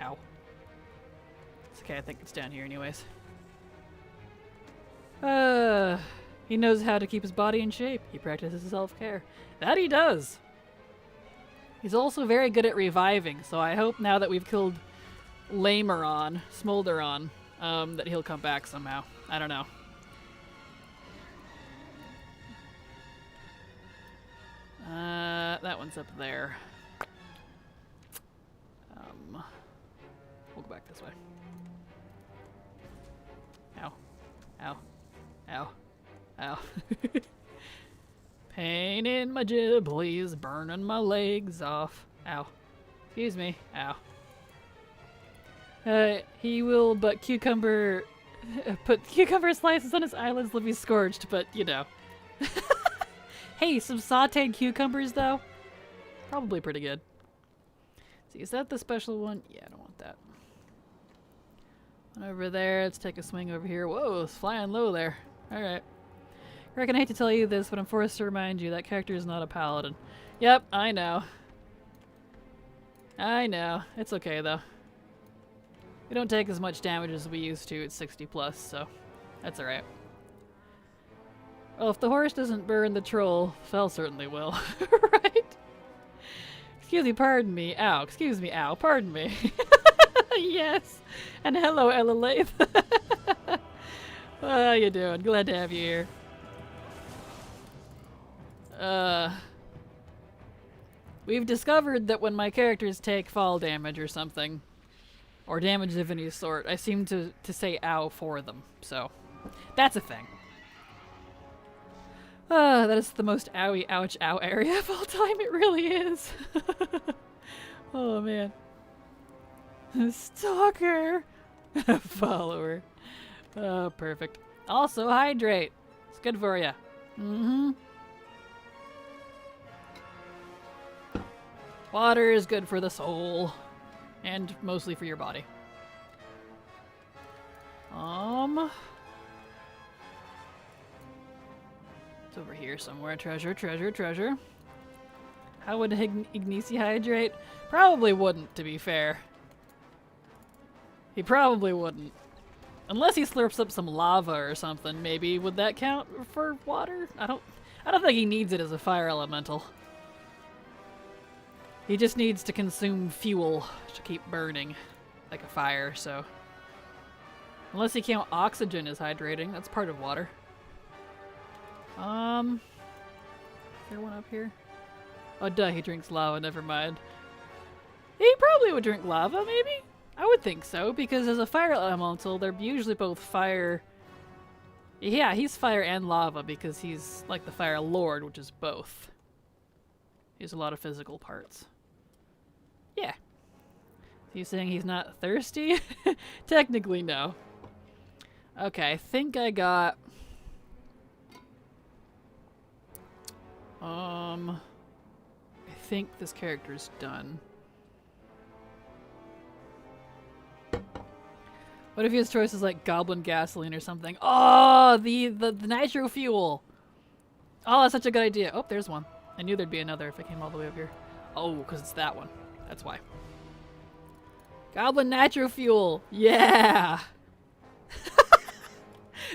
Ow. It's okay, I think it's down here anyways. He knows how to keep his body in shape. He practices self-care. That he does! He's also very good at reviving, so I hope now that we've killed Smolderon, that he'll come back somehow. I don't know. That one's up there. We'll go back this way. Ow. Ow. Ow. Ow. Pain in my gibblies, burning my legs off. Ow. Excuse me. Ow. He will put cucumber slices on his eyelids, will be scorched, but you know. Hey, some sauteed cucumbers though? Probably pretty good. See, is that the special one? Yeah, I don't want that. One over there. Let's take a swing over here. Whoa, it's flying low there. Alright. Rick, I hate to tell you this, but I'm forced to remind you that character is not a paladin. Yep, I know. I know. It's okay though. We don't take as much damage as we used to at 60 plus, so that's alright. Well, if the horse doesn't burn the troll, Fel certainly will. Right? Excuse me, pardon me. Ow, excuse me, ow, pardon me. Yes. And hello, Ella Lath. How you doing? Glad to have you here. We've discovered that when my characters take fall damage or something, or damage of any sort, I seem to say ow for them, so that's a thing. That is the most owie, ouch, ow area of all time. It really is. Oh, man. Stalker. Follower. Oh, perfect. Also, hydrate. It's good for you. Mm-hmm. Water is good for the soul. And mostly for your body. It's over here somewhere. Treasure, treasure, treasure. How would Ignici hydrate? Probably wouldn't, to be fair. He probably wouldn't. Unless he slurps up some lava or something, maybe. Would that count for water? I don't think he needs it as a fire elemental. He just needs to consume fuel to keep burning like a fire, so. Unless you count oxygen as hydrating, that's part of water. Is there one up here? Oh, duh, he drinks lava, never mind. He probably would drink lava, maybe? I would think so, because as a fire elemental, they're usually both fire. Yeah, he's fire and lava because he's like the Fire Lord, which is both. He has a lot of physical parts. Yeah. You saying he's not thirsty? Technically, no. Okay, I think I got... I think this character's done. What if his choice is like goblin gasoline or something? Oh, the nitro fuel! Oh, that's such a good idea. Oh, there's one. I knew there'd be another if I came all the way up here. Oh, because it's that one. That's why. Goblin nitro fuel! Yeah!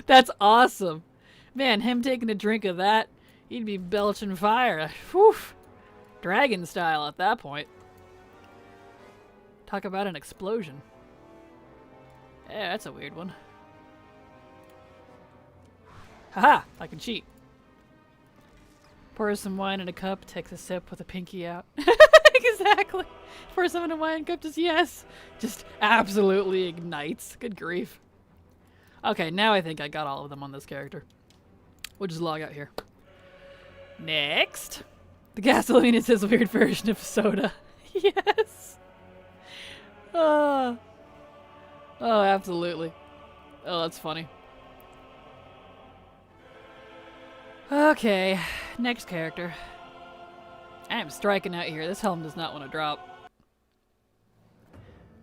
That's awesome! Man, him taking a drink of that, he'd be belching fire. Whew! Dragon style at that point. Talk about an explosion. Yeah, that's a weird one. Haha! I can cheat. Pours some wine in a cup, takes a sip with a pinky out. Exactly! Pours some in a wine cup, just absolutely ignites. Good grief. Okay, now I think I got all of them on this character. We'll just log out here. Next! The gasoline is his weird version of soda. Yes! Oh, absolutely. Oh, that's funny. Okay, next character. I am striking out here. This helm does not want to drop.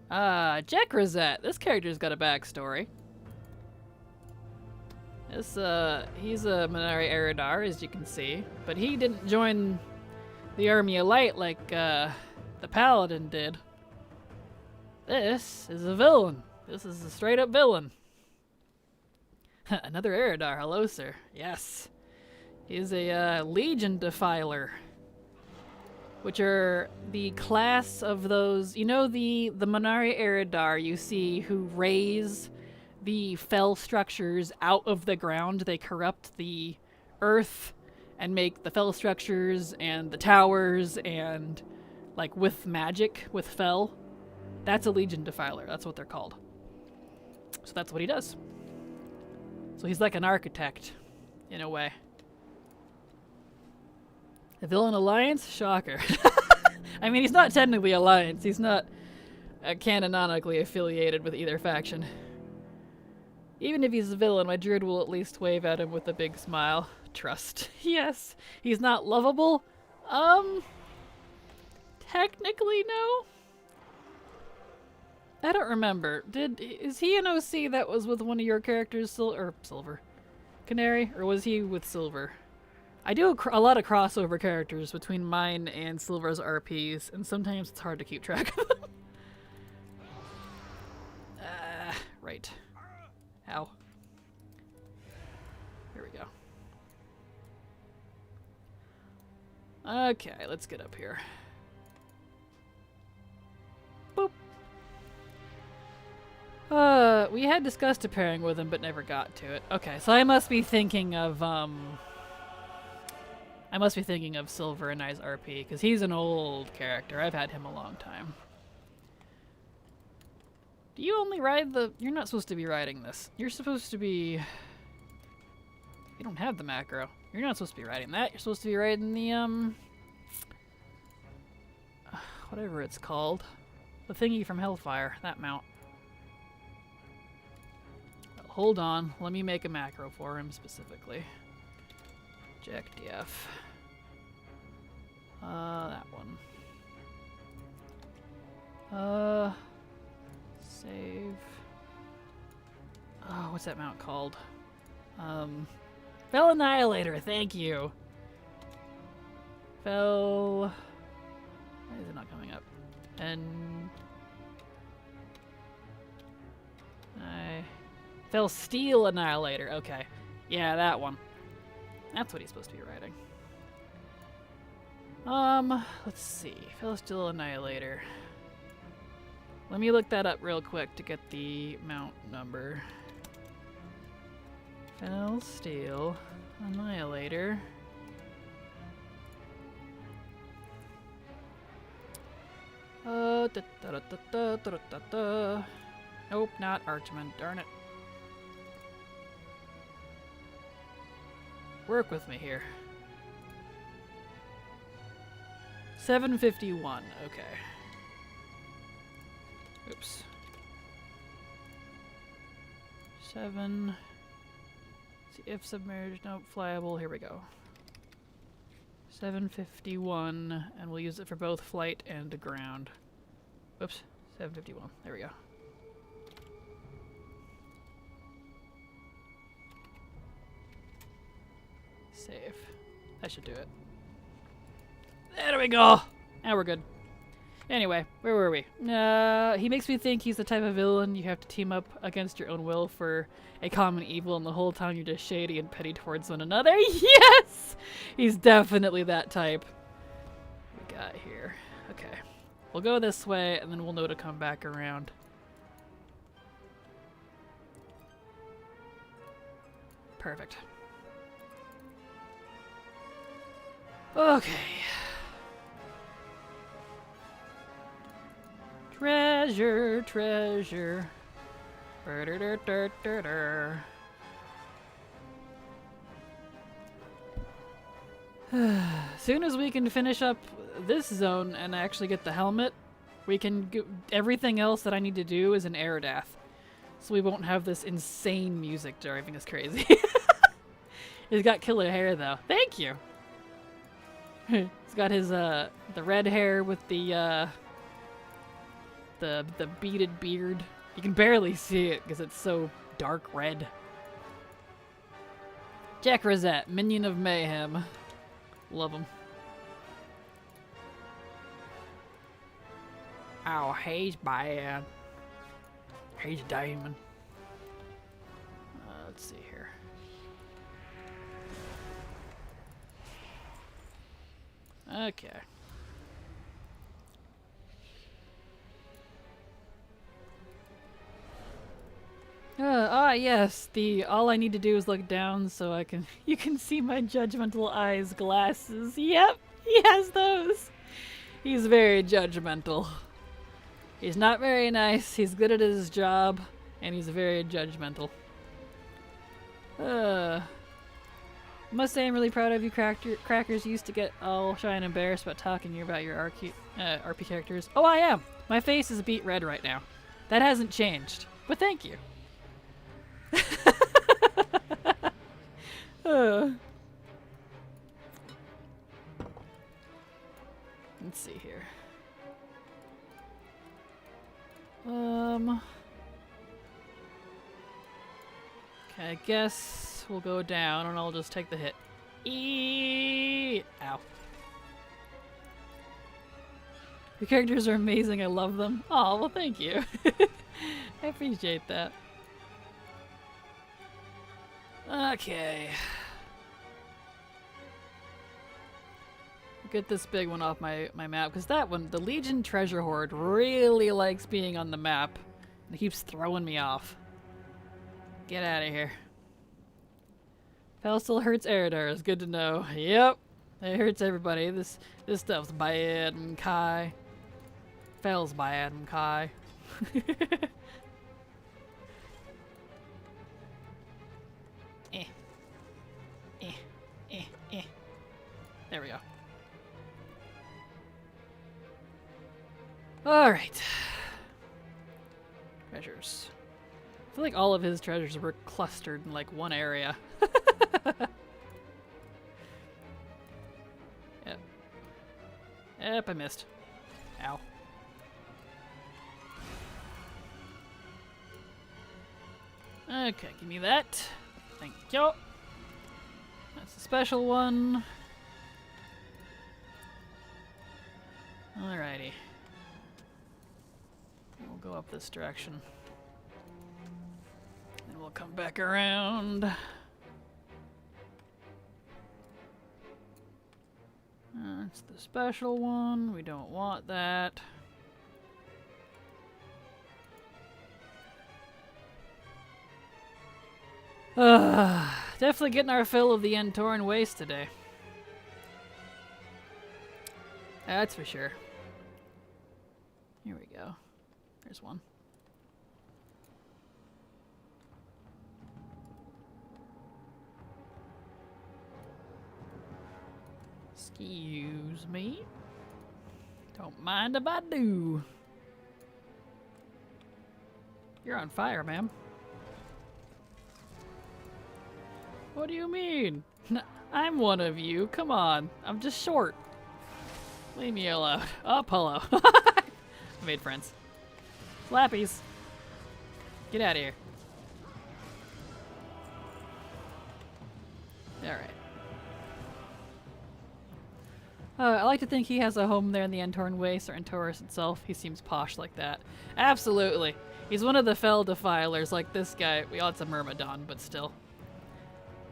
Jack Rosette. This character's got a backstory. He's a Minari Eridar, as you can see, but he didn't join the Army of Light like the Paladin did. This is a villain. This is a straight-up villain. Another Eridar. Hello, sir. Yes. He's a Legion Defiler, which are the class of those, you know, the Minari Eridar you see who raise the fell structures out of the ground. They corrupt the earth and make the fell structures and the towers and, like, with magic, with fell. That's a Legion Defiler. That's what they're called. So that's what he does. So he's like an architect, in a way. The Villain Alliance? Shocker. I mean, he's not technically Alliance. He's not canonically affiliated with either faction. Even if he's a villain, my druid will at least wave at him with a big smile. Trust. Yes. He's not lovable? Technically, no. I don't remember. Is he an OC that was with one of your characters, Silver? Canary? Or was he with Silver? I do a lot of crossover characters between mine and Silver's RPs, and sometimes it's hard to keep track of them. Right. Ow. Here we go. Okay, let's get up here. Boop. We had discussed a pairing with him, but never got to it. Okay, so I must be thinking of, Silver and I's RP, because he's an old character. I've had him a long time. Do you only ride the... You're not supposed to be riding this. You're supposed to be... You don't have the macro. You're not supposed to be riding that. You're supposed to be riding the, whatever it's called. The thingy from Hellfire. That mount. Hold on. Let me make a macro for him specifically. Jack DF. That one. Save. Oh, what's that mount called? Fell Annihilator, thank you. Why is it not coming up? Fell Steel Annihilator, okay. Yeah, that one. That's what he's supposed to be riding. Let's see. Fell Steel Annihilator. Let me look that up real quick to get the mount number. Fell Steel Annihilator. Nope, not Archman. Darn it. Work with me here. 751. Okay. Oops. 7. See if submerged. Nope. Flyable. Here we go. 751, and we'll use it for both flight and ground. Whoops. 751. There we go. Save. That should do it. There we go! Now we're good. Anyway, where were we? He makes me think he's the type of villain you have to team up against your own will for a common evil, and the whole time you're just shady and petty towards one another. Yes! He's definitely that type. What we got here? Okay. We'll go this way, and then we'll know to come back around. Perfect. Okay. Treasure, treasure. Soon as we can finish up this zone and actually get the helmet, we can everything else that I need to do is an Eridath. So we won't have this insane music driving us crazy. He's got killer hair though. Thank you. He's got his the red hair with the beaded beard. You can barely see it because it's so dark red. Jack Rosette, minion of mayhem. Love him. Oh, he's bad. He's a demon. Let's see here. Okay. Yes. All I need to do is look down so you can see my judgmental eyes glasses. Yep, he has those. He's very judgmental. He's not very nice, he's good at his job, and he's very judgmental. Must say I'm really proud of you, Crackers. You used to get all shy and embarrassed about talking about your RP characters. Oh, I am! My face is beet red right now. That hasn't changed, but thank you. Let's see here. Okay, I guess we'll go down and I'll just take the hit. Ow. Your characters are amazing, I love them. Oh, well thank you. I appreciate that. Okay. Get this big one off my map, because that one, the Legion Treasure Hoard, really likes being on the map. And it keeps throwing me off. Get out of here. Fel still hurts Eridars, good to know. Yep, it hurts everybody. This stuff's bad and Kai. Fel's bad and Kai. There we go. Alright. Treasures. I feel like all of his treasures were clustered in like one area. Yep. Yep, I missed. Ow. Okay, give me that. Thank you. That's a special one. Alrighty. We'll go up this direction. And we'll come back around. That's the special one. We don't want that. Definitely getting our fill of the Entorn Waste today. That's for sure. Here we go. There's one. Excuse me. Don't mind if I do. You're on fire, ma'am. What do you mean? I'm one of you. Come on. I'm just short. Leave me alone. Oh, Polo. I made friends. Flappies. Get out of here. Alright. I like to think he has a home there in the Entorn Waste, or Entorus itself. He seems posh like that. Absolutely. He's one of the Fel Defilers, like this guy. Well, it's a Myrmidon, but still.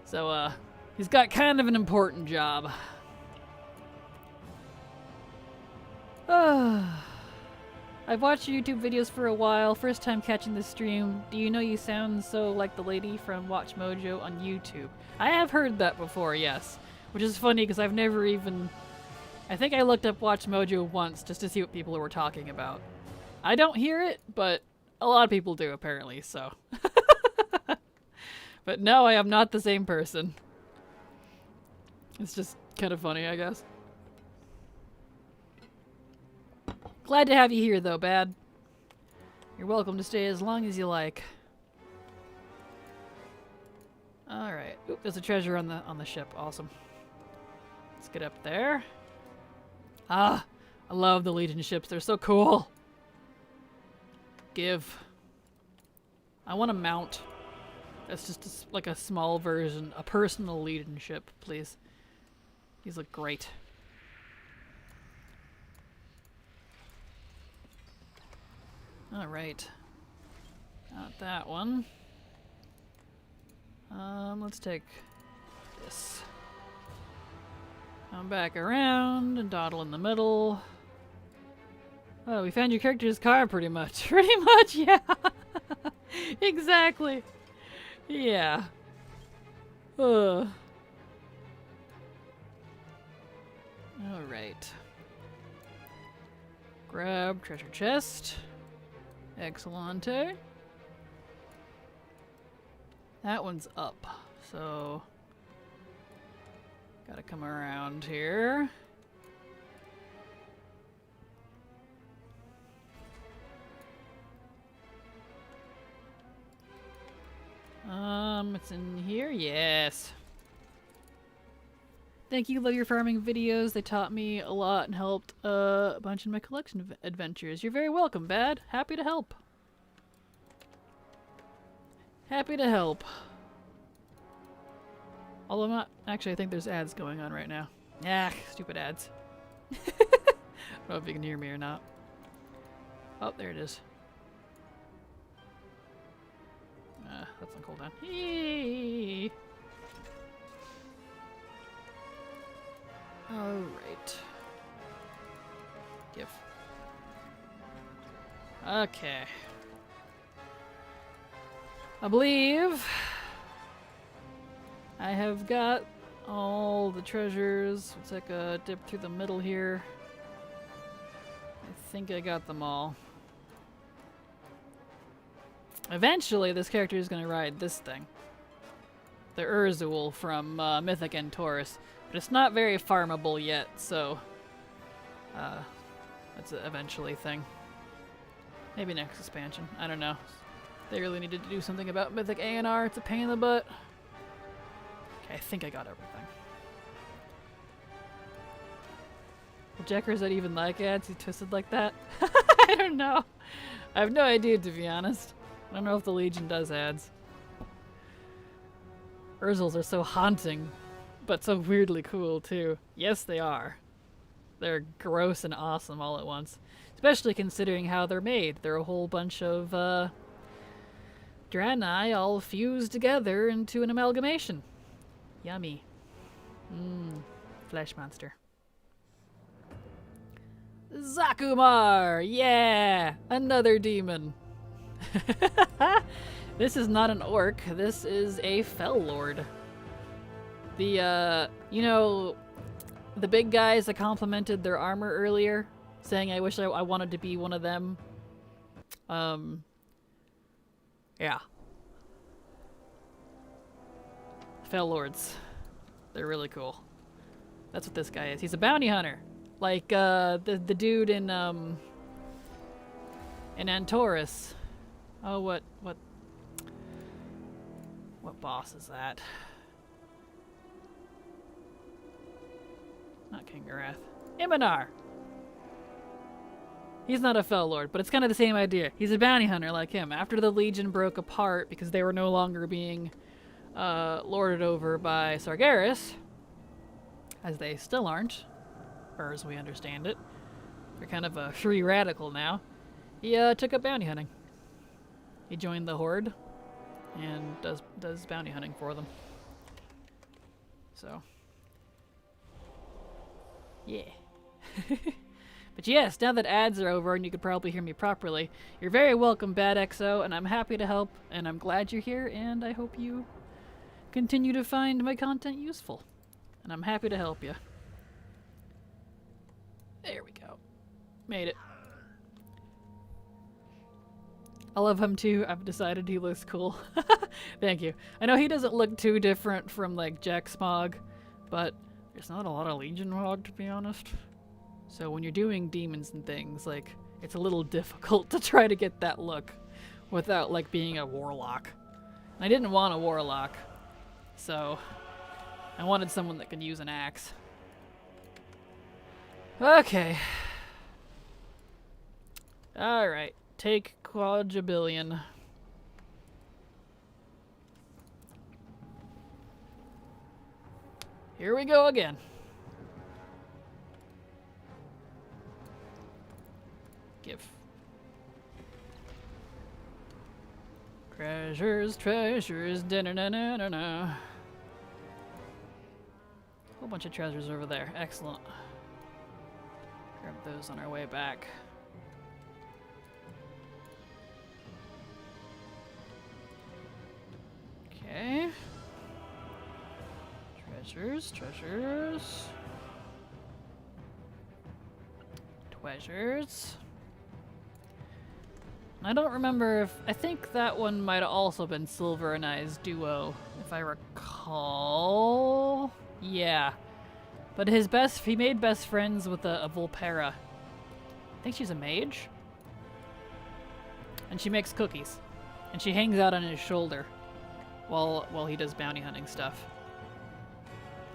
So, he's got kind of an important job. I've watched your YouTube videos for a while. First time catching the stream. Do you know you sound so like the lady from Watch Mojo on YouTube? I have heard that before, yes. Which is funny because I've never even... I think I looked up Watch Mojo once just to see what people were talking about. I don't hear it, but a lot of people do apparently, so... But no, I am not the same person. It's just kind of funny, I guess. Glad to have you here, though, Bad. You're welcome to stay as long as you like. Alright. Oop, there's a treasure on the ship. Awesome. Let's get up there. Ah, I love the Legion ships. They're so cool. Give. I want to mount. It's just like a small version, a personal leadership, please. These look great. Alright. Not that one. Let's take this. Come back around and dawdle in the middle. Oh, we found your character's car pretty much. Pretty much, yeah. Exactly. Yeah. Alright. Grab treasure chest. Excellente. That one's up, so gotta come around here. It's in here? Yes. Thank you, love your farming videos. They taught me a lot and helped a bunch in my collection of adventures. You're very welcome, Bad. Happy to help. Happy to help. Although I'm not... Actually, I think there's ads going on right now. Ah, stupid ads. I don't know if you can hear me or not. Oh, there it is. That's on cooldown. Yay! Alright. Give. Okay. I believe I have got all the treasures. Let's take a dip through the middle here. I think I got them all. Eventually, this character is going to ride this thing. The Urzul from Mythic and Taurus. But it's not very farmable yet, so that's an eventually thing. Maybe next expansion. I don't know. They really needed to do something about Mythic A&R. It's a pain in the butt. Okay, I think I got everything. Well, Jackers that even like ads? He twisted like that? I don't know. I have no idea, to be honest. I don't know if the Legion does ads. Urzuls are so haunting, but so weirdly cool, too. Yes, they are. They're gross and awesome all at once. Especially considering how they're made. They're a whole bunch of, Draenei all fused together into an amalgamation. Yummy. Mmm. Flesh monster. Zakumar! Yeah! Another demon. This is not an orc. This is a Fell Lord. The, you know, the big guys that complimented their armor earlier, saying I wish I wanted to be one of them. Yeah. Fell Lords. They're really cool. That's what this guy is. He's a bounty hunter. Like, the dude in Antorus. Oh, what boss is that? Not Kingarath. Iminar! He's not a Fell Lord, but it's kind of the same idea. He's a bounty hunter like him. After the Legion broke apart because they were no longer being lorded over by Sargeras, as they still aren't, or as we understand it. They're kind of a free radical now. He took up bounty hunting. He joined the Horde and does bounty hunting for them. So, yeah. But yes, now that ads are over and you could probably hear me properly, you're very welcome, Bad XO, and I'm happy to help, and I'm glad you're here, and I hope you continue to find my content useful. And I'm happy to help you. There we go. Made it. I love him too. I've decided he looks cool. Thank you. I know he doesn't look too different from like Jack Smog, but there's not a lot of Legion Hog, to be honest. So when you're doing demons and things, like, it's a little difficult to try to get that look without like being a warlock. And I didn't want a warlock, so I wanted someone that could use an axe. Okay. Alright. Take quadrillion. Here we go again. Give. Treasures, treasures, da-na-na-na-na-na. Whole bunch of treasures over there. Excellent. Grab those on our way back. Okay. Treasures, treasures. Treasures. I don't remember if... I think that one might have also been Silver and I's duo, if I recall. Yeah. But he made best friends with a Volpera. I think she's a mage. And she makes cookies. And she hangs out on his shoulder while he does bounty hunting stuff.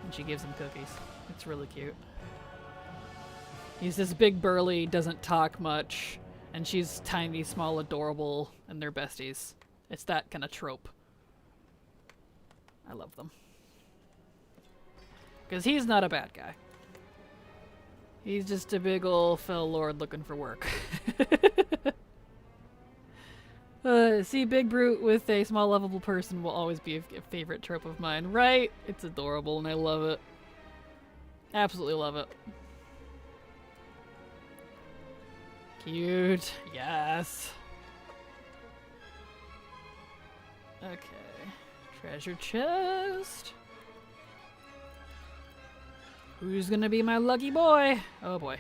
And she gives him cookies. It's really cute. He's this big burly, doesn't talk much. And she's tiny, small, adorable, and they're besties. It's that kind of trope. I love them. Because he's not a bad guy. He's just a big ol' fell lord looking for work. See, big brute with a small lovable person will always be a favorite trope of mine, right? It's adorable and I love it. Absolutely love it. Cute. Yes. Okay. Treasure chest. Who's gonna be my lucky boy? Oh boy.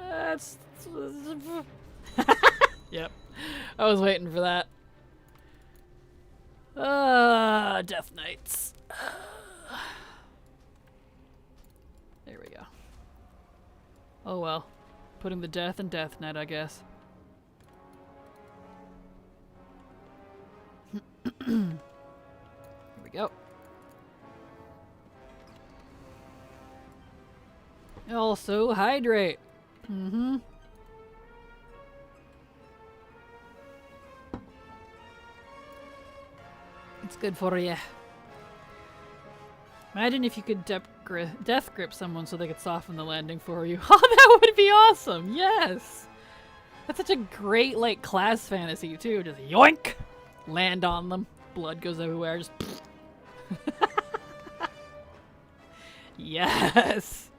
That's... Yep. I was waiting for that. Death Knights. There we go. Oh well. Putting the death in Death Knight, I guess. Here we go. Also, hydrate. Mm-hmm. It's good for you. Imagine if you could death grip someone so they could soften the landing for you. Oh, that would be awesome! Yes! That's such a great, like, class fantasy, too. Just yoink! Land on them. Blood goes everywhere. Just... Yes!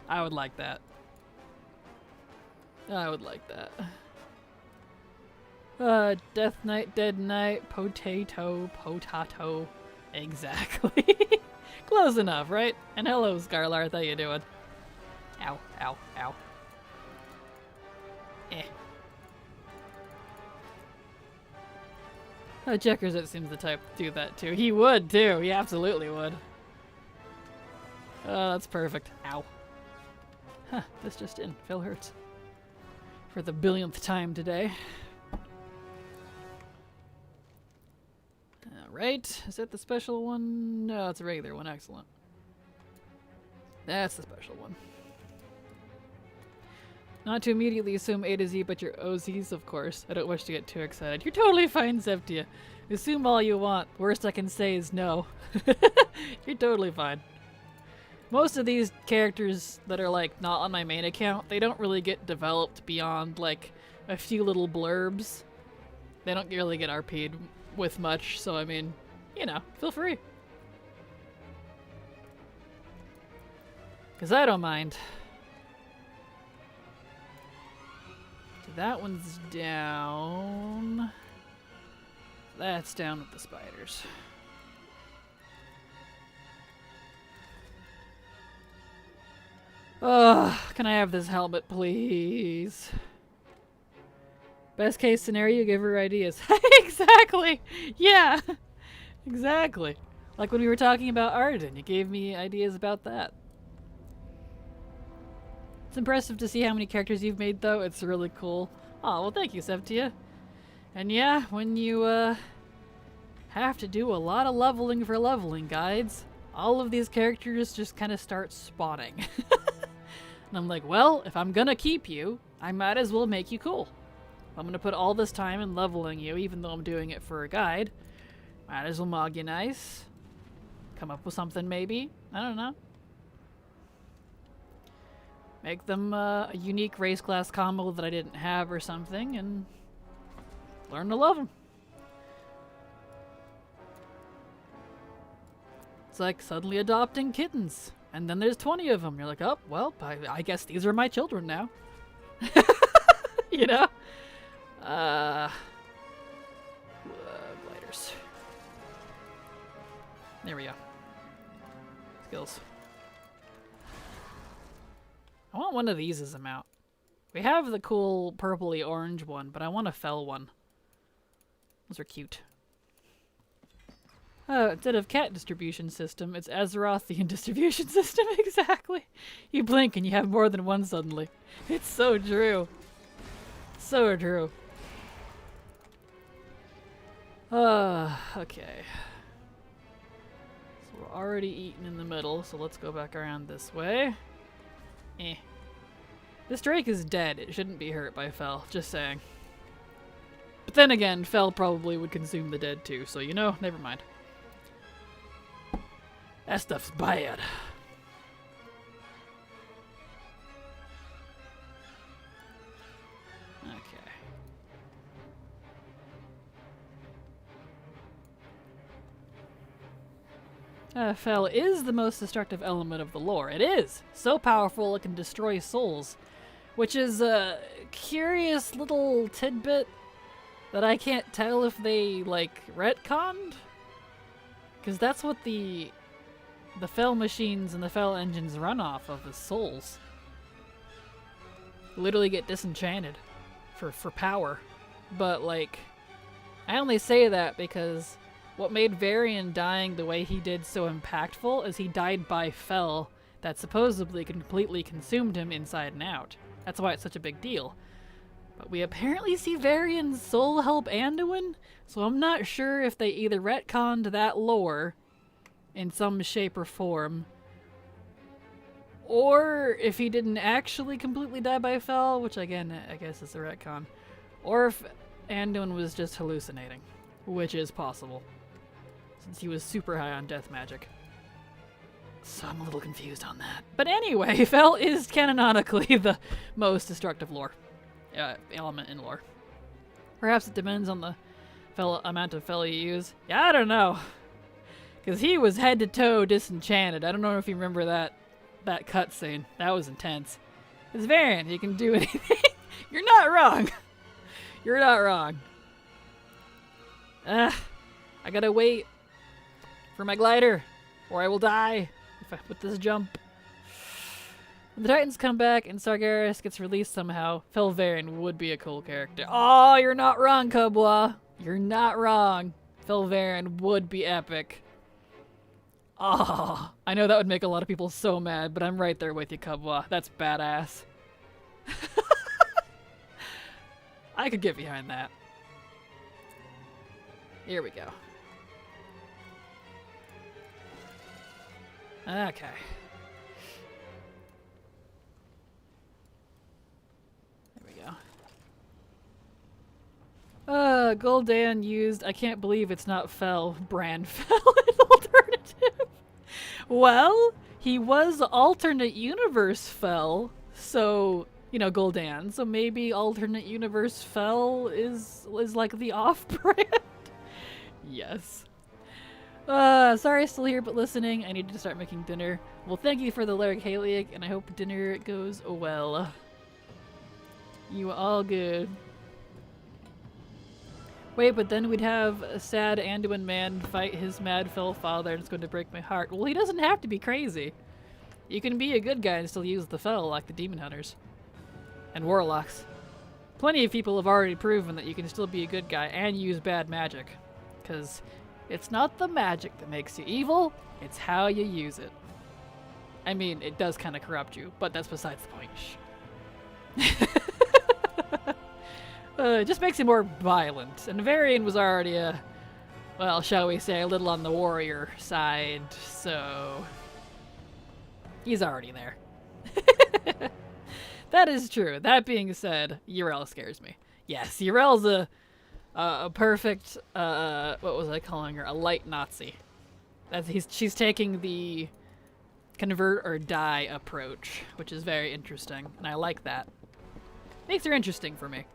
I would like that. I would like that. Death Knight, Dead Knight, Potato. Exactly. Close enough, right? And hello, Scarlarth, how you doing? Ow, ow, ow. Checkers, it seems the type to do that too. He would too. He absolutely would. Oh, that's perfect. Ow. Huh, this just in. Phil hurts. For the billionth time today. Alright, is that the special one? No, it's a regular one. Excellent. That's the special one. Not to immediately assume A to Z, but your OZs, of course. I don't wish to get too excited. You're totally fine, Zeptia. Assume all you want. Worst I can say is no. You're totally fine. Most of these characters that are, like, not on my main account, they don't really get developed beyond, like, a few little blurbs. They don't really get RP'd with much, so I mean, you know, feel free. Because I don't mind. So that one's down. That's down with the spiders. Ugh, can I have this helmet, please? Best case scenario, give her ideas. Exactly! Yeah! Exactly. Like when we were talking about Arden, you gave me ideas about that. It's impressive to see how many characters you've made, though. It's really cool. Oh, well, thank you, Septia. And yeah, when you, have to do a lot of leveling for leveling guides, all of these characters just kind of start spawning. And I'm like, well, if I'm gonna keep you, I might as well make you cool. I'm gonna put all this time in leveling you, even though I'm doing it for a guide. Might as well mog you nice. Come up with something, maybe. I don't know. Make them a unique race class combo that I didn't have or something, and learn to love them. It's like suddenly adopting kittens, and then there's 20 of them. You're like, oh, well, I guess these are my children now. You know? Gliders. There we go. Skills. I want one of these as a mount. We have the cool purpley orange one, but I want a fell one. Those are cute. Instead of cat distribution system, it's Azerothian distribution system. Exactly. You blink and you have more than one suddenly. It's so true. So true. Okay. So we're already eating in the middle, so let's go back around this way. This Drake is dead. It shouldn't be hurt by Fel. Just saying. But then again, Fel probably would consume the dead too, so you know, never mind. That stuff's bad. Okay. Fel is the most destructive element of the lore. It is! So powerful it can destroy souls. Which is a curious little tidbit that I can't tell if they, like, retconned? Because that's what the Fel machines and the Fel engines run off of, is souls. Literally get disenchanted for power. But, like, I only say that because what made Varian dying the way he did so impactful is he died by Fel that supposedly completely consumed him inside and out. That's why it's such a big deal. But we apparently see Varian's soul help Anduin, so I'm not sure if they either retconned that lore in some shape or form, or if he didn't actually completely die by Fel, which again, I guess is a retcon, or if Anduin was just hallucinating, which is possible, since he was super high on death magic. So I'm a little confused on that. But anyway, Fel is canonically the most destructive lore element in lore. Perhaps it depends on the amount of Fel you use. Yeah, I don't know. Because he was head to toe disenchanted. I don't know if you remember that cutscene. That was intense. It's Varian. He can do anything. You're not wrong. You're not wrong. I gotta wait for my glider, or I will die if I put this jump. When the Titans come back and Sargeras gets released somehow, Fel Varian would be a cool character. Oh, you're not wrong, Kubwa. You're not wrong. Fel Varian would be epic. Oh, I know that would make a lot of people so mad, but I'm right there with you, Kubwa. That's badass. I could get behind that. Here we go. Okay. There we go. Gul'dan used I can't believe it's not Fel brand Fel as alternative. Well, he was alternate universe Fel, so you know, Gul'dan, so maybe alternate universe Fel is like the off-brand. Yes. Sorry still here but listening. I need to start making dinner. Well, thank you for the lyric, Haliac, and I hope dinner goes well. You all good. Wait, but then we'd have a sad Anduin man fight his mad Fel father, and it's going to break my heart. Well, he doesn't have to be crazy. You can be a good guy and still use the Fel like the Demon Hunters. And Warlocks. Plenty of people have already proven that you can still be a good guy and use bad magic. Because it's not the magic that makes you evil, it's how you use it. I mean, it does kind of corrupt you, but that's besides the point. Shh. It just makes you more violent. And Varian was already well, shall we say, a little on the warrior side, so he's already there. That is true. That being said, Yrel scares me. Yes, Yrel's a perfect, what was I calling her? A light Nazi. She's taking the convert or die approach, which is very interesting, and I like that. Makes her interesting for me.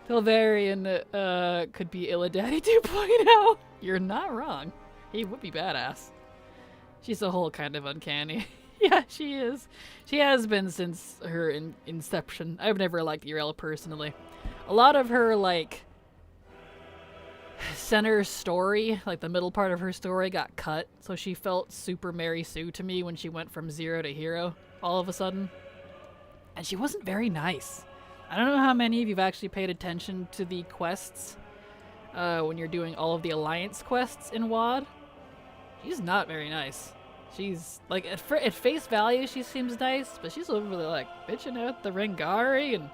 Tilvarian could be Illidanny 2.0. You're not wrong. He would be badass. She's a whole kind of uncanny. Yeah, she is. She has been since her inception. I've never liked Urel personally. A lot of her, like, center story, like the middle part of her story got cut, so she felt super Mary Sue to me when she went from zero to hero all of a sudden. And she wasn't very nice. I don't know how many of you've actually paid attention to the quests when you're doing all of the Alliance quests in WoD. She's not very nice. She's, like, at face value, she seems nice, but she's over there, like, bitching out the Rengari and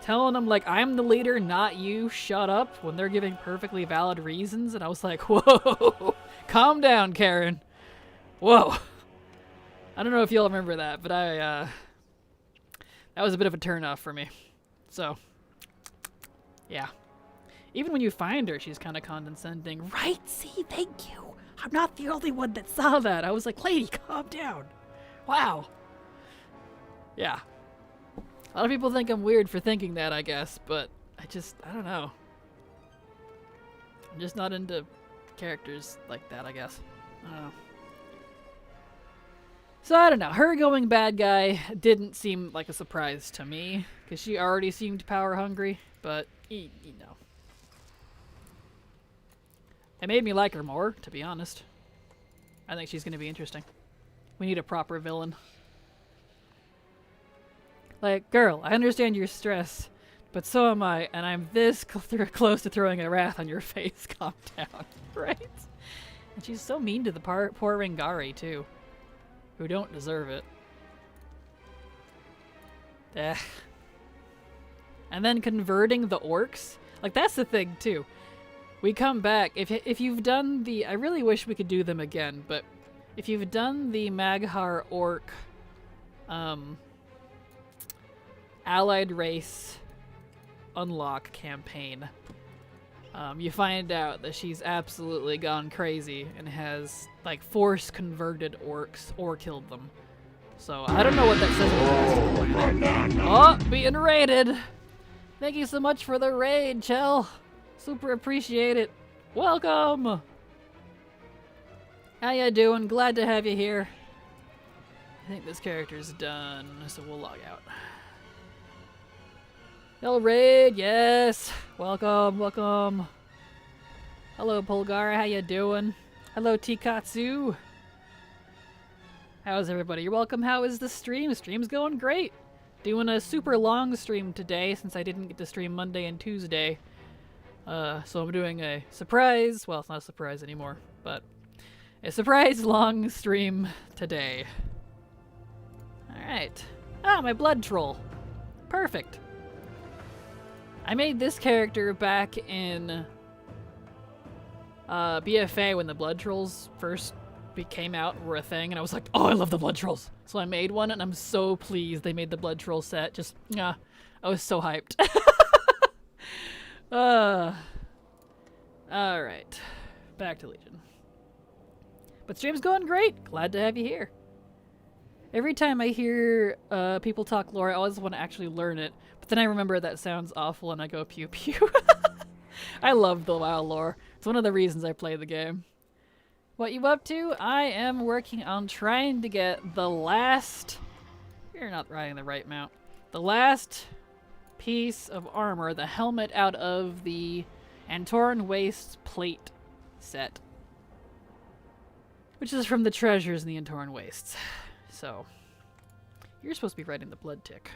telling them, like, I'm the leader, not you, shut up, when they're giving perfectly valid reasons. And I was like, whoa, calm down, Karen. Whoa. I don't know if you'll remember that, but that was a bit of a turnoff for me. So, yeah. Even when you find her, she's kind of condescending. Right, see, thank you. I'm not the only one that saw that. I was like, lady, calm down. Wow. Yeah. A lot of people think I'm weird for thinking that, I guess, but I don't know. I'm just not into characters like that, I guess. I don't know. So I don't know. Her going bad guy didn't seem like a surprise to me, because she already seemed power hungry, but, you know. It made me like her more, to be honest. I think she's going to be interesting. We need a proper villain. Like, girl, I understand your stress, but so am I, and I'm this close to throwing a wrath on your face. Calm down, right? And she's so mean to the poor Rengari, too, who don't deserve it. Ugh. And then converting the orcs. Like, that's the thing, too. We come back, if you've done the, I really wish we could do them again, but if you've done the Maghar Orc, Allied Race Unlock campaign, you find out that she's absolutely gone crazy and has, like, force converted orcs or killed them. So, I don't know what that says. Oh, being raided! Thank you so much for the raid, Chell! Super appreciate it. Welcome! How ya doing? Glad to have you here. I think this character's done, so we'll log out. Hell raid, yes! Welcome, welcome. Hello, Polgar, how ya doing? Hello, Tikatsu. How's everybody? You're welcome. How is the stream? Stream's going great. Doing a super long stream today since I didn't get to stream Monday and Tuesday. So I'm doing a surprise, well, it's not a surprise anymore, but a surprise long stream today. Alright. Ah, my blood troll. Perfect. I made this character back in BFA when the blood trolls first came out and were a thing, and I was like, oh, I love the blood trolls. So I made one, and I'm so pleased they made the blood troll set. Just, I was so hyped. Alright. Back to Legion. But stream's going great. Glad to have you here. Every time I hear people talk lore, I always want to actually learn it. But then I remember that sounds awful and I go pew pew. I love the WoW lore. It's one of the reasons I play the game. What you up to? I am working on trying to get the last... You're not riding the right mount. The last piece of armor, the helmet out of the Antoran Wastes plate set. Which is from the treasures in the Antoran Wastes. So, you're supposed to be riding the blood tick.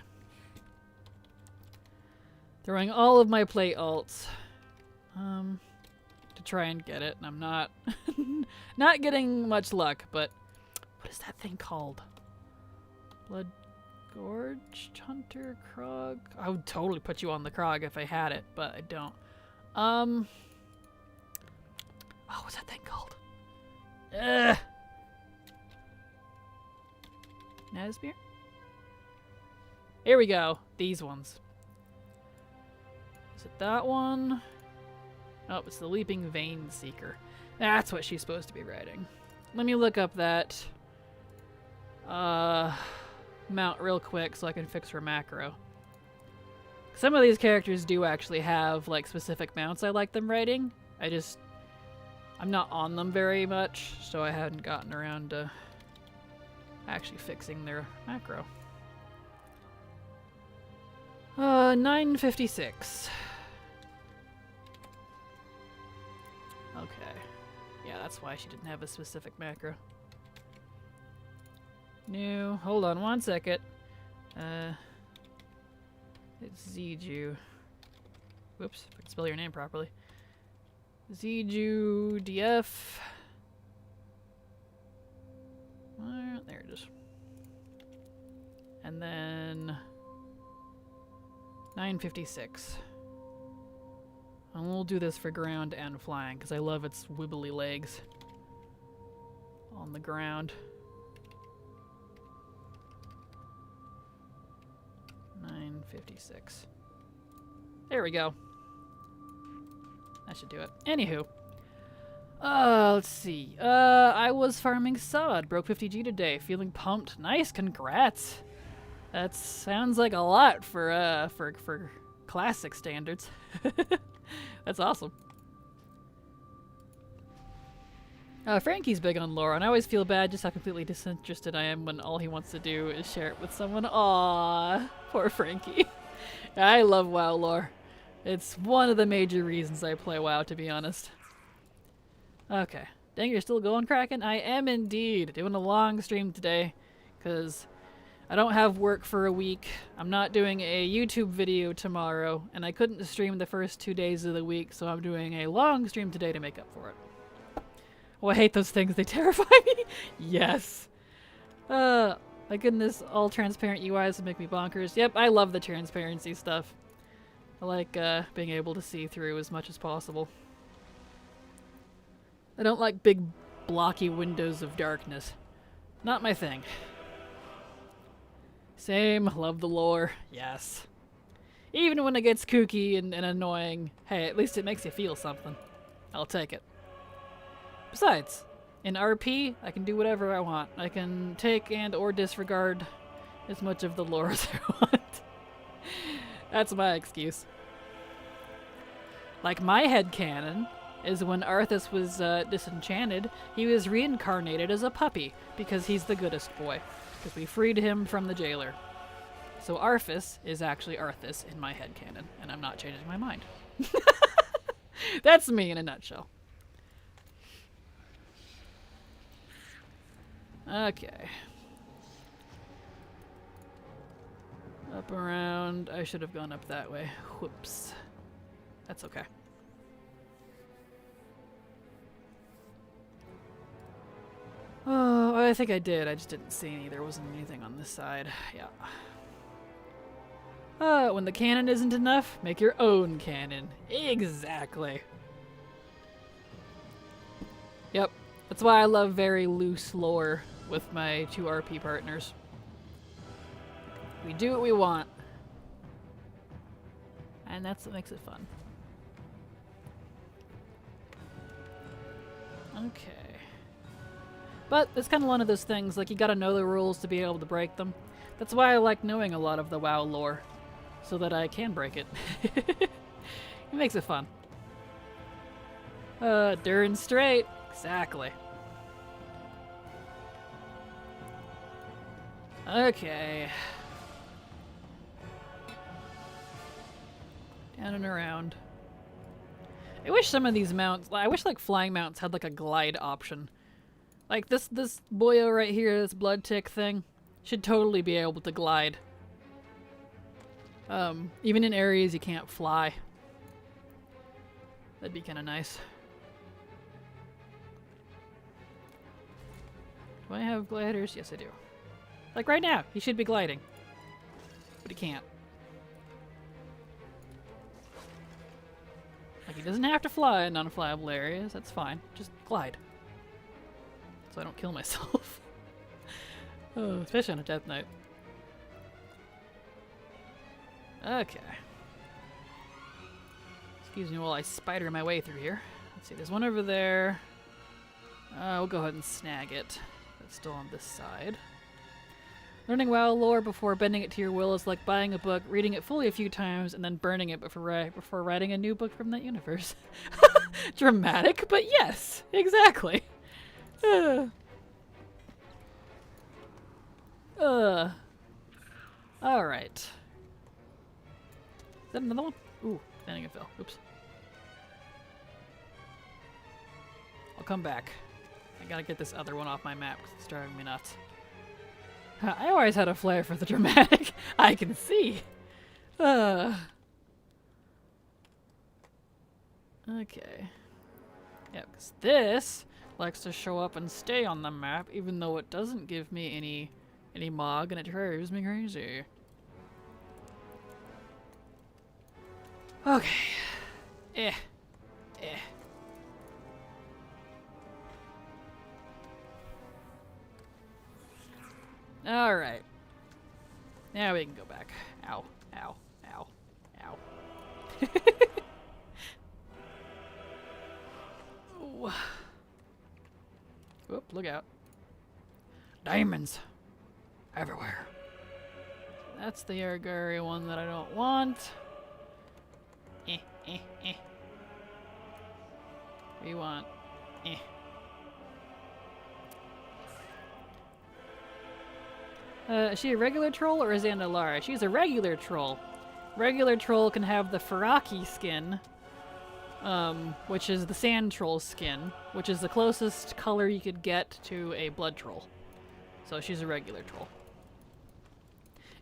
Throwing all of my plate alts to try and get it, and I'm not not getting much luck, but what is that thing called? Blood Gorge? Hunter Krog? I would totally put you on the Krog if I had it, but I don't. Oh, what's that thing called? Nazmir? Here we go. These ones. Is it that one? Oh, it's the Leaping Vein Seeker. That's what she's supposed to be writing. Let me look up that mount real quick so I can fix her macro. Some of these characters do actually have like specific mounts I like them writing. I'm not on them very much, so I hadn't gotten around to actually fixing their macro. 956. Okay. Yeah, that's why she didn't have a specific macro. New. Hold on one second. It's Ziju. Whoops, if I can spell your name properly. Ziju DF. There it is. And then 956. And we'll do this for ground and flying because I love its wibbly legs on the ground. 956. There we go. That should do it. Anywho. Let's see. I was farming sod. Broke 50G today. Feeling pumped. Nice. Congrats. That sounds like a lot for classic standards. That's awesome. Frankie's big on lore, and I always feel bad just how completely disinterested I am when all he wants to do is share it with someone. Aww, poor Frankie. I love WoW lore. It's one of the major reasons I play WoW, to be honest. Okay. Dang, you're still going, Kraken? I am indeed. Doing a long stream today, because I don't have work for a week. I'm not doing a YouTube video tomorrow, and I couldn't stream the first 2 days of the week, so I'm doing a long stream today to make up for it. Oh, I hate those things. They terrify me. Yes. My goodness, all transparent UIs would make me bonkers. Yep, I love the transparency stuff. I like being able to see through as much as possible. I don't like big blocky windows of darkness. Not my thing. Same, love the lore. Yes. Even when it gets kooky and annoying, hey, at least it makes you feel something. I'll take it. Besides, in RP, I can do whatever I want. I can take and or disregard as much of the lore as I want. That's my excuse. Like, my headcanon is when Arthas was disenchanted, he was reincarnated as a puppy because he's the goodest boy. Because we freed him from the jailer. So Arthas is actually Arthas in my headcanon, and I'm not changing my mind. That's me in a nutshell. Okay. Up around. I should have gone up that way. Whoops. That's okay. Oh, I think I did. I just didn't see any. There wasn't anything on this side. Yeah. When the cannon isn't enough, make your own cannon. Exactly. Yep. That's why I love very loose lore with my 2 RP partners. We do what we want. And that's what makes it fun. Okay. But it's kind of one of those things, like, you gotta know the rules to be able to break them. That's why I like knowing a lot of the WoW lore, so that I can break it. It makes it fun. Darn straight. Exactly. Okay. Down and around. I wish some of these mounts, I wish like flying mounts had like a glide option. Like this boyo right here, this blood tick thing, should totally be able to glide. Even in areas you can't fly. That'd be kind of nice. Do I have gliders? Yes, I do. Like right now, he should be gliding. But he can't. Like, he doesn't have to fly in non-flyable areas. That's fine. Just glide. So I don't kill myself. Oh, especially on a death knight. Okay. Excuse me while I spider my way through here. Let's see, there's one over there. We'll go ahead and snag it. It's still on this side. Learning WoW lore before bending it to your will is like buying a book, reading it fully a few times, and then burning it before writing a new book from that universe. Dramatic, but yes, exactly. Alright. Is that another one? Ooh, standing it fell. Oops. I'll come back. I gotta get this other one off my map because it's driving me nuts. I always had a flair for the dramatic. I can see. Okay. Yeah, because this likes to show up and stay on the map, even though it doesn't give me any mog, and it drives me crazy. Okay. Alright. Now we can go back. Ow, ow, ow, ow. Ooh. Whoop, look out. Diamonds. Everywhere. That's the Argari one that I don't want. We want. Is she a regular troll or is Zandalara? She's a regular troll. Regular troll can have the Faraki skin, which is the sand troll skin, which is the closest color you could get to a blood troll. So she's a regular troll.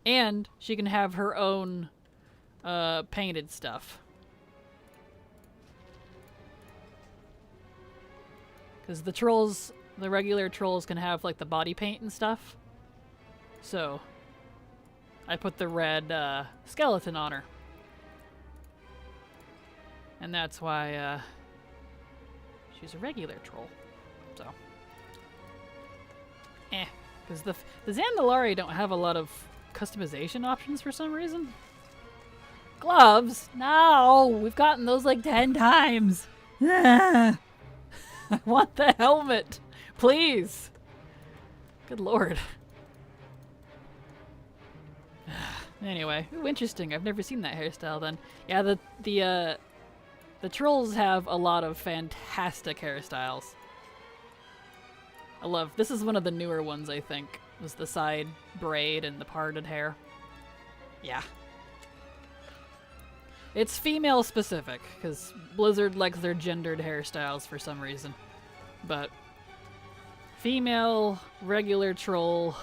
And she can have her own painted stuff. Because the regular trolls can have like the body paint and stuff. So, I put the red skeleton on her. And that's why she's a regular troll. So, because the Zandalari don't have a lot of customization options for some reason. Gloves? No! We've gotten those like 10 times! I want the helmet! Please! Good lord. Anyway, ooh, interesting. I've never seen that hairstyle then. Yeah, the trolls have a lot of fantastic hairstyles. I love, this is one of the newer ones, I think. Was the side braid and the parted hair. Yeah. It's female specific, because Blizzard likes their gendered hairstyles for some reason. But female, regular troll.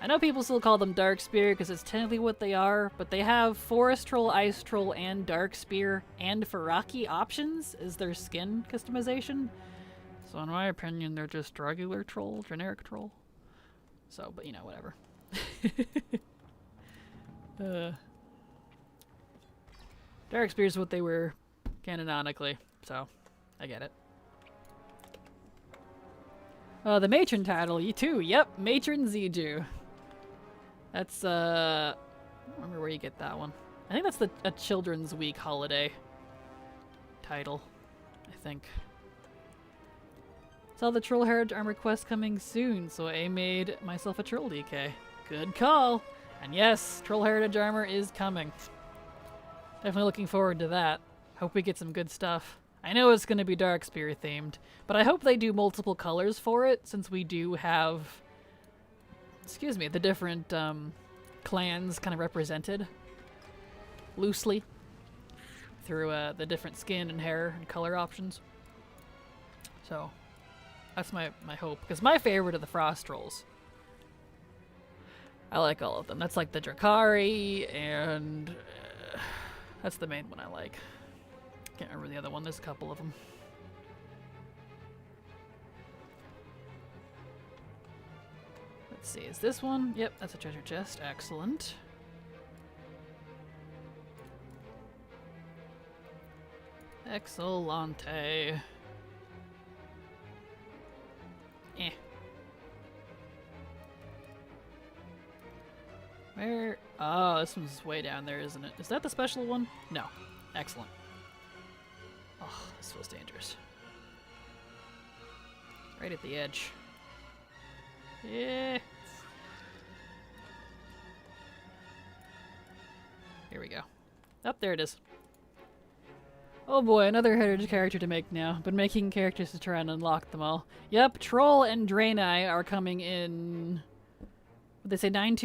I know people still call them Darkspear because it's technically what they are, but they have Forest Troll, Ice Troll, and Darkspear, and Faraki options as their skin customization. So in my opinion, they're just regular troll, generic troll. So, but you know, whatever. Darkspear is what they were canonically, so I get it. The matron title, you too. Yep, Matron Ziju. That's, I don't remember where you get that one. I think that's a Children's Week holiday title, I think. Saw the Troll Heritage Armor quest coming soon, so I made myself a Troll DK. Good call! And yes, Troll Heritage Armor is coming. Definitely looking forward to that. Hope we get some good stuff. I know it's going to be Darkspear themed, but I hope they do multiple colors for it, since we do have, excuse me, the different clans kind of represented loosely through the different skin and hair and color options. So that's my hope, because my favorite are the Frost Trolls. I like all of them. That's like the Drakari, and that's the main one I like. Can't remember the other one. There's a couple of them. Let's see. Is this one? Yep, that's a treasure chest. Excellent. Excellente. Where? Oh, this one's way down there, isn't it? Is that the special one? No. Excellent. Oh, this feels dangerous. Right at the edge. Yeah. Here we go. Oh, there it is. Oh boy, another Heritage character to make now. Been making characters to try and unlock them all. Yep, Troll and Draenei are coming in... Would they say 10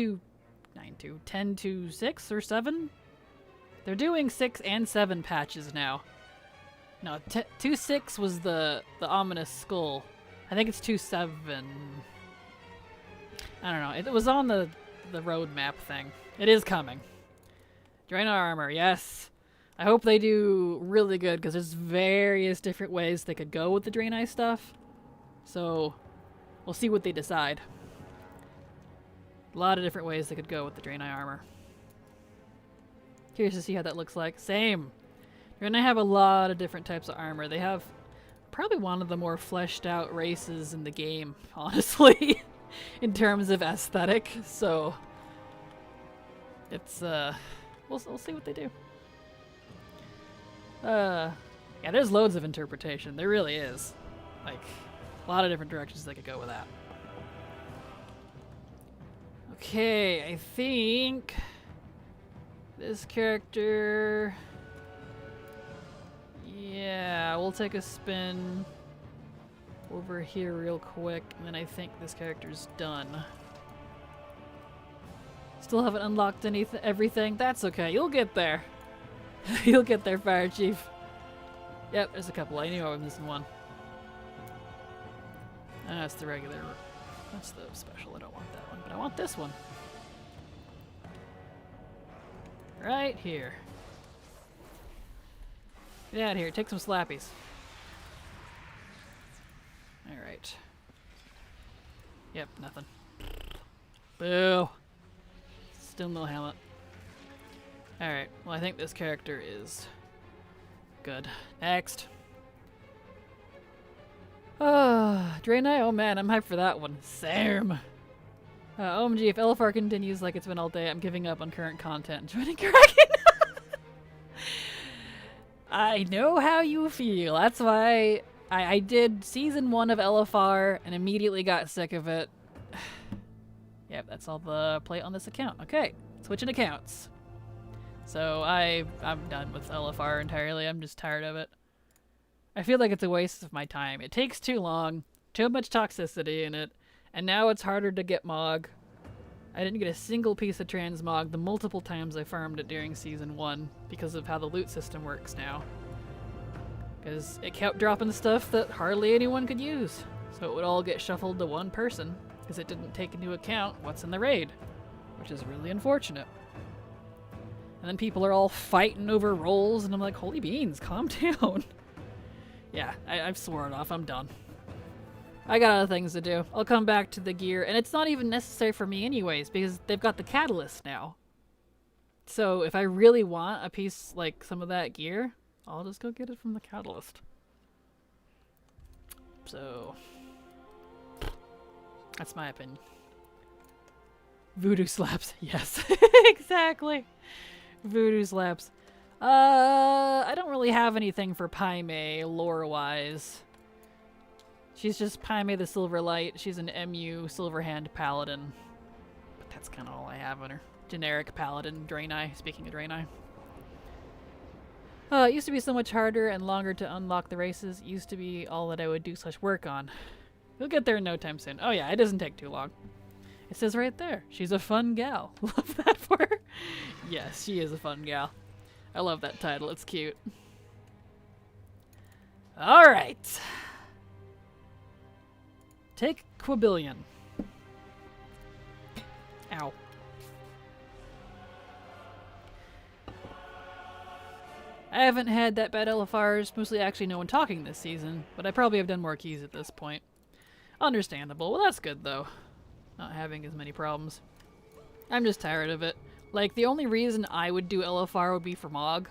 to 6 or 7? They're doing 6 and 7 patches now. No, 2.6 was the ominous skull. I think it's 2.7. I don't know. It was on the roadmap thing. It is coming. Draenei armor, yes. I hope they do really good, because there's various different ways they could go with the Draenei stuff. So, we'll see what they decide. A lot of different ways they could go with the Draenei armor. Curious to see how that looks like. Same. Draenei have a lot of different types of armor. They have probably one of the more fleshed out races in the game, honestly, in terms of aesthetic. So, it's, we'll see what they do. Yeah, there's loads of interpretation. There really is. Like, a lot of different directions they could go with that. Okay, I think this character... Yeah, we'll take a spin over here real quick, and then I think this character's done. Still haven't unlocked everything. That's okay, you'll get there. You'll get there, Fire Chief. Yep, there's a couple. I knew I was missing one. That's the regular. That's the special. I don't want that one, but I want this one. Right here. Get out of here. Take some slappies. Alright. Yep, nothing. Boo. Still no helmet. Alright, well I think this character is good. Next. Draenei? Oh man, I'm hyped for that one. Same. OMG, if LFR continues like it's been all day, I'm giving up on current content and joining Kraken. I know how you feel. That's why I did Season 1 of LFR and immediately got sick of it. Yep, that's all the play on this account. Okay, switching accounts. So I'm done with LFR entirely. I'm just tired of it. I feel like it's a waste of my time. It takes too long, too much toxicity in it, and now it's harder to get Mog. I didn't get a single piece of transmog the multiple times I farmed it during Season 1 because of how the loot system works now. Because it kept dropping stuff that hardly anyone could use. So it would all get shuffled to one person because it didn't take into account what's in the raid, which is really unfortunate. And then people are all fighting over roles, and I'm like, holy beans, calm down. Yeah, I've sworn it off. I'm done. I got other things to do. I'll come back to the gear, and it's not even necessary for me anyways, because they've got the catalyst now. So if I really want a piece, like some of that gear, I'll just go get it from the catalyst. So, that's my opinion. Voodoo slaps. Yes, exactly. Voodoo slaps. I don't really have anything for Paimei lore-wise. She's just Paimei the Silverlight. She's an MU Silverhand Paladin. But that's kind of all I have on her. Generic Paladin, Draenei. Speaking of Draenei. It used to be so much harder and longer to unlock the races. It used to be all that I would do / work on. You'll get there in no time soon. Oh yeah, it doesn't take too long. It says right there. She's a fun gal. Love that for her. Yes, she is a fun gal. I love that title. It's cute. Alright. Take Quabillion. Ow. I haven't had that bad LFRs, mostly actually no one talking this season, but I probably have done more keys at this point. Understandable. Well, that's good, though. Not having as many problems. I'm just tired of it. Like, the only reason I would do LFR would be for Mog.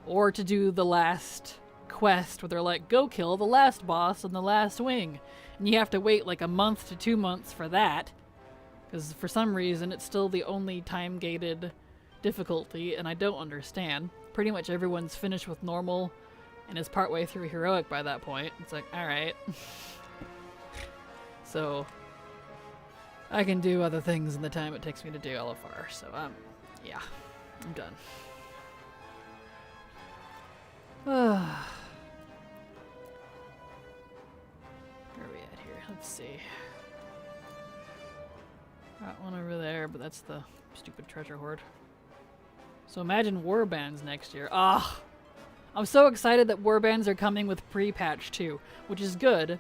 Or to do the last quest where they're like, go kill the last boss on the last wing. And you have to wait like a month to 2 months for that. Because for some reason, it's still the only time-gated difficulty, and I don't understand. Pretty much everyone's finished with normal and is partway through heroic by that point. It's like, alright. So I can do other things in the time it takes me to do LFR. So yeah, I'm done. Where are we at here? Let's see. Got one over there, but that's the stupid treasure hoard. So imagine warbands next year. Ah, I'm so excited that warbands are coming with pre-patch too, which is good.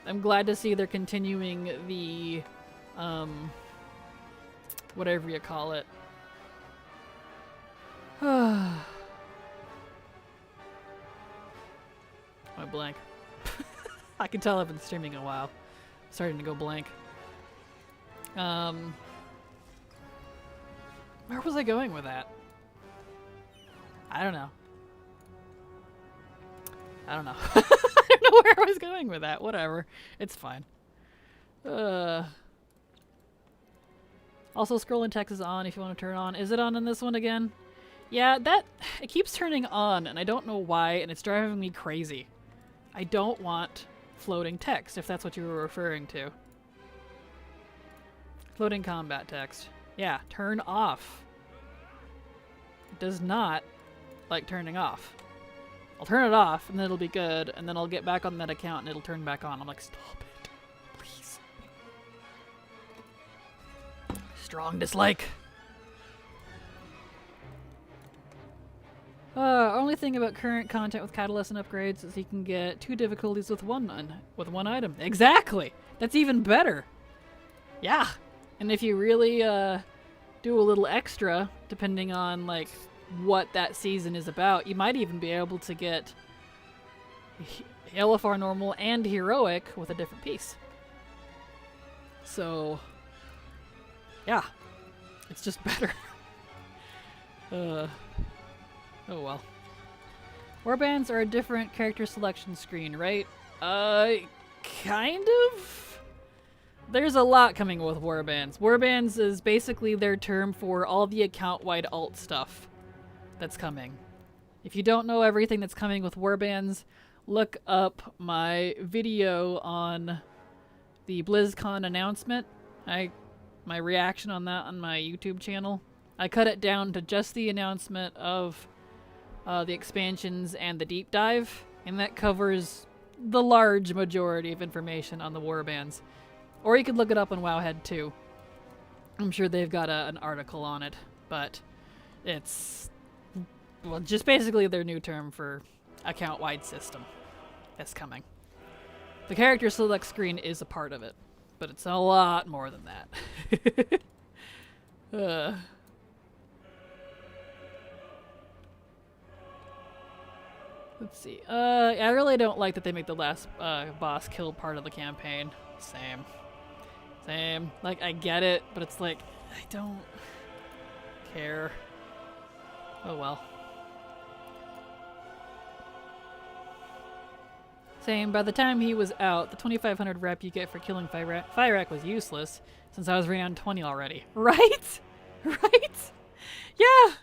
I'm glad to see they're continuing the, whatever you call it. My blank. I can tell I've been streaming a while. Starting to go blank. Where was I going with that? I don't know. I don't know. I don't know where I was going with that. Whatever. It's fine. Also, scrolling text is on if you want to turn it on. Is it on in this one again? Yeah, it keeps turning on, and I don't know why, and it's driving me crazy. I don't want floating text, if that's what you were referring to. Floating combat text. Yeah, turn off. It does not like turning off. I'll turn it off, and then it'll be good, and then I'll get back on that account, and it'll turn back on. I'm like, stop it. Please. Strong dislike. Only thing about current content with catalysts and upgrades is you can get 2 difficulties with one item. Exactly! That's even better! Yeah! And if you really do a little extra, depending on like what that season is about, you might even be able to get LFR normal and heroic with a different piece. So, yeah. It's just better. Oh well. Warbands are a different character selection screen, right? Kind of? There's a lot coming with warbands. Warbands is basically their term for all the account-wide alt stuff that's coming. If you don't know everything that's coming with warbands, look up my video on the BlizzCon announcement. My reaction on that on my YouTube channel. I cut it down to just the announcement of the expansions and the deep dive, and that covers the large majority of information on the warbands. Or you could look it up on Wowhead too. I'm sure they've got an article on it, but it's, well, just basically their new term for account-wide system that's coming. The character select screen is a part of it, but it's a lot more than that. Let's see. I really don't like that they make the last boss kill part of the campaign. Same. Like, I get it, but it's like, I don't care. Oh well. Same. By the time he was out, the 2500 rep you get for killing Fyrak was useless, since I was renown 20 already. Right? Right? Yeah!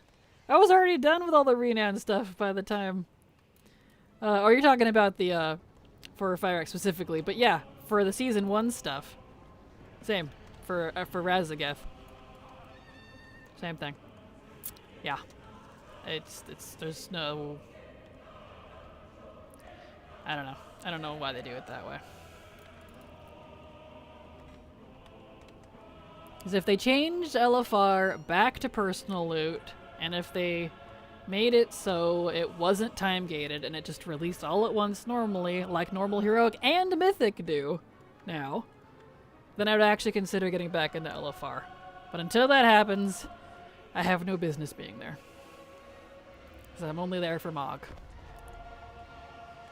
I was already done with all the renown stuff by the time. Or you're talking about the, for Fyrak specifically, but yeah, for the Season 1 stuff. Same. For Razageth. Same thing. Yeah. There's no... I don't know. I don't know why they do it that way. Because if they changed LFR back to personal loot, and if they made it so it wasn't time gated and it just released all at once normally, like normal heroic and mythic do now, then I would actually consider getting back into LFR. But until that happens, I have no business being there. Because I'm only there for Mog.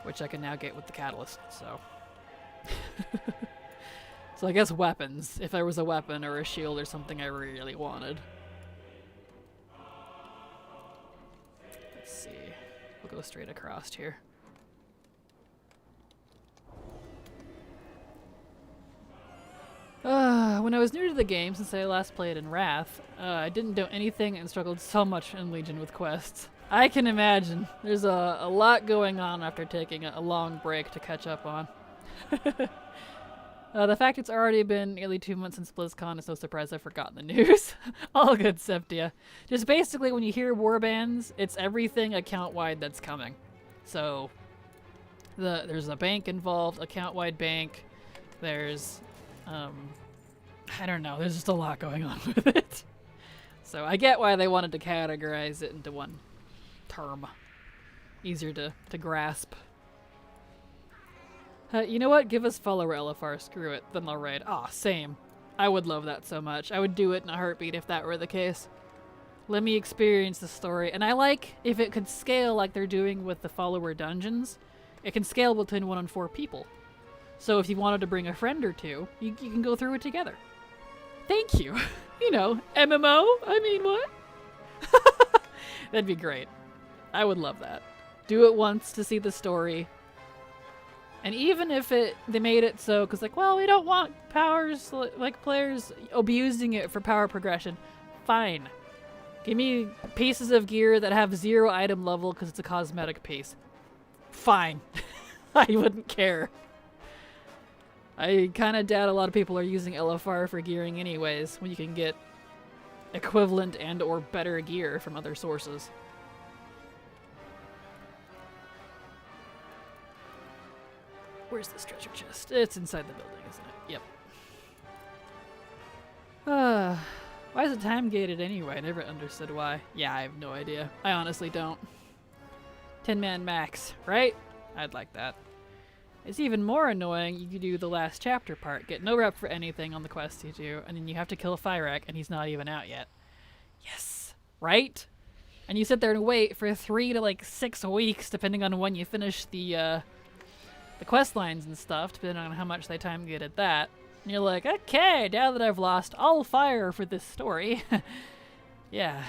Which I can now get with the catalyst, so. So I guess weapons, if there was a weapon or a shield or something I really wanted. Let's see. We'll go straight across here. When I was new to the game, since I last played in Wrath, I didn't do anything and struggled so much in Legion with quests. I can imagine. There's a lot going on after taking a long break to catch up on. The fact it's already been nearly 2 months since BlizzCon is no surprise I've forgotten the news. All good, Septia. Just basically when you hear warbands, it's everything account-wide that's coming. So, there's a bank involved, account-wide bank. There's, I don't know, there's just a lot going on with it. So I get why they wanted to categorize it into one term. Easier to grasp. You know what? Give us follower LFR. Screw it. Then they'll raid. Aw, same. I would love that so much. I would do it in a heartbeat if that were the case. Let me experience the story. And I like if it could scale like they're doing with the follower dungeons. It can scale between 1 and 4 people. So if you wanted to bring a friend or two, you can go through it together. Thank you. You know, MMO? I mean, what? That'd be great. I would love that. Do it once to see the story. And even if they made it so, because like, well, we don't want powers, like players abusing it for power progression. Fine. Give me pieces of gear that have 0 item level because it's a cosmetic piece. Fine. I wouldn't care. I kind of doubt a lot of people are using LFR for gearing anyways, when you can get equivalent and or better gear from other sources. Where's this treasure chest? It's inside the building, isn't it? Yep. Why is it time gated anyway? I never understood why. Yeah, I have no idea. I honestly don't. 10-man max, right? I'd like that. It's even more annoying if you do the last chapter part. Get no rep for anything on the quest you do, and then you have to kill a Fyrek, and he's not even out yet. Yes! Right? And you sit there and wait for 3 to like 6 weeks, depending on when you finish the quest lines and stuff, depending on how much they time gated that. And you're like, okay, now that I've lost all fire for this story. Yeah.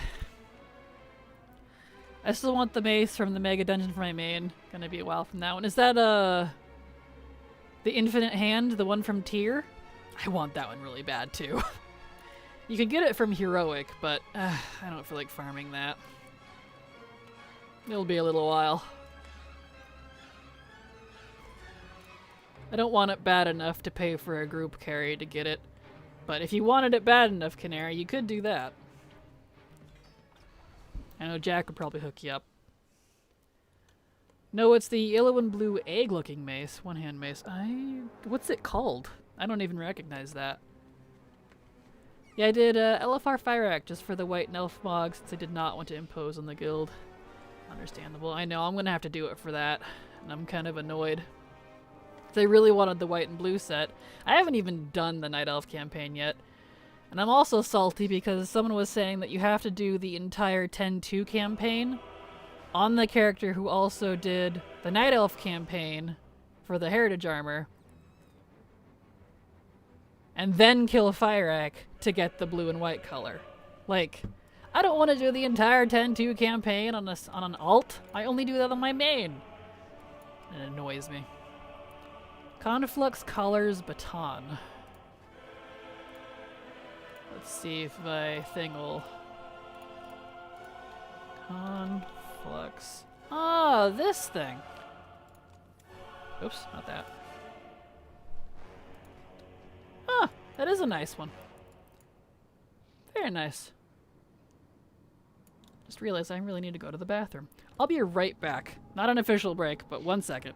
I still want the mace from the mega dungeon for my main. Gonna be a while from that one. Is that, the infinite hand, the one from Tyr? I want that one really bad, too. You can get it from Heroic, but I don't feel like farming that. It'll be a little while. I don't want it bad enough to pay for a group carry to get it. But if you wanted it bad enough, Canary, you could do that. I know Jack would probably hook you up. No, it's the yellow and blue egg-looking mace. One-hand mace. What's it called? I don't even recognize that. Yeah, I did LFR Fyrek just for the white and elf mog since I did not want to impose on the guild. Understandable. I know, I'm going to have to do it for that. And I'm kind of annoyed. They really wanted the white and blue set. I haven't even done the Night Elf campaign yet. And I'm also salty because someone was saying that you have to do the entire 10-2 campaign on the character who also did the Night Elf campaign for the Heritage Armor. And then kill Fyrek to get the blue and white color. Like, I don't want to do the entire 10-2 campaign on an alt. I only do that on my main. It annoys me. Conflux Colors Baton. Let's see if my thing will... Conflux. Oh, this thing. Oops, not that. Huh, that is a nice one. Very nice. Just realized I really need to go to the bathroom. I'll be right back. Not an official break, but 1 second.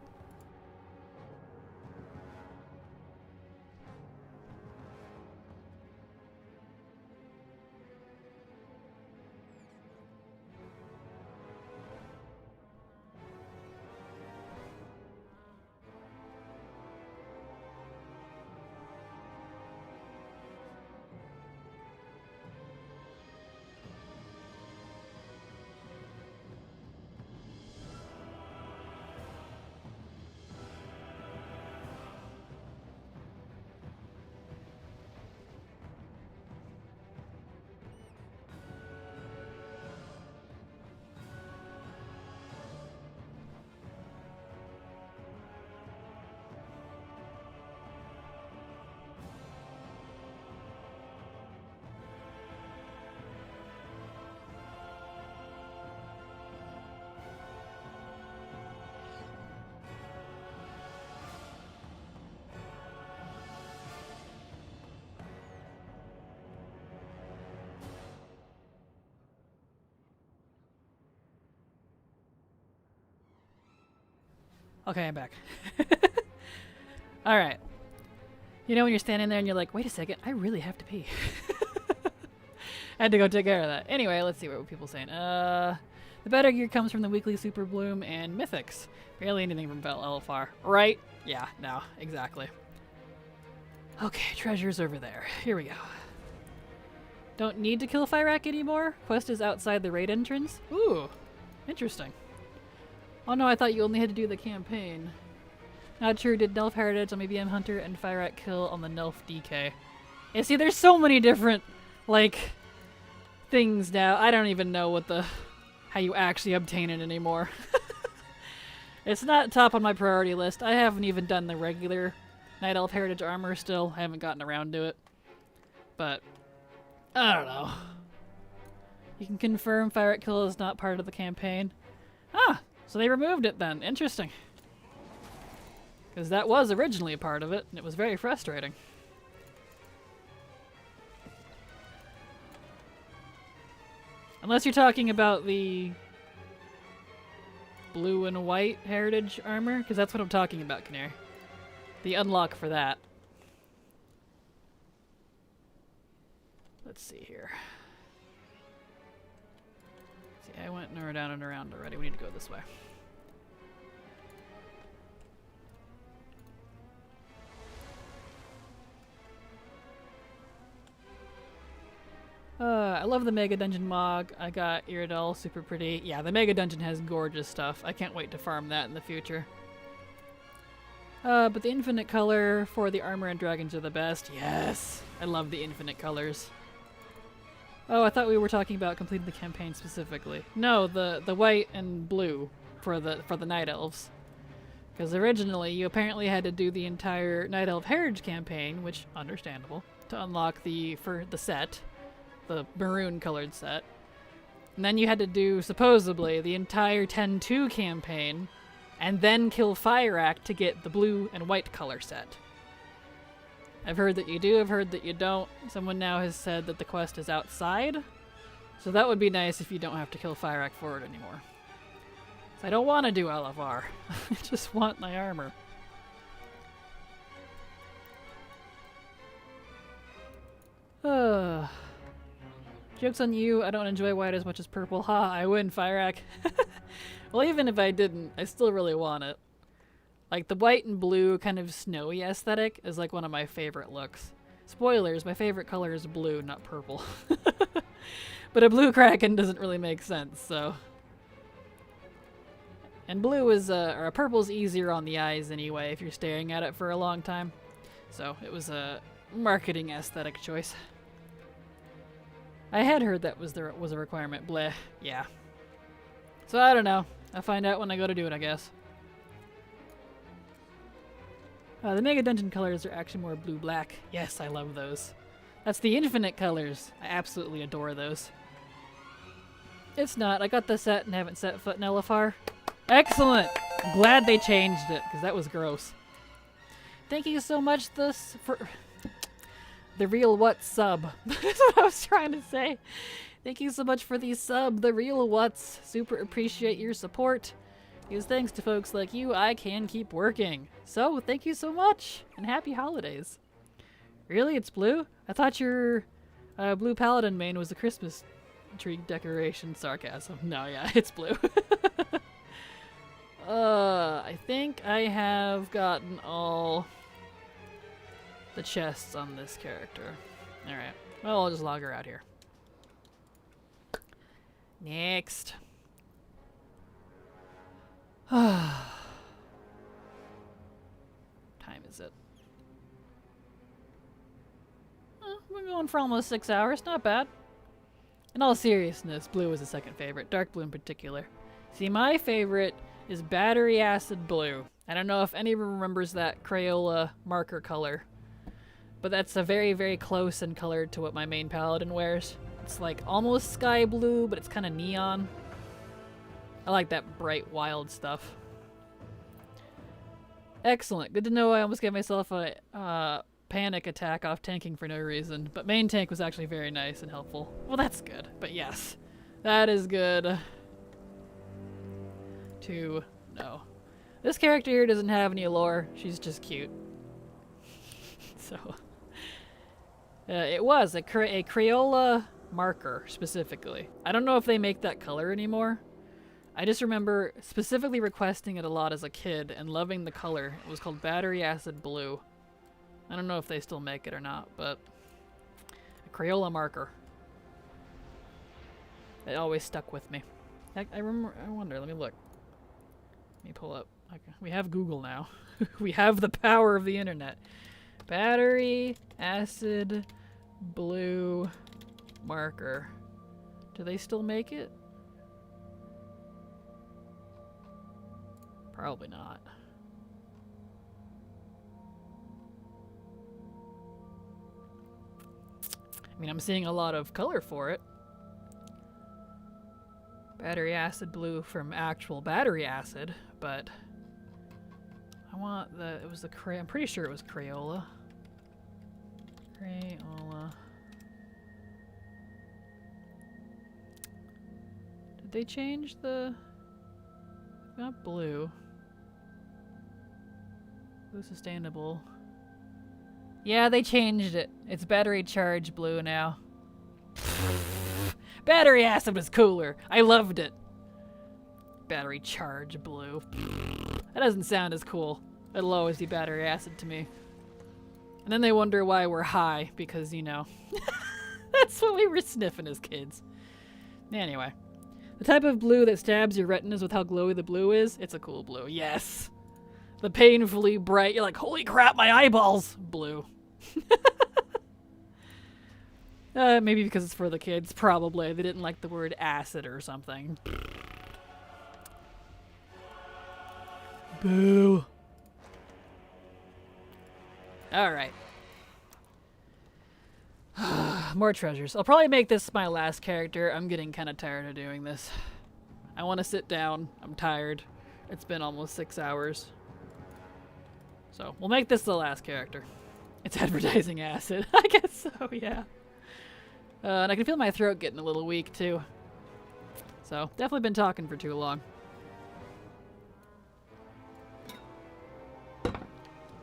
Okay, I'm back. Alright. You know when you're standing there and you're like, wait a second, I really have to pee. I had to go take care of that. Anyway, let's see what people saying. The better gear comes from the Weekly Super Bloom and Mythics. Barely anything from LFR. Right? Yeah, no, exactly. Okay, treasure's over there. Here we go. Don't need to kill Fyrak anymore? Quest is outside the raid entrance? Ooh, interesting. Oh no, I thought you only had to do the campaign. Not true, did Nelf Heritage on my VM Hunter and Fyrak kill on the Nelf DK? Yeah, see, there's so many different, like, things now. I don't even know what how you actually obtain it anymore. It's not top on my priority list. I haven't even done the regular Night Elf Heritage armor still. I haven't gotten around to it. But, I don't know. You can confirm Fyrak kill is not part of the campaign. Ah, so they removed it then. Interesting. Because that was originally a part of it, and it was very frustrating. Unless you're talking about the blue and white heritage armor, because that's what I'm talking about, Canary. The unlock for that. Let's see here. See, I went down and around already. We need to go this way. I love the Mega Dungeon Mog. I got Iridol, super pretty. Yeah, the Mega Dungeon has gorgeous stuff. I can't wait to farm that in the future. But the infinite color for the armor and dragons are the best. Yes! I love the infinite colors. Oh, I thought we were talking about completing the campaign specifically. No, the white and blue for the Night Elves. Because originally you apparently had to do the entire Night Elf Heritage campaign, which understandable, to unlock the set. The maroon colored set. And then you had to do, supposedly, the entire 10-2 campaign and then kill Fyrak to get the blue and white color set. I've heard that you do, I've heard that you don't. Someone now has said that the quest is outside. So that would be nice if you don't have to kill Fyrak for it anymore. So I don't want to do LFR. I just want my armor. Joke's on you, I don't enjoy white as much as purple. Ha, I win, Fyrak. Well, even if I didn't, I still really want it. Like, the white and blue kind of snowy aesthetic is like one of my favorite looks. Spoilers, my favorite color is blue, not purple. But a blue kraken doesn't really make sense, so... And blue is, or purple's easier on the eyes anyway if you're staring at it for a long time. So, it was a marketing aesthetic choice. I had heard that was a requirement. Bleh. Yeah. So I don't know. I'll find out when I go to do it, I guess. The Mega Dungeon colors are actually more blue-black. Yes, I love those. That's the infinite colors. I absolutely adore those. It's not. I got the set and haven't set foot in LFR. Excellent! I'm glad they changed it, because that was gross. Thank you so much for... The real what sub. That's what I was trying to say. Thank you so much for the sub, the real what's. Super appreciate your support. Because thanks to folks like you, I can keep working. So, thank you so much, and happy holidays. Really? It's blue? I thought your blue paladin main was a Christmas tree decoration. Sarcasm. No, yeah, it's blue. I think I have gotten all... the chests on this character. Alright. Well, I'll just log her out here. Next. Time is it? We're going for almost 6 hours. Not bad. In all seriousness, blue is the second favorite. Dark blue in particular. See, my favorite is battery acid blue. I don't know if anyone remembers that Crayola marker color. But that's a very, very close in color to what my main paladin wears. It's like almost sky blue, but it's kind of neon. I like that bright, wild stuff. Excellent. Good to know I almost gave myself a panic attack off tanking for no reason. But main tank was actually very nice and helpful. Well, that's good. But yes, that is good to know. This character here doesn't have any lore. She's just cute. So, it was a Crayola marker, specifically. I don't know if they make that color anymore. I just remember specifically requesting it a lot as a kid and loving the color. It was called Battery Acid Blue. I don't know if they still make it or not, but a Crayola marker. It always stuck with me. I remember, I wonder, let me look. Let me pull up. Okay. We have Google now. We have the power of the internet. Battery Acid Blue marker. Do they still make it? Probably not. I mean, I'm seeing a lot of color for it. Battery Acid Blue from actual battery acid, but I want the, it was the I'm pretty sure it was Crayola. Crayola. Did they change the, not blue. Blue sustainable. Yeah, they changed it. It's battery charged blue now. Battery acid was cooler. I loved it. Battery charged blue. That doesn't sound as cool. It'll always be battery acid to me. And then they wonder why we're high, because, you know, that's what we were sniffing as kids. Anyway. The type of blue that stabs your retinas with how glowy the blue is, it's a cool blue. Yes. The painfully bright, you're like, holy crap, my eyeballs! Blue. Maybe because it's for the kids, probably. They didn't like the word acid or something. Boo. Alright. More treasures. I'll probably make this my last character. I'm getting kind of tired of doing this. I want to sit down. I'm tired. It's been almost 6 hours. So, we'll make this the last character. It's advertising acid. I guess so, yeah. And I can feel my throat getting a little weak, too. So, definitely been talking for too long.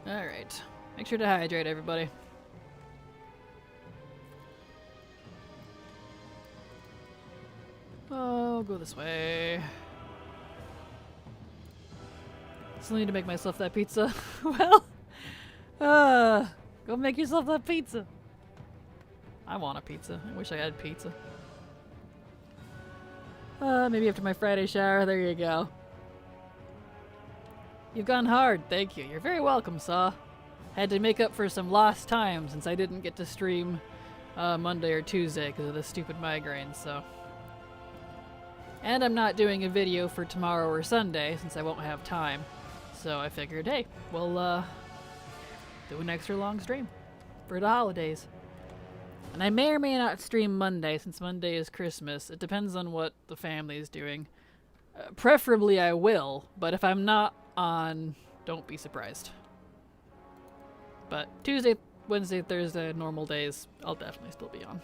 Alright. Make sure to hydrate, everybody. Oh, go this way. Still need to make myself that pizza. Well, go make yourself that pizza. I want a pizza. I wish I had pizza. Maybe after my Friday shower. There you go. You've gone hard. Thank you. You're very welcome, Saw. Had to make up for some lost time since I didn't get to stream Monday or Tuesday because of the stupid migraines, so. And I'm not doing a video for tomorrow or Sunday since I won't have time. So I figured, hey, we'll do an extra long stream for the holidays. And I may or may not stream Monday since Monday is Christmas. It depends on what the family is doing. Preferably I will, but if I'm not on, don't be surprised. But Tuesday, Wednesday, Thursday, normal days, I'll definitely still be on.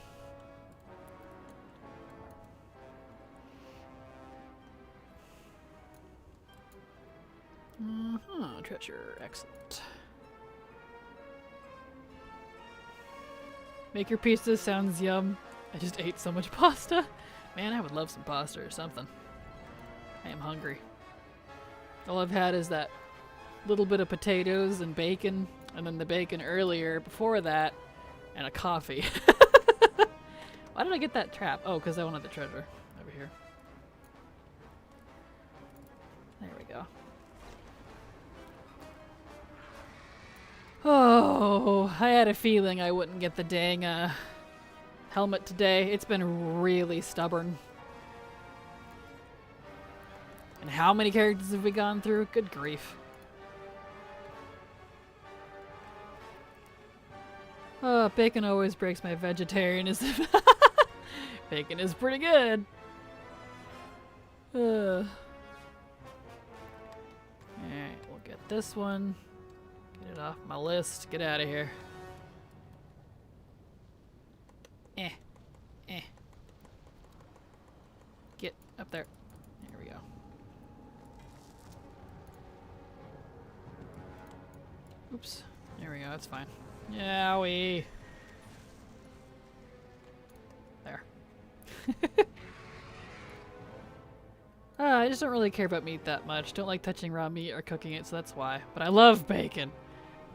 Treasure, excellent. Make your pizza, sounds yum. I just ate so much pasta. Man, I would love some pasta or something. I am hungry. All I've had is that little bit of potatoes and bacon, and then the bacon earlier before that, and a coffee. Why did I get that trap? Oh, because I wanted the treasure over here. There we go. Oh, I had a feeling I wouldn't get the dang helmet today. It's been really stubborn. And how many characters have we gone through? Good grief. Oh, bacon always breaks my vegetarianism. Bacon is pretty good. Alright, we'll get this one. Get it off my list. Get out of here. Get up there. There we go. Oops. There we go. That's fine. Yowie. There. I just don't really care about meat that much. Don't like touching raw meat or cooking it, so that's why. But I love bacon.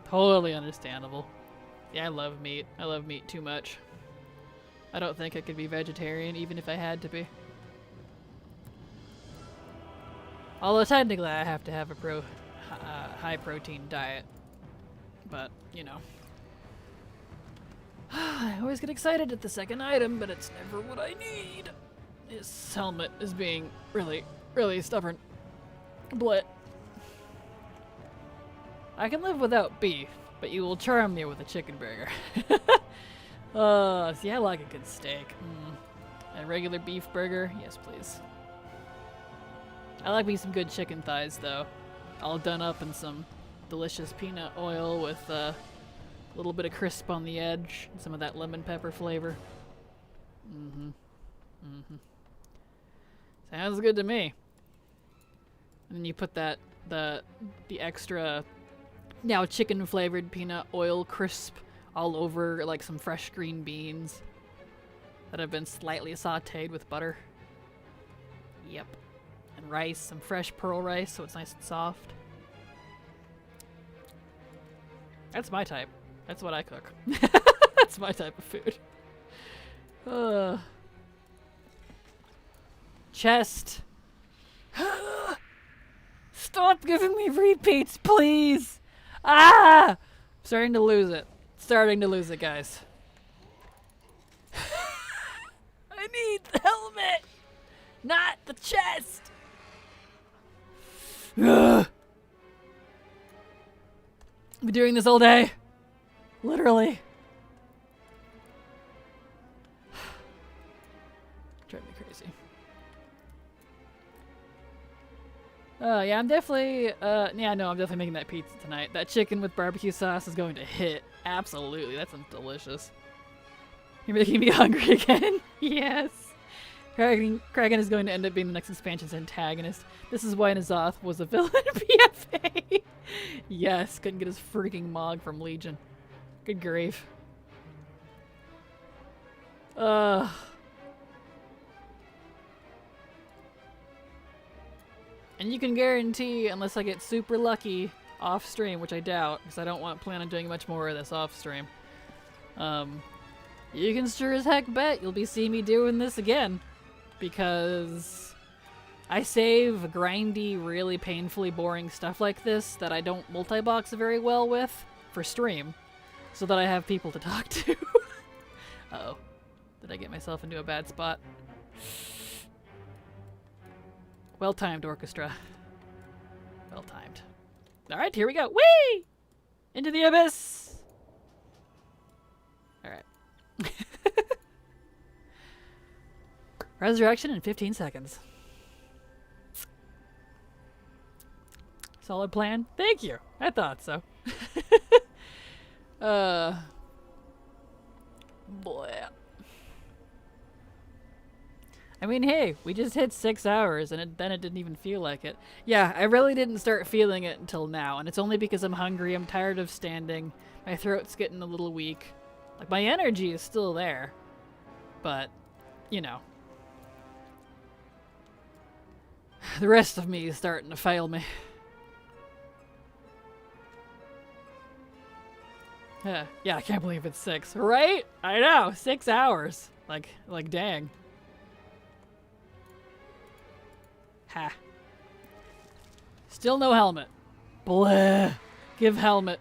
Totally understandable. Yeah, I love meat. I love meat too much. I don't think I could be vegetarian even if I had to be. Although technically I have to have a high protein diet. But, you know. I always get excited at the second item, but it's never what I need. This helmet is being really, really stubborn. Blit. I can live without beef, but you will charm me with a chicken burger. See, I like a good steak. A regular beef burger? Yes, please. I like me some good chicken thighs, though. All done up in some delicious peanut oil with a little bit of crisp on the edge and some of that lemon pepper flavor. Sounds good to me. And then you put the extra now chicken flavored peanut oil crisp all over like some fresh green beans that have been slightly sauteed with butter. Yep. And rice, some fresh pearl rice so it's nice and soft. That's my type. That's what I cook. That's my type of food. Chest. Stop giving me repeats, please! Ah! Starting to lose it. Starting to lose it, guys. I need the helmet! Not the chest! Ugh. I've been doing this all day. Literally. Drive me crazy. Yeah, I'm definitely, I'm definitely making that pizza tonight. That chicken with barbecue sauce is going to hit. Absolutely, that sounds delicious. You're making me hungry again. Yes. Kragan is going to end up being the next expansion's antagonist. This is why Nazoth was a villain in PFA. Yes, couldn't get his freaking Mog from Legion. Good grief. And you can guarantee, unless I get super lucky off stream, which I doubt, because I don't plan on doing much more of this off stream. You can sure as heck bet you'll be seeing me doing this again, because I save grindy, really painfully boring stuff like this that I don't multi-box very well with for stream, so that I have people to talk to. Uh-oh. Did I get myself into a bad spot? Well-timed, orchestra. Well-timed. Alright, here we go. Whee! Into the abyss! Alright. Resurrection in 15 seconds. Solid plan? Thank you! I thought so. Boy. I mean, hey, we just hit 6 hours, and then it didn't even feel like it. Yeah, I really didn't start feeling it until now, and it's only because I'm hungry, I'm tired of standing, my throat's getting a little weak. Like, my energy is still there, but, you know. The rest of me is starting to fail me. Yeah, I can't believe it's 6, right? I know, 6 hours. Like dang. Ha. Still no helmet. Bleh. Give helmet.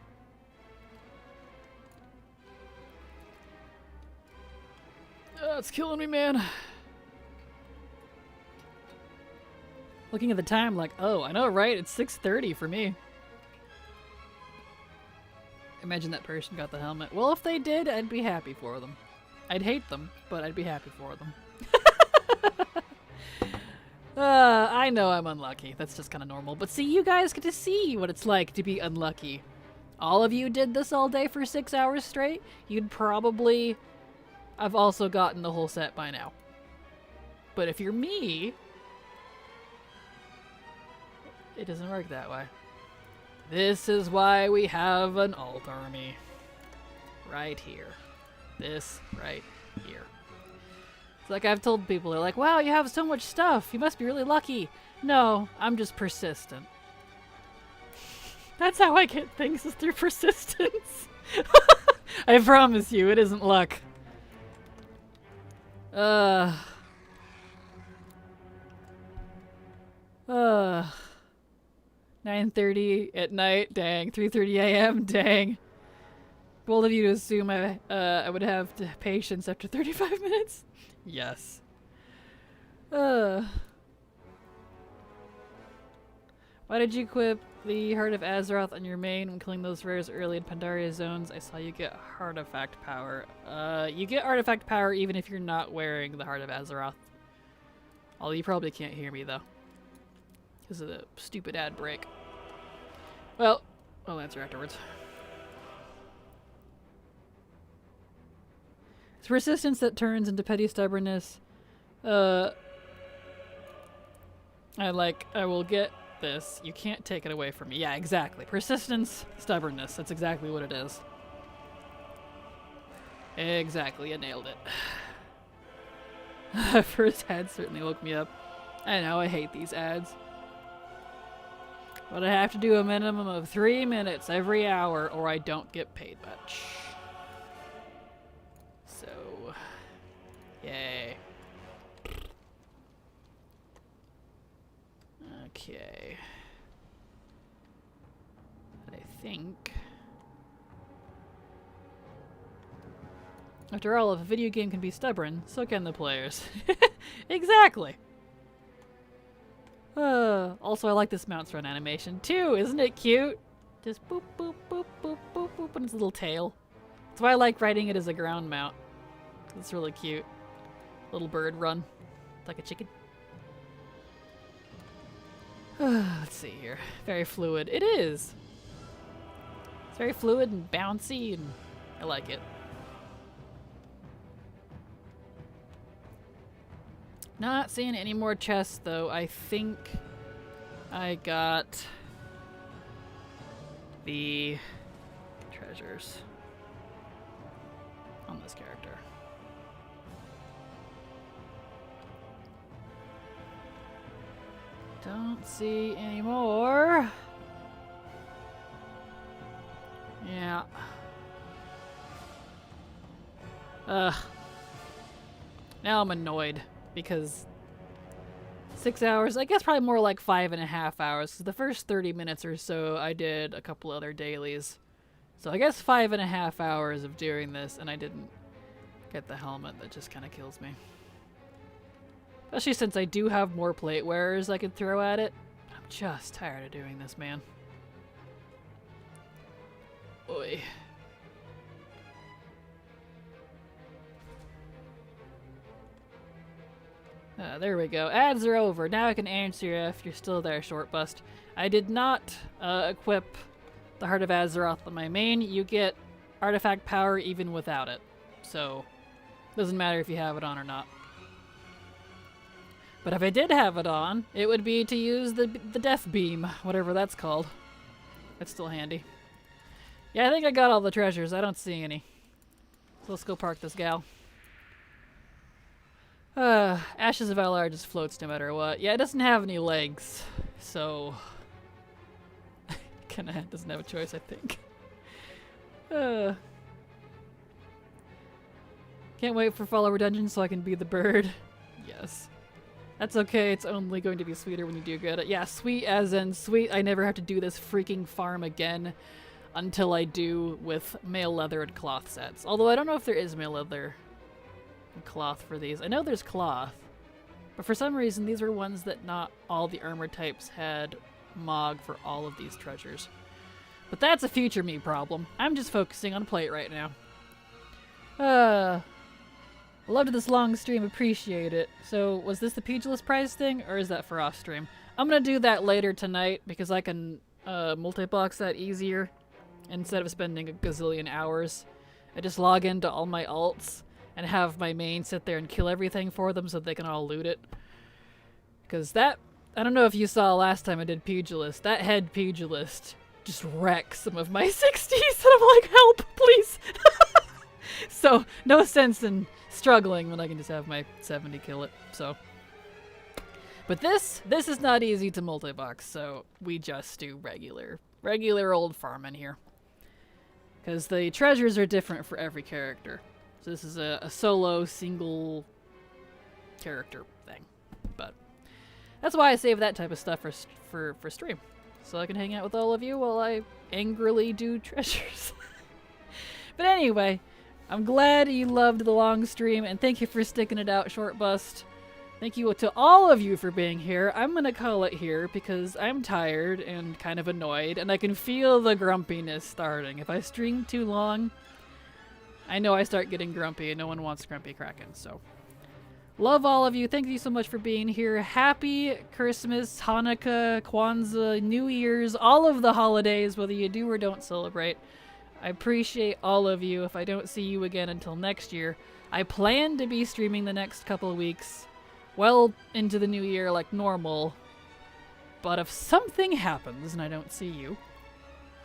It's killing me, man. Looking at the time like, oh, I know, right? It's 6:30 for me. Imagine that person got the helmet. Well, if they did, I'd be happy for them. I'd hate them, but I'd be happy for them. I know I'm unlucky. That's just kind of normal. But see, you guys get to see what it's like to be unlucky. All of you did this all day for 6 hours straight. You'd probably have also gotten the whole set by now. But if you're me, it doesn't work that way. This is why we have an alt army. Right here. This right here. It's like I've told people, they're like, wow, you have so much stuff. You must be really lucky. No, I'm just persistent. That's how I get things, is through persistence. I promise you, it isn't luck. 9:30 at night, dang. 3:30 a.m., dang. Bold of you to assume I would have patience after 35 minutes. Yes. Why did you equip the Heart of Azeroth on your main when killing those rares early in Pandaria zones? I saw you get artifact power. You get artifact power even if you're not wearing the Heart of Azeroth. Although you probably can't hear me though, because of the stupid ad break. Well, I'll answer afterwards. It's persistence that turns into petty stubbornness. I will get this. You can't take it away from me. Yeah, exactly. Persistence, stubbornness. That's exactly what it is. Exactly. You nailed it. First ad certainly woke me up. I know, I hate these ads. But I have to do a minimum of 3 minutes every hour or I don't get paid much. So, yay. Okay. I think... After all, if a video game can be stubborn, so can the players. Exactly! Also, I like this mounts run animation too, isn't it cute? Just boop, boop, boop, boop, boop, boop, and its little tail. That's why I like riding it as a ground mount. It's really cute. Little bird run. Like a chicken. Let's see here. Very fluid. It is! It's very fluid and bouncy, and I like it. Not seeing any more chests, though. I think I got the treasures on this character. Don't see any more. Yeah. Now I'm annoyed. Because 6 hours, I guess probably more like 5.5 hours. Cause the first 30 minutes or so, I did a couple other dailies. So I guess 5.5 hours of doing this, and I didn't get the helmet. That just kind of kills me. Especially since I do have more plate wearers I could throw at it. I'm just tired of doing this, man. Oy. There we go. Ads are over. Now I can answer you if you're still there, Short Bust. I did not equip the Heart of Azeroth on my main. You get artifact power even without it. So, doesn't matter if you have it on or not. But if I did have it on, it would be to use the Death Beam, whatever that's called. That's still handy. Yeah, I think I got all the treasures. I don't see any. So let's go park this gal. Ashes of LR just floats no matter what. Yeah, it doesn't have any legs, so kinda doesn't have a choice, I think. Can't wait for follower dungeons so I can be the bird. Yes. That's okay, it's only going to be sweeter when you do good. Yeah, sweet as in sweet. I never have to do this freaking farm again until I do with mail leather and cloth sets. Although I don't know if there is mail leather cloth for these. I know there's cloth, but for some reason these were ones that not all the armor types had Mog for all of these treasures. But that's a future me problem. I'm just focusing on plate right now. Loved this long stream, appreciate it. So was this the Pugilist prize thing, or is that for off stream? I'm gonna do that later tonight because I can multi-box that easier instead of spending a gazillion hours. I just log into all my alts and have my main sit there and kill everything for them so they can all loot it. Because that, I don't know if you saw last time I did Pugilist, that head Pugilist just wreck some of my 60s, and I'm like, help, please. So, no sense in struggling when I can just have my 70 kill it, so. But this is not easy to multi-box, so we just do regular old farming here. Because the treasures are different for every character. So this is a solo, single character thing. But that's why I save that type of stuff for stream. So I can hang out with all of you while I angrily do treasures. But anyway, I'm glad you loved the long stream, and thank you for sticking it out, Short Bust. Thank you to all of you for being here. I'm gonna call it here because I'm tired and kind of annoyed, and I can feel the grumpiness starting. If I stream too long, I know I start getting grumpy, and no one wants Grumpy Kraken, so. Love all of you. Thank you so much for being here. Happy Christmas, Hanukkah, Kwanzaa, New Year's, all of the holidays, whether you do or don't celebrate. I appreciate all of you. If I don't see you again until next year, I plan to be streaming the next couple of weeks. Well into the new year like normal, but if something happens and I don't see you,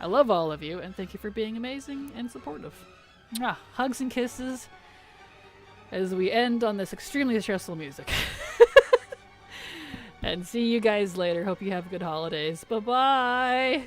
I love all of you, and thank you for being amazing and supportive. Hugs and kisses as we end on this extremely stressful music. And see you guys later. Hope you have good holidays. Bye-bye!